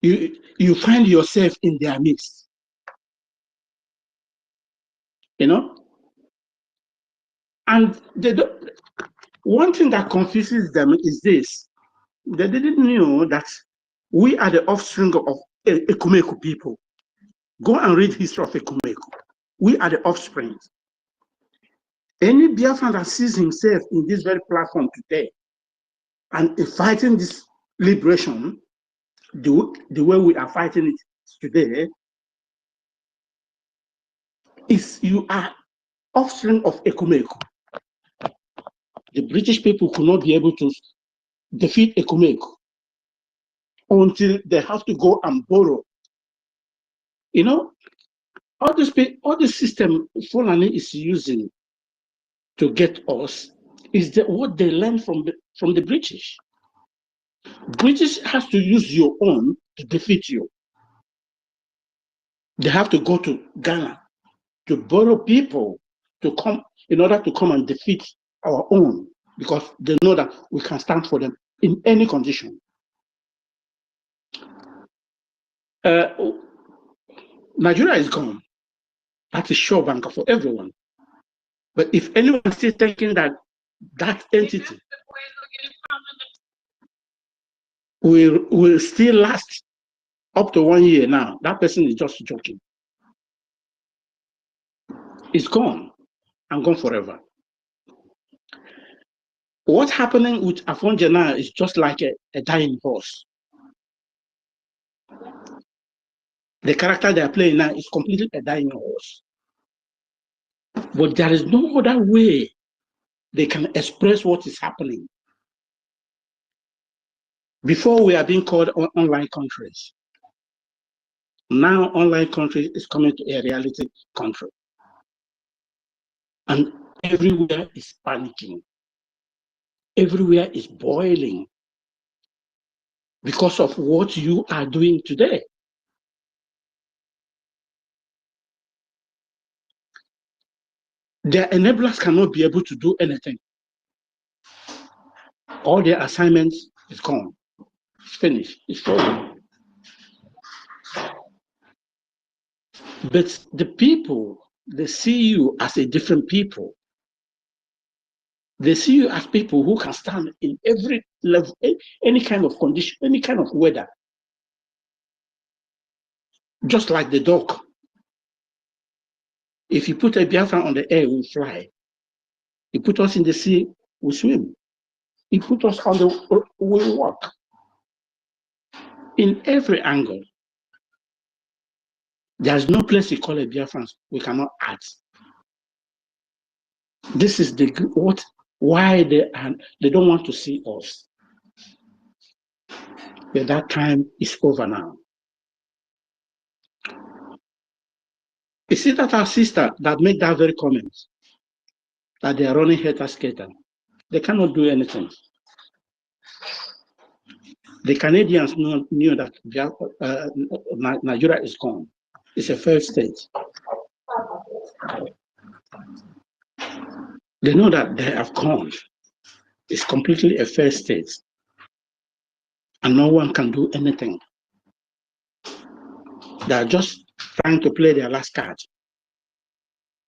You find yourself in their midst. You know? And one thing that confuses them is this. They didn't know that we are the offspring of Ekumeku people. Go and read history of Ekumeku. We are the offspring. Any Biafran that sees himself in this very platform today and is fighting this liberation the way we are fighting it today, is you are offspring of Ekumeku. The British people could not be able to defeat Ekumeku until they have to go and borrow. You know, all this system Fulani is using to get us is what they learned from the British. British has to use your own to defeat you. They have to go to Ghana to borrow people to come in order to come and defeat our own, because they know that we can stand for them in any condition. Nigeria is gone. That is sure banker for everyone. But if anyone is still thinking that that entity will still last up to 1 year now, that person is just joking. It's gone and gone forever. What's happening with Afonja now is just like a dying horse. The character they are playing now is completely a dying horse. But there is no other way they can express what is happening. Before we are being called online countries. Now online country is coming to a reality country. And everywhere is panicking. Everywhere is boiling because of what you are doing today. Their enablers cannot be able to do anything. All their assignments is gone. It's finished. It's over. But the people, they see you as a different people. They see you as people who can stand in every level, any kind of condition, any kind of weather. Just like the dog. If you put a Biafra on the air, we fly. You put us in the sea, we swim. You put us on the, we walk. In every angle. There's no place you call a Biafran we cannot add. This is why they don't want to see us. But that time is over now. You see that our sister that made that very comment, that they are running hater skater, they cannot do anything. The Canadians knew that Nigeria is gone. It's a failed state. They know that they have gone. It's completely a failed state. And no one can do anything. They are just trying to play their last card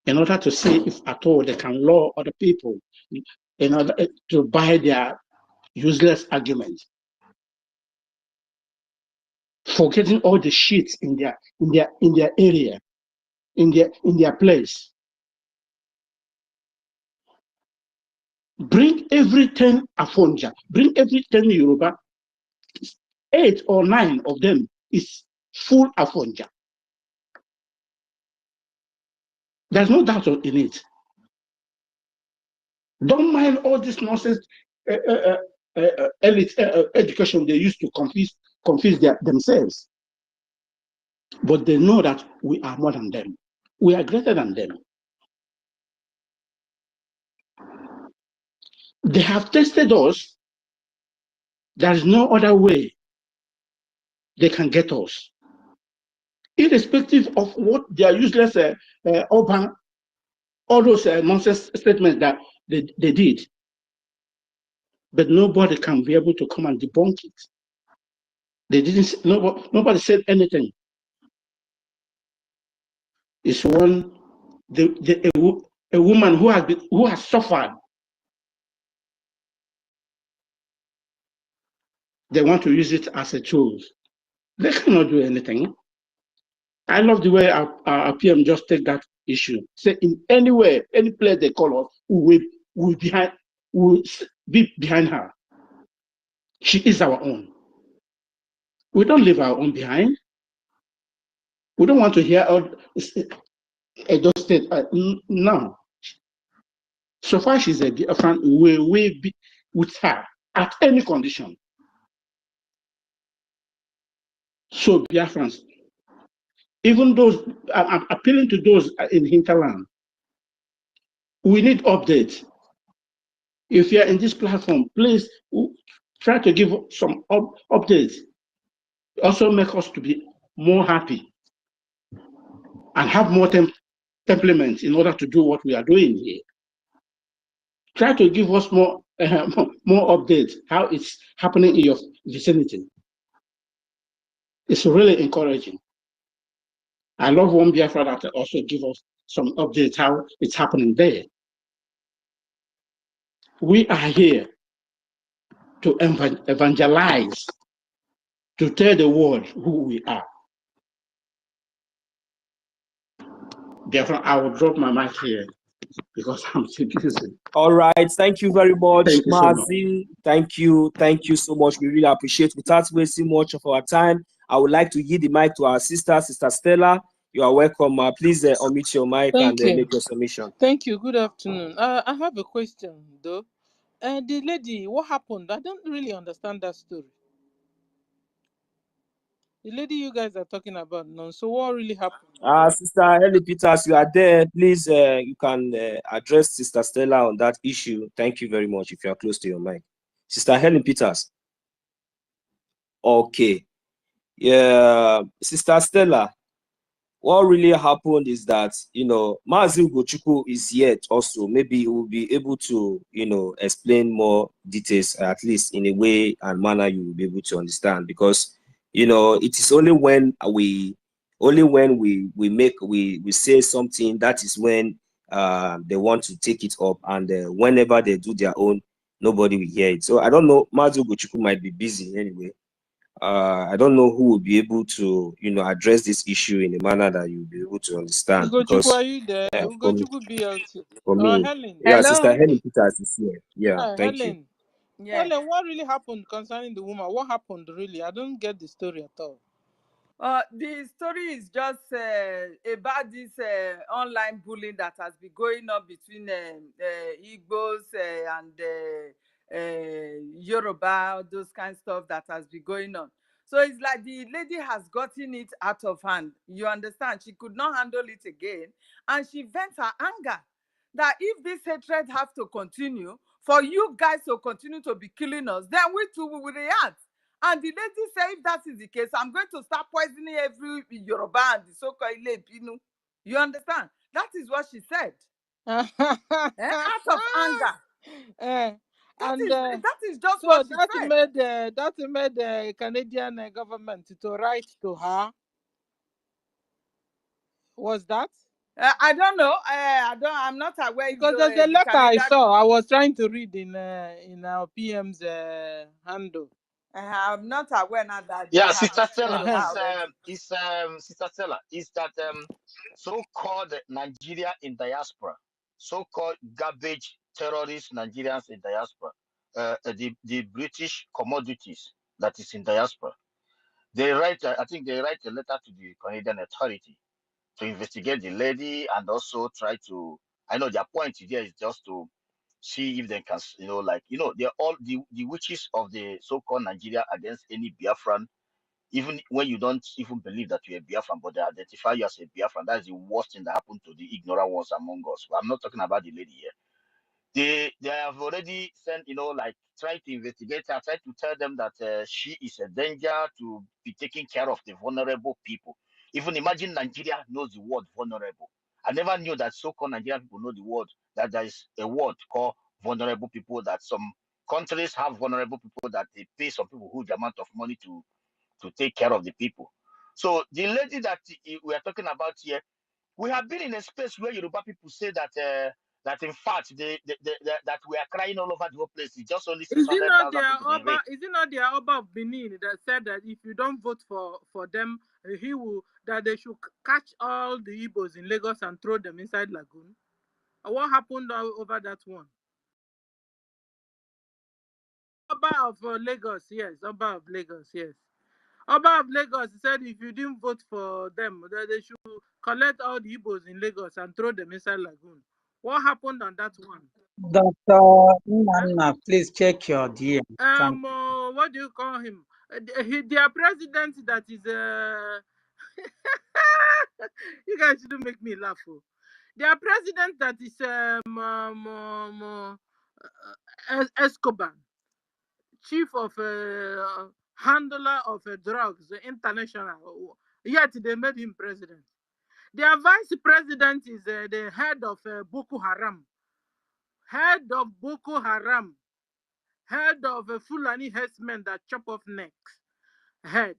in order to see if at all they can lure other people in order to buy their useless arguments. Forgetting all the shit in their area, in their place. Bring every 10 Afonja, bring every 10 Yoruba, 8 or 9 of them is full Afonja. There's no doubt in it. Don't mind all this nonsense elite education they used to confuse themselves. But they know that we are more than them. We are greater than them. They have tested us. There is no other way they can get us. Irrespective of what their useless urban, all those nonsense statements that they did. But nobody can be able to come and debunk it. They didn't. Nobody said anything. It's a woman who has suffered. They want to use it as a tool. They cannot do anything. I love the way our PM just take that issue. Say in any way, any place they call us, we will be behind her. She is our own. We don't leave our own behind. We don't want to hear Edo State. No. So far she's a friend, we will be with her at any condition. So Biafrans, even those, I'm appealing to those in hinterland, we need updates. If you're in this platform, please try to give some updates. Also make us to be more happy and have more temperaments in order to do what we are doing here. Try to give us more updates, how it's happening in your vicinity. It's really encouraging. I love one Biafra that also give us some updates how it's happening there. We are here to evangelize, to tell the world who we are. Therefore, I will drop my mic here because I'm too busy. All right, thank you very much, Mazi. Thank you so much. We really appreciate it. Without wasting much of our time, I would like to yield the mic to our sister Stella. You are welcome. Please unmute your mic Thank and you. make your submission. Thank you. Good afternoon. I have a question, though. The lady, what happened? I don't really understand that story. The lady you guys are talking about, no. So what really happened? Sister Helen Peters, you are there. Please, you can address Sister Stella on that issue. Thank you very much if you are close to your mic. Sister Helen Peters. Okay. Yeah, Sister Stella, what really happened is that, Mazi Ugochukwu is yet also. Maybe he will be able to, explain more details, at least in a way and manner you will be able to understand. Because, it is only when we say something, that is when they want to take it up, and whenever they do their own, nobody will hear it. So I don't know, Mazi Ugochukwu might be busy anyway. I don't know who will be able to, address this issue in a manner that you'll be able to understand. Ugochukwu, Because are you there? Ugochukwu BLT. for me, Helen. yeah, Hello. Sister Helen Peters is here. Yeah, thank you. Helen. Yeah. Helen, what really happened concerning the woman? What happened really? I don't get the story at all. The story is just about this online bullying that has been going on between Igbos and Yoruba, those kind of stuff that has been going on. So it's like the lady has gotten it out of hand. You understand? She could not handle it again. And she vents her anger that if this hatred have to continue, for you guys to continue to be killing us, then we too will react. And the lady said, if that is the case, I'm going to start poisoning every Yoruba and the so-called Ile Pinu. You understand? That is what she said. Out of anger. That is just so what she that said. made the Canadian government to write to her. Was that? I don't know. I'm not aware. Because there's a letter I saw. I was trying to read in our PM's handle. I'm not aware now that. Yeah, Sister Stella, Sister Stella, is that so-called Nigeria in diaspora, so-called garbage terrorist Nigerians in diaspora, the British commodities that is in diaspora. They write, I think they write a letter to the Canadian authority to investigate the lady and also try to. I know their point here is just to see if they can, they're all the witches of the so-called Nigeria against any Biafran. Even when you don't even believe that you're a Biafran, but they identify you as a Biafran, that is the worst thing that happened to the ignorant ones among us. But I'm not talking about the lady here. They have already sent, try to investigate her, try to tell them that she is a danger to be taking care of the vulnerable people. Even imagine Nigeria knows the word vulnerable. I never knew that so-called Nigerian people know the word, that there is a word called vulnerable people, that some countries have vulnerable people that they pay some people huge amount of money to take care of the people. So the lady that we are talking about here, we have been in a space where Yoruba people say that that in fact that we are crying all over the whole place. It's just only 600,000 people being raped. Is it not the Oba of Benin that said that if you don't vote for them, that they should catch all the Igbos in Lagos and throw them inside lagoon? What happened over that one? Oba of Lagos, yes. Oba of Lagos, yes. Oba of Lagos said if you didn't vote for them, that they should collect all the Igbos in Lagos and throw them inside lagoon. What happened on that one? Dr. Nana, please check your DM. What do you call him? Their president that is you guys shouldn't make me laugh. Their president that is Escobar, chief of handler of drugs international, yet they made him president. Their vice president is the head of Boko Haram, head of Fulani herdsmen that chop off necks. Head.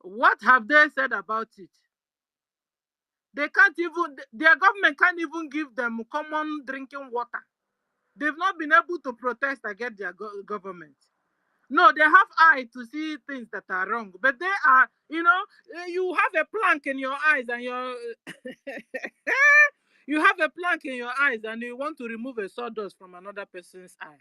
What have they said about it? They can't even, their government can't even give them common drinking water. They've not been able to protest against their government. No, they have eye to see things that are wrong, but they are, you have a plank in your eyes and you have a plank in your eyes and you want to remove a sawdust from another person's eye.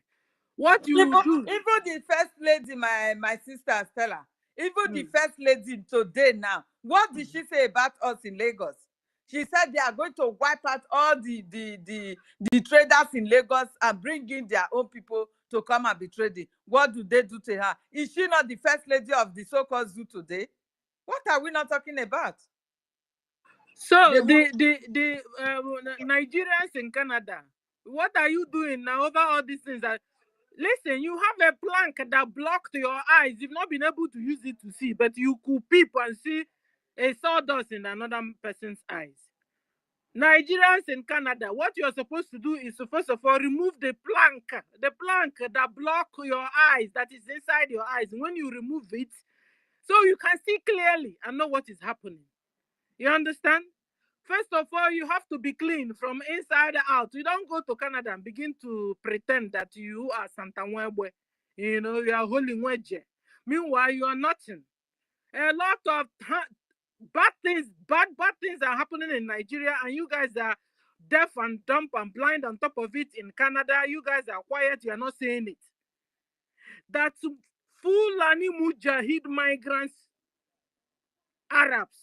What you do? Even the first lady, my sister Stella, Even the first lady today now, what did she say about us in Lagos? She said they are going to wipe out all the traders in Lagos and bring in their own people to come and be trading. What do they do to her? Is she not the first lady of the so-called zoo today? What are we not talking about? So the Nigerians in Canada, what are you doing now over all these things? That listen, you have a plank that blocked your eyes. You've not been able to use it to see, but you could peep and see a sawdust in another person's eyes. Nigerians in Canada, what you're supposed to do is to first of all remove the plank that block your eyes, that is inside your eyes. When you remove it, so you can see clearly and know what is happening. You understand? First of all, you have to be clean from inside out. You don't go to Canada and begin to pretend that you are Santa Webwe. You know, you are Holy Wedge. Meanwhile, you are nothing. A lot of bad things are happening in Nigeria, and you guys are deaf and dumb and blind on top of it in Canada. You guys are quiet. You are not saying it. That Fulani Mujahid migrants, Arabs,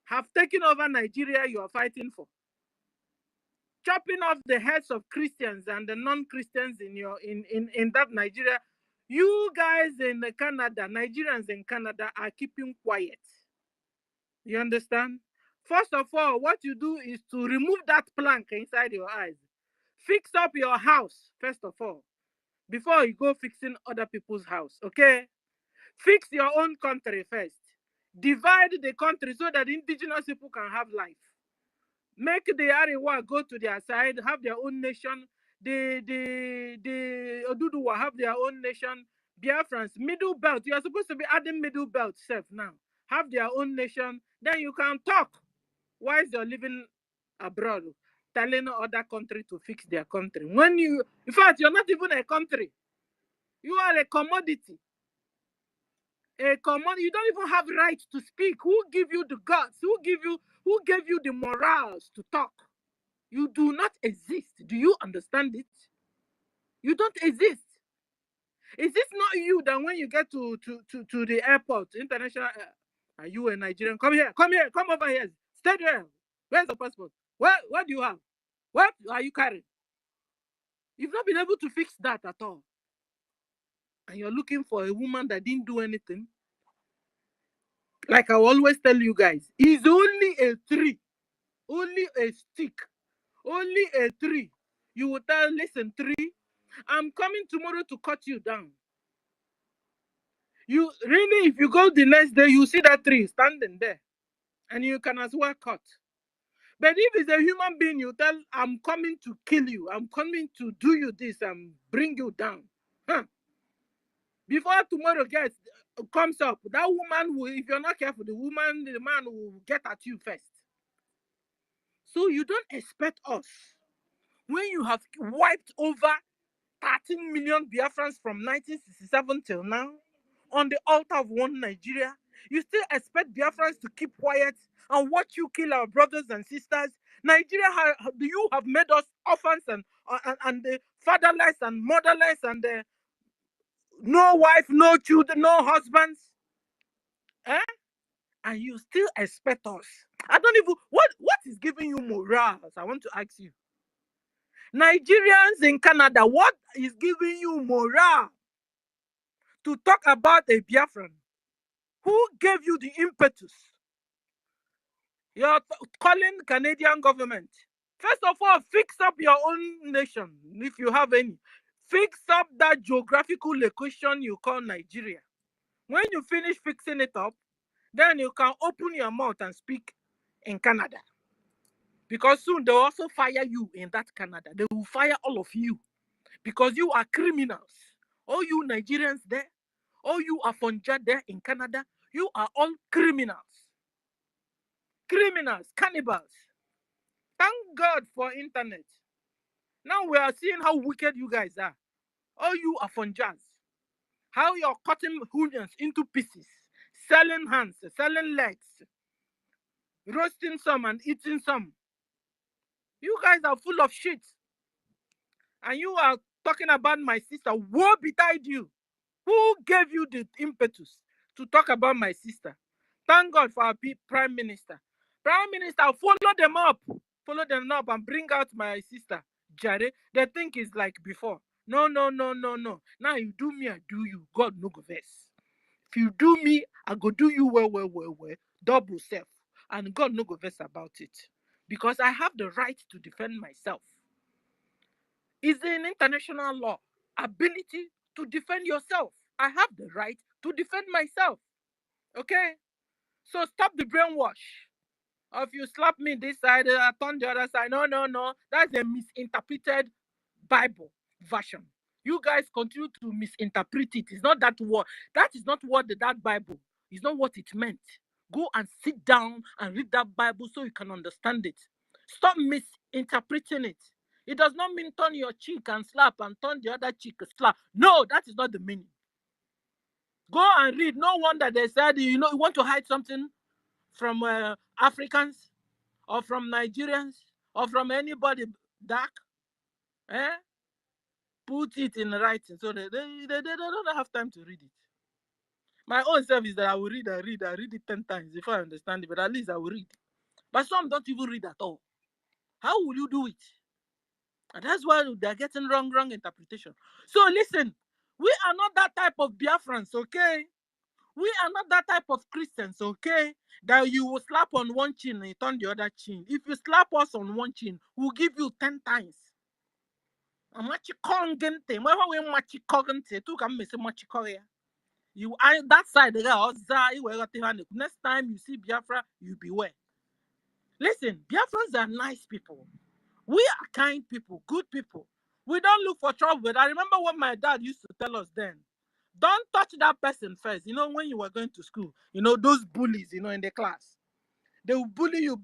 have taken over Nigeria you are fighting for. Chopping off the heads of Christians and the non-Christians in that Nigeria. You guys in Canada, Nigerians in Canada, are keeping quiet. You understand? First of all, what you do is to remove that plank inside your eyes. Fix up your house, first of all, before you go fixing other people's house, okay? Fix your own country first. Divide the country so that indigenous people can have life. Make the Arewa go to their side, have their own nation. The Oduduwa have their own nation. Biafrans, middle belt. You are supposed to be adding middle belt self now. Have their own nation. Then you can talk while you're living abroad, telling other country to fix their country. When you, in fact, you're not even a country. You are a commodity. A commodity. You don't even have right to speak. Who give you the guts? Who gave you the morals to talk? You do not exist. Do you understand it? You don't exist. Is this not you that when you get to the airport, international, are you a Nigerian? Come here, come over here. Stay there. Where's the passport? What do you have? What are you carrying? You've not been able to fix that at all. And you're looking for a woman that didn't do anything. Like I always tell you guys, it's only a tree, only a stick, only a tree. You will tell, listen, tree, I'm coming tomorrow to cut you down. You really, if you go the next day, you see that tree standing there, and you can as well cut. But if it's a human being, you tell, I'm coming to kill you, I'm coming to do you this and bring you down. Huh. Before tomorrow comes up, that woman will, if you're not careful, the man will get at you first. So you don't expect us, when you have wiped over 13 million Biafrans from 1967 till now, on the altar of one Nigeria, you still expect Biafrans to keep quiet and watch you kill our brothers and sisters? Nigeria, you have made us orphans and the fatherless and motherless and no wife, no children, no husbands. Eh? And you still expect us. I don't even, what is giving you morals? I want to ask you. Nigerians in Canada, what is giving you morale to talk about a Biafran? Who gave you the impetus? You're calling Canadian government. First of all, fix up your own nation, if you have any. Fix up that geographical location you call Nigeria. When you finish fixing it up, then you can open your mouth and speak in Canada. Because soon they'll also fire you in that Canada. They will fire all of you because you are criminals. All you Nigerians there, all you Afonja there in Canada, you are all criminals. Criminals, cannibals. Thank God for internet. Now we are seeing how wicked you guys are. All you Afonjas. How you're cutting hooligans into pieces, selling hands, selling legs, roasting some and eating some. You guys are full of shit. And you are talking about my sister. Woe betide you. Who gave you the impetus to talk about my sister. Thank God for our Prime Minister. Prime Minister, follow them up. Follow them up and bring out my sister, Jare. They think it's like before. No, no, no, no, no. Now you do me, I do you. God no go vex. If you do me, I go do you well, well, well, well. Double self. And God no go vex about it. Because I have the right to defend myself. It's an international law. Ability to defend yourself. I have the right to defend myself. Okay? So stop the brainwash. Or if you slap me this side, I turn the other side. No, no, no. That's a misinterpreted Bible version. You guys continue to misinterpret it. It's not that word. That is not what that Bible is not what it meant. Go and sit down and read that Bible so you can understand it. Stop misinterpreting it. It does not mean turn your cheek and slap and turn the other cheek and slap. No, that is not the meaning. Go and read. No wonder they said, you want to hide something from Africans or from Nigerians or from anybody dark. Put it in writing so they don't have time to read it. My own self is that I will read it 10 times if I understand it, but at least I will read. But some don't even read at all. How will you do it? And that's why they're getting wrong interpretation. So listen, we are not that type of Biafrans, okay? We are not that type of Christians, okay? That you will slap on one chin and turn the other chin. If you slap us on one chin, we'll give you 10 times. You that side next time you see Biafra, you beware. Listen, Biafrans are nice people. We are kind people, good people. We don't look for trouble. But I remember what my dad used to tell us then. Don't touch that person first. When you were going to school, those bullies, in the class. They will bully you.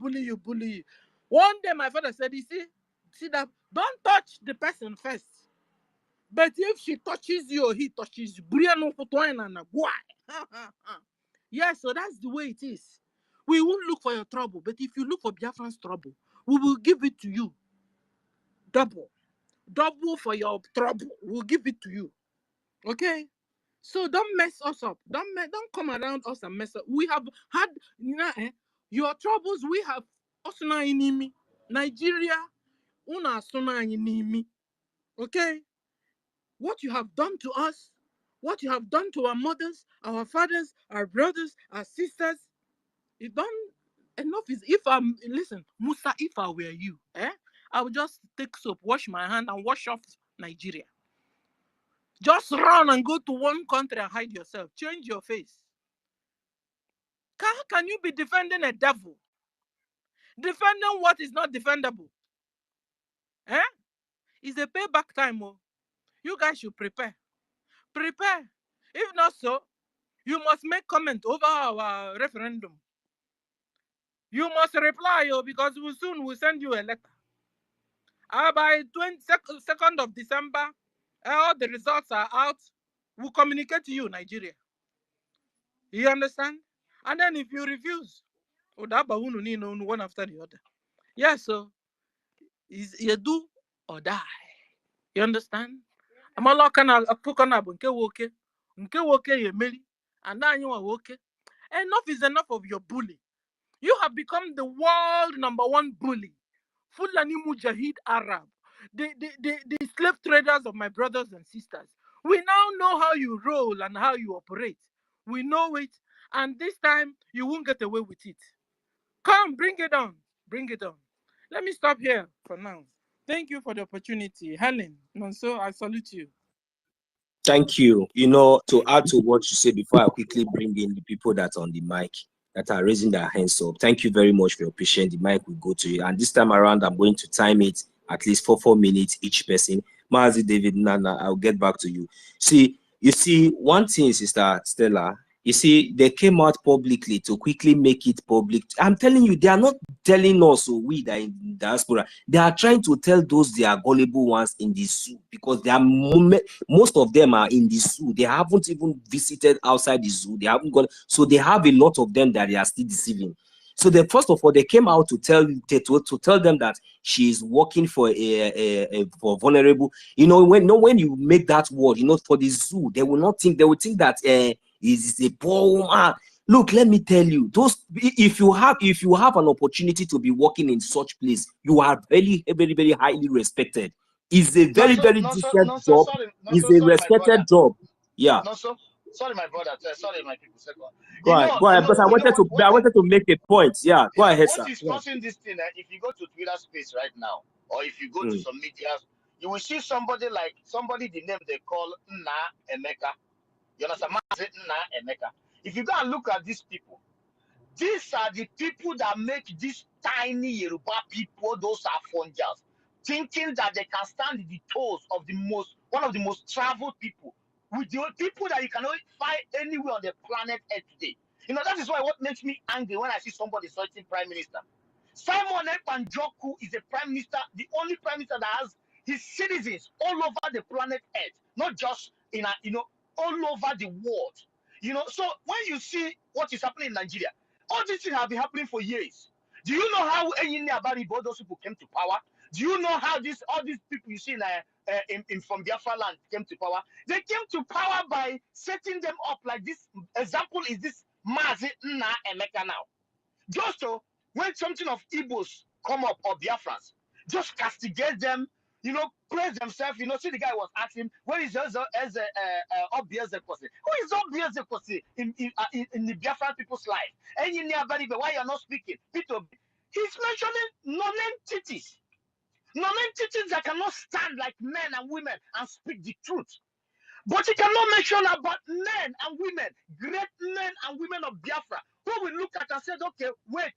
One day my father said, see that, don't touch the person first. But if she touches you or he touches you, yeah, so that's the way it is. We won't look for your trouble, but if you look for Biafran's trouble, we will give it to you. Double for your trouble. We'll give it to you. Okay? So don't mess us up. Don't come around us and mess up. We have had your troubles. We have Osuna enemy. Nigeria, una Osuna enemy. Okay? What you have done to us, what you have done to our mothers, our fathers, our brothers, our sisters, it's done. Enough is. Listen, Musa, if I were you, I would just take soap, wash my hand, and wash off Nigeria. Just run and go to one country and hide yourself. Change your face. How can you be defending a devil? Defending what is not defendable? It's a payback time. You guys should prepare. Prepare. If not so, you must make comment over our referendum. You must reply, because soon we'll send you a letter. By 22nd of December, all the results are out. We'll communicate to you, Nigeria. You understand? And then if you refuse, one after the other. Yeah, so is you do or die. You understand? Enough is enough of your bully. You have become the world #1 bully. Fulani Mujahid Arab. The slave traders of my brothers and sisters. We now know how you roll and how you operate. We know it. And this time, you won't get away with it. Come, bring it on. Bring it on. Let me stop here for now. Thank you for the opportunity. Helen, Nonso, I salute you. Thank you. To add to what you said before, I quickly bring in the people that are on the mic that are raising their hands up. Thank you very much for your patience. The mic will go to you. And this time around, I'm going to time it at least for 4 minutes each person. Mazi, David, Nana, I'll get back to you. You see, one thing, Sister Stella, you see, they came out publicly to quickly make it public. I'm telling you, they are not telling us, we that in diaspora, they are trying to tell those they are gullible ones in the zoo, because they are most of them are in the zoo. They haven't even visited outside the zoo. They haven't gone, so they have a lot of them that they are still deceiving. So first of all, they came out to tell them that she is working for for vulnerable. When you make that word, for the zoo, they will not think. They will think that is a poor woman. Look, let me tell you, if you have an opportunity to be working in such place, you are very, very, very highly respected. It's a very, very decent job. It's a respected job. Yeah. Sorry, my brother. Sorry, my people. Second. Go ahead, because I wanted to make a point. Yeah, go ahead, sir. What is causing this thing? If you go to Twitter space right now, or if you go to some media, you will see somebody the name they call Nna Emeka. You understand? Nna Emeka. If you go and look at these people, these are the people that make these tiny Yoruba people, those are fungials, thinking that they can stand the toes of one of the most traveled people, with the people that you can only find anywhere on the planet Earth today. You know, that is why what makes me angry when I see somebody searching prime minister. Simon Ekpanjoku is a prime minister, the only prime minister that has his citizens all over the planet Earth, not just all over the world. You know, so when you see what is happening in Nigeria, all these things have been happening for years. Do you know how those people came to power? Do you know how all these people you see in from Biafra land came to power? They came to power by setting them up like this. Example is this Mazi Nna Emeka now. Just so when something of Igbos come up or Biafrans, just castigate them, praise themselves. See the guy was asking, where is Obieze-Kwesi? Who is Obieze-Kwesi in the Biafran people's life? And you never why you're not speaking? He's mentioning non-entities. Non-entities that cannot stand like men and women and speak the truth. But he cannot mention about men and women, great men and women of Biafra, who will look at and say, okay, wait,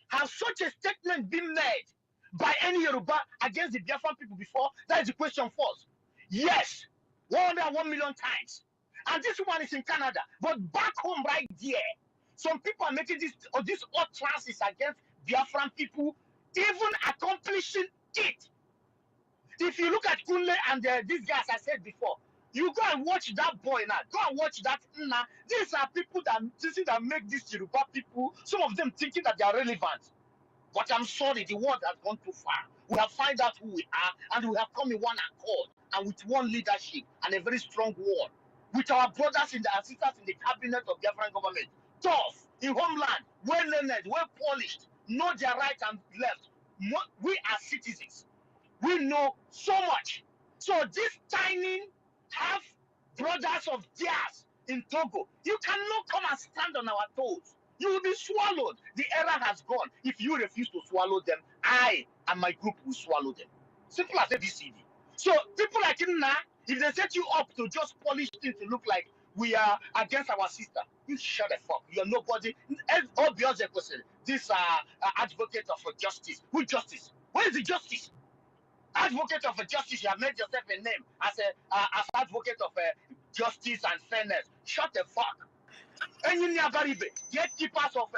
has such a statement been made by any Yoruba against the Biafran people before? That is the question first. Yes, 101 million times. And this one is in Canada. But back home right there, some people are making these utterances against Biafran people, even accomplishing it. If you look at Kunle and these guys I said before, you go and watch that boy now. Go and watch that Nna. These are people that make these Yoruba people, some of them thinking that they are relevant. But I'm sorry, the world has gone too far. We have found out who we are, and we have come in one accord and with one leadership and a very strong word. With our brothers and sisters in the cabinet of the Biafran government, tough, in homeland, well learned, well polished, know their right and left. We are citizens. We know so much. So this tiny half brothers of theirs in Togo, you cannot come and stand on our toes. You will be swallowed. The era has gone. If you refuse to swallow them, I and my group will swallow them. Simple as ABCD. So people like Nna, if they set you up to just polish things to look like we are against our sister, you shut the fuck. You're nobody. This advocate of justice. Who justice? Where is the justice? Advocate of justice, you have made yourself a name as advocate of justice and fairness. Shut the fuck. And you never gatekeepers of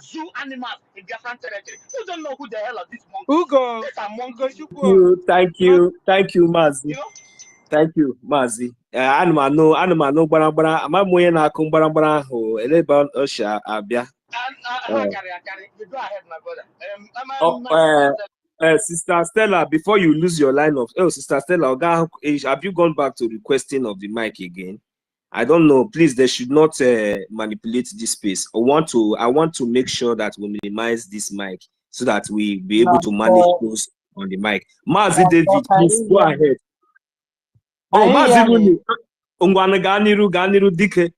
zoo animals in Biafran territory. You don't know who the hell are these monkeys. Ugo. These are monkeys. Thank you, Mazi. Thank you, Mazi. Anụmanụ gbara ama m onye na-akụ gbara ahụ eleba osha abịa. You go ahead, my brother. Sister Stella, before you lose your line of Sister Stella, have you gone back to requesting of the mic again? I don't know. Please, they should not manipulate this space. I want to make sure that we minimize this mic so that we be able to manage those on the mic. Mazi David, please go ahead. Oh, Mazi Ganiru Dike.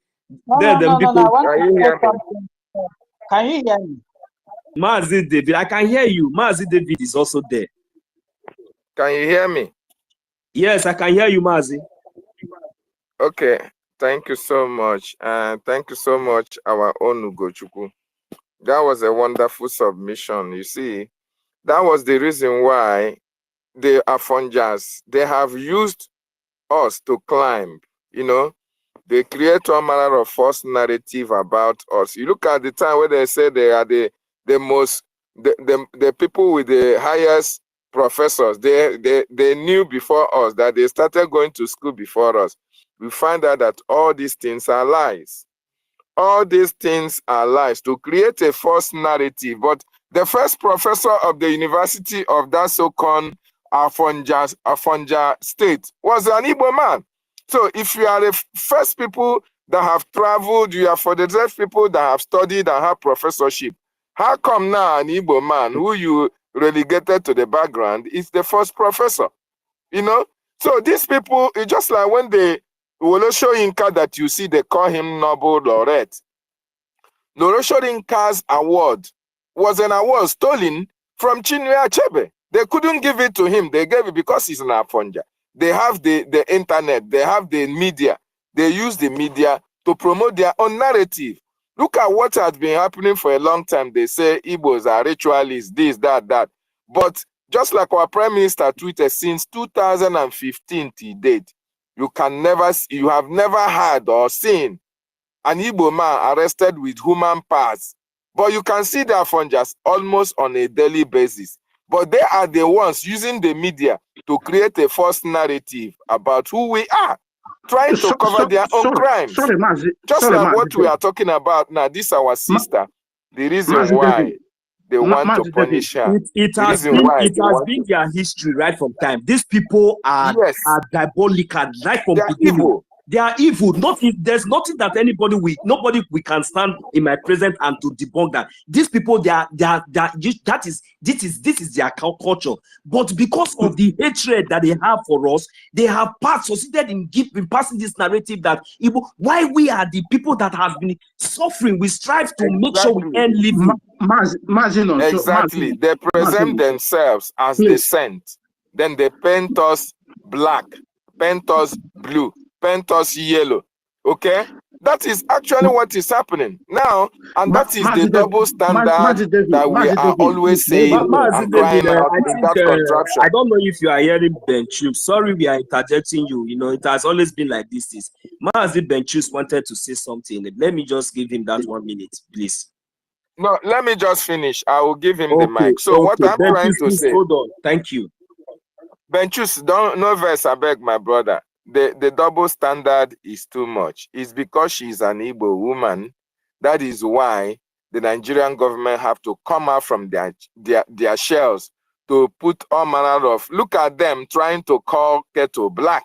Can you hear me? Mazi David, I can hear you. Mazi David is also there. Can you hear me? Yes, I can hear you, Mazi. Okay, thank you so much. And thank you so much, our own Ugochukwu. That was a wonderful submission. You see, that was the reason why the Afonjas, they have used us to climb, They create all manner of false narrative about us. You look at the time where they say they are the people with the highest professors. They knew before us that they started going to school before us. We find out that all these things are lies. All these things are lies to create a false narrative. But the first professor of the University of that so-called Afonja state was an Igbo man. So if you are the first people that have traveled, you have for the deaf people that have studied and have professorship. How come now an Igbo man who you relegated to the background is the first professor? You know? So these people, it's just like when they Wolosho Inca that you see, they call him Nobel Laureate. Lorosho Inca's award was an award stolen from Chinua Achebe. They couldn't give it to him. They gave it because he's an Afonja. They have the internet. They have the media. They use the media to promote their own narrative. Look at what has been happening for a long time. They say Igbos are ritualists, this, that, that. But just like our Prime Minister tweeted, since 2015 to date, you have never heard or seen an Igbo man arrested with human parts. But you can see the Afonjas almost on a daily basis. But they are the ones using the media to create a false narrative about who we are, trying to cover their own crimes. Just like what we are talking about now, this our sister, the reason why they want to punish her. It has been their history right from time. These people are diabolical right from the beginning. They are evil. There's nothing that nobody we can stand in my presence and to debunk that. These people, this is their culture. But because of the hatred that they have for us, they have succeeded in passing this narrative that why we are the people that have been suffering. We strive to make sure we earn living. Exactly. They present themselves as the saint. Then they paint us black, paint us blue, paint us yellow. Okay? That is actually what is happening now, and that is the double standard that we are always saying and crying out in that contraption. I don't know if you are hearing Benchus. Sorry, we are interjecting you. You know, it has always been like this. Mazi Benchus wanted to say something. Let me just give him that 1 minute, please. No, let me just finish. I will give him the mic. So what I'm trying to say. Hold on. Thank you. Benchus, no verse, I beg, my brother. The double standard is too much. It's because she's an Igbo woman. That is why the Nigerian government have to come out from their shells to put all manner of, look at them trying to call Keto black.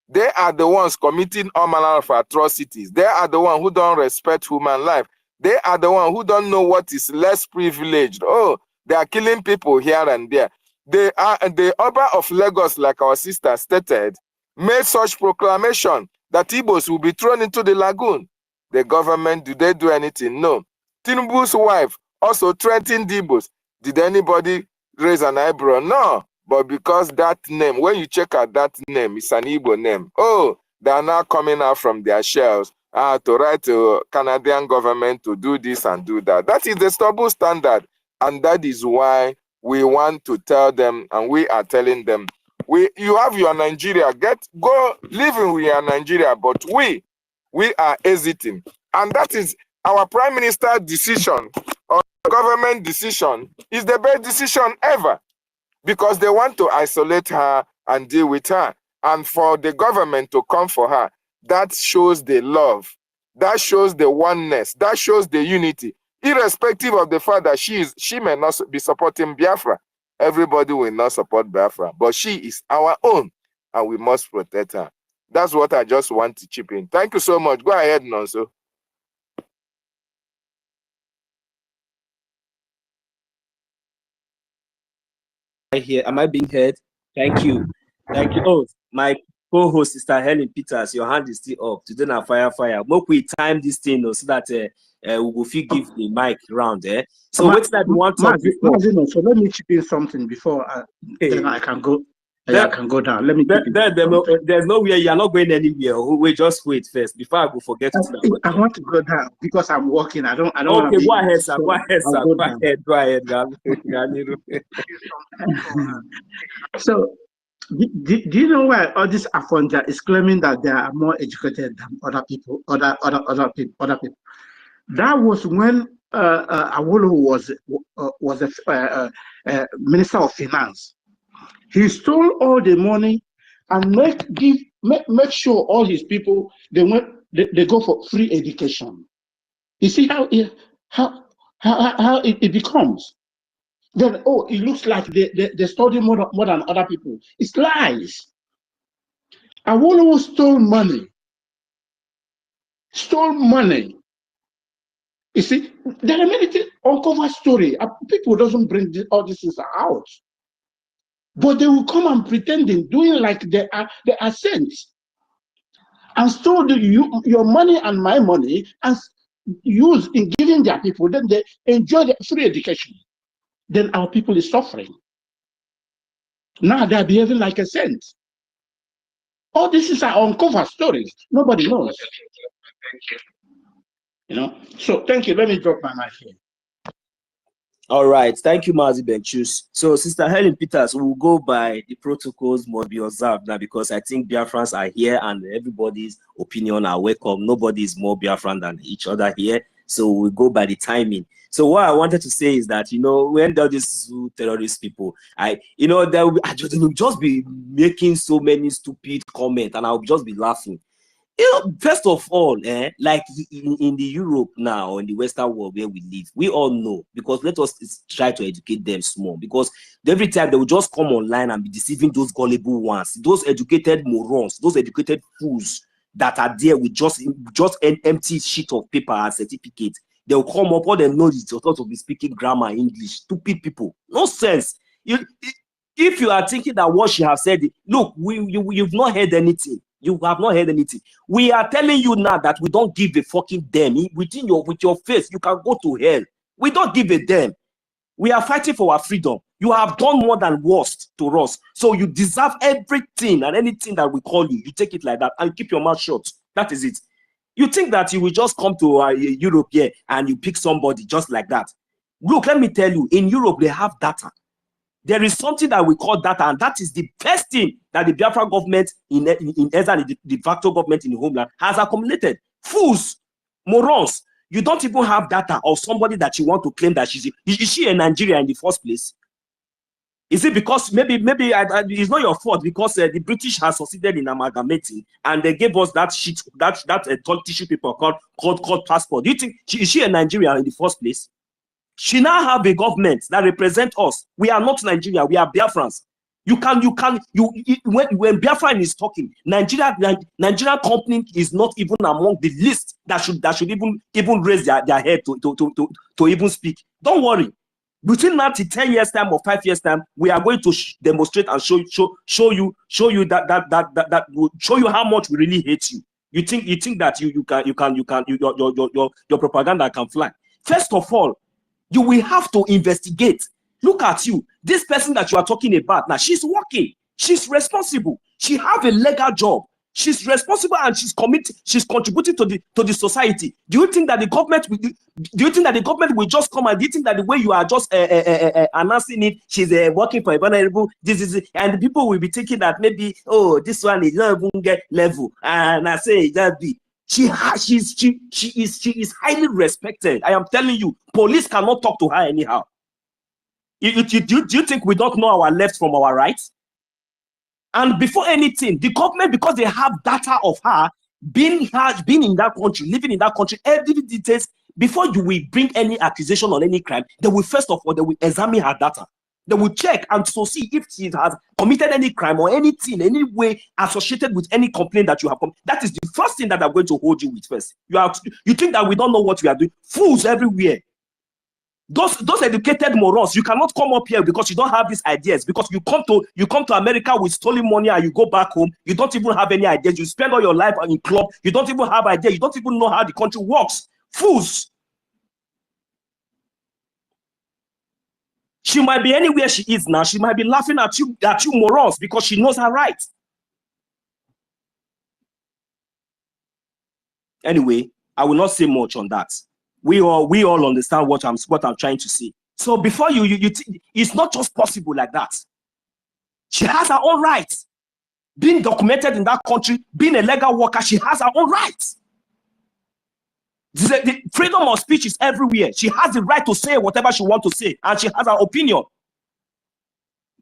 They are the ones committing all manner of atrocities. They are the ones who don't respect human life. They are the ones who don't know what is less privileged. Oh, they are killing people here and there. They are the Oba of Lagos, like our sister stated, made such proclamation that Igbos will be thrown into the lagoon. The government, do they do anything? No. Tinubu's wife also threatened Igbos. Did anybody raise an eyebrow? No. But because that name, when you check out that name, it's an Igbo name. Oh, they are now coming out from their shells to write to Canadian government to do this and do that. That is the double standard. And that is why we want to tell them, and we are telling them, you have your Nigeria, go live in your Nigeria, but we are hesitating. And that is our Prime Minister's decision, or government decision, is the best decision ever, because they want to isolate her and deal with her. And for the government to come for her, that shows the love, that shows the oneness, that shows the unity, irrespective of the fact that she may not be supporting Biafra. Everybody will not support Biafra, but she is our own, and we must protect her. That's what I just want to chip in. Thank you so much. Go ahead, Nonso. Am I being heard? Thank you. Thank you. Oh, my co-host, Sister Helen Peters, your hand is still up. Today na fire. Make we time this thing so that we will give the mic round. So what's that one talk before? So let me chip in something before then I can go. I can go down. Let me. There's nowhere. You're not going anywhere. We just wait first before I go forget to. I want to go down because I'm working. I don't. Okay, go ahead, sir. Go ahead, sir. Go ahead. So, do you know why all this Afonja is claiming that they are more educated than other people? Other people. That was when Awolowo was a minister of finance. He stole all the money and make sure all his people they go for free education. You see how it becomes. Then it looks like they study more than other people. It's lies. Awolowo stole money stole money. You see, there are many things, uncovered story. People doesn't bring all these things out. But they will come and pretending, doing like they are saints. And stole your money and my money and use in giving their people, then they enjoy the free education. Then our people is suffering. Now they are behaving like a saint. All this is our uncovered stories. Nobody knows. You know. So thank you. Let me drop my mic here. All right, thank you, Mazi Benchus. So, Sister Helen Peters, will go by the protocols must be observed now, because I think Biafrans are here and everybody's opinion are welcome. Nobody is more Biafran than each other here, so we'll go by the timing. So, what I wanted to say is that, you know, when there are these terrorist people, I will just be making so many stupid comments, and I'll just be laughing. You know, first of all, like in the Europe now, in the Western world where we live, we all know, because let us try to educate them small, because every time they will just come online and be deceiving those gullible ones, those educated morons, those educated fools that are there with just an empty sheet of paper and certificate. They'll come up, all they know is just to be speaking grammar English. Stupid people, no sense. If you are thinking that what she has said, look, you've not heard anything. You have not heard anything. We are telling you now that we don't give a fucking damn. With your face, you can go to hell. We don't give a damn. We are fighting for our freedom. You have done more than worst to us. So you deserve everything and anything that we call you. You take it like that and keep your mouth shut. That is it. You think that you will just come to Europe here and you pick somebody just like that. Look, let me tell you, in Europe, they have data. There is something that we call data, and that is the best thing that the Biafra government in Ezra, the de facto government in the homeland, has accumulated. Fools, morons. You don't even have data of somebody that you want to claim that is she a Nigerian in the first place? Is it because maybe it's not your fault, because the British has succeeded in amalgamating and they gave us that sheet, that tissue paper called passport? Do you think is she a Nigerian in the first place? She now have a government that represents us. We are not Nigeria, we are Biafrans. When Biafran is talking, Nigerian company is not even among the list that should even raise their head to even speak. Don't worry. Between now to 10 years time or 5 years time, we are going to demonstrate and show you that will show you how much we really hate you. You think that your propaganda can fly. First of all, you will have to investigate. Look at you. This person that you are talking about now, she's working. She's responsible. She have a legal job. She's responsible and she's committed. She's contributing to the society. Do you think that the government will? Do you think that the government will just come, and do you think that the way you are just announcing it, she's working for a vulnerable? This is, and the people will be thinking that maybe, oh, this one is not even get level, and I say that be. She is highly respected. I am telling you, police cannot talk to her anyhow. Do you think we don't know our left from our right? And before anything, the government, because they have data of her being in that country, living in that country, every details, before you will bring any accusation on any crime, they will first of all, they will examine her data. They will check and so see if she has committed any crime or anything, any way associated with any complaint that you have come. That is the first thing that they're going to hold you with first. You think that we don't know what we are doing? Fools everywhere. Those educated morons, you cannot come up here because you don't have these ideas. Because you come to America with stolen money and you go back home, you don't even have any ideas. You spend all your life in club, you don't even have ideas. You don't even know how the country works. Fools. She might be anywhere she is now. She might be laughing at you morons, because she knows her right. Anyway, I will not say much on that. We all understand what I'm trying to say. So before you it's not just possible like that. She has her own rights. Being documented in that country, being a legal worker, she has her own rights. The freedom of speech is everywhere. She has the right to say whatever she wants to say, and she has her opinion.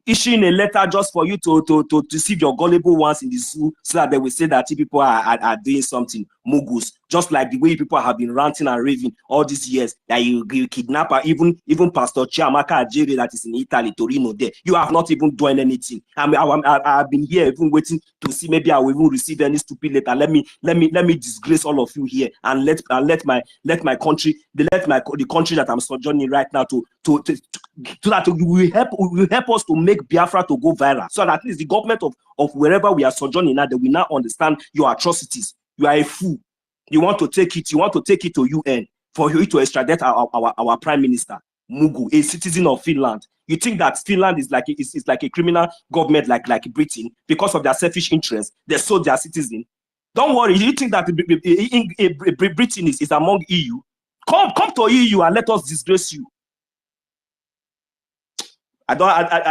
issuing a letter just for you to deceive your gullible ones in the zoo, so that they will say that people are doing something, mugus, just like the way people have been ranting and raving all these years that you kidnap even Pastor Chiamaka Ajere that is in Italy, Torino there. You have not even done anything. I've been here even waiting to see maybe I will even receive any stupid letter. Let me disgrace all of you here and let my country, the country that I'm sojourning right now to that will help us to make Biafra to go viral, so that at least the government of wherever we are sojourning now, they will now understand your atrocities. You are a fool. You want to take it to UN for you to extradite our prime minister, Mugu, a citizen of Finland. You think that Finland is like a criminal government like Britain because of their selfish interests? They sold their citizen. Don't worry. You think that Britain is among EU? Come to EU and let us disgrace you. I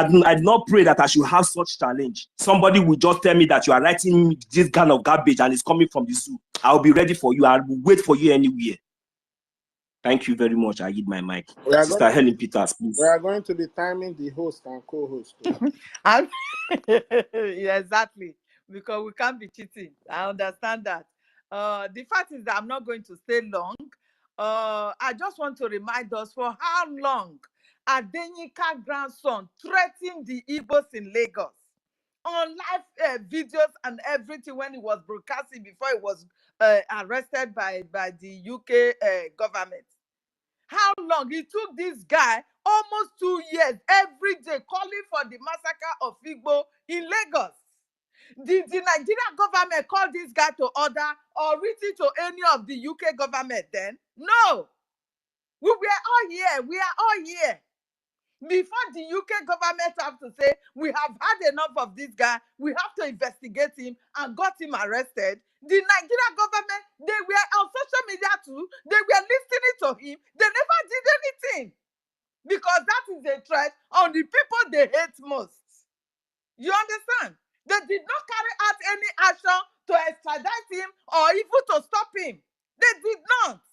do not pray that I should have such challenge. Somebody will just tell me that you are writing this kind of garbage and it's coming from the zoo. I'll be ready for you. I will wait for you anywhere. Thank you very much. I yield my mic. Sister Helen Peters, please. We are going to be timing the host and co-host. Yeah, exactly. Because we can't be cheating. I understand that. The fact is that I'm not going to stay long. I just want to remind us for how long Adenika grandson threatened the Igbos in Lagos on live videos and everything when he was broadcasting before he was arrested by the UK government. How long? It took this guy almost 2 years every day calling for the massacre of Igbo in Lagos. Did the Nigerian government call this guy to order or reach it to any of the UK government then? No. We were all here. We are all here. Before the UK government have to say, we have had enough of this guy, we have to investigate him and got him arrested, the Nigerian government, they were on social media too, they were listening to him, they never did anything. Because that is a threat on the people they hate most. You understand? They did not carry out any action to extradite him or even to stop him. They did not.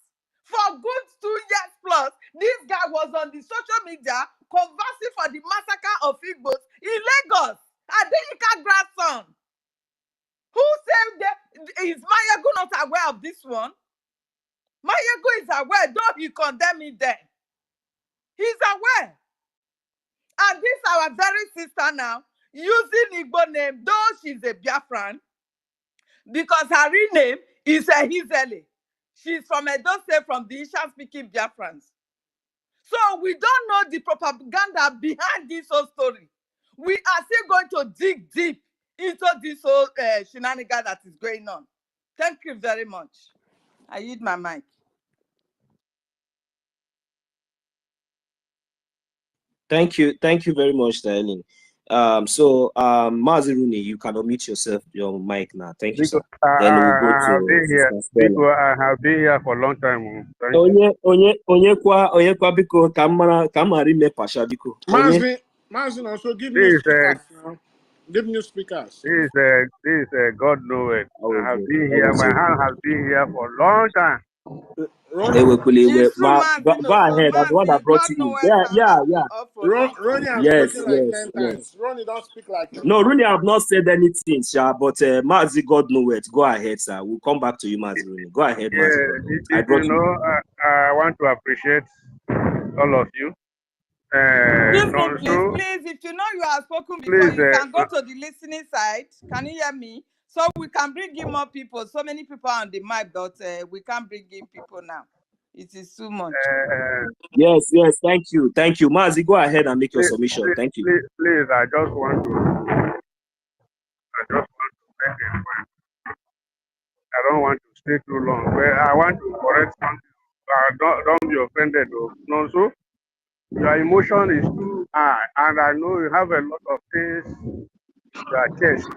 For good 2 years plus, this guy was on the social media conversing for the massacre of Igbos in Lagos. Adenika grandson. Who said that? Is Mayagu not aware of this one? Mayagu is aware, though he condemned me then. He's aware. And this our very sister now, using Igbo name, though she's a Biafran, because her real name is Hizele. She's from Edo State, from the Isha-speaking Biafrans. So we don't know the propaganda behind this whole story. We are still going to dig deep into this whole shenanigan that is going on. Thank you very much. I yield my mic. Thank you very much, Sterling. Mazi Rooney, you can unmute yourself, your mic now. Thank you, sir. Then we'll go to I have been here for a long time. Onye kwa biko kamari me pasha biko. Mazi, also give me speakers now. Give me speakers. This is God know it. I have been here. My hand has been here for a long time. Go ahead. I'm the one that brought you in. Yeah. Ronnie has spoken like 10 times. Ronnie don't speak like 10 No, Rooney have not said anything, sir, but Mazi, God know it. Go ahead, sir. We'll come back to you, Mazi Rooney. Go ahead, Mazi. I want to appreciate all of you. Please, if you know you have spoken before, you can go to the listening side. Can you hear me? So we can bring in more people. So many people on the mic that we can't bring in people now. It is too much. Yes. Thank you. Mazi, go ahead and make your submission. Thank you. Please, I just want to make a point. I don't want to stay too long. But I want to correct something. Don't be offended. No, so your emotion is too high, and I know you have a lot of things in your chest.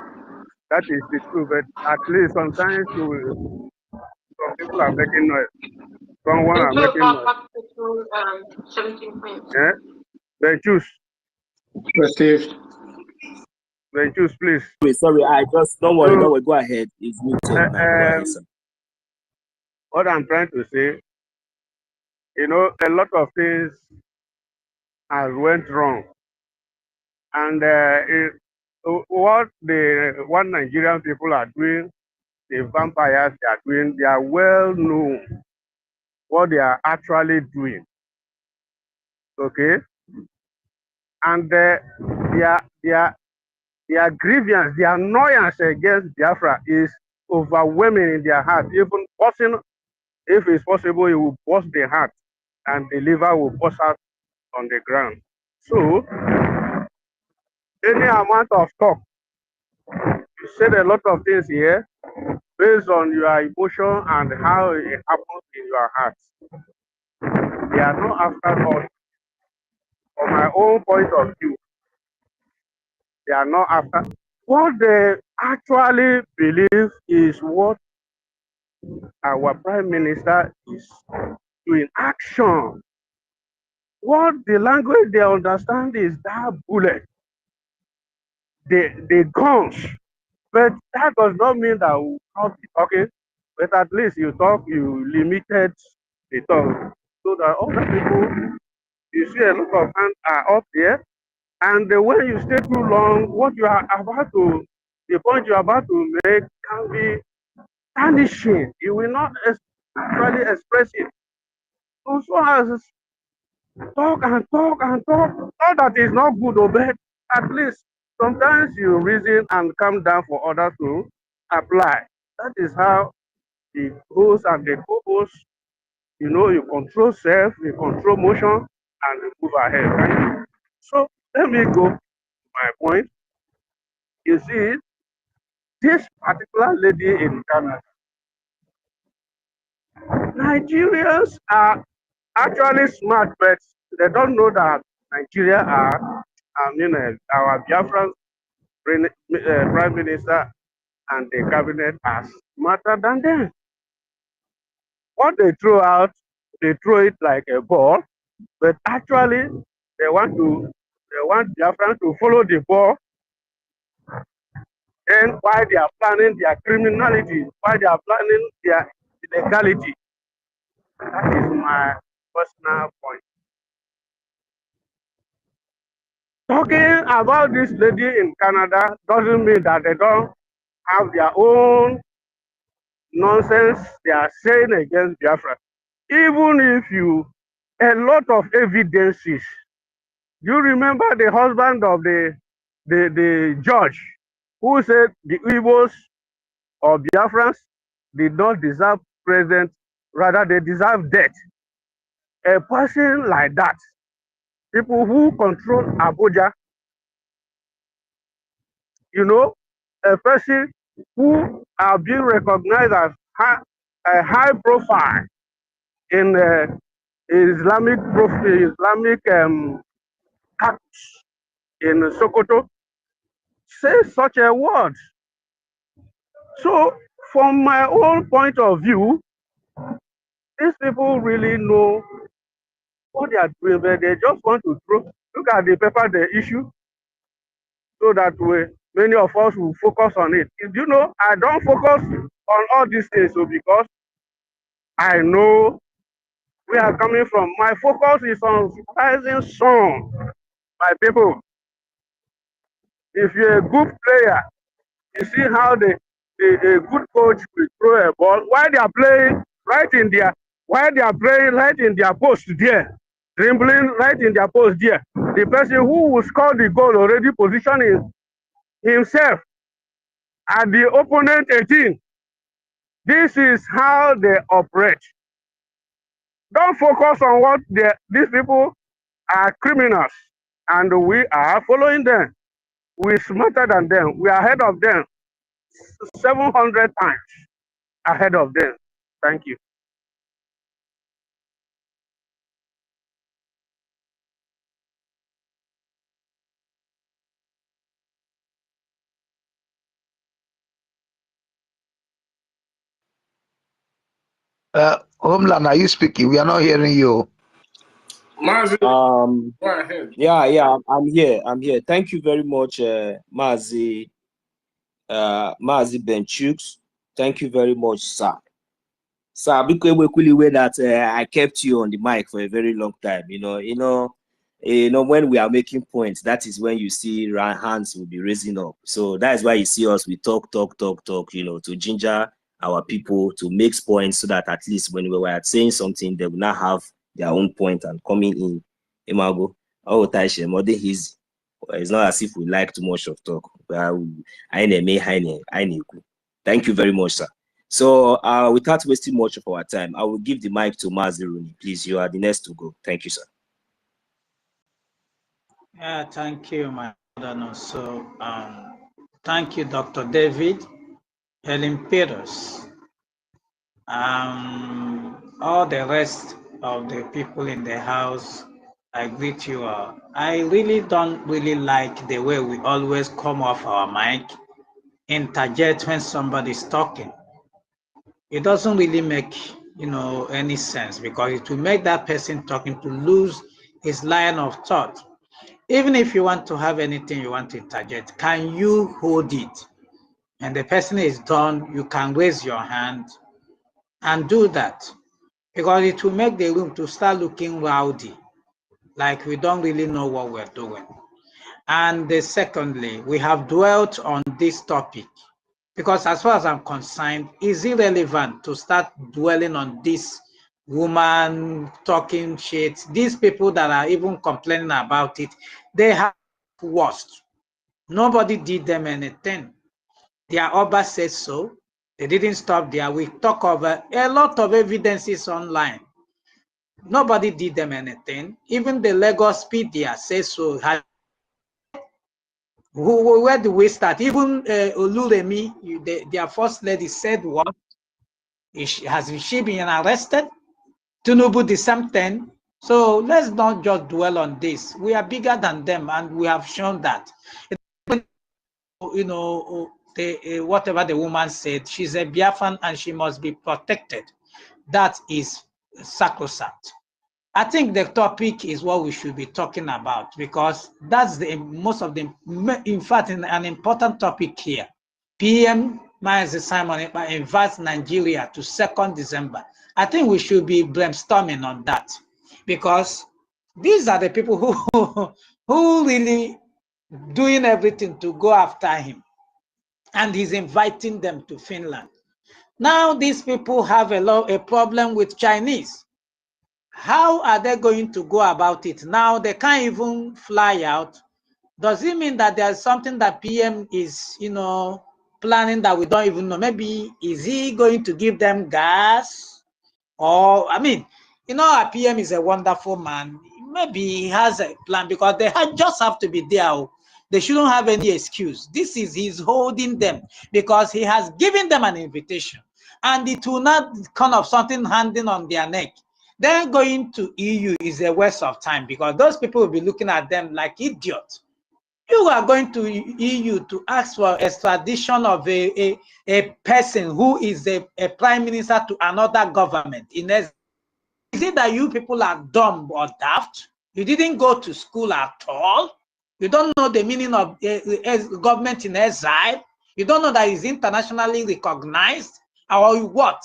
That is the truth. But at least sometimes some people are making noise. Someone are making noise. 17 points. Yeah? They choose. Received. They choose, please. Sorry, I just don't worry. Go ahead. It's muted now. Go ahead, sir. What I'm trying to say, a lot of things has went wrong And what the one Nigerian people are doing, the vampires they are doing, they are well known what they are actually doing. Okay, and their grievance, their annoyance against Biafra is overwhelming in their heart. Even busting, if it's possible, it will burst their heart, and the liver will burst out on the ground. So, any amount of talk, you said a lot of things here based on your emotion and how it happens in your heart. They are not after all. From my own point of view, they are not after. What they actually believe is what our Prime Minister is doing. Action. What the language they understand is that bullet, the guns. But that does not mean that we not okay. But at least you talk, you limited the talk. So that other people, you see a lot of hands are up there. And when you stay too long, what you are about to, the point you are about to make can be tarnishing. You will not actually express it. So as talk and talk and talk, all that is not good, but at least sometimes you reason and calm down for others to apply. That is how the host and the co-host, you control self, you control motion, and you move ahead. Right? So let me go to my point. You see, this particular lady in Canada, Nigerians are actually smart, but they don't know that Nigeria are, our Biafran Prime Minister and the cabinet are smarter than them. What they throw out, they throw it like a ball, but actually they want Biafran to follow the ball. Then why they are planning their criminality, why they are planning their illegality. That is my personal point. Talking about this lady in Canada doesn't mean that they don't have their own nonsense they are saying against Biafra. Even if a lot of evidences. You remember the husband of the judge who said the Igbos or Biafrans did not deserve president, rather they deserve death. A person like that, people who control OGOJA, a person who are being recognized as a high profile in Islamic caucus in Sokoto, say such a word. So, from my own point of view, these people really know what they are doing, but they just want to look at the paper they issue, so that many of us will focus on it. I don't focus on all these things, because I know we are coming from. My focus is on rising sun, my people. If you're a good player, you see how a good coach will throw a ball while they are playing right in their post there, dribbling right in their post there. The person who will score the goal already positioning himself at the opponent 18. This is how they operate. Don't focus on what these people are criminals, and we are following them. We're smarter than them. We are ahead of them 700 times ahead of them. Thank you. Homeland, are you speaking? We are not hearing you. Go ahead. Yeah, I'm here. Thank you very much, Mazi Benchuk. Thank you very much, sir. Sir, because we that I kept you on the mic for a very long time. you know, when we are making points, that is when you see hands will be raising up. So that is why you see us, we talk, you know, to ginger our people to make points so that at least when we were saying something, they will not have their own point and coming in. Imago, oh, Taisha, more than his. It's not as if we like too much of talk. Thank you very much, sir. So without wasting much of our time, I will give the mic to Mazi Rooney. Please, you are the next to go. Thank you, sir. Yeah, thank you, my brother. So, thank you, Dr. David, Helen Peters, all the rest of the people in the house. I greet you all. I really don't really like the way we always come off our mic, interject when somebody's talking. It doesn't really make, you know, any sense, because it will make that person talking to lose his line of thought. Even if you want to have anything you want to interject, can you hold it? And the person is done, you can raise your hand and do that, because it will make the room to start looking rowdy, like we don't really know what we're doing. And secondly, we have dwelt on this topic because, as far as I'm concerned, it's irrelevant to start dwelling on this woman talking shit. These people that are even complaining about it, they have worst. Nobody did them anything. Their Oba says so. They didn't stop there. We talk over a lot of evidences online. Nobody did them anything. Even the Lagospedia says so. Where do we start? Even Oluremi, their first lady, said what? Has she been arrested? Tinubu the same thing. So let's not just dwell on this. We are bigger than them, and we have shown that. You know, whatever the woman said, she's a Biafran and she must be protected. That is sacrosanct. I think the topic is what we should be talking about, because that's the most of the, in fact, an important topic here. PM Mazi Simon invites Nigeria to 2nd December. I think we should be brainstorming on that, because these are the people who really doing everything to go after him, and he's inviting them to Finland. Now these people have a problem with Chinese. How are they going to go about it? Now they can't even fly out. Does it mean that there's something that PM is, you know, planning that we don't even know? Maybe is he going to give them gas? Or, I mean, you know, our PM is a wonderful man. Maybe he has a plan, because they just have to be there. They shouldn't have any excuse. He's holding them because he has given them an invitation, and it will not kind of something handing on their neck. Then going to EU is a waste of time, because those people will be looking at them like idiots. You are going to EU to ask for extradition of a person who is a prime minister to another government. Is it that you people are dumb or daft? You didn't go to school at all? You don't know the meaning of government in exile? You don't know that it's internationally recognized? Or what?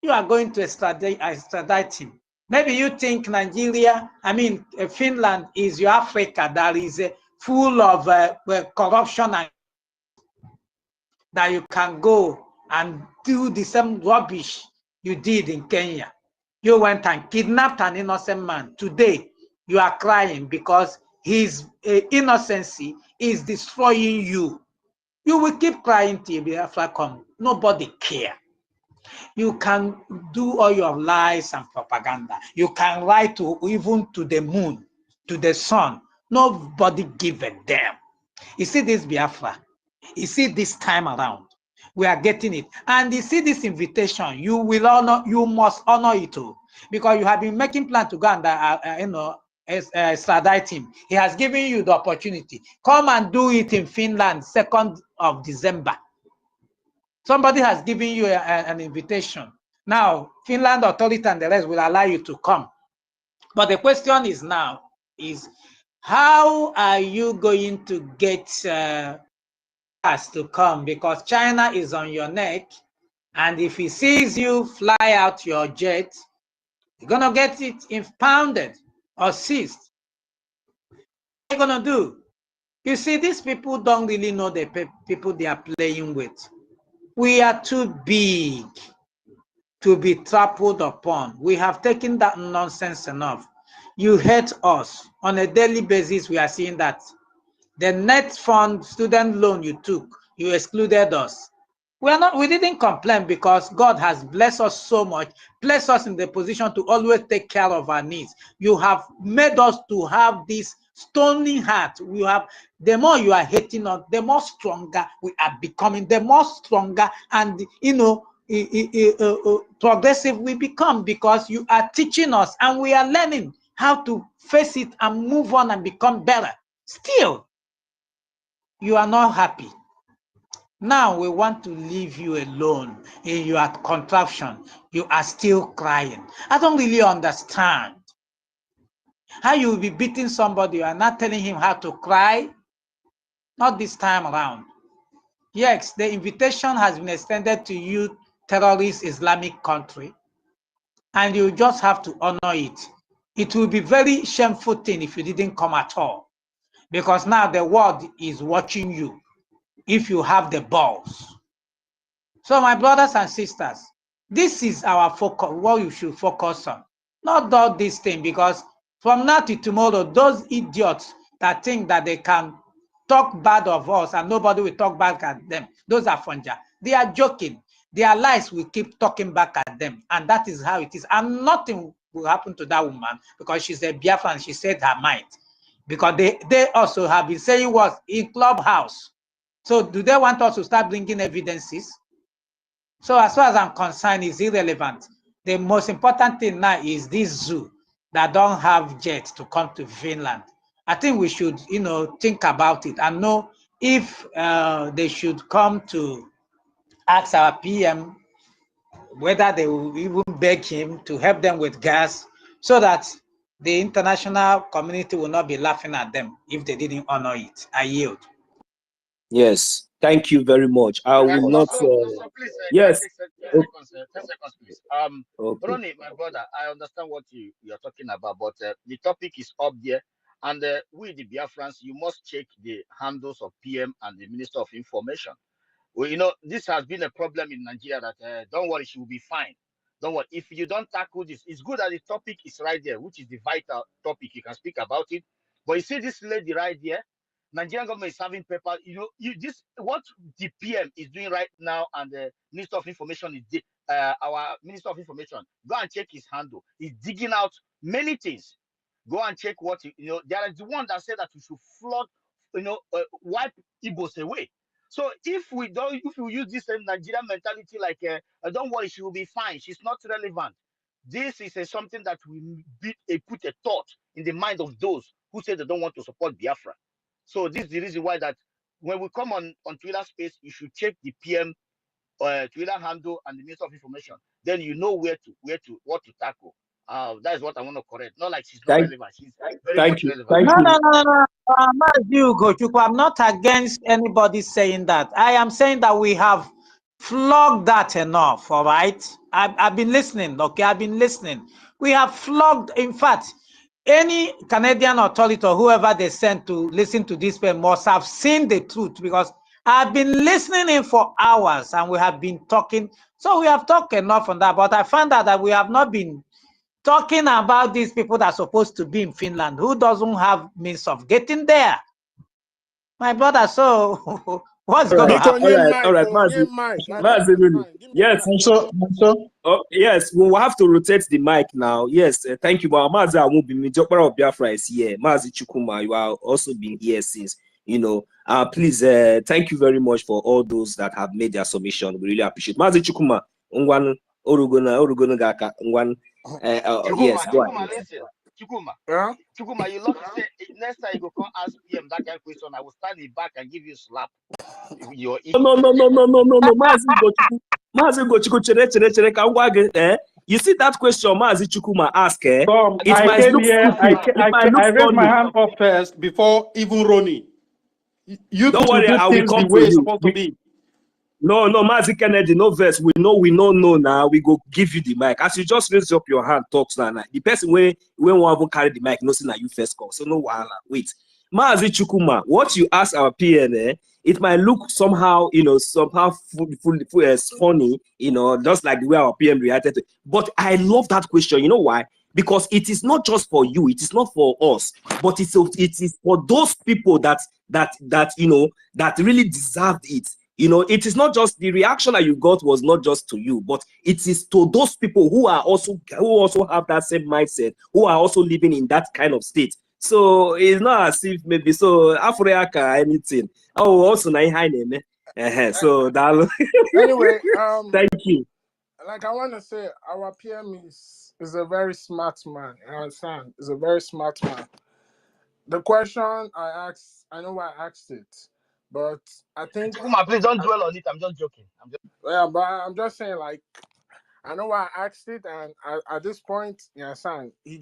You are going to extradite him. Maybe you think Nigeria, Finland is your Africa that is full of corruption, and that you can go and do the same rubbish you did in Kenya. You went and kidnapped an innocent man. Today, you are crying because his innocency is destroying you. You will keep crying till BIAFRACOIN. Nobody cares. You can do all your lies and propaganda. You can write even to the moon, to the sun. Nobody give a damn. You see this Biafra? You see this time around, we are getting it. And you see this invitation, you will honor, you must honor it too, because you have been making plans to go and extradite him. He has given you the opportunity. Come and do it in Finland, 2nd of December. Somebody has given you an invitation. Now, Finland authority and the rest will allow you to come. But the question is now, is how are you going to get us to come? Because China is on your neck, and if he sees you fly out your jet, you're going to get it impounded or seized. you going to do? You see, these people don't really know the people they are playing with. We are too big to be trampled upon. We have taken that nonsense enough. You hate us. On a daily basis, we are seeing that. The net fund student loan you took, you excluded us. We didn't complain because God has blessed us so much, placed us in the position to always take care of our needs. You have made us to have this stony heart. We have, the more you are hating us, the more stronger we are becoming, the more stronger and, you know, progressive we become, because you are teaching us and we are learning how to face it and move on and become better. Still, you are not happy. Now we want to leave you alone in your contraption. You are still crying. I don't really understand how you will be beating somebody. You are not telling him how to cry. Not this time around. Yes, the invitation has been extended to you, terrorist Islamic country, and you just have to honor it. It will be very shameful thing if you didn't come at all, because now the world is watching you if you have the balls. So my brothers and sisters, this is our focus, what you should focus on. Not all this thing, because from now to tomorrow, those idiots that think that they can talk bad of us and nobody will talk back at them, those are funja. They are joking. Their lies will keep talking back at them. And that is how it is. And nothing will happen to that woman because she's a Biafra and she said her mind. Because they also have been saying what in Clubhouse. So do they want us to start bringing evidences? So as far as I'm concerned, it's irrelevant. The most important thing now is this zoo that don't have jets to come to Finland. I think we should, you know, think about it and know if they should come to ask our PM whether they will even beg him to help them with gas, so that the international community will not be laughing at them if they didn't honor it. I yield. Yes, thank you very much. I will not. So please, yes. 10 seconds, please. Okay. Ronnie, my brother, I understand what you're talking about, but the topic is up there, and we, the Biafrans, you must check the handles of PM and the Minister of Information. Well, you know, this has been a problem in Nigeria that, don't worry, she will be fine. Don't worry. If you don't tackle this, it's good that the topic is right there, which is the vital topic. You can speak about it. But you see this lady right there, Nigerian government is having paper. You know, this what the PM is doing right now, and the Minister of Information is our Minister of Information. Go and check his handle. He's digging out many things. Go and check what you know. There is the one that said that we should flood, you know, wipe Igbos away. So if we use this Nigerian mentality, like don't worry, she will be fine, she's not relevant. This is something that will put a thought in the mind of those who say they don't want to support Biafra. So this is the reason why that when we come on Twitter space, you should check the PM Twitter handle and the Minister of Information. Then you know what to tackle. That is what I want to correct. Not like she's not relevant. She's very much relevant. No. I'm not against anybody saying that. I am saying that we have flogged that enough. All right. I've been listening. Okay, I've been listening. We have flogged. In fact, any Canadian authority or whoever they sent to listen to this must have seen the truth, because I've been listening in for hours and we have been talking. So we have talked enough on that. But I found out that we have not been talking about these people that are supposed to be in Finland, who doesn't have means of getting there. My brother, so what's going to happen? All right, Mazi. Yes. Yes, we will have to rotate the mic now. Yes, thank you. Mazi, I won't be Jokpara of Biafra is here. Mazi Chukuma, you have also been here since, you know. Please, thank you very much for all those that have made their submission. We really appreciate. Mazi Chukuma, Ngwan Orugona Gaka, Ngwan. Yes, go ahead. Chukuma, you love to say next time you go come ask PM that kind of question, I will stand in back and give you a slap. No. You see that question Mazi Chukuma ask, I raised my hand up first before even Ronnie. You don't worry, I will come to you. No, Mazi Kennedy, no verse. We know now. We go give you the mic. As you just raise up your hand, talks now. The person when one will carry the mic, no, say now you first call. So no wahala. Wait. Maazi Chukuma, what you ask our PN, it might look somehow, funny, just like the way our PM reacted to it. But I love that question. You know why? Because it is not just for you, it is not for us, but it is for those people that really deserved it. It is not just the reaction that you got was not just to you, but it is to those people who also have that same mindset, who are also living in that kind of state. So it's not as if maybe so Africa anything. Oh, also so that Anyway, thank you. like I want to say, our PM is a very smart man. You understand? Is a very smart man. The question I asked, I know why I asked it, but I think. Chukuma, please don't dwell on it. I'm just joking. Yeah, but I'm just saying, like, I know why I asked it, and at this point, you understand, he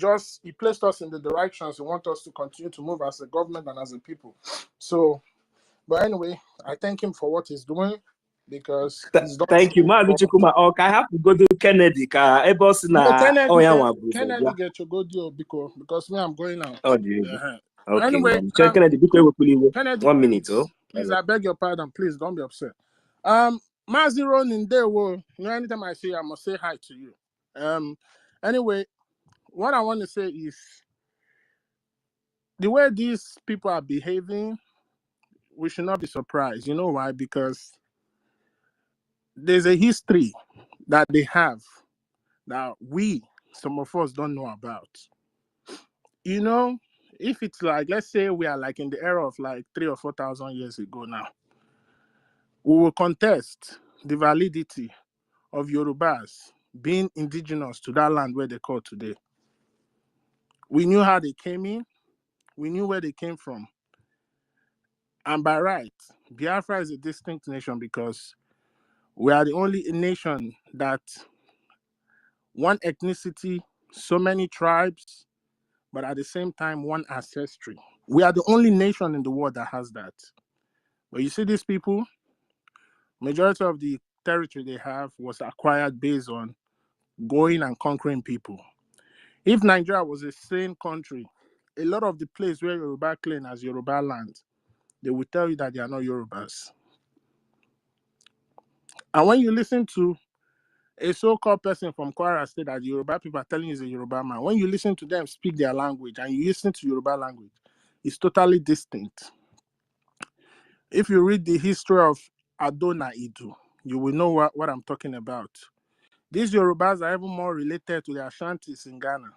placed us in the directions he wants us to continue to move as a government and as a people. So, but anyway, I thank him for what he's doing because he's done. Thank you, Maazi Chukuma. Okay, I have to go to Kennedy. Kennedy get to go deal because me, I'm going out. Oh, do you? Okay. Anyway, Kennedy, 1 minute. Please, I beg your pardon. Please don't be upset. Maazi Ronin, anytime I see you, I must say hi to you. Anyway, what I want to say is the way these people are behaving, we should not be surprised. You know why? Because there's a history that they have that some of us don't know about. If it's like, let's say we are like in the era of like 3,000 or 4,000 years ago now, we will contest the validity of Yorubas being indigenous to that land where they call today. We knew how they came in. We knew where they came from. And by right, Biafra is a distinct nation because we are the only nation that one ethnicity, so many tribes, but at the same time, one ancestry. We are the only nation in the world that has that. But you see these people, majority of the territory they have was acquired based on going and conquering people. If Nigeria was a sane country, a lot of the place where Yoruba claim as Yoruba land, they will tell you that they are not Yorubas. And when you listen to a so-called person from Kwara State that Yoruba people are telling you is a Yoruba man, when you listen to them speak their language and you listen to Yoruba language, it's totally distinct. If you read the history of Adona Idu, you will know what I'm talking about. These Yorubas are even more related to the Ashantis in Ghana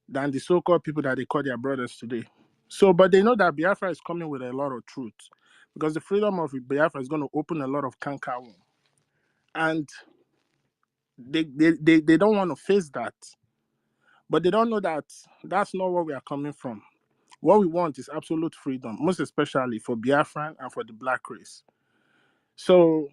than the so-called people that they call their brothers today. So, but they know that Biafra is coming with a lot of truth because the freedom of Biafra is going to open a lot of canker wound. And they don't want to face that. But they don't know that that's not where we are coming from. What we want is absolute freedom, most especially for Biafran and for the black race. So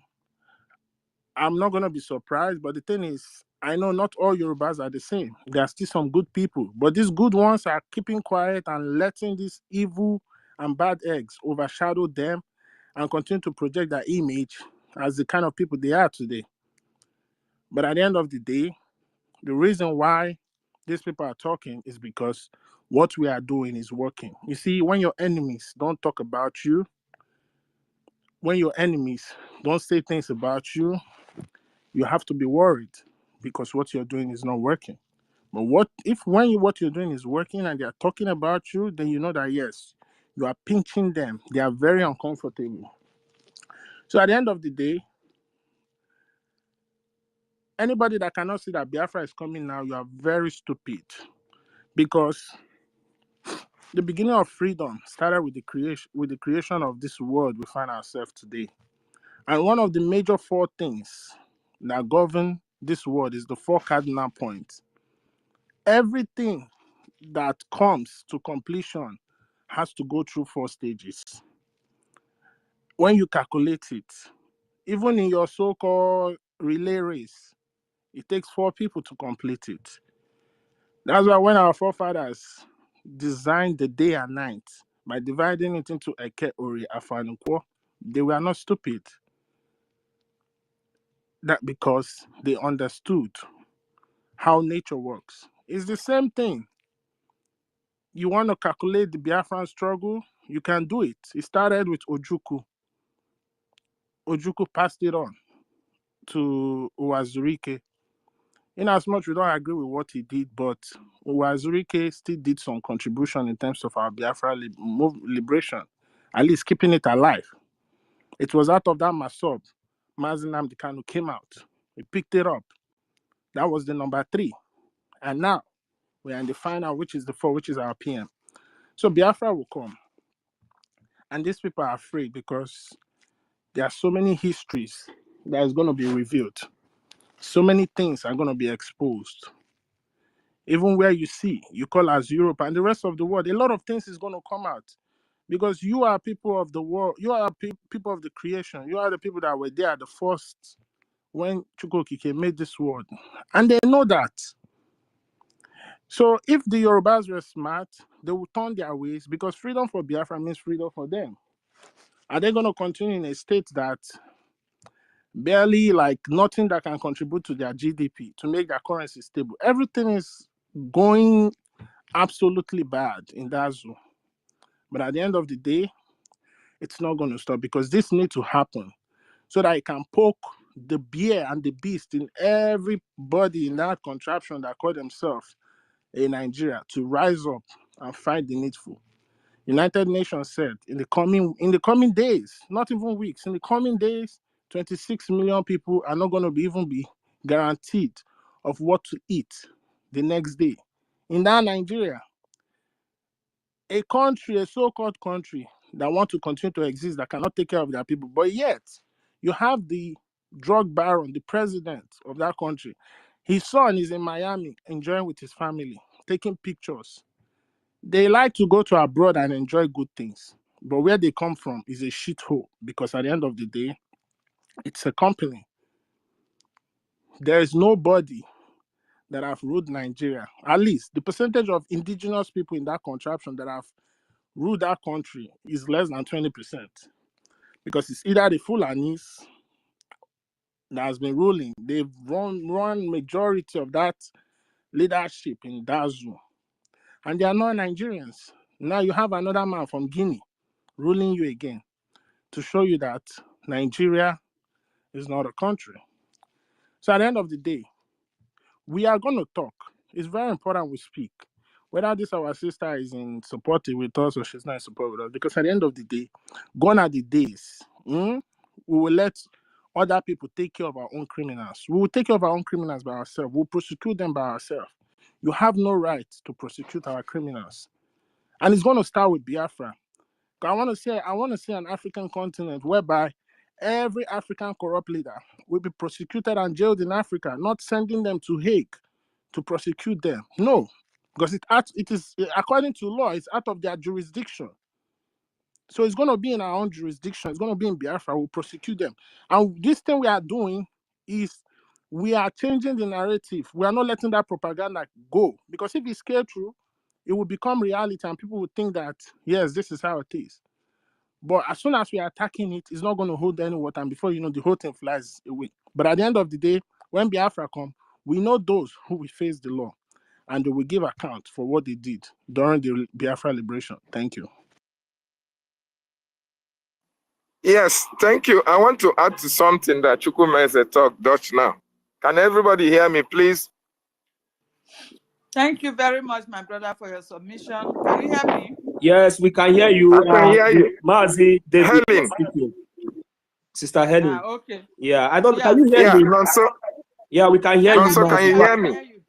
I'm not going to be surprised, but the thing is, I know not all Yorubas are the same. There are still some good people, but these good ones are keeping quiet and letting these evil and bad eggs overshadow them and continue to project their image as the kind of people they are today. But at the end of the day, the reason why these people are talking is because what we are doing is working. You see, when your enemies don't talk about you, when your enemies don't say things about you, you have to be worried because what you're doing is not working. But what you're doing is working and they're talking about you, then you know that yes, you are pinching them. They are very uncomfortable. So at the end of the day, anybody that cannot see that Biafra is coming now, you are very stupid. Because the beginning of freedom started with the creation of this world we find ourselves today. And one of the major four things that govern this world is the four cardinal points. Everything that comes to completion has to go through four stages. When you calculate it, even in your so-called relay race, it takes four people to complete it. That's why when our forefathers designed the day and night by dividing it into Eke, Ori, Afanukwo, they were not stupid. That because they understood how nature works. It's the same thing. You want to calculate the Biafran struggle? You can do it. It started with Ojukwu. Ojukwu passed it on to Uwazurike. In as much we don't agree with what he did, but Uwazurike still did some contribution in terms of our Biafra liberation, at least keeping it alive. It was out of that Masob, Mazi Nnamdi Kanu came out. We picked it up. That was the number 3. And now we are in the final, which is the 4, which is our PM. So Biafra will come. And these people are afraid because there are so many histories that is going to be revealed. So many things are going to be exposed. Even where you see, you call as Europe and the rest of the world, a lot of things is going to come out. Because you are people of the world, you are people of the creation, you are the people that were there at the first when Chukwokike made this world. And they know that. So if the Yorubas were smart, they would turn their ways because freedom for Biafra means freedom for them. Are they going to continue in a state that barely like nothing that can contribute to their GDP to make their currency stable? Everything is going absolutely bad in that zone. But at the end of the day, it's not going to stop because this needs to happen so that it can poke the bear and the beast in everybody in that contraption that call themselves in Nigeria to rise up and fight the needful. United Nations said in the coming days, not even weeks, in the coming days, 26 million people are not going to even be guaranteed of what to eat the next day. In that Nigeria, a country, a so-called country that want to continue to exist, that cannot take care of their people, but yet you have the drug baron, the president of that country. His son is in Miami enjoying with his family, taking pictures. They like to go to abroad and enjoy good things, but where they come from is a shithole because at the end of the day, it's a company. There is nobody that have ruled Nigeria. At least the percentage of indigenous people in that contraption that have ruled that country is less than 20% because it's either the Fulanis that has been ruling. They've run majority of that leadership in that zone, and they are not Nigerians. Now you have another man from Guinea ruling you again to show you that Nigeria is not a country. So at the end of the day, we are going to talk. It's very important we speak. Whether this our sister is in support with us or she's not in support with us, because at the end of the day, gone are the days. We will let other people take care of our own criminals. We will take care of our own criminals by ourselves. We'll prosecute them by ourselves. You have no right to prosecute our criminals. And it's going to start with Biafra. I want to see an African continent whereby every African corrupt leader will be prosecuted and jailed in Africa, not sending them to Hague to prosecute them. No, because it is according to law, it's out of their jurisdiction. So it's going to be in our own jurisdiction. It's going to be in Biafra. We'll prosecute them. And this thing we are doing is we are changing the narrative. We are not letting that propaganda go. Because if it's clear true, it will become reality and people will think that, yes, this is how it is. But as soon as we are attacking it, it's not going to hold any water. And before you know, the whole thing flies away. But at the end of the day, when Biafra come, we know those who will face the law. And they will give account for what they did during the Biafra liberation. Thank you. Yes, thank you. I want to add to something that Chukwumeze talked Dutch now. Can everybody hear me, please? Thank you very much, my brother, for your submission. Can you hear me? Yes, we can hear you. I can hear you. Mazi, David, Helen. Sister Helen. Okay. Yeah, I don't. Yeah. Can you hear me? Nonso. Yeah, we can hear you. Nonso, can you hear me?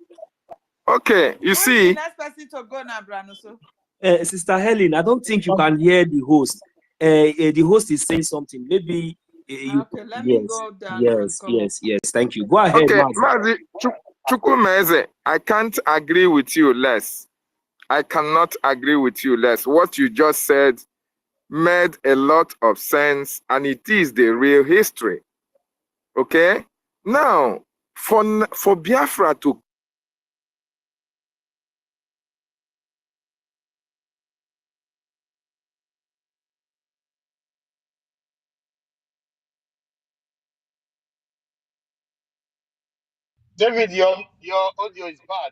Okay, you see. The next person to go now, Branuso. Sister Helen, I don't think you can hear the host. The host is saying something. Maybe okay, let me go down. Yes. Thank you. Go ahead, okay, Mazi. Chukwumeze, I can't agree with you less. I cannot agree with you less. What you just said made a lot of sense, and it is the real history. Okay? Now, for Biafra to David, your audio is bad.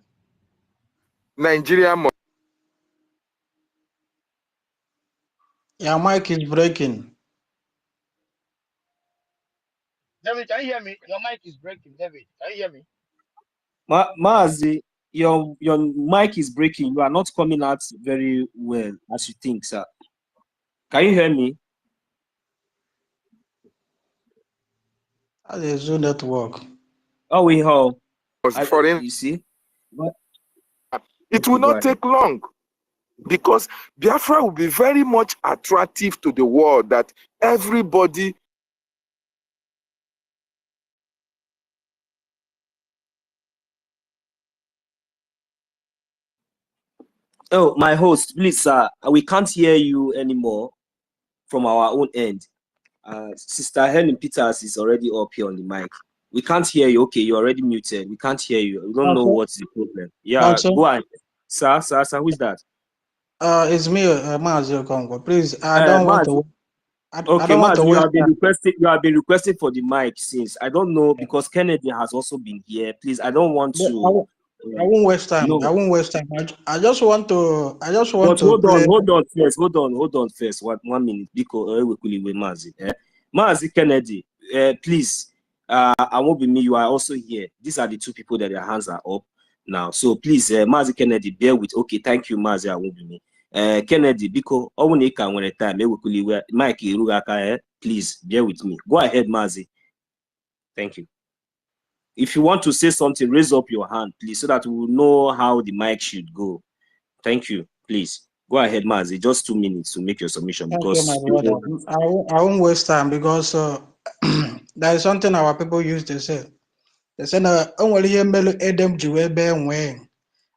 Nigeria Your mic is breaking. David, can you hear me? Your mic is breaking, David. Can you hear me? Mazi, your mic is breaking. You are not coming out very well as you think, sir. Can you hear me? That is Zoom network. Oh, we have. Foreign. You see? But, it will not take long, because Biafra will be very much attractive to the world, that everybody. Oh, my host, please, sir, we can't hear you anymore from our own end. Sister Helen Peters is already up here on the mic. We can't hear you. Okay, you're already muted. We can't hear you. We don't know what's the problem. Yeah, go ahead. Sir, who is that? It's me, Mazi Okonkwo. Please, I don't want to. I don't want to Mazi, waste you have been requesting for the mic since. I don't know, because Kennedy has also been here. Please, I don't want to. I won't waste time. No. I won't waste time. I just want to. But hold on first. 1 minute, because Mazi Kennedy, please. I won't be me. You are also here. These are the two people that their hands are up now. So please, Mazi Kennedy, bear with. Okay, thank you, Mazi. I won't be me. Kennedy, because when a time, Mike, please bear with me. Go ahead, Mazi. Thank you. If you want to say something, raise up your hand, please, so that we will know how the mic should go. Thank you. Please go ahead, Mazi. Just 2 minutes to make your submission. Thank Because you, my brother. I won't waste time, because there is something our people used to say. They said,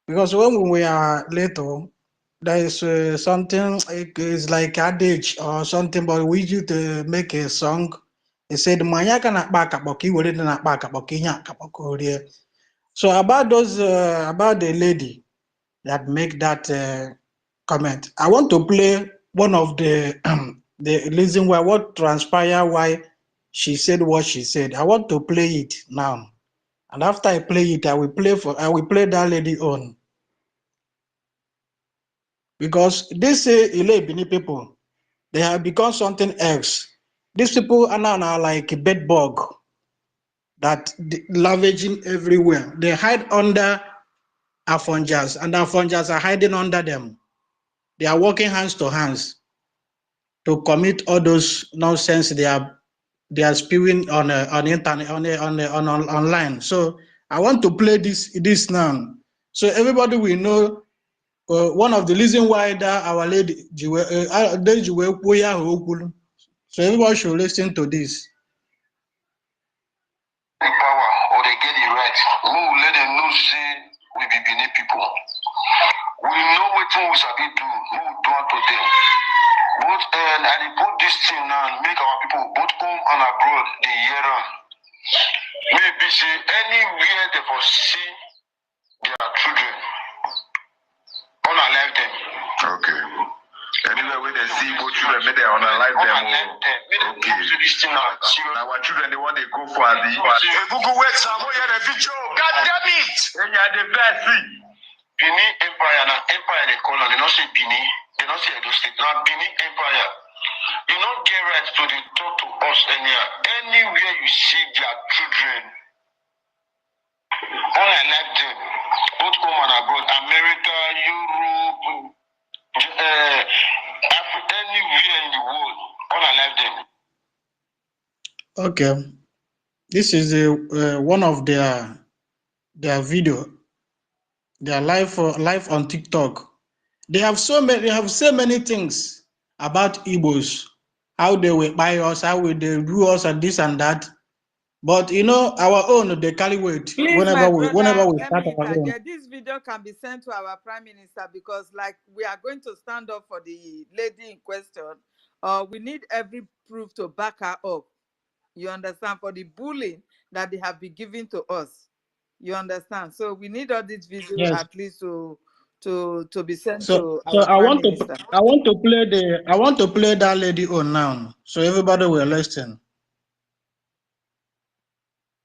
because when we are little, there is something, it's like adage or something, but we used to make a song. They said, so about those, about the lady that make that comment, I want to play one of the the reason why, what transpired, why she said what she said. I want to play it now, and after I play it, I will play that lady on, because this Ile Bini people, they have become something else. These people are now like a bed bug that lavaging everywhere. They hide under Afonjas, and Afonjas are hiding under them. They are working hands to hands to commit all those nonsense they are spewing on internet, on online. So I want to play this now, so everybody will know one of the reasons why that our lady so everybody should listen to this. The power, or they get it right. We will let them know, say we be Benin people. We know what we sabi do. We will do it to them. But and they put this thing now, make our people both home and abroad the year on. Maybe say anywhere they for see their children, unalive them. Okay. Anywhere where they see both children, may they unalive them. Okay. Our children, they want to go for the Google wait some more the video. God damn it! And you are the best. Benin Empire and Empire they call on. They not say Benin. They not say Edo State. Now Benin Empire. You not get right to the talk to us anywhere you see their children. Unalive them. Both home and abroad. America, Europe, Africa, anywhere in the world. Unalive them. Okay, this is one of their video. They are live on TikTok. They have so many things about Igbos, how they will buy us, how will they do us, and this and that. But you know, our own they carry weight. Please, whenever we let start me our own. interject. This video can be sent to our Prime Minister, because like we are going to stand up for the lady in question. We need every proof to back her up. You understand? For the bullying that they have been giving to us. You understand? So we need all this video at least to be sent to our Prime Minister. I want to play that lady on now, so everybody will listen.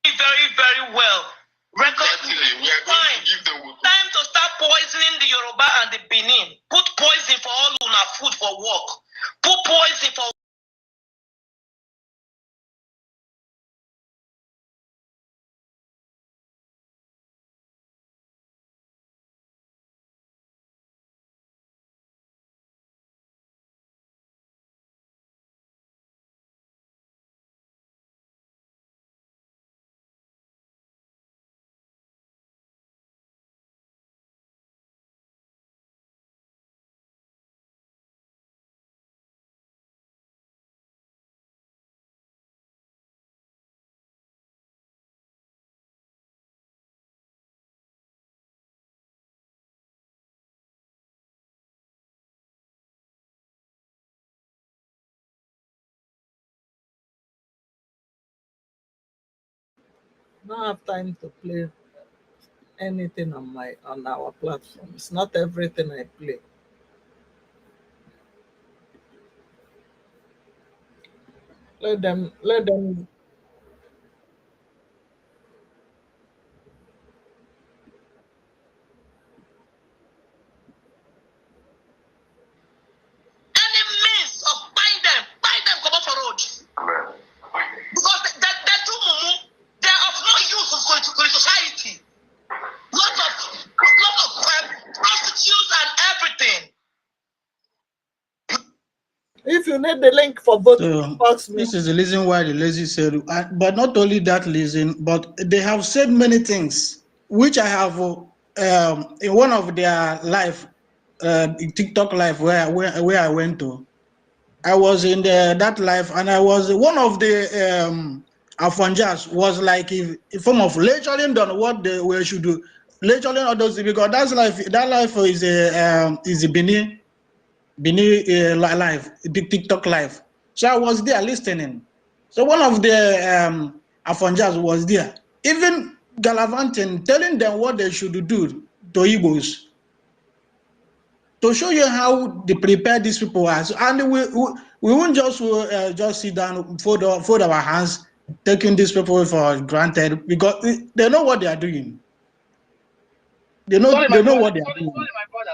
Very well. Record time to start poisoning the Yoruba and the Benin. Put poison for all una food for work. Put don't have time to play anything on our platform. It's not everything I play. Let them any means of buying them come off the road. Because the two mumu, they are of no use for the society. Lots of prostitutes and everything. If you need the link for both, So box me. this is the reason why the lazy said, but not only that reason, but they have said many things, which I have in one of their live, TikTok live where I went to. I was in that live, and I was one of the Afonjas was like a form of lecturing on what we should do, lecturing others, because that life is a Bini live, TikTok live. So I was there listening. So one of the Afonjas was there, even gallivanting, telling them what they should do to Igbos, to show you how they prepare these people as. And we won't just sit down, fold our hands, taking these people for granted, because they know what they are doing. They know what they are doing.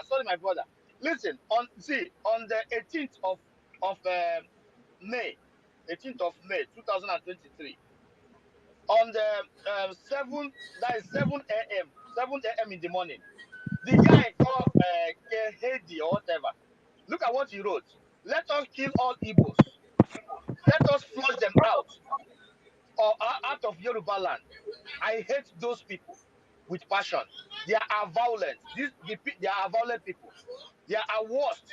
Sorry, my brother. Listen, on the 18th of May, 18th of May 2023, on the 7, that is 7 a.m. 7 a.m. in the morning, the guy called Kehedi or whatever. Look at what he wrote. Let us kill all Igbos. Let us flush them out or out of Yoruba land. I hate those people with passion. They are violent. They are violent people. They are worst.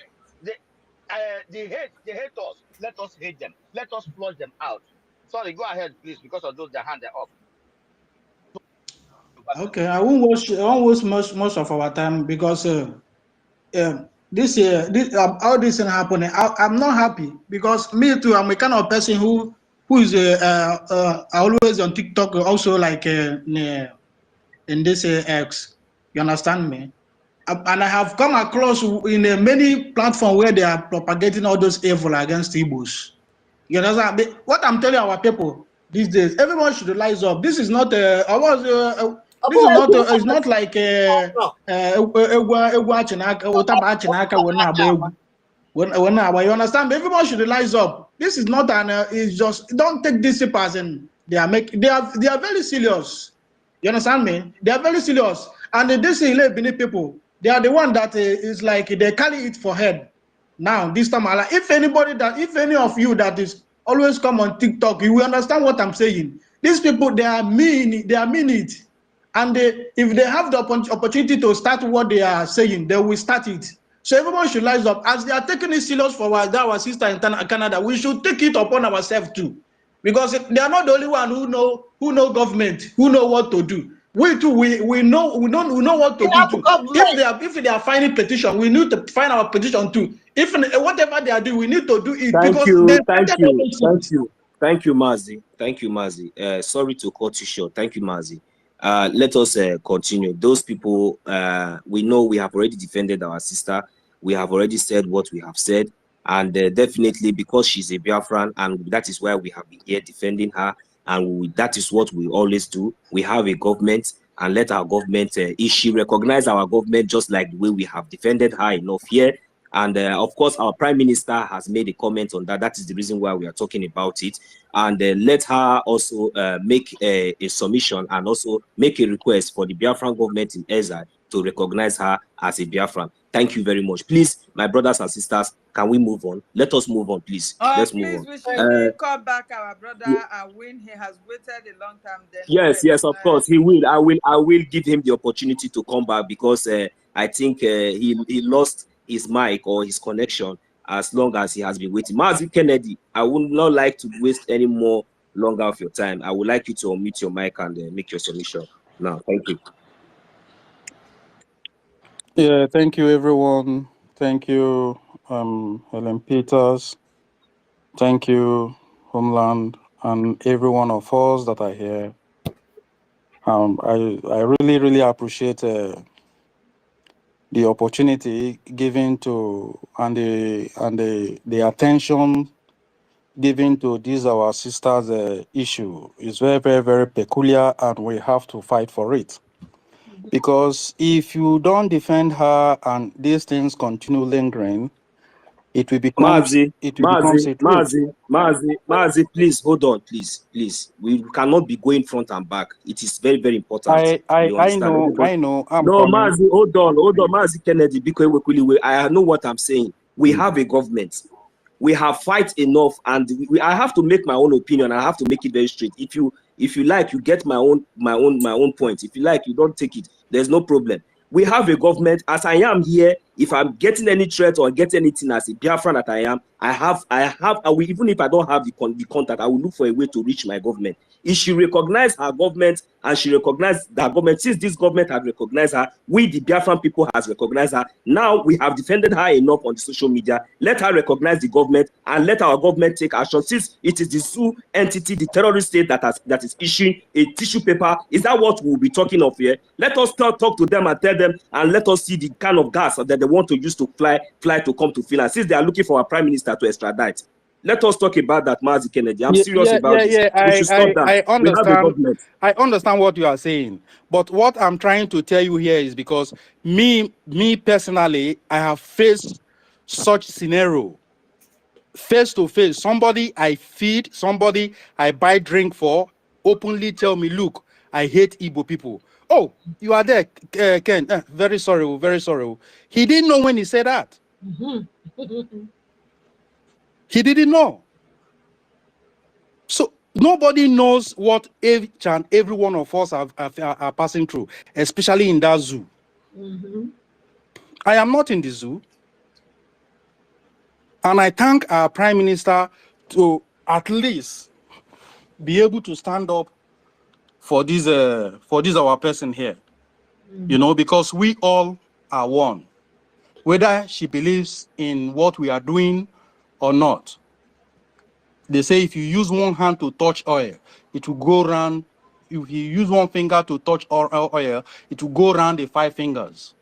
They hate us. Let us hate them. Let us flush them out. Sorry, go ahead, please, because of those their hand are up. Okay, I won't waste most of our time, because this all this thing happening. I'm not happy, because me too. I'm a kind of person who is always on TikTok, also like in this X. You understand me? And I have come across in many platforms where they are propagating all those evil against Igbos. You understand? What I'm telling our people these days, everyone should rise up. This is not this is not it's not like you understand? Everyone should rise up. This is not it's just, don't take this as in they are very serious. You understand me? They are very serious. And this Benin people, they are the one that is like they carry it for head. Now, this time, if any of you that is always come on TikTok, you will understand what I'm saying. These people, they are mean it. And if they have the opportunity to start what they are saying, they will start it. So everyone should rise up. As they are taking it serious for our sister in Canada, we should take it upon ourselves too. Because they are not the only one who know government, who know what to do. We too, we know what to do too. If they are finding petition, we need to find our petition too. If whatever they are doing, we need to do it, Thank because you, they started thank you, Mazi. Thank you, Mazi. Sorry to cut you short. Thank you, Mazi. Let us continue. Those people, we know we have already defended our sister. We have already said what we have said, and definitely because she's a Biafran, and that is why we have been here defending her, and that is what we always do. We have a government, and let our government, if she recognize our government just like the way we have defended her enough here. And of course, our prime minister has made a comment on that. That is the reason why we are talking about it. And let her also make a submission and also make a request for the Biafran government in Ezra to recognize her as a Biafran. Thank you very much. Please, my brothers and sisters, can we move on? Let us move on, please. Let's move on. We should call back our brother and when he has waited a long time. Then yes, of course he will. I will give him the opportunity to come back, because I think he lost his mic or his connection as long as he has been waiting. Mazi Kennedy, I would not like to waste any more longer of your time. I would like you to unmute your mic and make your submission now. Thank you. Yeah, thank you, everyone. Thank you, Helen Peters. Thank you, Homeland, and every one of us that are here. I really appreciate the opportunity given to and the attention given to this our sister's issue is very peculiar, and we have to fight for it. Because if you don't defend her and these things continue lingering, it will become a truth. Mazi, please hold on, please. We cannot be going front and back. It is very important. I know. I'm no, coming. Mazi, hold on, Mazi Kennedy. I know what I'm saying. We have a government. We have fight enough, and I have to make my own opinion. I have to make it very straight. If you like, you get my own point. If you like, you don't take it. There's no problem. We have a government. As I am here, if I'm getting any threat or get anything as a Biafran that I am, I will, even if I don't have the contact, I will look for a way to reach my government. If she recognize her government and she recognize that government, since this government has recognized her, we the Biafran people has recognized her. Now we have defended her enough on the social media. Let her recognize the government and let our government take action. Since it is the zoo entity, the terrorist state that is issuing a tissue paper, is that what we'll be talking of here? Let us talk to them and tell them, and let us see the kind of gas that they want to use to fly to come to Finland. Since they are looking for our prime minister to extradite. Let us talk about that, Mazi Kennedy. I'm serious about this. We should stop that. I understand. We have a government. I understand what you are saying, but what I'm trying to tell you here is because me personally, I have faced such scenario face to face. Somebody I feed, somebody I buy drink for, openly tell me, look, I hate Igbo people. Oh, you are there, Ken. Very sorry, very sorry. He didn't know when he said that. He didn't know. So nobody knows what each and every one of us are passing through, especially in that zoo. I am not in the zoo. And I thank our Prime Minister to at least be able to stand up for this our person here. You know, because we all are one. Whether she believes in what we are doing or not. They say if you use one hand to touch oil, it will go around. If you use one finger to touch oil, it will go around the 5 fingers.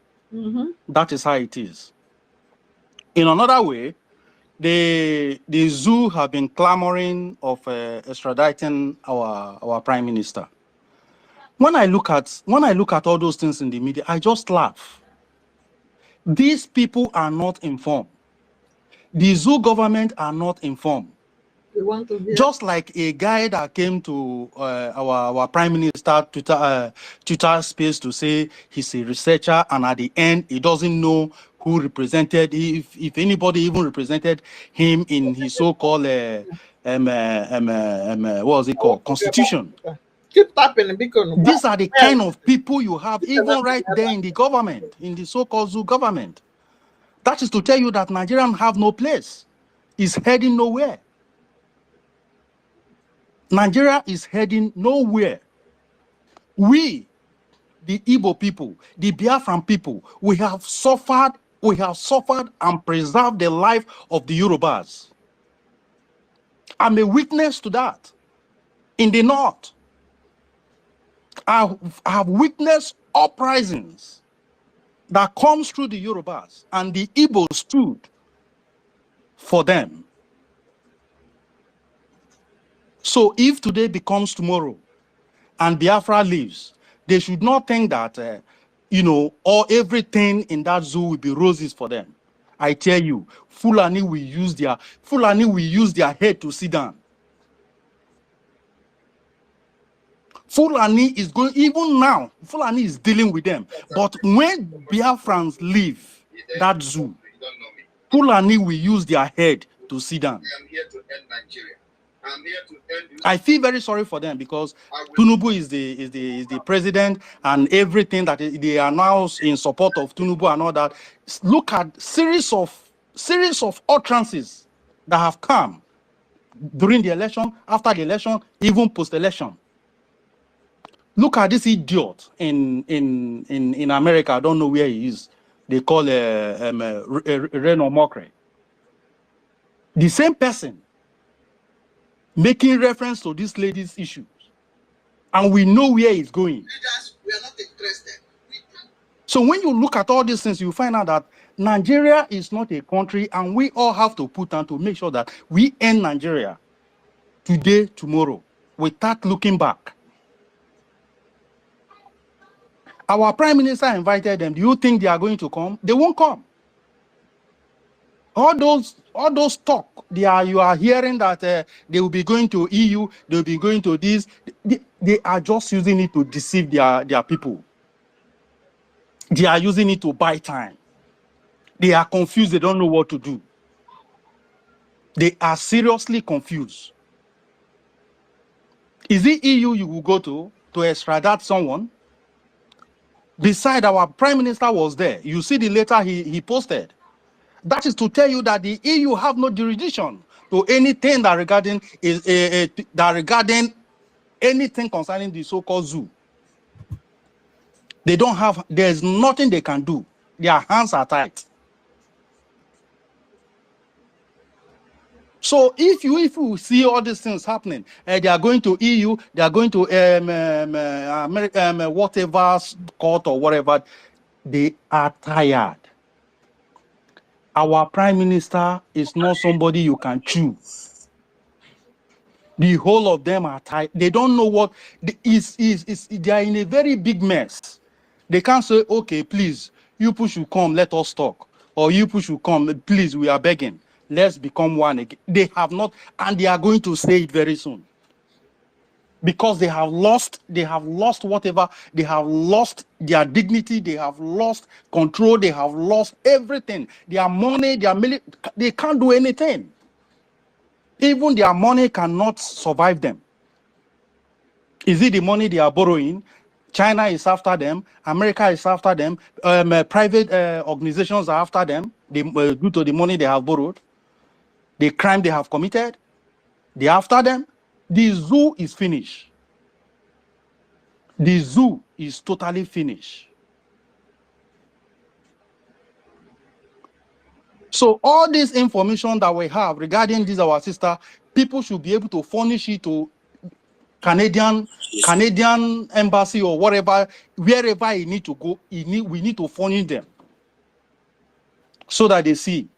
That is how it is. In another way, the zoo have been clamoring of extraditing our prime minister. When I look at all those things in the media, I just laugh. These people are not informed. The zoo government are not informed. Just like a guy that came to our prime minister Twitter space to say he's a researcher, and at the end he doesn't know who represented, if anybody even represented him in his so-called what was it called, constitution. Keep tapping because These are the kind of people you have even right there in the government, in the so-called zoo government. That is to tell you that Nigerians have no place. It's heading nowhere. Nigeria is heading nowhere. We, the Igbo people, the Biafran people, we have suffered and preserved the life of the Yorubas. I'm a witness to that. In the north, I have witnessed uprisings that comes through the Yorubas, and the Igbo stood for them. So if today becomes tomorrow and Biafra leaves, they should not think that, you know, or everything in that zoo will be roses for them. I tell you, Fulani will use their head to sit down. Fulani is going, even now, Fulani is dealing with them. But when Biafrans leave that zoo, Fulani will use their head to sit down. I am here to end Nigeria. I'm here to end. I feel very sorry for them because Tinubu is the president, and everything that they are now in support of Tinubu and all that. Look at series of utterances that have come during the election, after the election, even post-election. Look at this idiot in America. I don't know where he is. They call Reno Mockery. The same person making reference to this lady's issues. And we know where it's going. Leaders, we are not interested. So when you look at all these things, you find out that Nigeria is not a country, and we all have to put on to make sure that we end Nigeria today, tomorrow, without looking back. Our prime minister invited them. Do you think they are going to come? They won't come. All those talk you are hearing that they will be going to EU, they will be going to this. They are just using it to deceive their people. They are using it to buy time. They are confused. They don't know what to do. They are seriously confused. Is it EU you will go to extradite someone? Beside, our prime minister was there. You see the letter he posted. That is to tell you that the EU have no jurisdiction to anything that regarding anything concerning the so-called zoo. They don't have. There's nothing they can do. Their hands are tied. So if you see all these things happening, they are going to EU, they are going to whatever court or whatever, they are tired. Our prime minister is not somebody you can choose. The whole of them are tired. They don't know what they are in a very big mess. They can't say, okay, please, you people should come, let us talk. Or you people should come, please, we are begging. Let's become one again. They have not, and they are going to say it very soon. Because they have lost whatever, they have lost their dignity, they have lost control, they have lost everything. Their money, they can't do anything. Even their money cannot survive them. Is it the money they are borrowing? China is after them, America is after them, private organizations are after them due to the money they have borrowed, the crime they have committed, they are after them. The zoo is finished. The zoo is totally finished. So all this information that we have regarding this, our sister, people should be able to furnish it to Canadian embassy or whatever, wherever you need to go, we need to furnish them so that they see.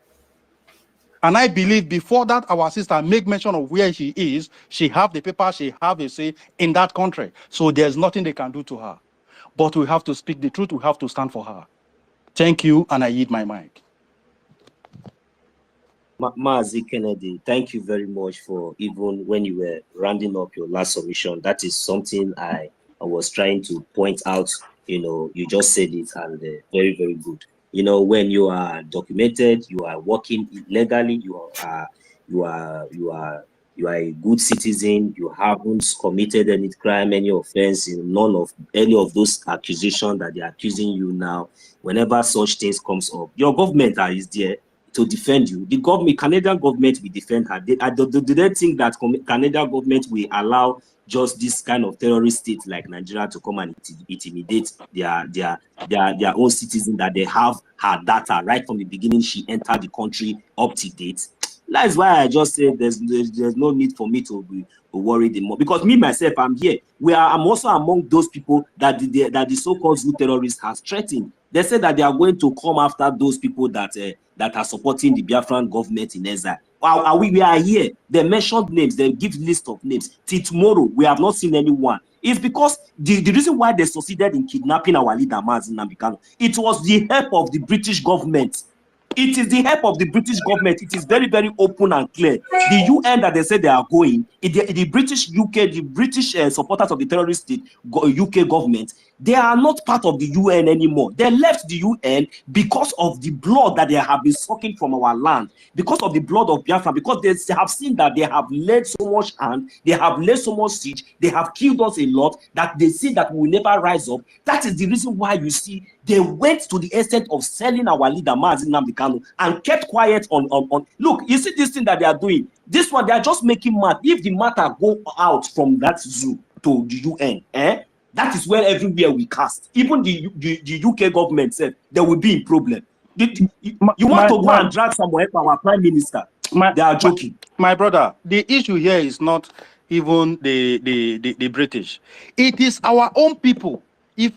And I believe before that, our sister make mention of where she is, she have the paper, she have a say in that country. So there's nothing they can do to her. But we have to speak the truth, we have to stand for her. Thank you, and I yield my mic. Mazi Kennedy, thank you very much for even when you were rounding up your last submission. That is something I was trying to point out. You just said it, and very, very good. When you are documented, you are working legally, you are a good citizen, you haven't committed any crime, any offense, none of any of those accusations that they're accusing you now. Whenever such things comes up, your government is there to defend you. The government, Canadian government will defend her. Do they think that Canadian government will allow just this kind of terrorist state like Nigeria to come and intimidate their own citizens, that they have her data right from the beginning she entered the country up to date? That's why I just said there's no need for me to be worried anymore. Because me myself, I'm here. I'm also among those people that the so-called zoo terrorists has threatened. They said that they are going to come after those people that are supporting the Biafran government in exile. We are here. They mentioned names. They give list of names. Till tomorrow, we have not seen anyone. It's because the reason why they succeeded in kidnapping our leader, Mazi Nnamdi Kanu, it was the help of the British government. It is the help of the British government. It is very, very open and clear. The UN that they said they are going, the British supporters of the terrorist state, UK government, they are not part of the UN anymore. They left the UN because of the blood that they have been sucking from our land, because of the blood of Biafra, because they have seen that they have laid so much hand, they have laid so much siege, they have killed us a lot, that they see that we will never rise up. That is the reason why you see they went to the extent of selling our leader, Mazi Nnamdi Kanu, and kept quiet on. Look, you see this thing that they are doing. This one, they are just making mad. If the matter go out from that zoo to the UN, that is where everywhere we cast. Even the UK government said there will be a problem. You want to go and drag someone, our prime minister? They are joking. My brother, the issue here is not even the British. It is our own people. If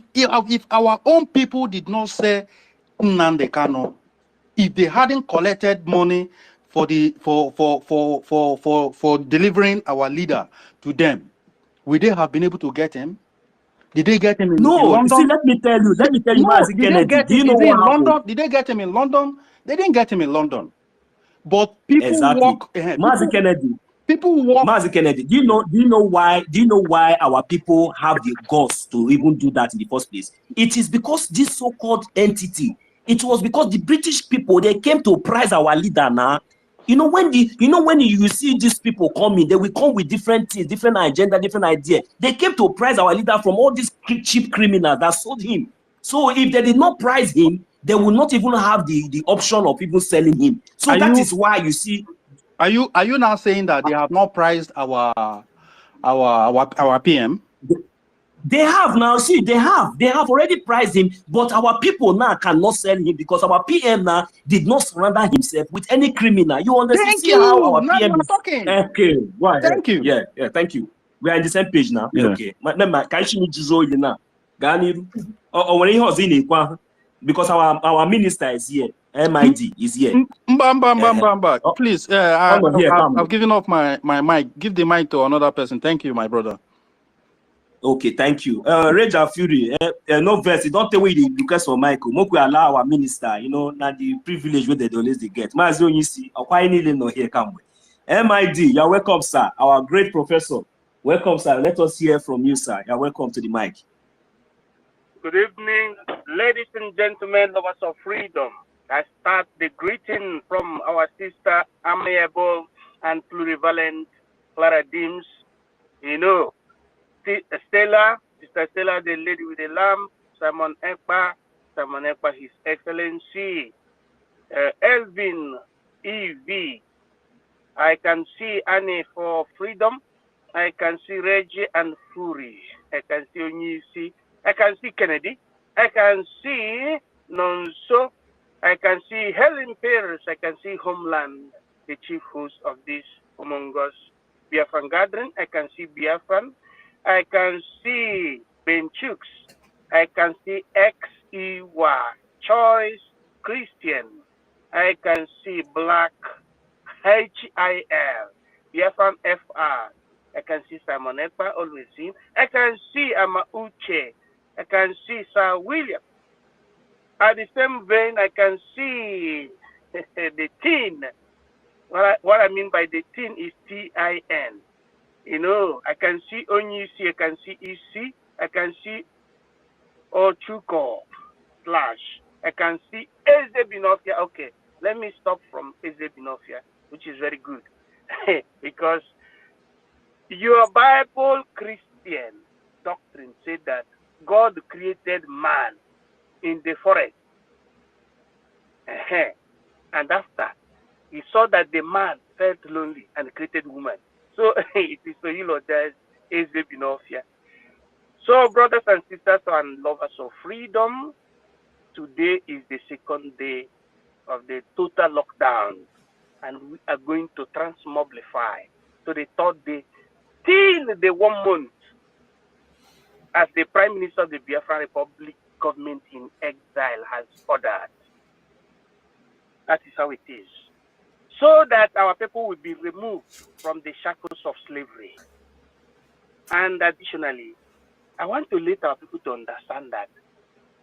our own people did not say Nnamdi Kanu, if they hadn't collected money for delivering our leader to them, would they have been able to get him? Did they get him in No, see, London? let me tell you, No, Mazi did they Kennedy. get Do him? you know Is he what in happened? London? Did they get him in London? They didn't get him in London. But people Exactly. walk. Mazi Kennedy. People walk. Mazi Kennedy, do you know why our people have the guts to even do that in the first place? It is because this so-called entity, it was because the British people, they came to prize our leader now. You know, when you see these people coming, they will come with different things, different agenda, different idea. They came to prize our leader from all these cheap criminals that sold him. So if they did not prize him, they will not even have the option of even selling him. So that is why you see. Are you now saying that they have not priced our PM? They have now. See, they have already priced him, but our people now cannot sell him because our PM now did not surrender himself with any criminal. You understand? Thank See how you. our Now you PM are is. talking. Okay, go ahead. Thank you. Yeah, thank you. We are on the same page now. Yeah. Okay. Because our minister is here. MID is here. Please, I've given up my mic. Give the mic to another person. Thank you, my brother. Okay, thank you. Rage and Fury, no verse. Don't tell me the request for Michael. Moku allow our minister, you know, now the privilege where they always they get. Mazo, you see, why no here come with. MID, you're welcome, sir. Our great professor. Welcome, sir. Let us hear from you, sir. You're welcome to the mic. Good evening, ladies and gentlemen, lovers of freedom. I start the greeting from our sister, amiable and plurivalent Clara Dims. You know, Sister Stella, the lady with the lamp, Simon Ekpa, His Excellency, Elvin EV. I can see Annie for freedom. I can see Reggie and Fury. I can see Onyisi. I can see Kennedy. I can see Nonso. I can see Helen Paris. I can see Homeland, the chief host of this humongous Biafran gathering. I can see Biafran. I can see Ben Chooks. I can see XEY, Choice Christian. I can see Black HIL, Biafran FR. I can see Simon Ekpa, always seen. I can see Ama Uche. I can see Sir William. At the same vein, I can see the tin. What I mean by the tin is TIN. You know, I can see Onyisi, I can see EC, I can see Ochuko slash. I can see Eze Binofia. Okay, let me stop from Eze Binofia, which is very good. Because your Bible Christian doctrine said that God created man in the forest. And after, he saw that the man felt lonely and created woman. So it is to eulogize Eze Binofia. So, brothers and sisters and lovers of freedom, today is the second day of the total lockdown, and we are going to transmobilify to the third day till the 1 month as the Prime Minister of the Biafra Republic government in exile has ordered. That is how it is. So that our people will be removed from the shackles of slavery. And additionally, I want to let our people to understand that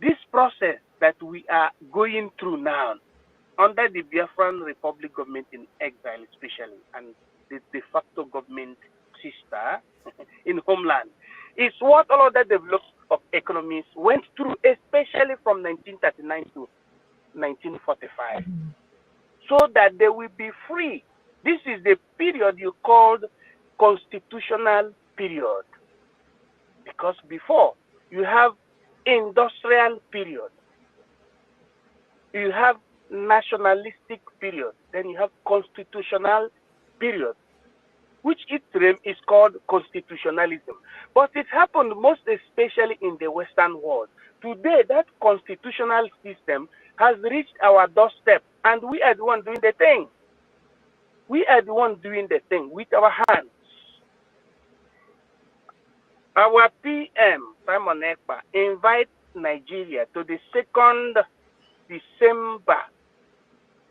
this process that we are going through now, under the Biafran Republic government in exile especially, and the de facto government sister in homeland, is what all other developed of economies went through, especially from 1939 to 1945, so that they will be free. This is the period you called constitutional period, because before you have industrial period, you have nationalistic period, then you have constitutional period, which its name is called constitutionalism. But it happened most especially in the Western world. Today, that constitutional system has reached our doorstep, and we are the one doing the thing. We are the one doing the thing with our hands. Our PM, Simon Ekpa, invite Nigeria to the 2nd December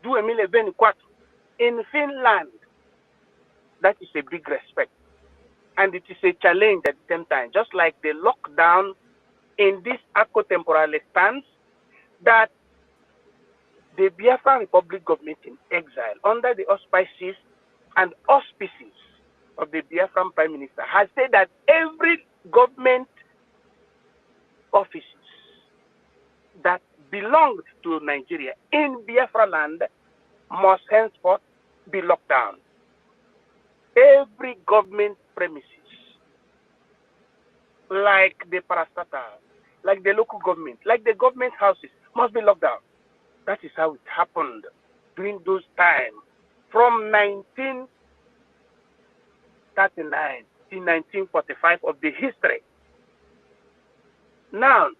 2024 in Finland. That is a big respect. And it is a challenge at the same time. Just like the lockdown in this temporal stance that the Biafra Republic government in exile under the auspices and auspices of the Biafran Prime Minister has said that every government offices that belonged to Nigeria in Biafra land must henceforth be locked down. Every government premises, like the parastatal, like the local government, like the government houses, must be locked down. That is how it happened during those times from 1939 to 1945 of the history. Now,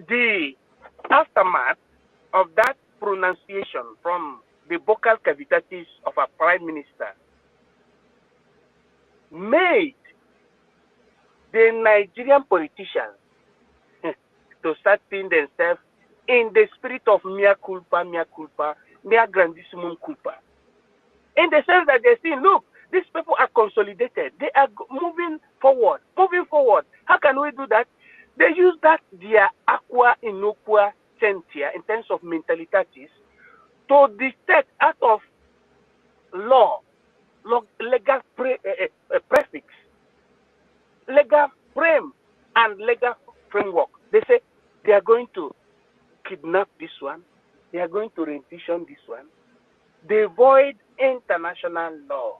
the aftermath of that pronunciation from the vocal cavities of our prime minister made the Nigerian politicians to start seeing themselves in the spirit of mea culpa, mea grandissimum culpa. In the sense that they see, look, these people are consolidated. They are moving forward. How can we do that? They use that their aqua innocua sentia in terms of mentalitatis to detect out of law, legal prefix, legal frame, and legal framework. They say they are going to kidnap this one. They are going to rendition this one. They void international law.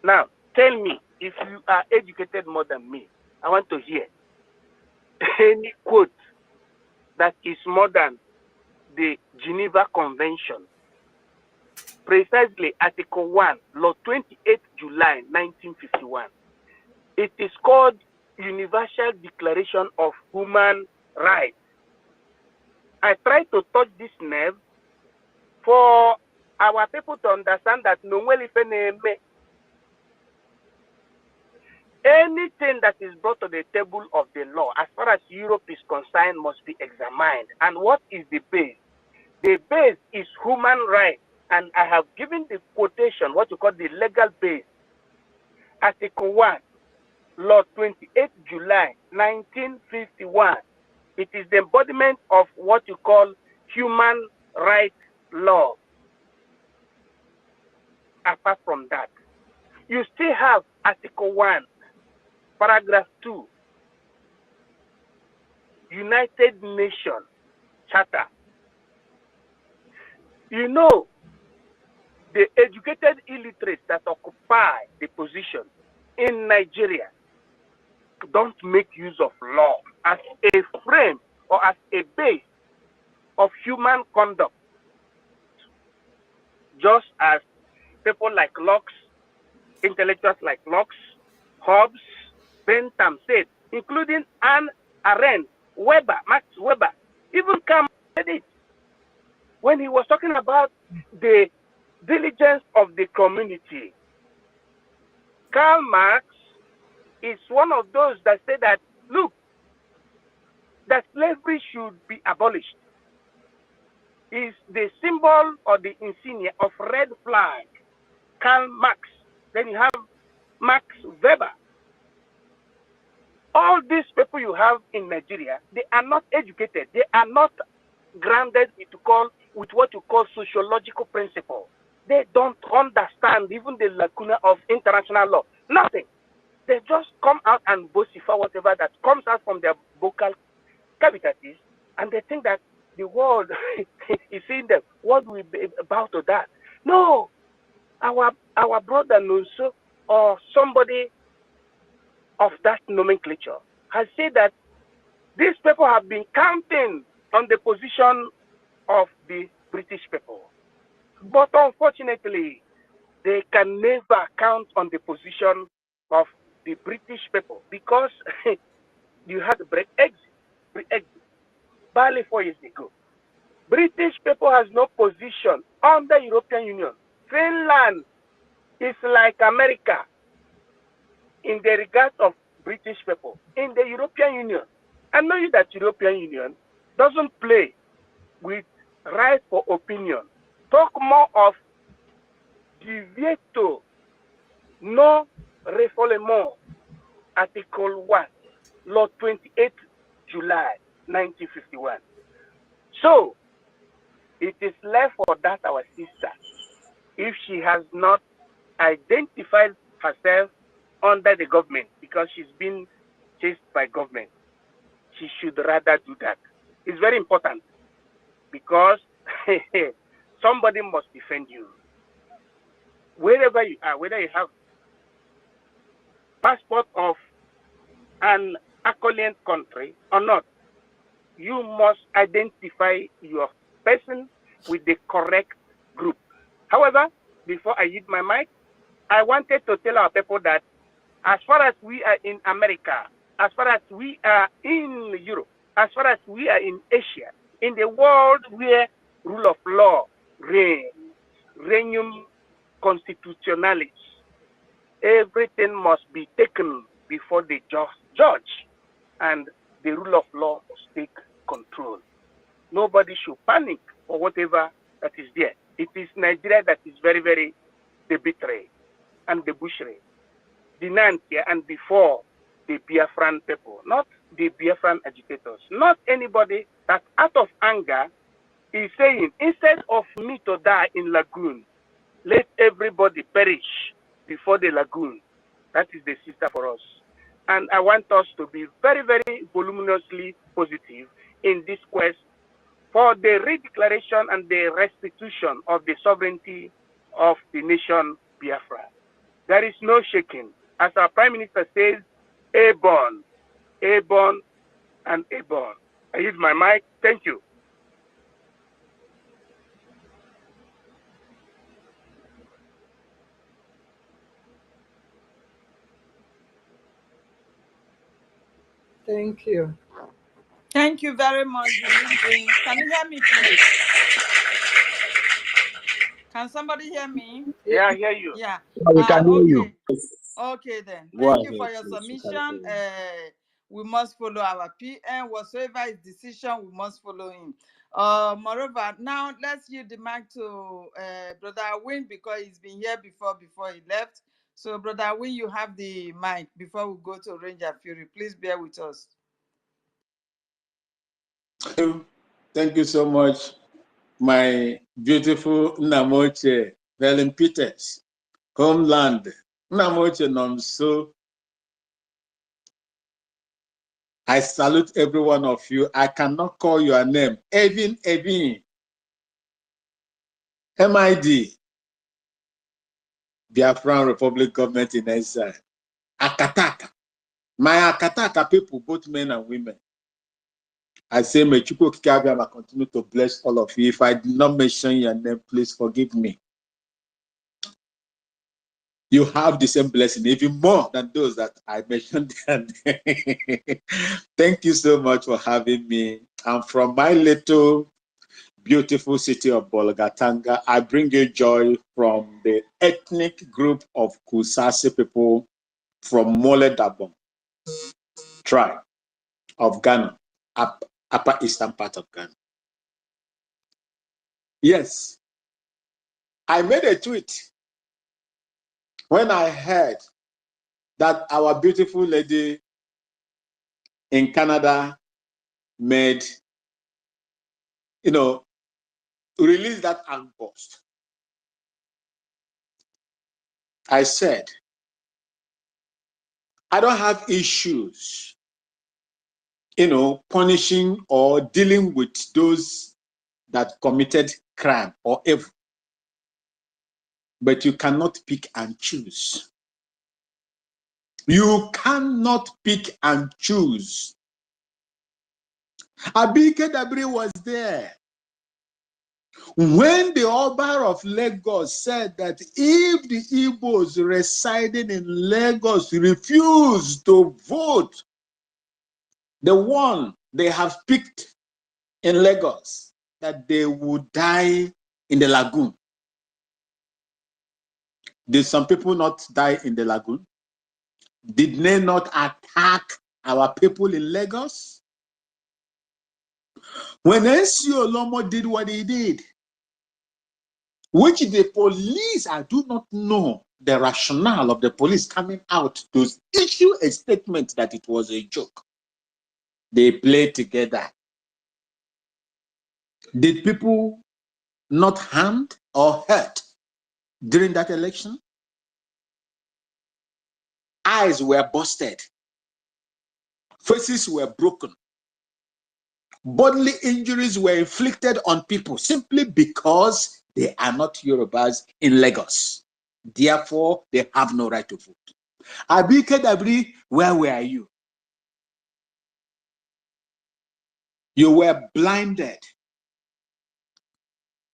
Now, tell me, if you are educated more than me, I want to hear any quote that is more than the Geneva Convention. Precisely Article 1, Law 28 July 1951. It is called Universal Declaration of Human Rights. I try to touch this nerve for our people to understand that anything that is brought to the table of the law, as far as Europe is concerned, must be examined. And what is the base? The base is human rights. And I have given the quotation, what you call the legal base. Article 1, Law 28 July 1951. It is the embodiment of what you call human rights law. Apart from that, you still have Article 1, Paragraph 2, United Nations Charter. You know, the educated illiterates that occupy the position in Nigeria don't make use of law as a frame or as a base of human conduct, just as people like Locke, intellectuals like Locke, Hobbes, Bentham said, including Anne Arendt, Weber, Max Weber, even Karl said it when he was talking about the diligence of the community. Karl Marx is one of those that say that, look, that slavery should be abolished. Is the symbol or the insignia of red flag. Karl Marx. Then you have Max Weber. All these people you have in Nigeria, they are not educated. They are not grounded with what you call sociological principle. They don't understand even the lacuna of international law. Nothing. They just come out and vocify whatever that comes out from their vocal cavities, and they think that the world is seeing them. What will be about to that? No, our brother Nunso or somebody of that nomenclature has said that these people have been counting on the position of the British people, but unfortunately, they can never count on the position of the British people because you had to break exit. Barely 4 years ago. British people has no position under European Union. Finland is like America. in the regards of British people in the European Union. I know you that European Union doesn't play with right for opinion. Talk more of divieto no refoulement, Article 1, Law 28 July 1951. So it is left for that our sister, if she has not identified herself under the government because she's been chased by government, she should rather do that. It's very important because somebody must defend you. Wherever you are, whether you have passport of an accolade country or not, you must identify your person with the correct group. However, before I use my mic, I wanted to tell our people that as far as we are in America, as far as we are in Europe, as far as we are in Asia, in the world where rule of law reigns, regnum constitutionalis, everything must be taken before the judge, and the rule of law must take control. Nobody should panic or whatever that is there. It is Nigeria that is very, very debitary and debauchery, denunciate and before the Biafran people, not the Biafran agitators, not anybody that out of anger is saying, instead of me to die in lagoon, let everybody perish before the lagoon. That is the sister for us. And I want us to be very, very voluminously positive in this quest for the redeclaration and the restitution of the sovereignty of the nation Biafra. There is no shaking. As our Prime Minister says, airborne, airborne, and airborne. I use my mic. Thank you. Thank you. Thank you very much, Dimitri. Can you hear me, please? Can somebody hear me? Yeah, I hear you. Yeah. We can hear you. Okay. Okay then. Go Thank you ahead, for your please. You can submission. hear you. We must follow our PM. Whatsoever is decision, we must follow him. Moreover, now let's give the mic to Brother Win because he's been here before he left. So, Brother Win, you have the mic before we go to Ranger Fury. Please bear with us. Thank you so much, my beautiful Namoche, Helen Peters, homeland. Namoche Nomso. I salute every one of you. I cannot call your name. Evin, MID, Biafran Republic Government in Exile. Akataka. My Akataka people, both men and women. I say, may Chukwu Kikabiyama continue to bless all of you. If I did not mention your name, please forgive me. You have the same blessing, even more than those that I mentioned. Thank you so much for having me. I'm from my little beautiful city of Bolgatanga. I bring you joy from the ethnic group of Kusasi people from Mole Dabon tribe of Ghana, upper eastern part of Ghana. Yes, I made a tweet when I heard that our beautiful lady in Canada made, released that outburst. I said, I don't have issues, punishing or dealing with those that committed crime or evil. But you cannot pick and choose. You cannot pick and choose. Abike Dabiri was there when the Oba of Lagos said that if the Igbos residing in Lagos refuse to vote the one they have picked in Lagos, that they would die in the lagoon. Did some people not die in the lagoon? Did they not attack our people in Lagos? When NC Olomo did what he did, which the police, I do not know the rationale of the police coming out to issue a statement that it was a joke. They played together. Did people not harmed or hurt during that election? Eyes were busted. Faces were broken. Bodily injuries were inflicted on people simply because they are not Yorubas in Lagos. Therefore, they have no right to vote. EKID, where were you? You were blinded.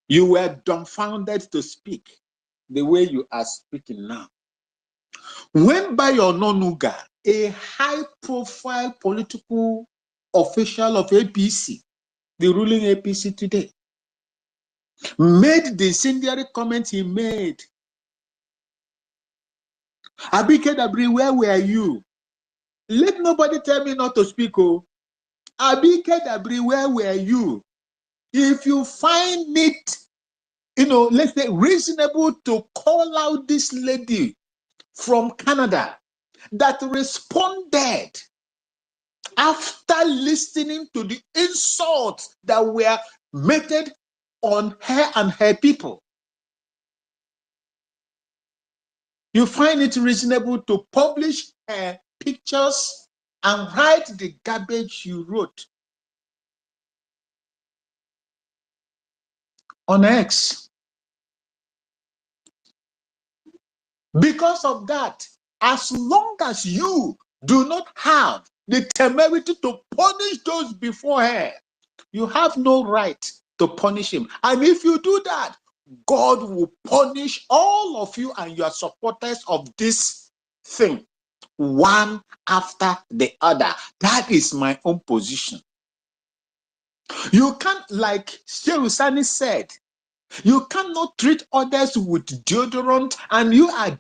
You were dumbfounded to speak the way you are speaking now. When Bayo Nonuga, a high-profile political official of APC, the ruling APC today, made the incendiary comment he made, EKID, where were you? Let nobody tell me not to speak. Oh, EKID, where were you? If you find it, let's say reasonable to call out this lady from Canada that responded after listening to the insults that were meted on her and her people, you find it reasonable to publish her pictures and write the garbage you wrote on X. Because of that, as long as you do not have the temerity to punish those before her, you have no right to punish him. And if you do that, God will punish all of you and your supporters of this thing, one after the other. That is my own position. You can't, like Sherusani said, you cannot treat others with deodorant and you are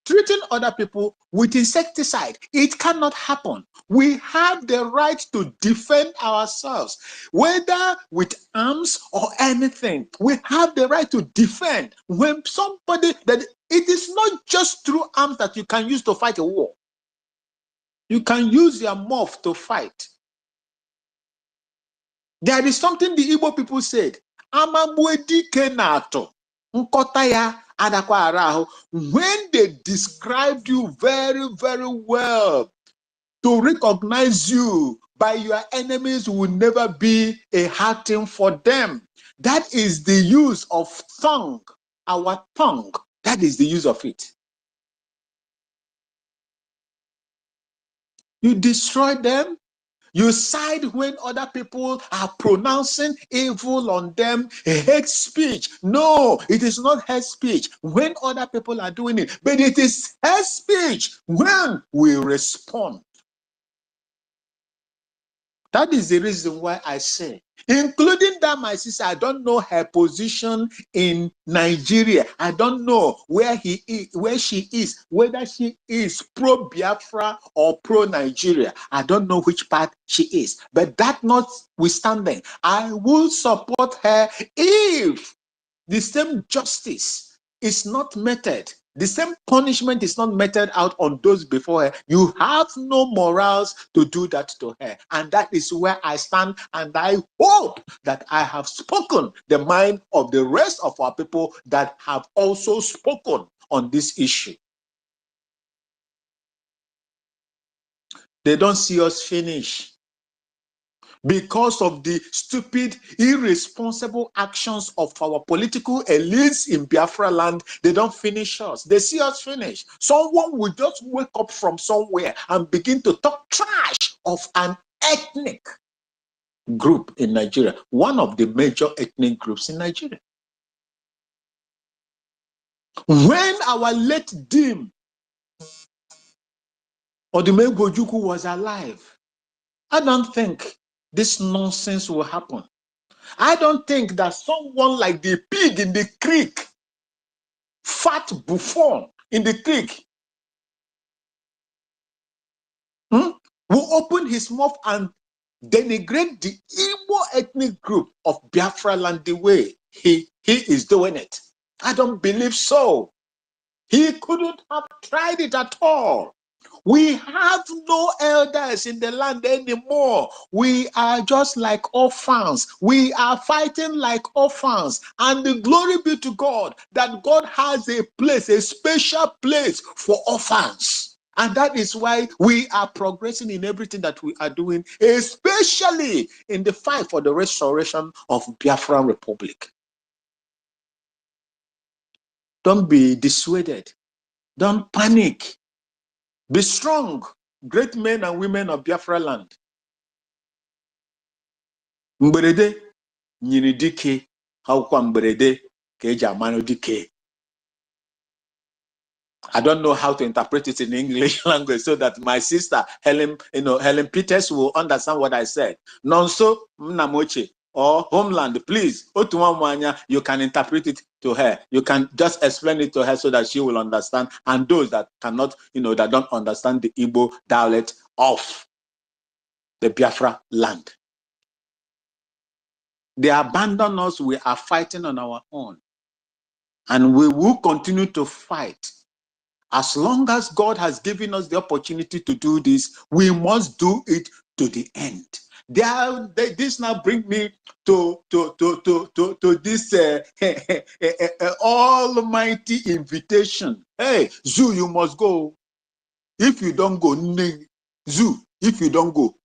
treating other people with insecticide. It cannot happen. We have the right to defend ourselves, whether with arms or anything. We have the right to defend when somebody, that it is not just through arms that you can use to fight a war. You can use your mouth to fight. There is something the Igbo people said, Amamwedike nato. When they described you very, very well, to recognize you by your enemies will never be a hard thing for them. That is the use of tongue, our tongue. That is the use of it. You destroy them. You side when other people are pronouncing evil on them, hate speech. No, it is not hate speech when other people are doing it, but it is hate speech when we respond. That is the reason why I say, including that my sister, I don't know her position in Nigeria. I don't know where she is, whether she is pro-Biafra or pro-Nigeria. I don't know which part she is. But that notwithstanding, I will support her if the same justice is not meted. The same punishment is not meted out on those before her. You have no morals to do that to her. And that is where I stand. And I hope that I have spoken the mind of the rest of our people that have also spoken on this issue. They don't see us finish. Because of the stupid, irresponsible actions of our political elites in Biafra land, they don't finish us. They see us finish. Someone will just wake up from somewhere and begin to talk trash of an ethnic group in Nigeria, one of the major ethnic groups in Nigeria. When our late Dim Odumegwu was alive, I don't think this nonsense will happen. I don't think that someone like the pig in the creek, fat buffoon in the creek, Who open his mouth and denigrate the Igbo ethnic group of Biafra land the way he is doing it. I don't believe so. He couldn't have tried it at all. We have no elders in the land anymore. We are just like orphans. We are fighting like orphans. And the glory be to God that God has a place, a special place for orphans. And that is why we are progressing in everything that we are doing, especially in the fight for the restoration of Biafran Republic. Don't be dissuaded. Don't panic. Be strong, great men and women of Biafra land. Mberede nyiri dike, akwụkwọ mberede ka eji amanụ dike. I don't know how to interpret it in English language so that my sister Helen Peters will understand what I said. Nonso Mnamoche or Homeland, please, Otuamwanya, you can interpret it to her. You can just explain it to her so that she will understand. And those that cannot, that don't understand the Igbo dialect of the Biafra land. They abandon us, we are fighting on our own. And we will continue to fight. As long as God has given us the opportunity to do this, we must do it to the end. This now brings me to this almighty invitation. Hey, Zoo, you must go. If you don't go, Zoo, if you don't go,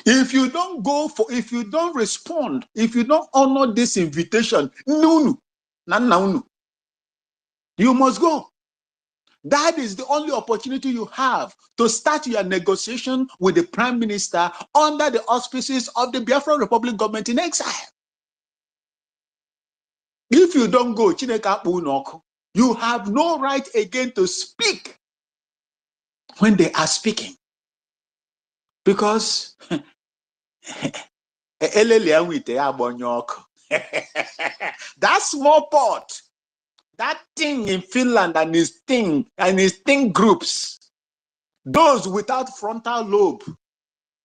if you don't go if you don't respond, if you don't honor this invitation, you must go. That is the only opportunity you have to start your negotiation with the Prime Minister under the auspices of the Biafra Republic government in exile. If you don't go, you have no right again to speak when they are speaking. Because that small pot, that thing in Finland and his thing groups, those without frontal lobe,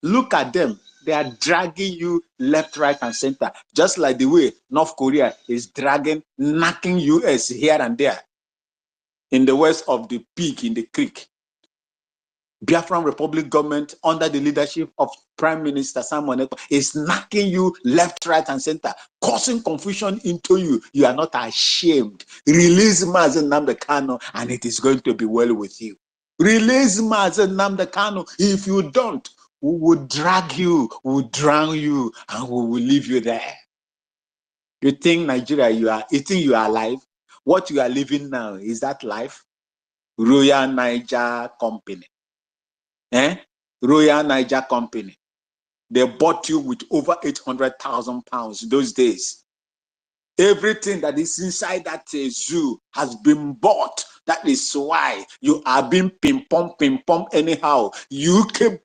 look at them. They are dragging you left, right, and center, just like the way North Korea is dragging, knocking US here and there in the west of the peak in the creek. Biafran Republic government under the leadership of Prime Minister Simon Ekpa is knocking you left, right, and center, causing confusion into you. You are not ashamed. Release Mazen Nnamdi Kanu and it is going to be well with you. Release Mazen Nnamdi Kanu. If you don't, we will drag you, we will drown you, and we will leave you there. You think Nigeria, you are alive? What you are living now, is that life? Royal Niger Company. Royal Niger Company. They bought you with over 800,000 pounds those days. Everything that is inside that zoo has been bought. That is why you are being ping-pong anyhow. You can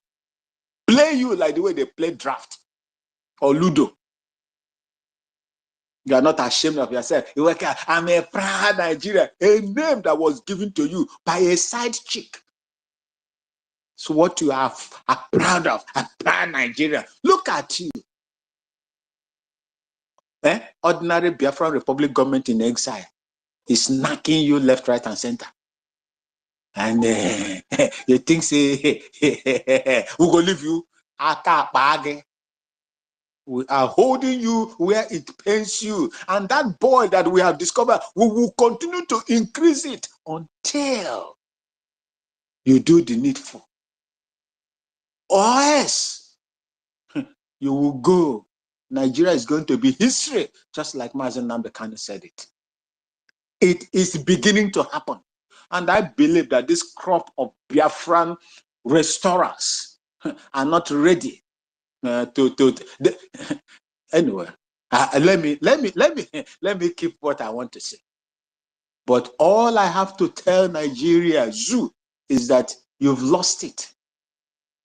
play you like the way they play draft or Ludo. You are not ashamed of yourself. I'm a proud Nigerian, a name that was given to you by a side chick. So what you are proud of, a proud Nigeria. Look at you. Ordinary Biafran Republic government in exile is knocking you left, right, and center. And you think, say, who go leave you? We are holding you where it pains you. And that boy that we have discovered, we will continue to increase it until you do the needful. Or else, you will go. Nigeria is going to be history, just like Mazen Nnamdi Kanu said it. It is beginning to happen. And I believe that this crop of Biafran restorers are not ready anyway. Let me keep what I want to say. But all I have to tell Nigeria Zoo is that you've lost it.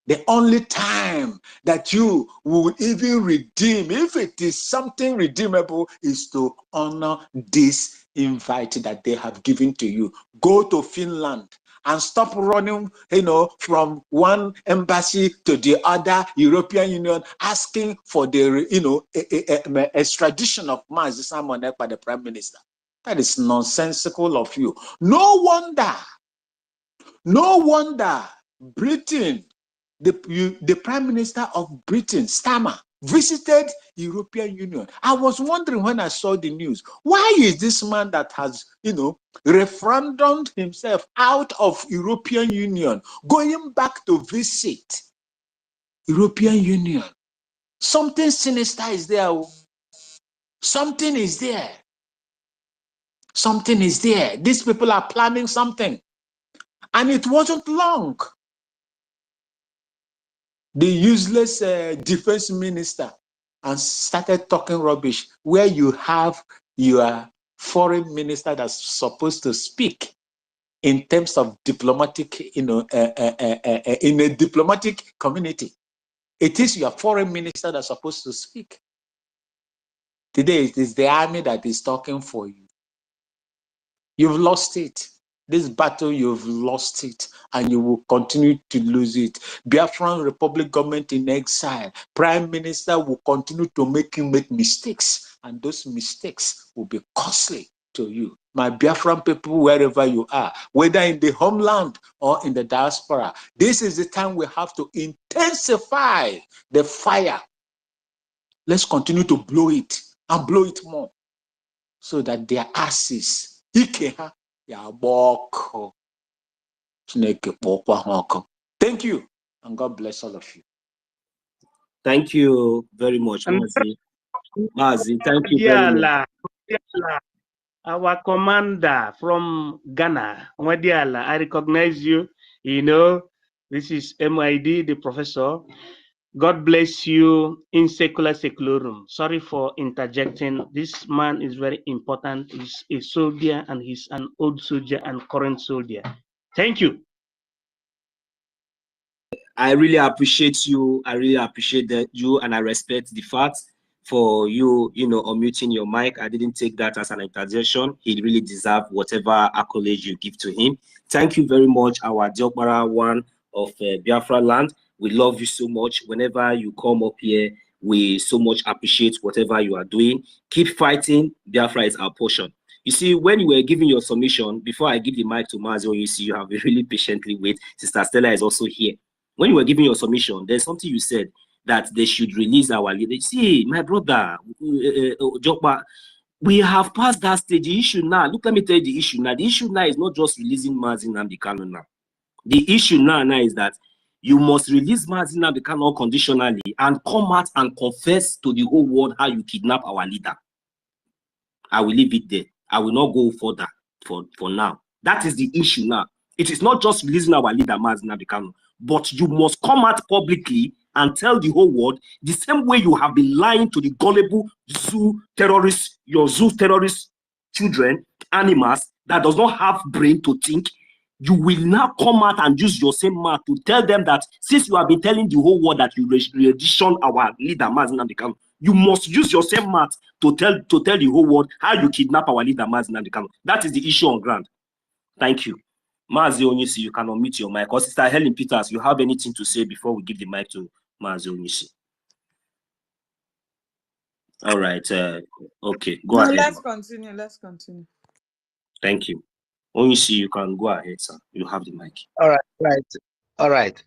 The only time that you will even redeem, if it is something redeemable, is to honor this invite that they have given to you. Go to Finland and stop running, from one embassy to the other European Union, asking for the, extradition of Mazi Simon Ekpa, the Prime Minister. That is nonsensical of you. No wonder Britain, the Prime Minister of Britain, Starmer, visited European Union. I was wondering when I saw the news, why is this man that has, referendumed himself out of European Union going back to visit European Union? Something sinister is there. Something is there. Something is there. These people are planning something. And it wasn't long. The useless defense minister and started talking rubbish, where you have your foreign minister that's supposed to speak in terms of diplomatic, in a diplomatic community. It is your foreign minister that's supposed to speak. Today, it is the army that is talking for you. You've lost it. This battle, you've lost it, and you will continue to lose it. Biafran Republic government in exile, Prime Minister will continue to make mistakes, and those mistakes will be costly to you. My Biafran people, wherever you are, whether in the homeland or in the diaspora, this is the time we have to intensify the fire. Let's continue to blow it and blow it more, so that their asses, thank you, and God bless all of you. Thank you very much, Mazi. Mazi, thank you very much. Our commander from Ghana, Mwadiala, I recognize you. This is MID, the professor. God bless you in secularum. Sorry for interjecting. This man is very important. He's a soldier, and he's an old soldier and current soldier. Thank you. I really appreciate you. I really appreciate you, and I respect the fact for you, unmuting your mic. I didn't take that as an interjection. He really deserves whatever accolade you give to him. Thank you very much, our Diokbara one of Biafra land. We love you so much. Whenever you come up here, we so much appreciate whatever you are doing. Keep fighting. Biafra is our portion. You see, when you were giving your submission, before I give the mic to Mazio, you see, you have really patiently wait. Sister Stella is also here. When you were giving your submission, there's something you said that they should release our leader. See, my brother, Jokba, we have passed that stage. The issue now, look, let me tell you the issue now. The issue now is not just releasing Mazi Nnamdi Kanu now. The issue now is that you must release Mazi Nnamdi Kanu unconditionally and come out and confess to the whole world how you kidnap our leader. I will leave it there. I will not go further for now. That is the issue now. It is not just releasing our leader, Mazi Nnamdi Kanu, but you must come out publicly and tell the whole world the same way you have been lying to the gullible zoo terrorists, your zoo terrorist children, animals that does not have brain to think. You will now come out and use your same mouth to tell them that since you have been telling the whole world that you re-edition our leader, Mazi Nnamdi Kanu, you must use your same mouth to tell the whole world how you kidnap our leader, Mazi Nnamdi Kanu. That is the issue on ground. Thank you. Mazi Onyisi, you can unmute your mic. Or Sister Helen Peters, you have anything to say before we give the mic to Mazi Onyisi? All right. Okay, go ahead. Let's continue. Thank you. Onyisi, you can go ahead, sir. You have the mic. All right.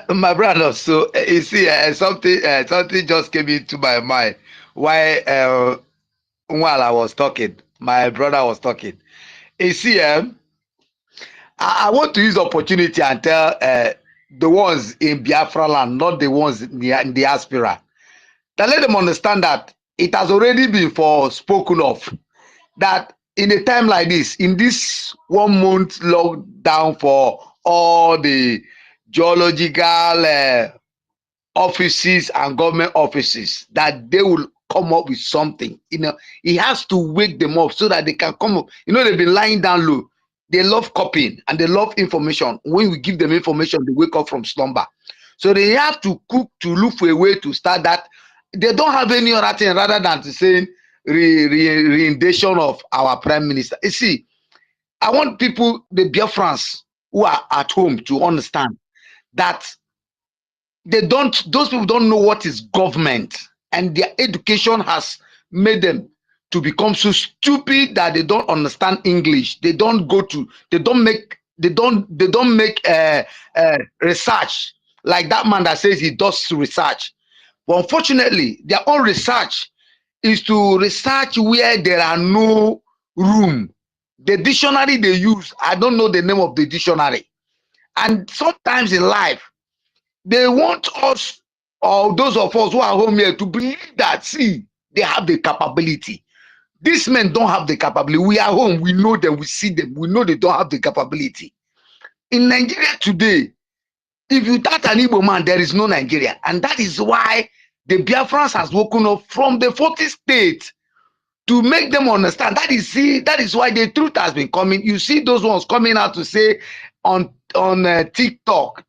My brother, so you see, something just came into my mind while I was talking. My brother was talking. You see, I want to use the opportunity and tell the ones in Biafra land, not the ones in the diaspora, that let them understand that it has already been spoken of, that in a time like this, in this 1 month lockdown for all the geological offices and government offices, that they will come up with something. He has to wake them up so that they can come up. They've been lying down low. They love copying and they love information. When we give them information, they wake up from slumber. So they have to look for a way to start that. They don't have any other thing rather than to say re-rendition of our prime minister. You see, I want people, the Biafrans, who are at home to understand that those people don't know what is government, and their education has made them to become so stupid that they don't understand English. They don't make research like that man that says he does research. But unfortunately, their own research is to research where there are no room. The dictionary they use, I don't know the name of the dictionary. And sometimes in life, they want us, or those of us who are home here, to believe that, see, they have the capability. These men don't have the capability. We are home, we know them, we see them, we know they don't have the capability. In Nigeria today, if you touch an Igbo man, there is no Nigeria. And that is why the Biafrans has woken up from the 40 states to make them understand. That is why the truth has been coming. You see those ones coming out to say on TikTok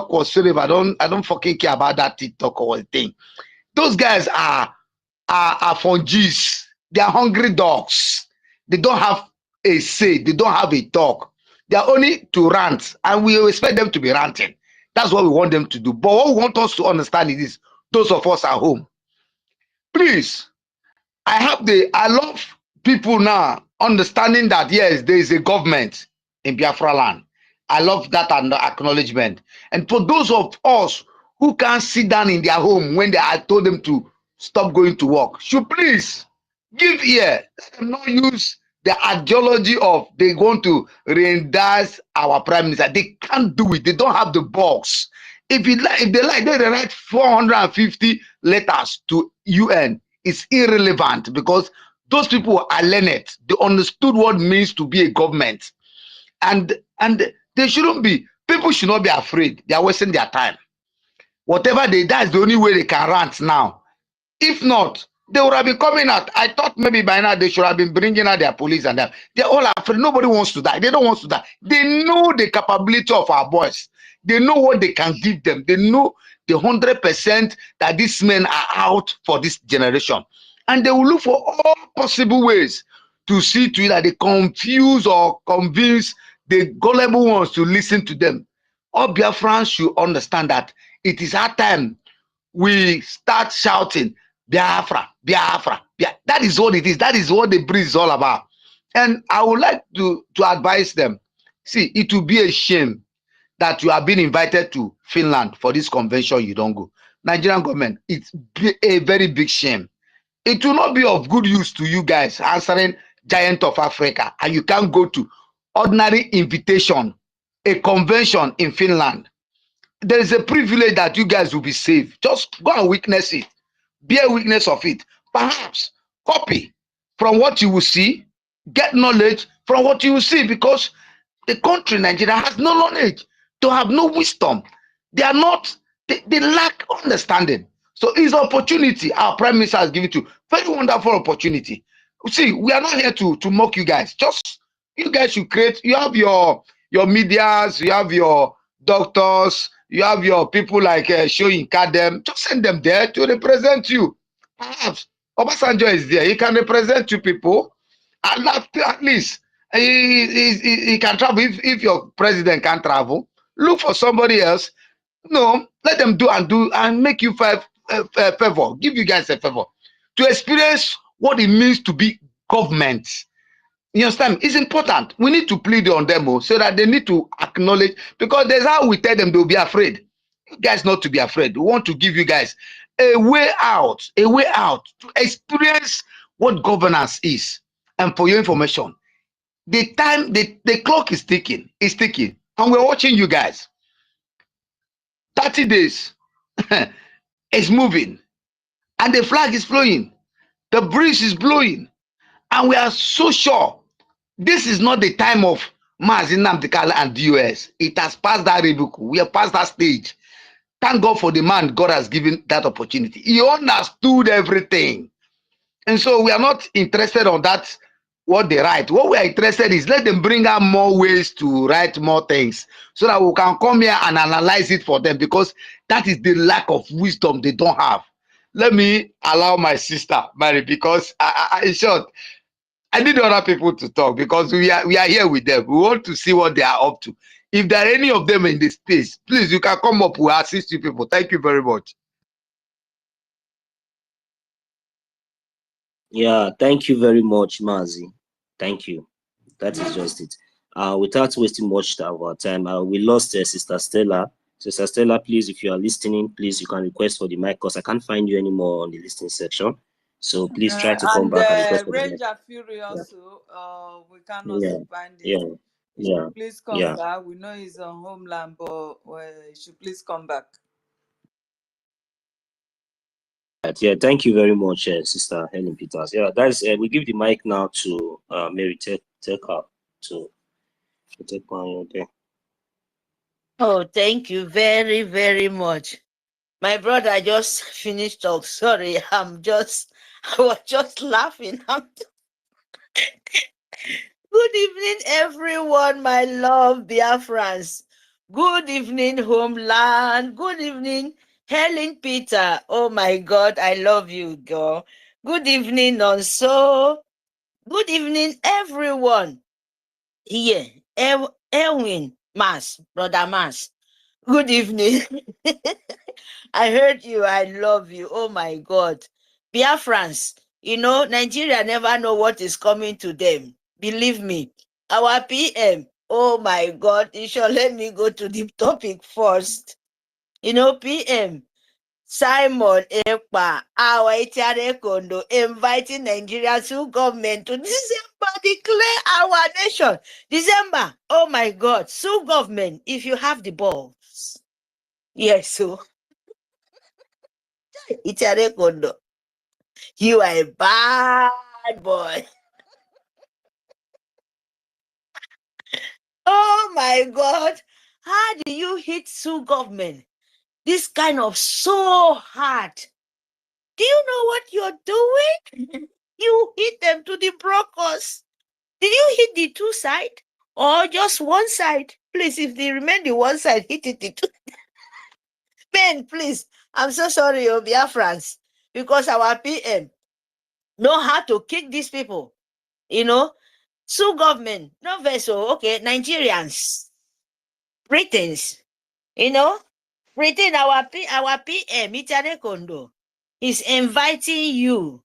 whatsoever. I don't fucking care about that TikTok or thing. Those guys are fungies. They are hungry dogs. They don't have a say. They don't have a talk. They are only to rant, and we expect them to be ranting. That's what we want them to do. But what we want us to understand is this: those of us at home, please. I love people now understanding that yes, there is a government in Biafra land. I love that and acknowledgement. And for those of us who can't sit down in their home when I told them to stop going to work, should please give ear. Let them not use the ideology of they want to re-endorse our prime minister. They can't do it. They don't have the box. If they write 450 letters to UN. It's irrelevant because those people are learned. They understood what it means to be a government. And they shouldn't be. People should not be afraid. They are wasting their time. Whatever that's the only way they can rant now. If not, they would have been coming out. I thought maybe by now they should have been bringing out their police and them. They're all afraid. Nobody wants to die. They don't want to die. They know the capability of our boys. They know what they can give them. They know the 100% that these men are out for this generation. And they will look for all possible ways to see to it that they confuse or convince the gullible ones to listen to them. All Biafrans should understand that it is our time we start shouting, Biafra, Biafra, Biafra. That is what it is. That is what the breeze is all about. And I would like to advise them. See, it will be a shame that you have been invited to Finland for this convention, you don't go. Nigerian government, it's a very big shame. It will not be of good use to you guys answering Giant of Africa, and you can't go to ordinary invitation, a convention in Finland. There is a privilege that you guys will be safe. Just go and witness it. Bear witness of it. Perhaps copy from what you will see, get knowledge from what you will see, because the country, Nigeria, has no knowledge. They have no wisdom. They are not, they lack understanding. So it's an opportunity our prime minister has given to. Very wonderful opportunity. See, we are not here to mock you guys. Just, you guys should create, you have your medias, you have your doctors, you have your people like showing them. Just send them there to represent you. Perhaps Obasanjo is there. He can represent you people. And at least he can travel. If your president can't travel, look for somebody else. No, let them do and make you a favor. Give you guys a favor to experience what it means to be government. You understand? It's important. We need to plead on them so that they need to acknowledge, because there's how we tell them they'll be afraid. You guys not to be afraid. We want to give you guys a way out to experience what governance is. And for your information, the time, the clock is ticking, and we're watching you guys. 30 days is moving, and the flag is flowing, the breeze is blowing, and we are so sure this is not the time of Mazi Nnamdi Kanu and the US. It has passed that rebuke. We have passed that stage. Thank God for the man God has given that opportunity. He understood everything. And so we are not interested on that, what they write. What we are interested is let them bring out more ways to write more things so that we can come here and analyze it for them, because that is the lack of wisdom they don't have. Let me allow my sister, Mary, because in short, I need other people to talk, because we are here with them. We want to see what they are up to. If there are any of them in the space, please, you can come up. We'll assist you people. Thank you very much. Yeah, thank you very much, Mazi. Thank you. That is just it. Without wasting much of our time, we lost Sister Stella. Sister Stella, please, if you are listening, please, you can request for the mic because I can't find you anymore on the listening section. So please try to come And back and request for the mic. Ranger Fury Yeah. also, we can Yeah. also find it. Yeah. Yeah. Please come Yeah. back. We know he's on homeland, but he should please come back. Yeah, thank you very much, Sister Helen Peters. Yeah, that's we give the mic now to Mary. Take her to take one. Okay. Oh, thank you very, very much. My brother just finished talk. Sorry, I was just laughing. Good evening, everyone, my love Biafrans. Good evening, homeland. Good evening, Helen Peter. Oh my God, I love you, girl. Good evening, Nonso. Good evening, everyone. Here, Erwin, Mas, brother Mas. Good evening. I heard you. I love you. Oh my God. Biafrans, Nigeria never know what is coming to them. Believe me. Our PM, oh my God, you should let me go to the topic first. PM, Simon Ekpa, our Etiare Kondo, inviting Nigerians who government to December declare our nation. December, oh my God, sue government if you have the balls. Yes, so Etiare Kondo, you are a bad boy. Oh my God, how do you hit sue government? This kind of so hard. Do you know what you're doing? You hit them to the brokers. Did you hit the two side or just one side? Please, if they remain the one side, hit it the two. Men, please, I'm so sorry, Biafrans, because our PM know how to kick these people. Sue government, no vessel, okay, Nigerians, Britons, Britain, our PM, Itane Kondo, is inviting you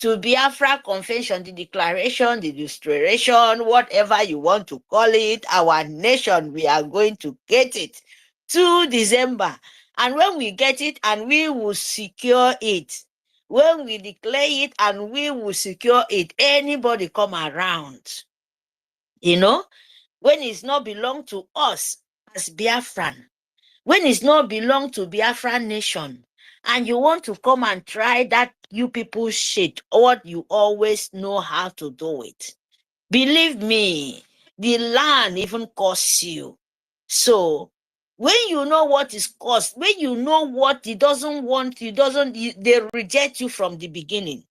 to Biafra Convention, the declaration, the declaration, whatever you want to call it, our nation, we are going to get it 2 December. And when we get it and we will secure it, when we declare it and we will secure it, anybody come around, when it's not belong to us as Biafran, when it's not belong to Biafran nation, and you want to come and try that you people shit, what you always know how to do it. Believe me, the land even costs you. So when you know what is cost, when you know what it doesn't want, they reject you from the beginning.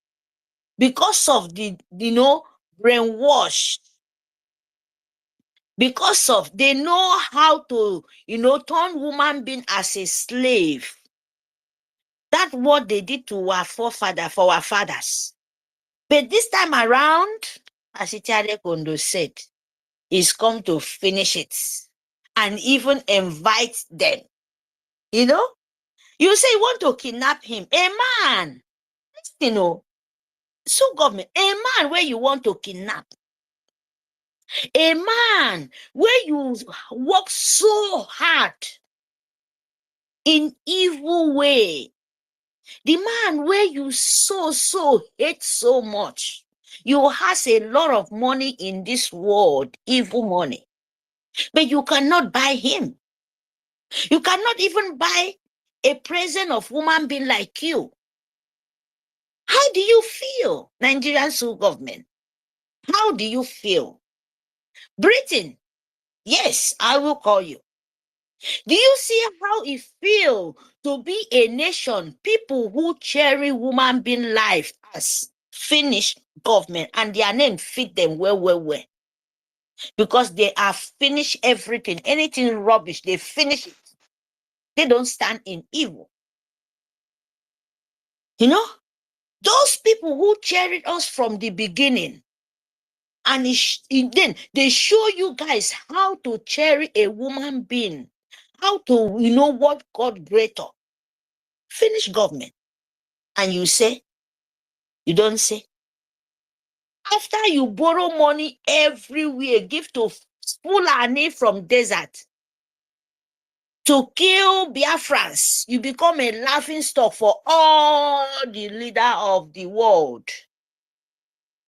Because of the, brainwash. Because of, they know how to, turn woman being as a slave. That's what they did to our forefather, for our fathers. But this time around, as Itiare Kondo said, he's come to finish it and even invite them. You say you want to kidnap him. A man, so government, a man where you want to kidnap. A man where you work so hard in evil way. The man where you so hate so much. You has a lot of money in this world, evil money. But you cannot buy him. You cannot even buy a present of woman being like you. How do you feel, Nigerian government? How do you feel? Britain, yes, I will call you. Do you see how it feels to be a nation, people who cherish woman being life as finished government, and their name fit them well? Because they have finished everything. Anything rubbish, they finish it. They don't stand in evil. Those people who cherished us from the beginning And then they show you guys how to cherish a woman being, how to, what God greater. Finish government. And you don't say. After you borrow money everywhere, give to Fulani from desert to kill Biafrans, you become a laughing stock for all the leader of the world.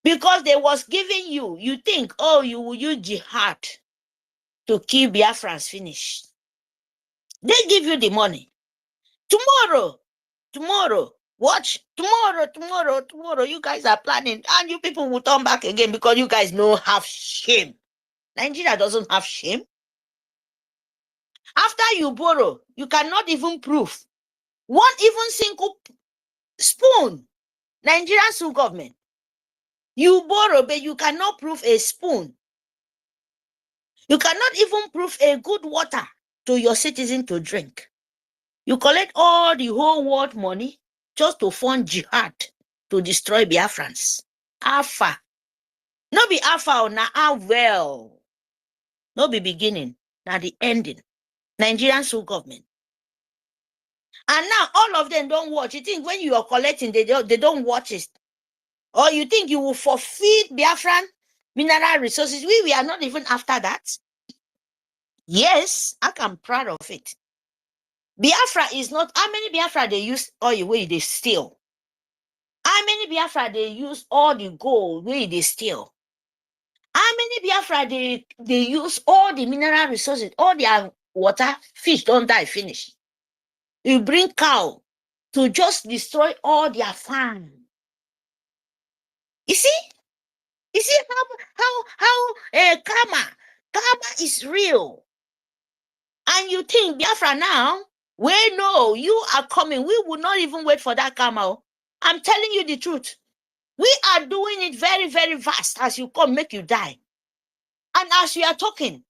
Because they was giving you think, you will use jihad to kill Biafrans finish. They give you the money. Tomorrow, watch, tomorrow, you guys are planning, and you people will turn back again because you guys don't have shame. Nigeria doesn't have shame. After you borrow, you cannot even prove one even single spoon. Nigerian sue government. You borrow, but you cannot prove a spoon. You cannot even prove a good water to your citizen to drink. You collect all the whole world money just to fund jihad to destroy Biafrans. Alpha. No be alpha or na well. No be beginning, na the ending. Nigerian sue government. And now all of them don't watch. You think when you are collecting, they don't watch it. Or you think you will forfeit Biafran mineral resources. We are not even after that. Yes, I am proud of it. Biafra is not, how many Biafra they use oil where they steal? How many Biafra they use all the gold where they steal? How many Biafra they use all the mineral resources, all their water, fish don't die, finish. You bring cow to just destroy all their farm. You see how karma is real. And you think Biafra now, no, you are coming. We will not even wait for that karma. I'm telling you the truth. We are doing it very, very fast. As you come, make you die. And as you are talking,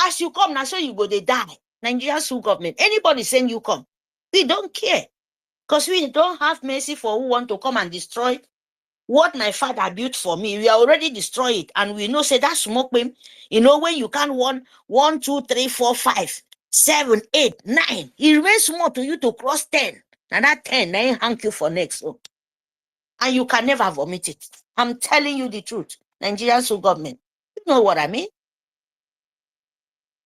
as you come, now so you go, they die. Nigeria sue government. Anybody saying you come, we don't care. Because we don't have mercy for who want to come and destroy what my father built for me. We are already destroyed it. And we know, say that smoke when you can 1, 2, 3, 4, 5, 7, 8, 9. It remains small to you to cross 10. And that 10, then hang you for next. So. And you can never vomit it. I'm telling you the truth. Nigerian sue government. You know what I mean?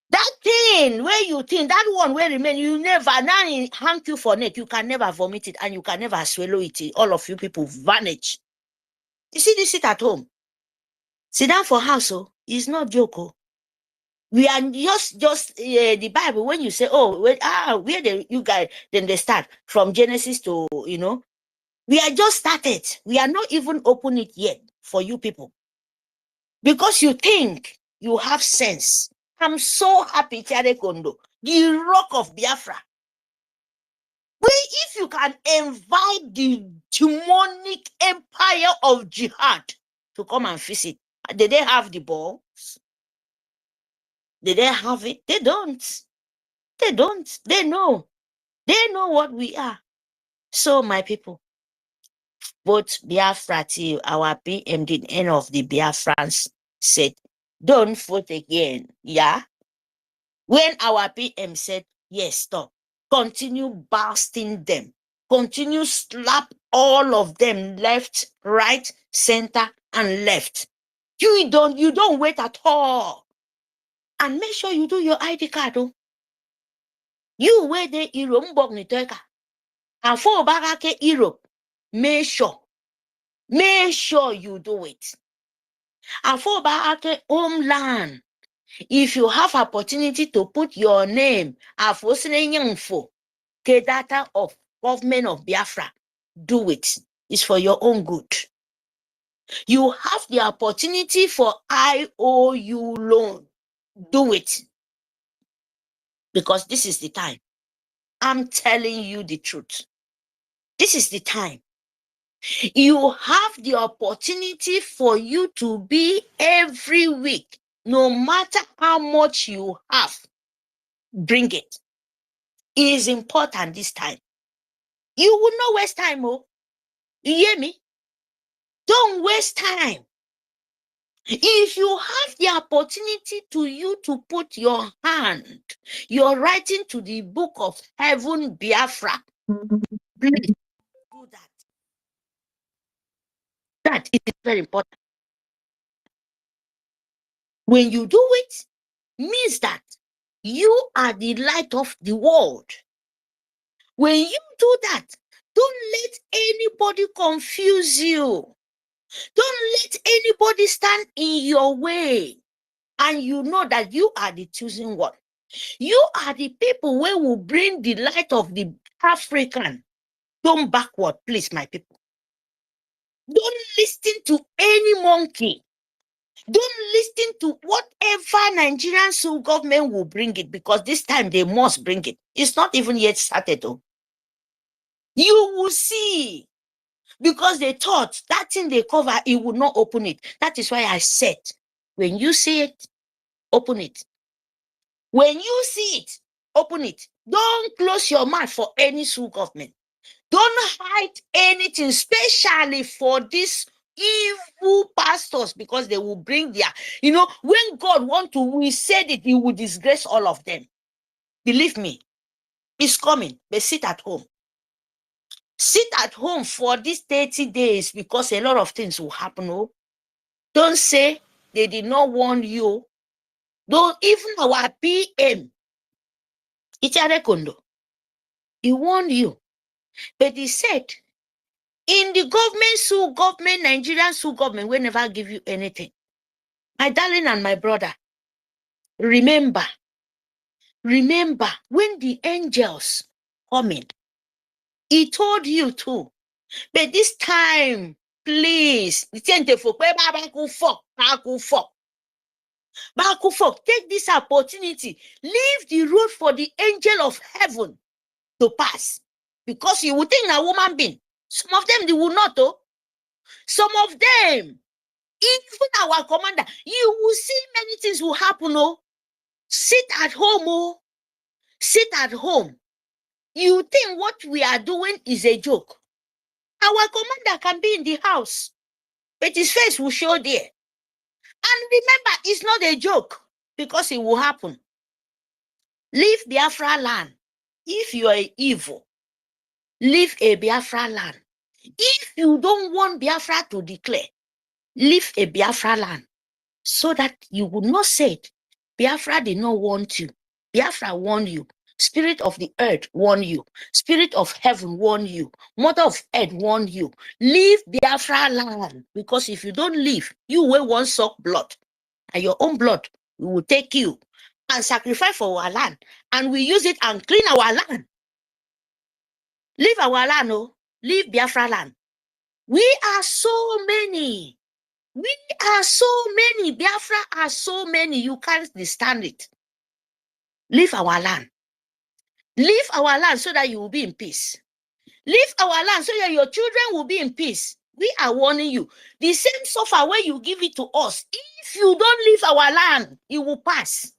That thing where you think, that one will remain, you never, now hang you for neck. You can never vomit it and you can never swallow it. All of you people vanish. You see this sit at home. Sit down for house, it's not joke. We are just the Bible. When you say, where you guys, then they start from Genesis to, we are just started. We are not even open it yet for you people. Because you think you have sense. I'm so happy, Tiare Kondo, the rock of Biafra. If you can invite the demonic empire of jihad to come and visit, did they have the balls? Did they have it? They don't. They don't. They know. They know what we are. So, my people, both Biafra till our PM, the end of the Biafrans, said, don't vote again. Yeah? When our PM said, yes, stop, continue blasting them, continue slap all of them left, right, center, and left. You don't wait at all. And make sure you do your ID card. You wait the Europe Bogniteka. And for Barake Europe, make sure you do it. And for Barake homeland, if you have opportunity to put your name for data of government of Biafra, do it. It's for your own good. You have the opportunity for IOU loan. Do it. Because this is the time. I'm telling you the truth. This is the time. You have the opportunity for you to be every week, no matter how much you have, bring it. It is important this time. You will not waste time, You hear me? Don't waste time. If you have the opportunity to you to put your hand, your writing to the book of heaven, Biafra, please do that. That is very important. When you do it, means that you are the light of the world. When you do that, don't let anybody confuse you. Don't let anybody stand in your way. And you know that you are the chosen one. You are the people who will bring the light of the African. Don't backward, please, my people. Don't listen to any monkey. Don't listen to whatever Nigerian soul government will bring it, because this time they must bring it. It's not even yet started, though. You will see, because they thought that thing they cover, it would not open it. That is why I said, when you see it, open it. When you see it, open it. Don't close your mouth for any soul government. Don't hide anything, especially for these evil pastors, because they will bring their, when God wants to, we said it, he will disgrace all of them. Believe me, it's coming. But sit at home. Sit at home for these 30 days, because a lot of things will happen. Oh, don't say they did not warn you. Don't, even our PM, Ichere Kondo, he warned you. But he said, in the government, Nigerian government will never give you anything. My darling and my brother, remember, when the angels coming, he told you too. But this time, please, take this opportunity. Leave the road for the angel of heaven to pass. Because you would think a woman being. Some of them, they will not, though. Some of them, even our commander, you will see many things will happen, oh. Sit at home, oh. Sit at home. You think what we are doing is a joke. Our commander can be in the house, but his face will show there. And remember, it's not a joke, because it will happen. Leave Biafra land. If you are evil, leave a Biafra land. If you don't want Biafra to declare, leave a Biafra land, so that you would not say it. Biafra did not want you. Biafra warned you. Spirit of the earth warned you. Spirit of heaven warned you. Mother of earth warned you. Leave Biafra land, because if you don't leave, you will want suck blood, and your own blood will take you and sacrifice for our land, and we use it and clean our land. Leave our land, oh. Leave Biafra land. We are so many. We are so many. Biafra are so many. You can't stand it. Leave our land. Leave our land so that you will be in peace. Leave our land so that your children will be in peace. We are warning you. The same suffer where you give it to us. If you don't leave our land, it will pass.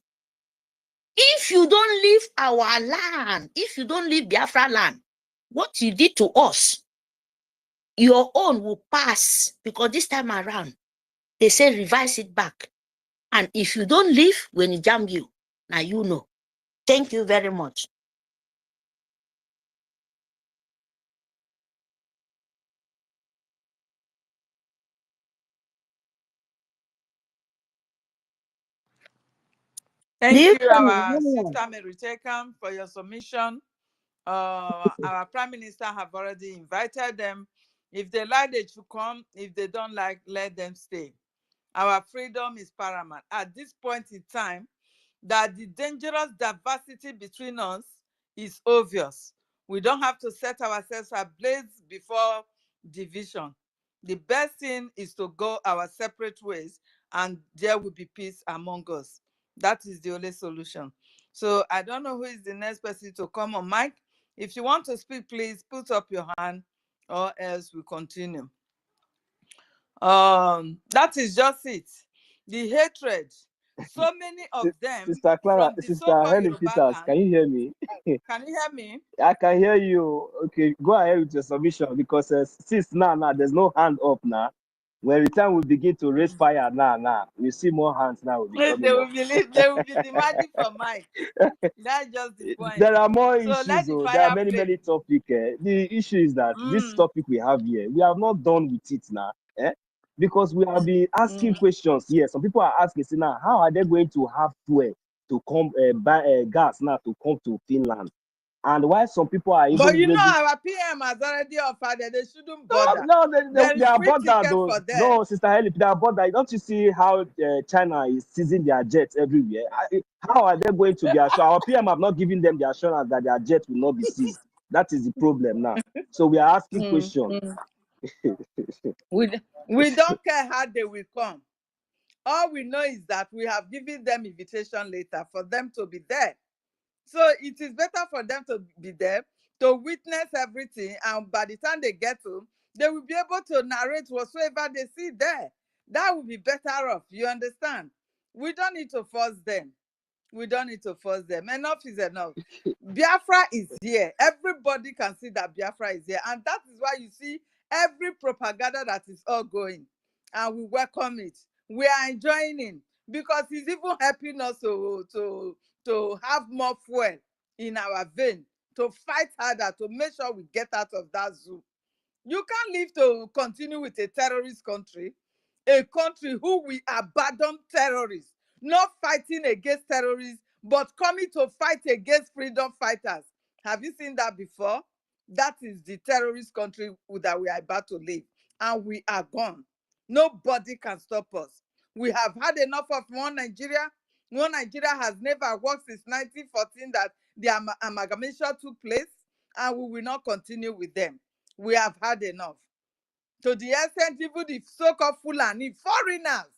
If you don't leave our land, if you don't leave Biafra land, what you did to us, your own will pass. Because this time around, they say revise it back. And if you don't leave, when it jam you, now you know. Thank you very much. Thank you, our sister Mary Chekam, for your submission. Our Prime Minister have already invited them. If they like, they should come. If they don't like, let them stay. Our freedom is paramount. At this point in time, that the dangerous diversity between us is obvious. We don't have to set ourselves ablaze before division. The best thing is to go our separate ways, and there will be peace among us. That is the only solution. So I don't know who is the next person to come on mic. If you want to speak, please put up your hand, or else we continue. That is just it. The hatred. So many of them Sister Clara, from the Sister so-called Helen Yoruba Peters, land. can you hear me? Can you hear me? I can hear you. Okay, go ahead with your submission, because since now, there's no hand up now. When the time we begin to raise fire now, we see more hands now will be They coming will up. they will be demanding for mine. That's just the point. There are more So let issues. the There are fire many flame. topics. The issue is that this topic we have here, we have not done with it now. Because we have been asking questions here. Some people are asking, say, now, how are they going to have fuel to come buy gas now to come to Finland? And why some people are But even you know ready. our PM has already offered that they shouldn't bother. No, There they is are free bothered ticket though. for them. No, Sister Heli, they are bothered. Don't you see how China is seizing their jets everywhere? How are they going to be assured? Our PM have not given them the assurance that their jets will not be seized. That is the problem now. So we are asking questions. We don't care how they will come. All we know is that we have given them invitation later for them to be there. So it is better for them to be there to witness everything, and by the time they get to, they will be able to narrate whatsoever they see there. That would be better off. You understand? We don't need to force them. We don't need to force them. Enough is enough. Biafra is here. Everybody can see that Biafra is here. And that is why you see every propaganda that is all going. And we welcome it. We are enjoying it because it's even helping us to have more fuel in our vein, to fight harder, to make sure we get out of that zoo. You can't live to continue with a terrorist country, a country who we abandon terrorists, not fighting against terrorists, but coming to fight against freedom fighters. Have you seen that before? That is the terrorist country that we are about to live, and we are gone. Nobody can stop us. We have had enough of one Nigeria. One Nigeria has never worked since 1914 that the amalgamation took place, and we will not continue with them. We have had enough. To the extent, even the so-called Fulani foreigners,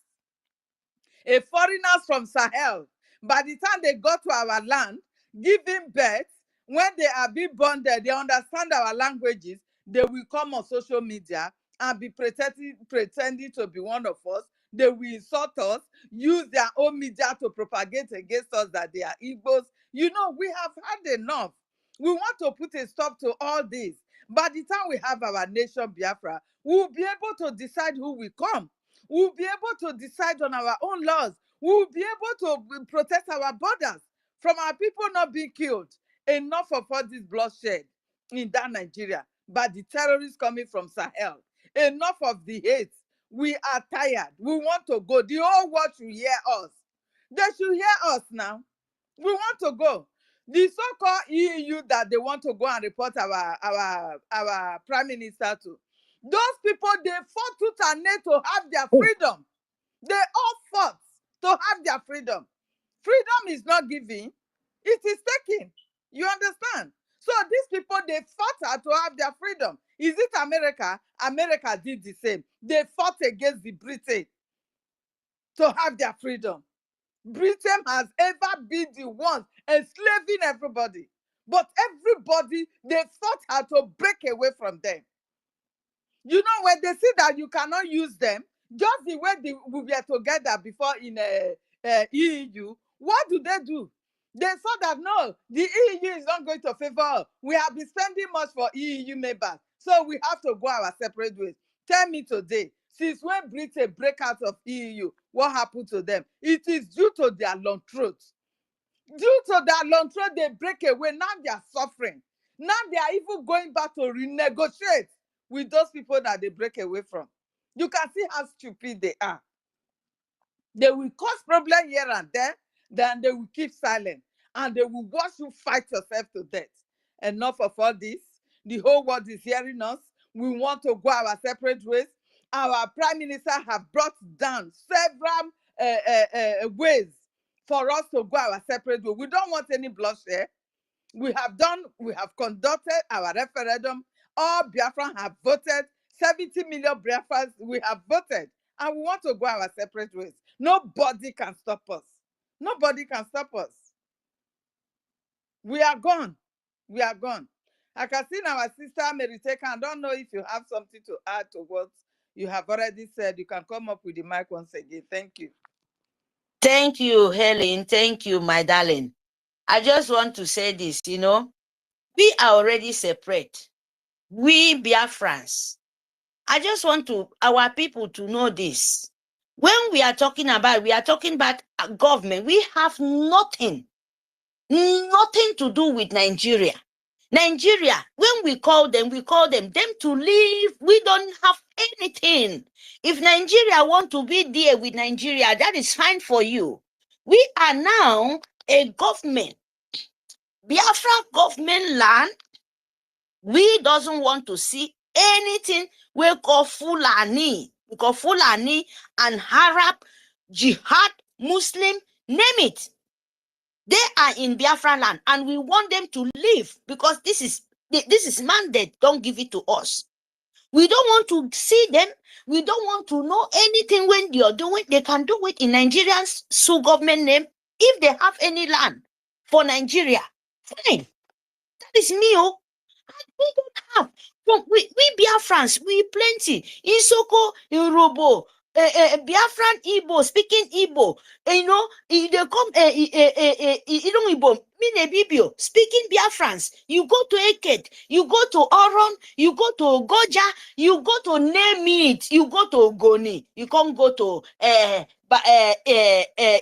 foreigners from Sahel, by the time they got to our land, giving birth, when they are being born there, they understand our languages, they will come on social media and be pretending to be one of us. They will insult us, use their own media to propagate against us that they are Igbos. You know, we have had enough. We want to put a stop to all this. By the time we have our nation, Biafra, we will be able to decide who will come. We will be able to decide on our own laws. We will be able to protect our borders from our people not being killed. Enough of all this bloodshed in that Nigeria by the terrorists coming from Sahel. Enough of the hate. We are tired. We want to go. The whole world should hear us. They should hear us now. We want to go. The so-called EU that they want to go and report our prime minister to, those people, they fought tooth and nail to have their freedom. They all fought to have their freedom. Freedom is not given, it is taken. You understand? So these people, they fought hard to have their freedom. Is it America? America did the same. They fought against the Britain to have their freedom. Britain has ever been the ones enslaving everybody. But everybody, they fought hard to break away from them. You know, when they see that you cannot use them, just the way we were together before in EU, what do? They saw that no, the EU is not going to favor us. We have been spending much for EU members, so we have to go our separate ways. Tell me today, since when Britain break out of EU, what happened to them? It is due to their long throat. Due to that long throat, they break away. Now they are suffering. Now they are even going back to renegotiate with those people that they break away from. You can see how stupid they are. They will cause problem here and there, then they will keep silent, and they will watch you fight yourself to death. Enough of all this. The whole world is hearing us. We want to go our separate ways. Our prime minister have brought down several ways for us to go our separate way. We don't want any bloodshed. We have conducted our referendum. All Biafrans have voted. 70 million Biafrans, we have voted. And we want to go our separate ways. Nobody can stop us. Nobody can stop us. We are gone. We are gone. I can see our sister Meriteka. I don't know if you have something to add to what you have already said. You can come up with the mic once again. Thank you. Thank you, Helen. Thank you, my darling. I just want to say this, you know, we are already separate. We Biafrans I just want our people to know this. When we are talking about government, we have nothing to do with Nigeria. Nigeria, when we call them to leave. We don't have anything. If Nigeria want to be there with Nigeria, that is fine for you. We are now a government. Biafra government land. We doesn't want to see anything we call Fulani. We call Fulani and Arab, Jihad, Muslim, name it. They are in Biafra land, and we want them to leave because this is mandate. Don't give it to us. We don't want to see them. We don't want to know anything when you're doing. They can do it in Nigerian's sole government name if they have any land for Nigeria. Fine. That is me. Oh. We don't have. We Biafrans, we plenty. Isoko, Yorubo, Biafran Igbo, speaking Igbo. You know, they come, Igbo, EFIK-IBIBIO, speaking Biafrans. You go to EKID, you go to Oron, you go to OGOJA, you go to name it, you go to Ogoni, you can't go to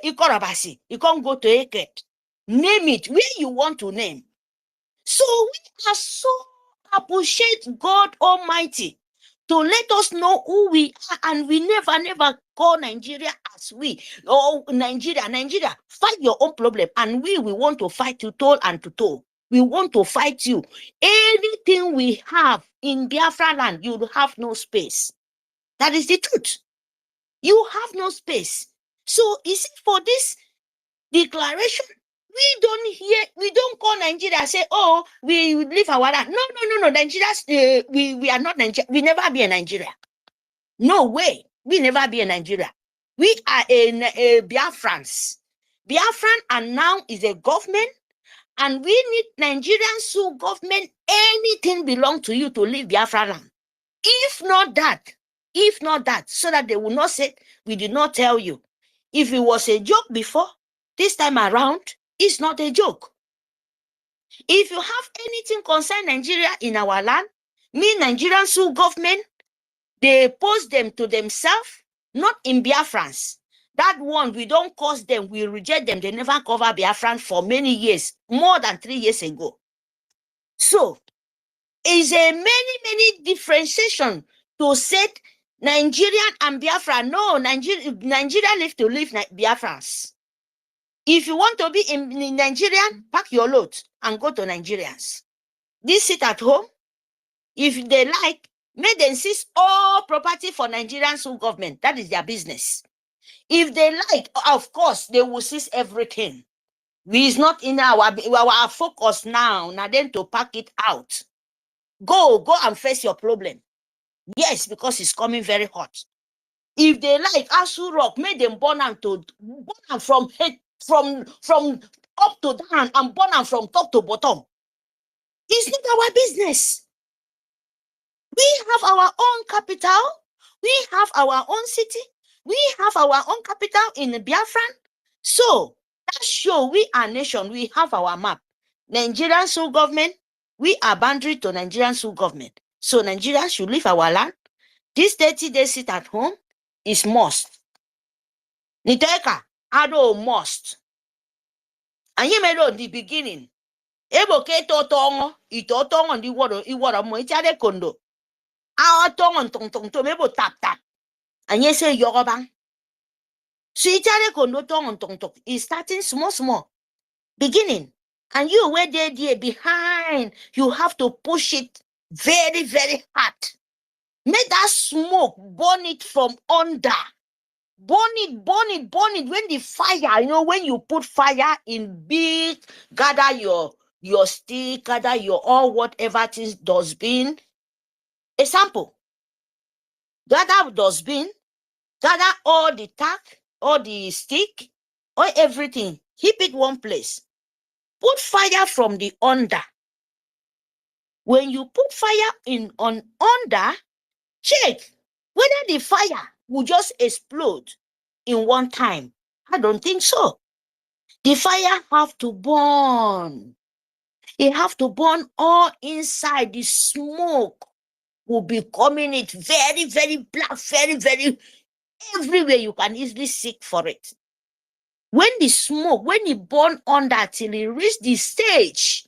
Ikorabasi, you can't go to EKID. Name it where you want to name. So we are so appreciate God Almighty to let us know who we are, and we never call Nigeria as we. Oh, Nigeria, fight your own problem, and we want to fight you toe and to toe. We want to fight you. Anything we have in Biafra land, you have no space. That is the truth. You have no space. So is it for this declaration? We don't call Nigeria say, oh, we leave our land. No. Nigerians, we are not Nigeria. We never be in Nigeria. No way. We never be in Nigeria. We are a Biafrans. Biafran and now is a government, and we need Nigerian sole government. Anything belong to you to leave Biafra land. If not that, so that they will not say we did not tell you. If it was a joke before, this time around, it's not a joke. If you have anything concern Nigeria in our land, me Nigerian sole government, they post them to themselves, not in Biafrans. That one, we don't cause them, we reject them. They never cover Biafran for many years, more than 3 years ago. So, is a many differentiation to set Nigerian and Biafra. No, Nigeria live to live Biafrans. If you want to be in Nigerian, pack your load and go to Nigerians. This sit at home. If they like, may they seize all property for Nigerian sole government. That is their business. If they like, of course, they will seize everything. We is not in our focus now. Now then to pack it out. Go and face your problem. Yes, because it's coming very hot. If they like Asu Rock, make them burn them from head, from up to down, and burn them from top to bottom. It's not our business. We have our own capital. We have our own city. We have our own capital in Biafran. So that show we are nation. We have our map. Nigerian sole government. We are boundary to Nigerian sole government. So Nigerians should leave our land. This 30 days sit at home is must. Niteka, ado must. And you made the beginning. Ebo ke totongo, itotongo di woro mo itade kondo. Our tongue to mebo tap. And you say Yoruba. So itade kondo tongo is starting small. Beginning. And you were there behind. You have to push it very, very hard. Make that smoke burn it from under. Burn it. When the fire, when you put fire in big, gather your stick, gather your all whatever things dustbin. Example. Gather dustbin, gather all the tack, all the stick, or everything. Keep it one place. Put fire from the under. When you put fire on under, check whether the fire will just explode in one time. I don't think so. The fire have to burn. It have to burn all inside the smoke. will be coming it very, very black, very, very everywhere. You can easily seek for it. When the smoke, when it burn under till it reach the stage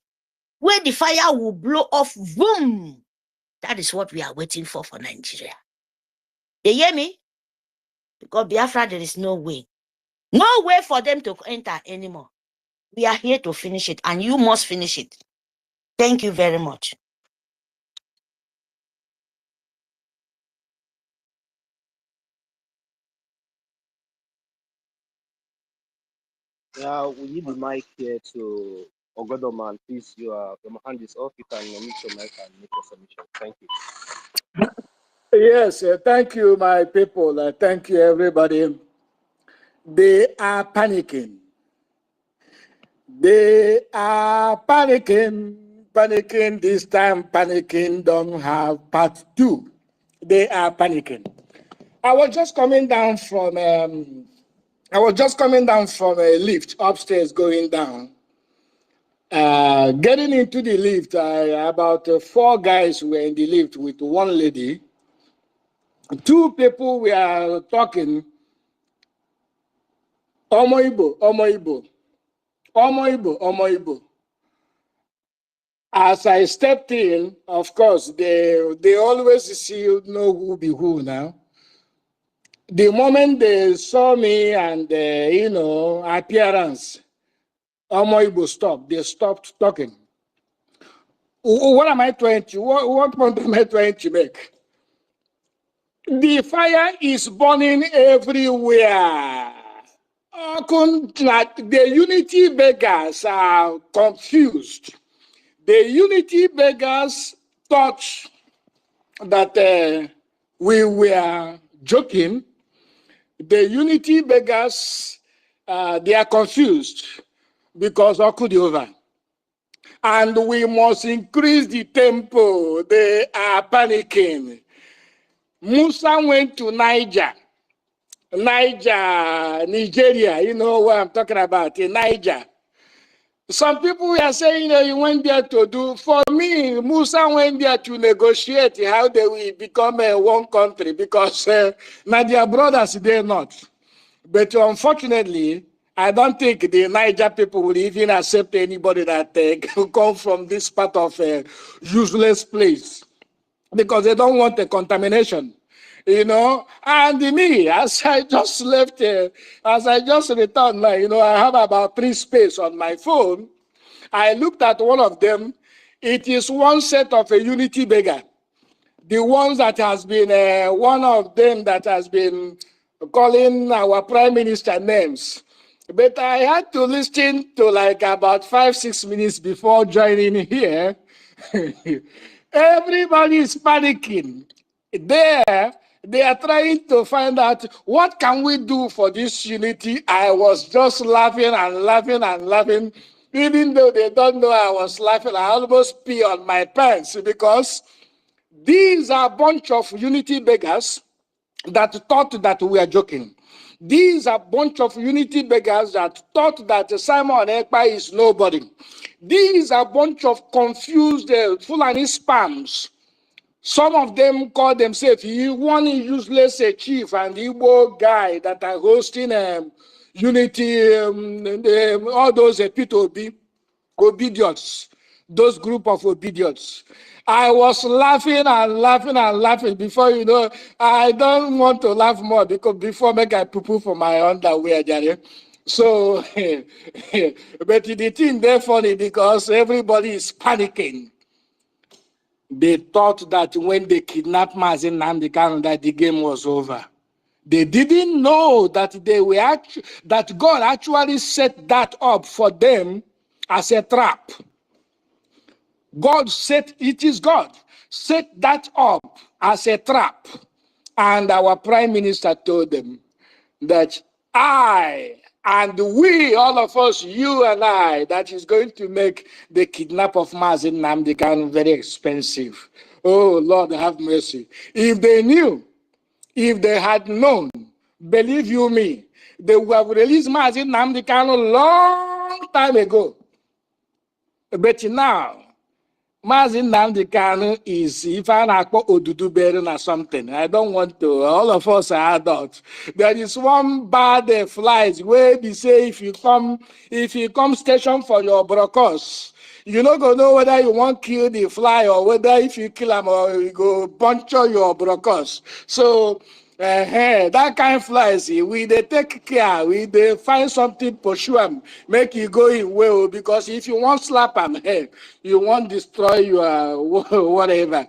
where the fire will blow off, boom. That is what we are waiting for Nigeria. You hear me? Because Biafra, there is no way. No way for them to enter anymore. We are here to finish it, and you must finish it. Thank you very much. We need the mic here to Ogodoman. Please, your hand is off. You can mute your mic and make your submission. Thank you. Yes, thank you, my people. Thank you, everybody. They are panicking. They are panicking. Panicking this time. Panicking don't have part 2. They are panicking. I was just coming down from a lift upstairs, going down. Getting into the lift, about 4 guys were in the lift with 1 lady. 2 people were talking. Omo Igbo, Omo Igbo, Omo Igbo, Omo Igbo. As I stepped in, of course, they always know who be who now. The moment they saw me and, appearance, Omo Igbo stopped. They stopped talking. What am I trying to, what point am I trying to make? The fire is burning everywhere. The unity beggars are confused. The unity beggars thought that we were joking. The unity beggars, they are confused because Okudi over. And we must increase the tempo. They are panicking. Musa went to Nigeria, Nigeria, you know what I'm talking about, in Niger. Some people are saying, he went there to do, for me, Musa went there to negotiate how they will become one country, because now their brothers, they're not. But unfortunately, I don't think the Niger people will even accept anybody that come from this part of a useless place, because they don't want the contamination. And me, as I just left, as I just returned, I have about 3 space on my phone. I looked at one of them. It is one set of a unity beggar. The ones that has been, one of them that has been calling our prime minister names. But I had to listen to like about 5-6 minutes before joining here. Everybody is panicking. They are trying to find out what can we do for this unity. I was just laughing and laughing and laughing. Even though they don't know I was laughing, I almost pee on my pants, because these are a bunch of unity beggars that thought that we are joking. These are a bunch of unity beggars that thought that Simon Ekpa is nobody. These are a bunch of confused Fulani spams. Some of them call themselves one useless chief and Igbo guy that are hosting unity, all those obedience, those group of obedience. I was laughing and laughing and laughing before, I don't want to laugh more, because before make I poo-poo for my underwear, Jerry. So, but the thing they're funny because everybody is panicking. They thought that when they kidnapped Mazi Nnamdi Kanu, that the game was over. They didn't know that that God actually set that up for them as a trap. God set that up as a trap. And our prime minister told them that I and we, all of us, you and I, that is going to make the kidnap of Mazi Nnamdi Kanu very expensive. Oh, Lord, have mercy. If they knew, if they had known, believe you me, they would have released Mazi Nnamdi Kanu long time ago. But now, Mazin Nnamdi Kanu is if I nakpo Odudu bearing or something. I don't want to. All of us are adults. There is one bad flies where they say if you come station for your brokers, you're not gonna know whether you want to kill the fly or whether if you kill them or you go puncture your brokers. So that kind of flies, we they take care, we they find something pursue them, make you go in well, because if you want slap them, you want destroy your whatever.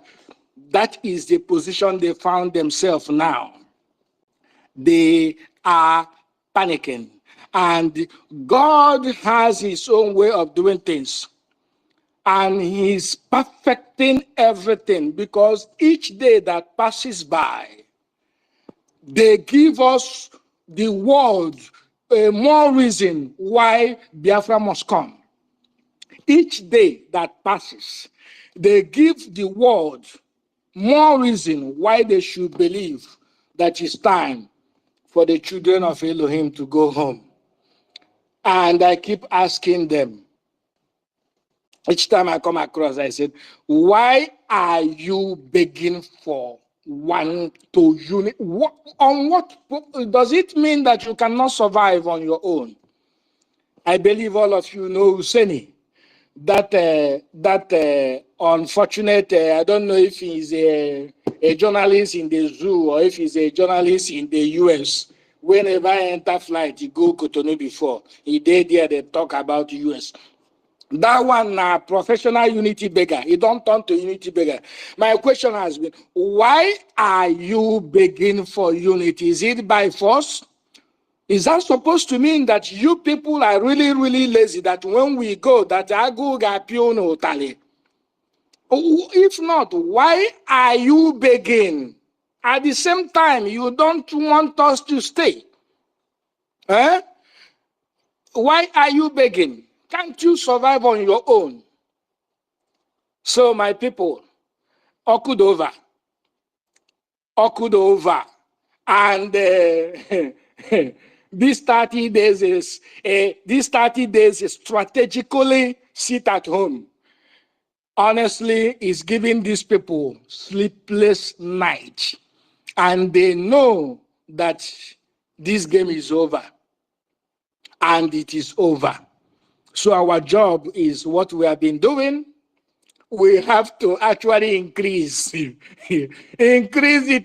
That is the position they found themselves now. They are panicking, and God has his own way of doing things, and he's perfecting everything, because each day that passes by, they give us the world more reason why Biafra must come. Each day that passes, they give the world more reason why they should believe that it's time for the children of Elohim to go home. And I keep asking them, each time I come across, I said, why are you begging for one to unit? On what does it mean that you cannot survive on your own? I believe all of you know Useni, that unfortunate, I don't know if he's a journalist in the zoo or if he's a journalist in the US. Whenever I enter flight, he go Cotonou before. He did there, they talk about US. That one, professional unity beggar. He don't turn to unity beggar. My question has been, why are you begging for unity? Is it by force? Is that supposed to mean that you people are really, really lazy, that when we go, that I go gapion tali? If not, why are you begging? At the same time, you don't want us to stay. Eh? Why are you begging? Can't you survive on your own? So, my people, Okudova, and these 30 days is strategically sit at home. Honestly, is giving these people sleepless night, and they know that this game is over, and it is over. So our job is what we have been doing. We have to actually increase the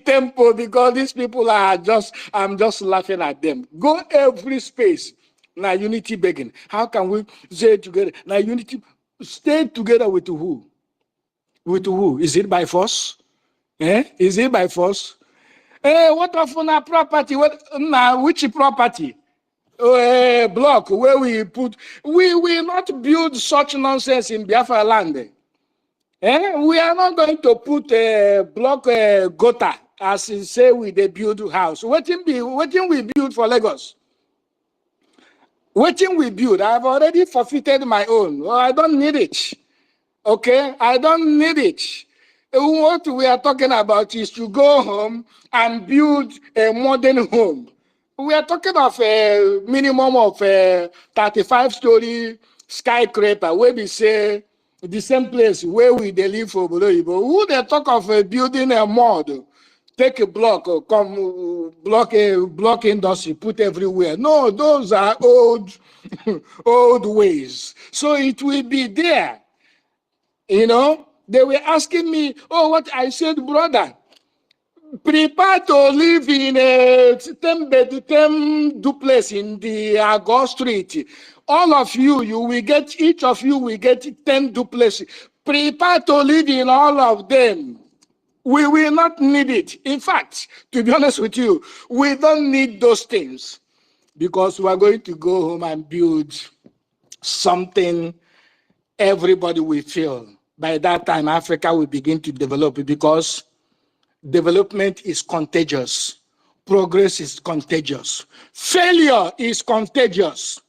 tempo, because these people are I'm just laughing at them. Go every space. Now unity begging. How can we stay together? Now unity, stay together with who? With who? Is it by force? Is it by force? What of our property? Which property? Block where we will not build such nonsense in Biafra land. We are not going to put a block gutter as you say we they build house. Waiting we build for Lagos. Waiting we build. I've already forfeited my own. Well, I don't need it. Okay, I don't need it. What we are talking about is to go home and build a modern home. We are talking of a minimum of 35-story skyscraper where we say the same place where we live for Boloibo. Who they talk of building a mod, take a block, block industry, put everywhere. No, those are old ways. So it will be there. You know, they were asking me, oh, what I said, brother, prepare to live in a 10 duplex in the Agor Street. All of you, each of you will get 10 duplexes. Prepare to live in all of them. We will not need it. In fact, to be honest with you, we don't need those things, because we are going to go home and build something everybody will feel. By that time, Africa will begin to develop, because development is contagious. Progress is contagious. Failure is contagious.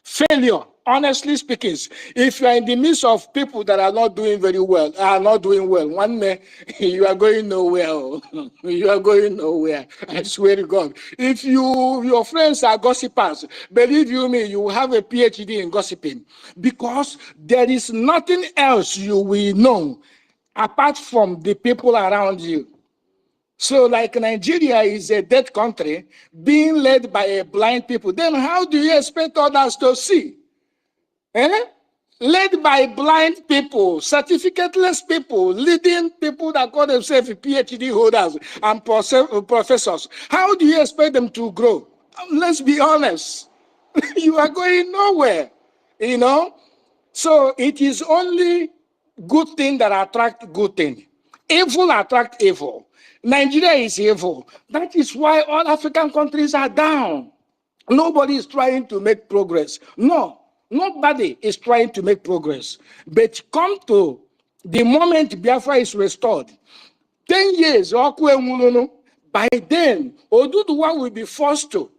Failure honestly speaking, if you are in the midst of people that are not doing very well, one day you are going nowhere. You are going nowhere. I swear to God. If your friends are gossipers, believe you me, you will have a PhD in gossiping, because there is nothing else you will know apart from the people around you. So like Nigeria is a dead country being led by a blind people, then how do you expect others to see? Led by blind people, certificateless people, leading people that call themselves PhD holders and professors. How do you expect them to grow? Let's be honest. You are going nowhere, you know? So it is only good thing that attract good thing. Evil attract evil. Nigeria is evil. That is why all African countries are down. Nobody is trying to make progress. No, nobody is trying to make progress. But come to the moment Biafra is restored, 10 years, by then, Oduduwa will be forced to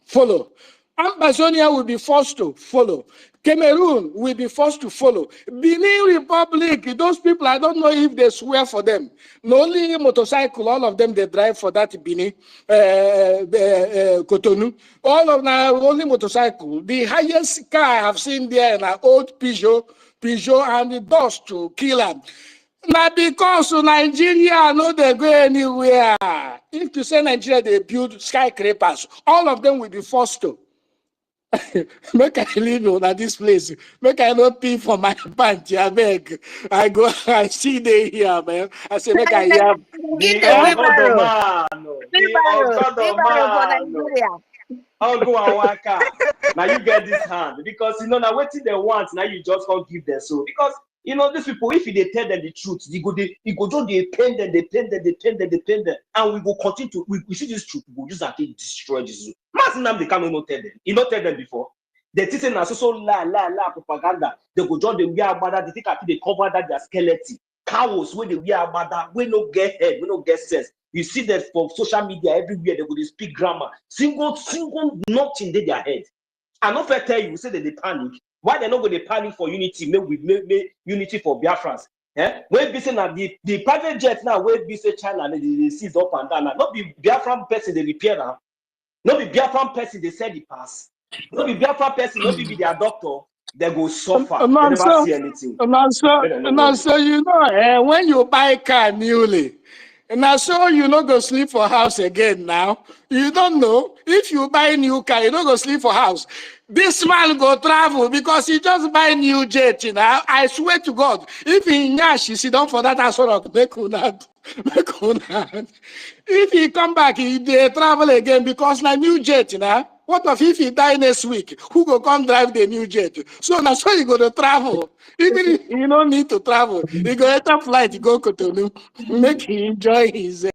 follow. Amazonia will be forced to follow. Cameroon will be forced to follow. Benin Republic, those people, I don't know if they swear for them. No, only motorcycle, all of them, they drive for that Benin, Cotonou. All of them, only motorcycle. The highest car I have seen there, an old Peugeot, and the dust to kill them. Now, because Nigeria, no, they go anywhere. If you say Nigeria, they build skyscrapers, all of them will be forced to. Make I leave on this place. Make I not pee for my pants. I beg. I go. I see they here, man. I say make I have The Wheelbarrow. Ogodoman. The Wheelbarrow for Ogodoman. Nigeria. Uncle Awaka. Now you get this hand. Because now waiting they want, now you just can't give them. So because these people, if they tell them the truth, they go just they pain them, and we go continue to we see this truth, we go use that to destroy this. Maximum they cannot not tell them. You not tell them before. They teaching us so la propaganda. They go join the wear mother, they think I think they cover that their skeleton. Cows when they wear mother, we no get head, we no get sense. You see that from social media everywhere, they go to speak grammar. Single nothing in their head. And not fair tell you, say that they panic. Why they're not going to panic for unity? Make unity for Biafrans. When be saying that the private jet now, where be say China, they seize up and down. Not be Biafran person they repair now. Not be Biafran person they send the pass. Not be Biafran person, not be their doctor. They go suffer. They never see anything. So when you buy car newly, and so you not go sleep for house again now. You don't know. If you buy new car, you don't go sleep for house. This man go travel because he just buy new jet. I swear to God, if he nyash, he sit down for that as well. If he come back, they travel again because na new jet. What if he die next week? Who go come drive the new jet? So that's why you go to travel. Even if you don't need to travel, you go enter flight, you go Cotonou, make him enjoy his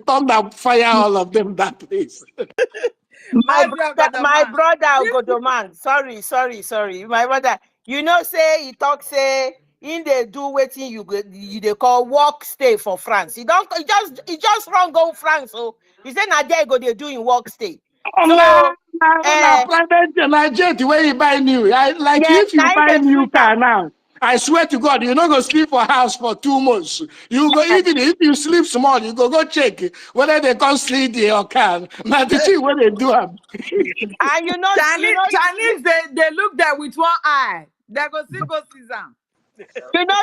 thunder, fire all of them that place. My brother Ogodoman. Sorry. My brother, say he talk say in they do waiting you they call work stay for France. He just run go France. So he said now there go they do in work stay. So private jet where you buy new. If you buy new car now, I swear to God, you're not gonna sleep for house for 2 months. You go even if you sleep small, you go check whether they can sleep in your car. Now the thing what they do. And Chinese they look there with one eye. They go see them.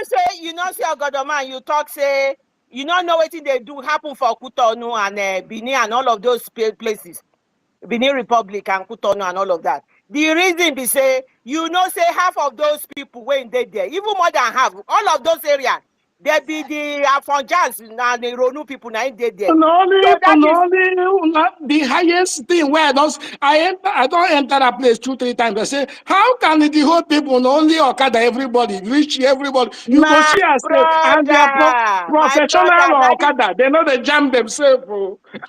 say Ogodoman, you talk say you don't know what they do happen for Cotonou and Benin and all of those places. Benin Republic and Cotonou and all of that. The reason be say, say half of those people when they there, even more than half, all of those areas, they be the Afonjans and the Ronu people now they there. The highest thing where I don't enter that place 2-3 times. I say, how can the whole people only Okada everybody, reach everybody? You go see us and they are professional Okada. They know they jam themselves.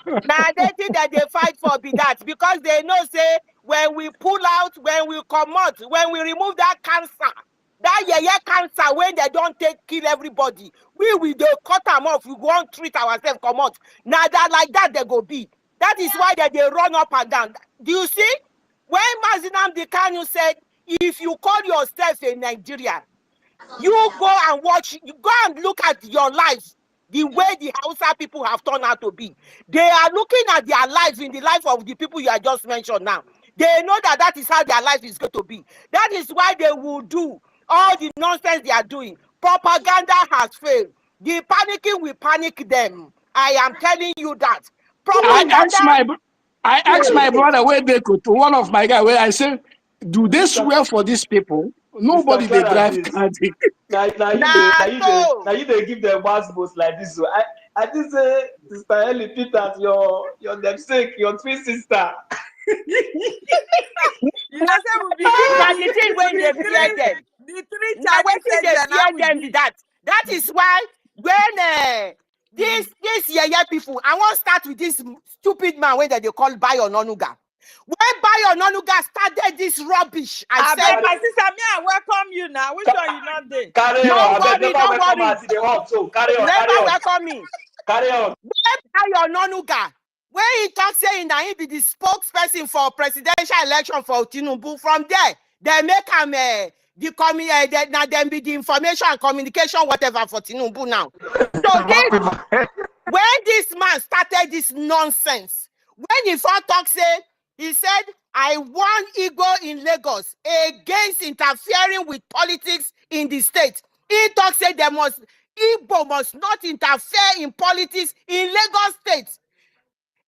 Now they think that they fight for be that because they know say when we pull out, when we come out, when we remove that cancer, that cancer when they don't kill everybody, we do cut them off. We go on treat ourselves, come out. Now that like that they go be. That is why they run up and down. Do you see? When Mazi Nnamdi Kanu said, if you call yourself a Nigerian, you go and watch, you go and look at your life, the way the Hausa people have turned out to be. They are looking at their life in the life of the people you have just mentioned now. They know that that is how their life is going to be. That is why they will do all the nonsense they are doing. Propaganda has failed. The panicking will panic them. I am telling you that. Propaganda. I asked my brother where they go to one of my guys where I said, do they swear for these people? Nobody they drive car. Now you they give them mass votes like this. So I just say, Sister Ellie Peters, your namesake, your twin sister. You know, say we be three. Now the thing when they fear them. The three Now when Chinese they agents, fear them be that. That is why when this yeye people, I want to start with this stupid man when they call Bayo Ononuga. When Bayo Ononuga started this rubbish, I said, my sister, me, I welcome you now. Which one you not there? Carry don't on. worry, don't worry. Carry on. Never welcome me. Carry on. When Bayo Ononuga, when he talks saying that he be the spokesperson for presidential election for Tinubu, from there, they make him now then be the information and communication, whatever for Tinubu now. So this, when this man started this nonsense, when he first talks, he said, I want Igbo in Lagos against interfering with politics in the state. He talks said Igbo must not interfere in politics in Lagos State.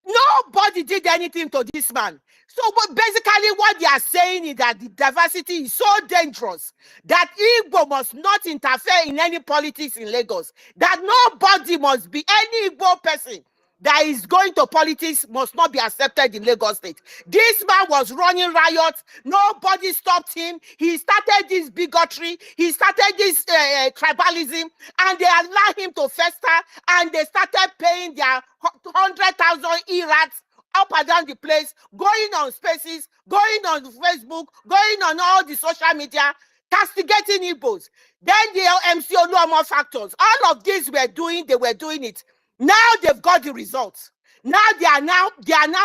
Nobody did anything to this man. So basically what they are saying is that the diversity is so dangerous that Igbo must not interfere in any politics in Lagos. That nobody must be, any Igbo person that is going to politics must not be accepted in Lagos State. This man was running riots. Nobody stopped him. He started this bigotry. He started this tribalism, and they allowed him to fester, and they started paying their 100,000 irats up and down the place, going on Spaces, going on Facebook, going on all the social media, castigating Igbos. Then the MC Oluomo factors, all of these they were doing it. Now they've got the results. Now they are now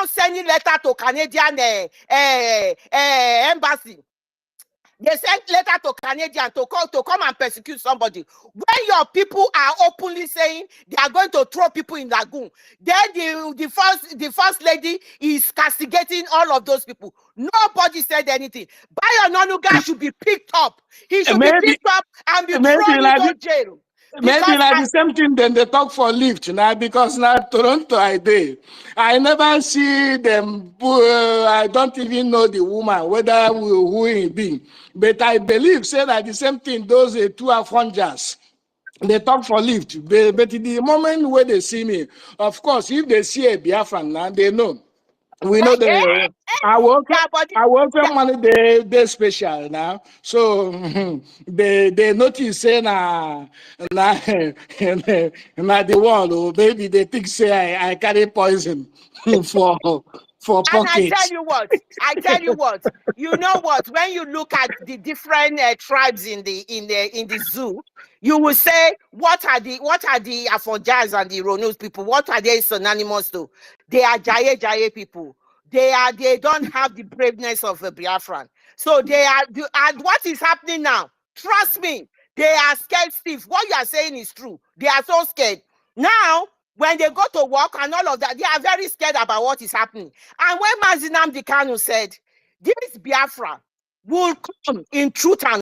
sending letter to Canadian embassy. They sent letter to Canadian to come and persecute somebody. When your people are openly saying they are going to throw people in lagoon, then the first lady is castigating all of those people. Nobody said anything. Bayo Ononuga should be picked up. He should be picked up and be thrown into jail. Maybe like the same thing, then they talk for lift now, because now Toronto I never see them. I don't even know the woman, whether who it be. But I believe, say that the same thing, those two Afronjas, they talk for lift. But in the moment where they see me, of course, if they see a Biafran now, they know. We know the I work money they special now. So they notice say na the one, or maybe they think say I carry poison for pockets. And I tell you what, you know what, when you look at the different tribes in the zoo, you will say, what are the Afonjas and the Ronus people? What are they synonymous to? They are Jaye people. They don't have the braveness of a Biafran. So they are, and what is happening now? Trust me, they are scared stiff. What you are saying is true. They are so scared. Now, when they go to work and all of that, they are very scared about what is happening. And when Mazi Nnamdi Kanu said, this Biafra will come in truth and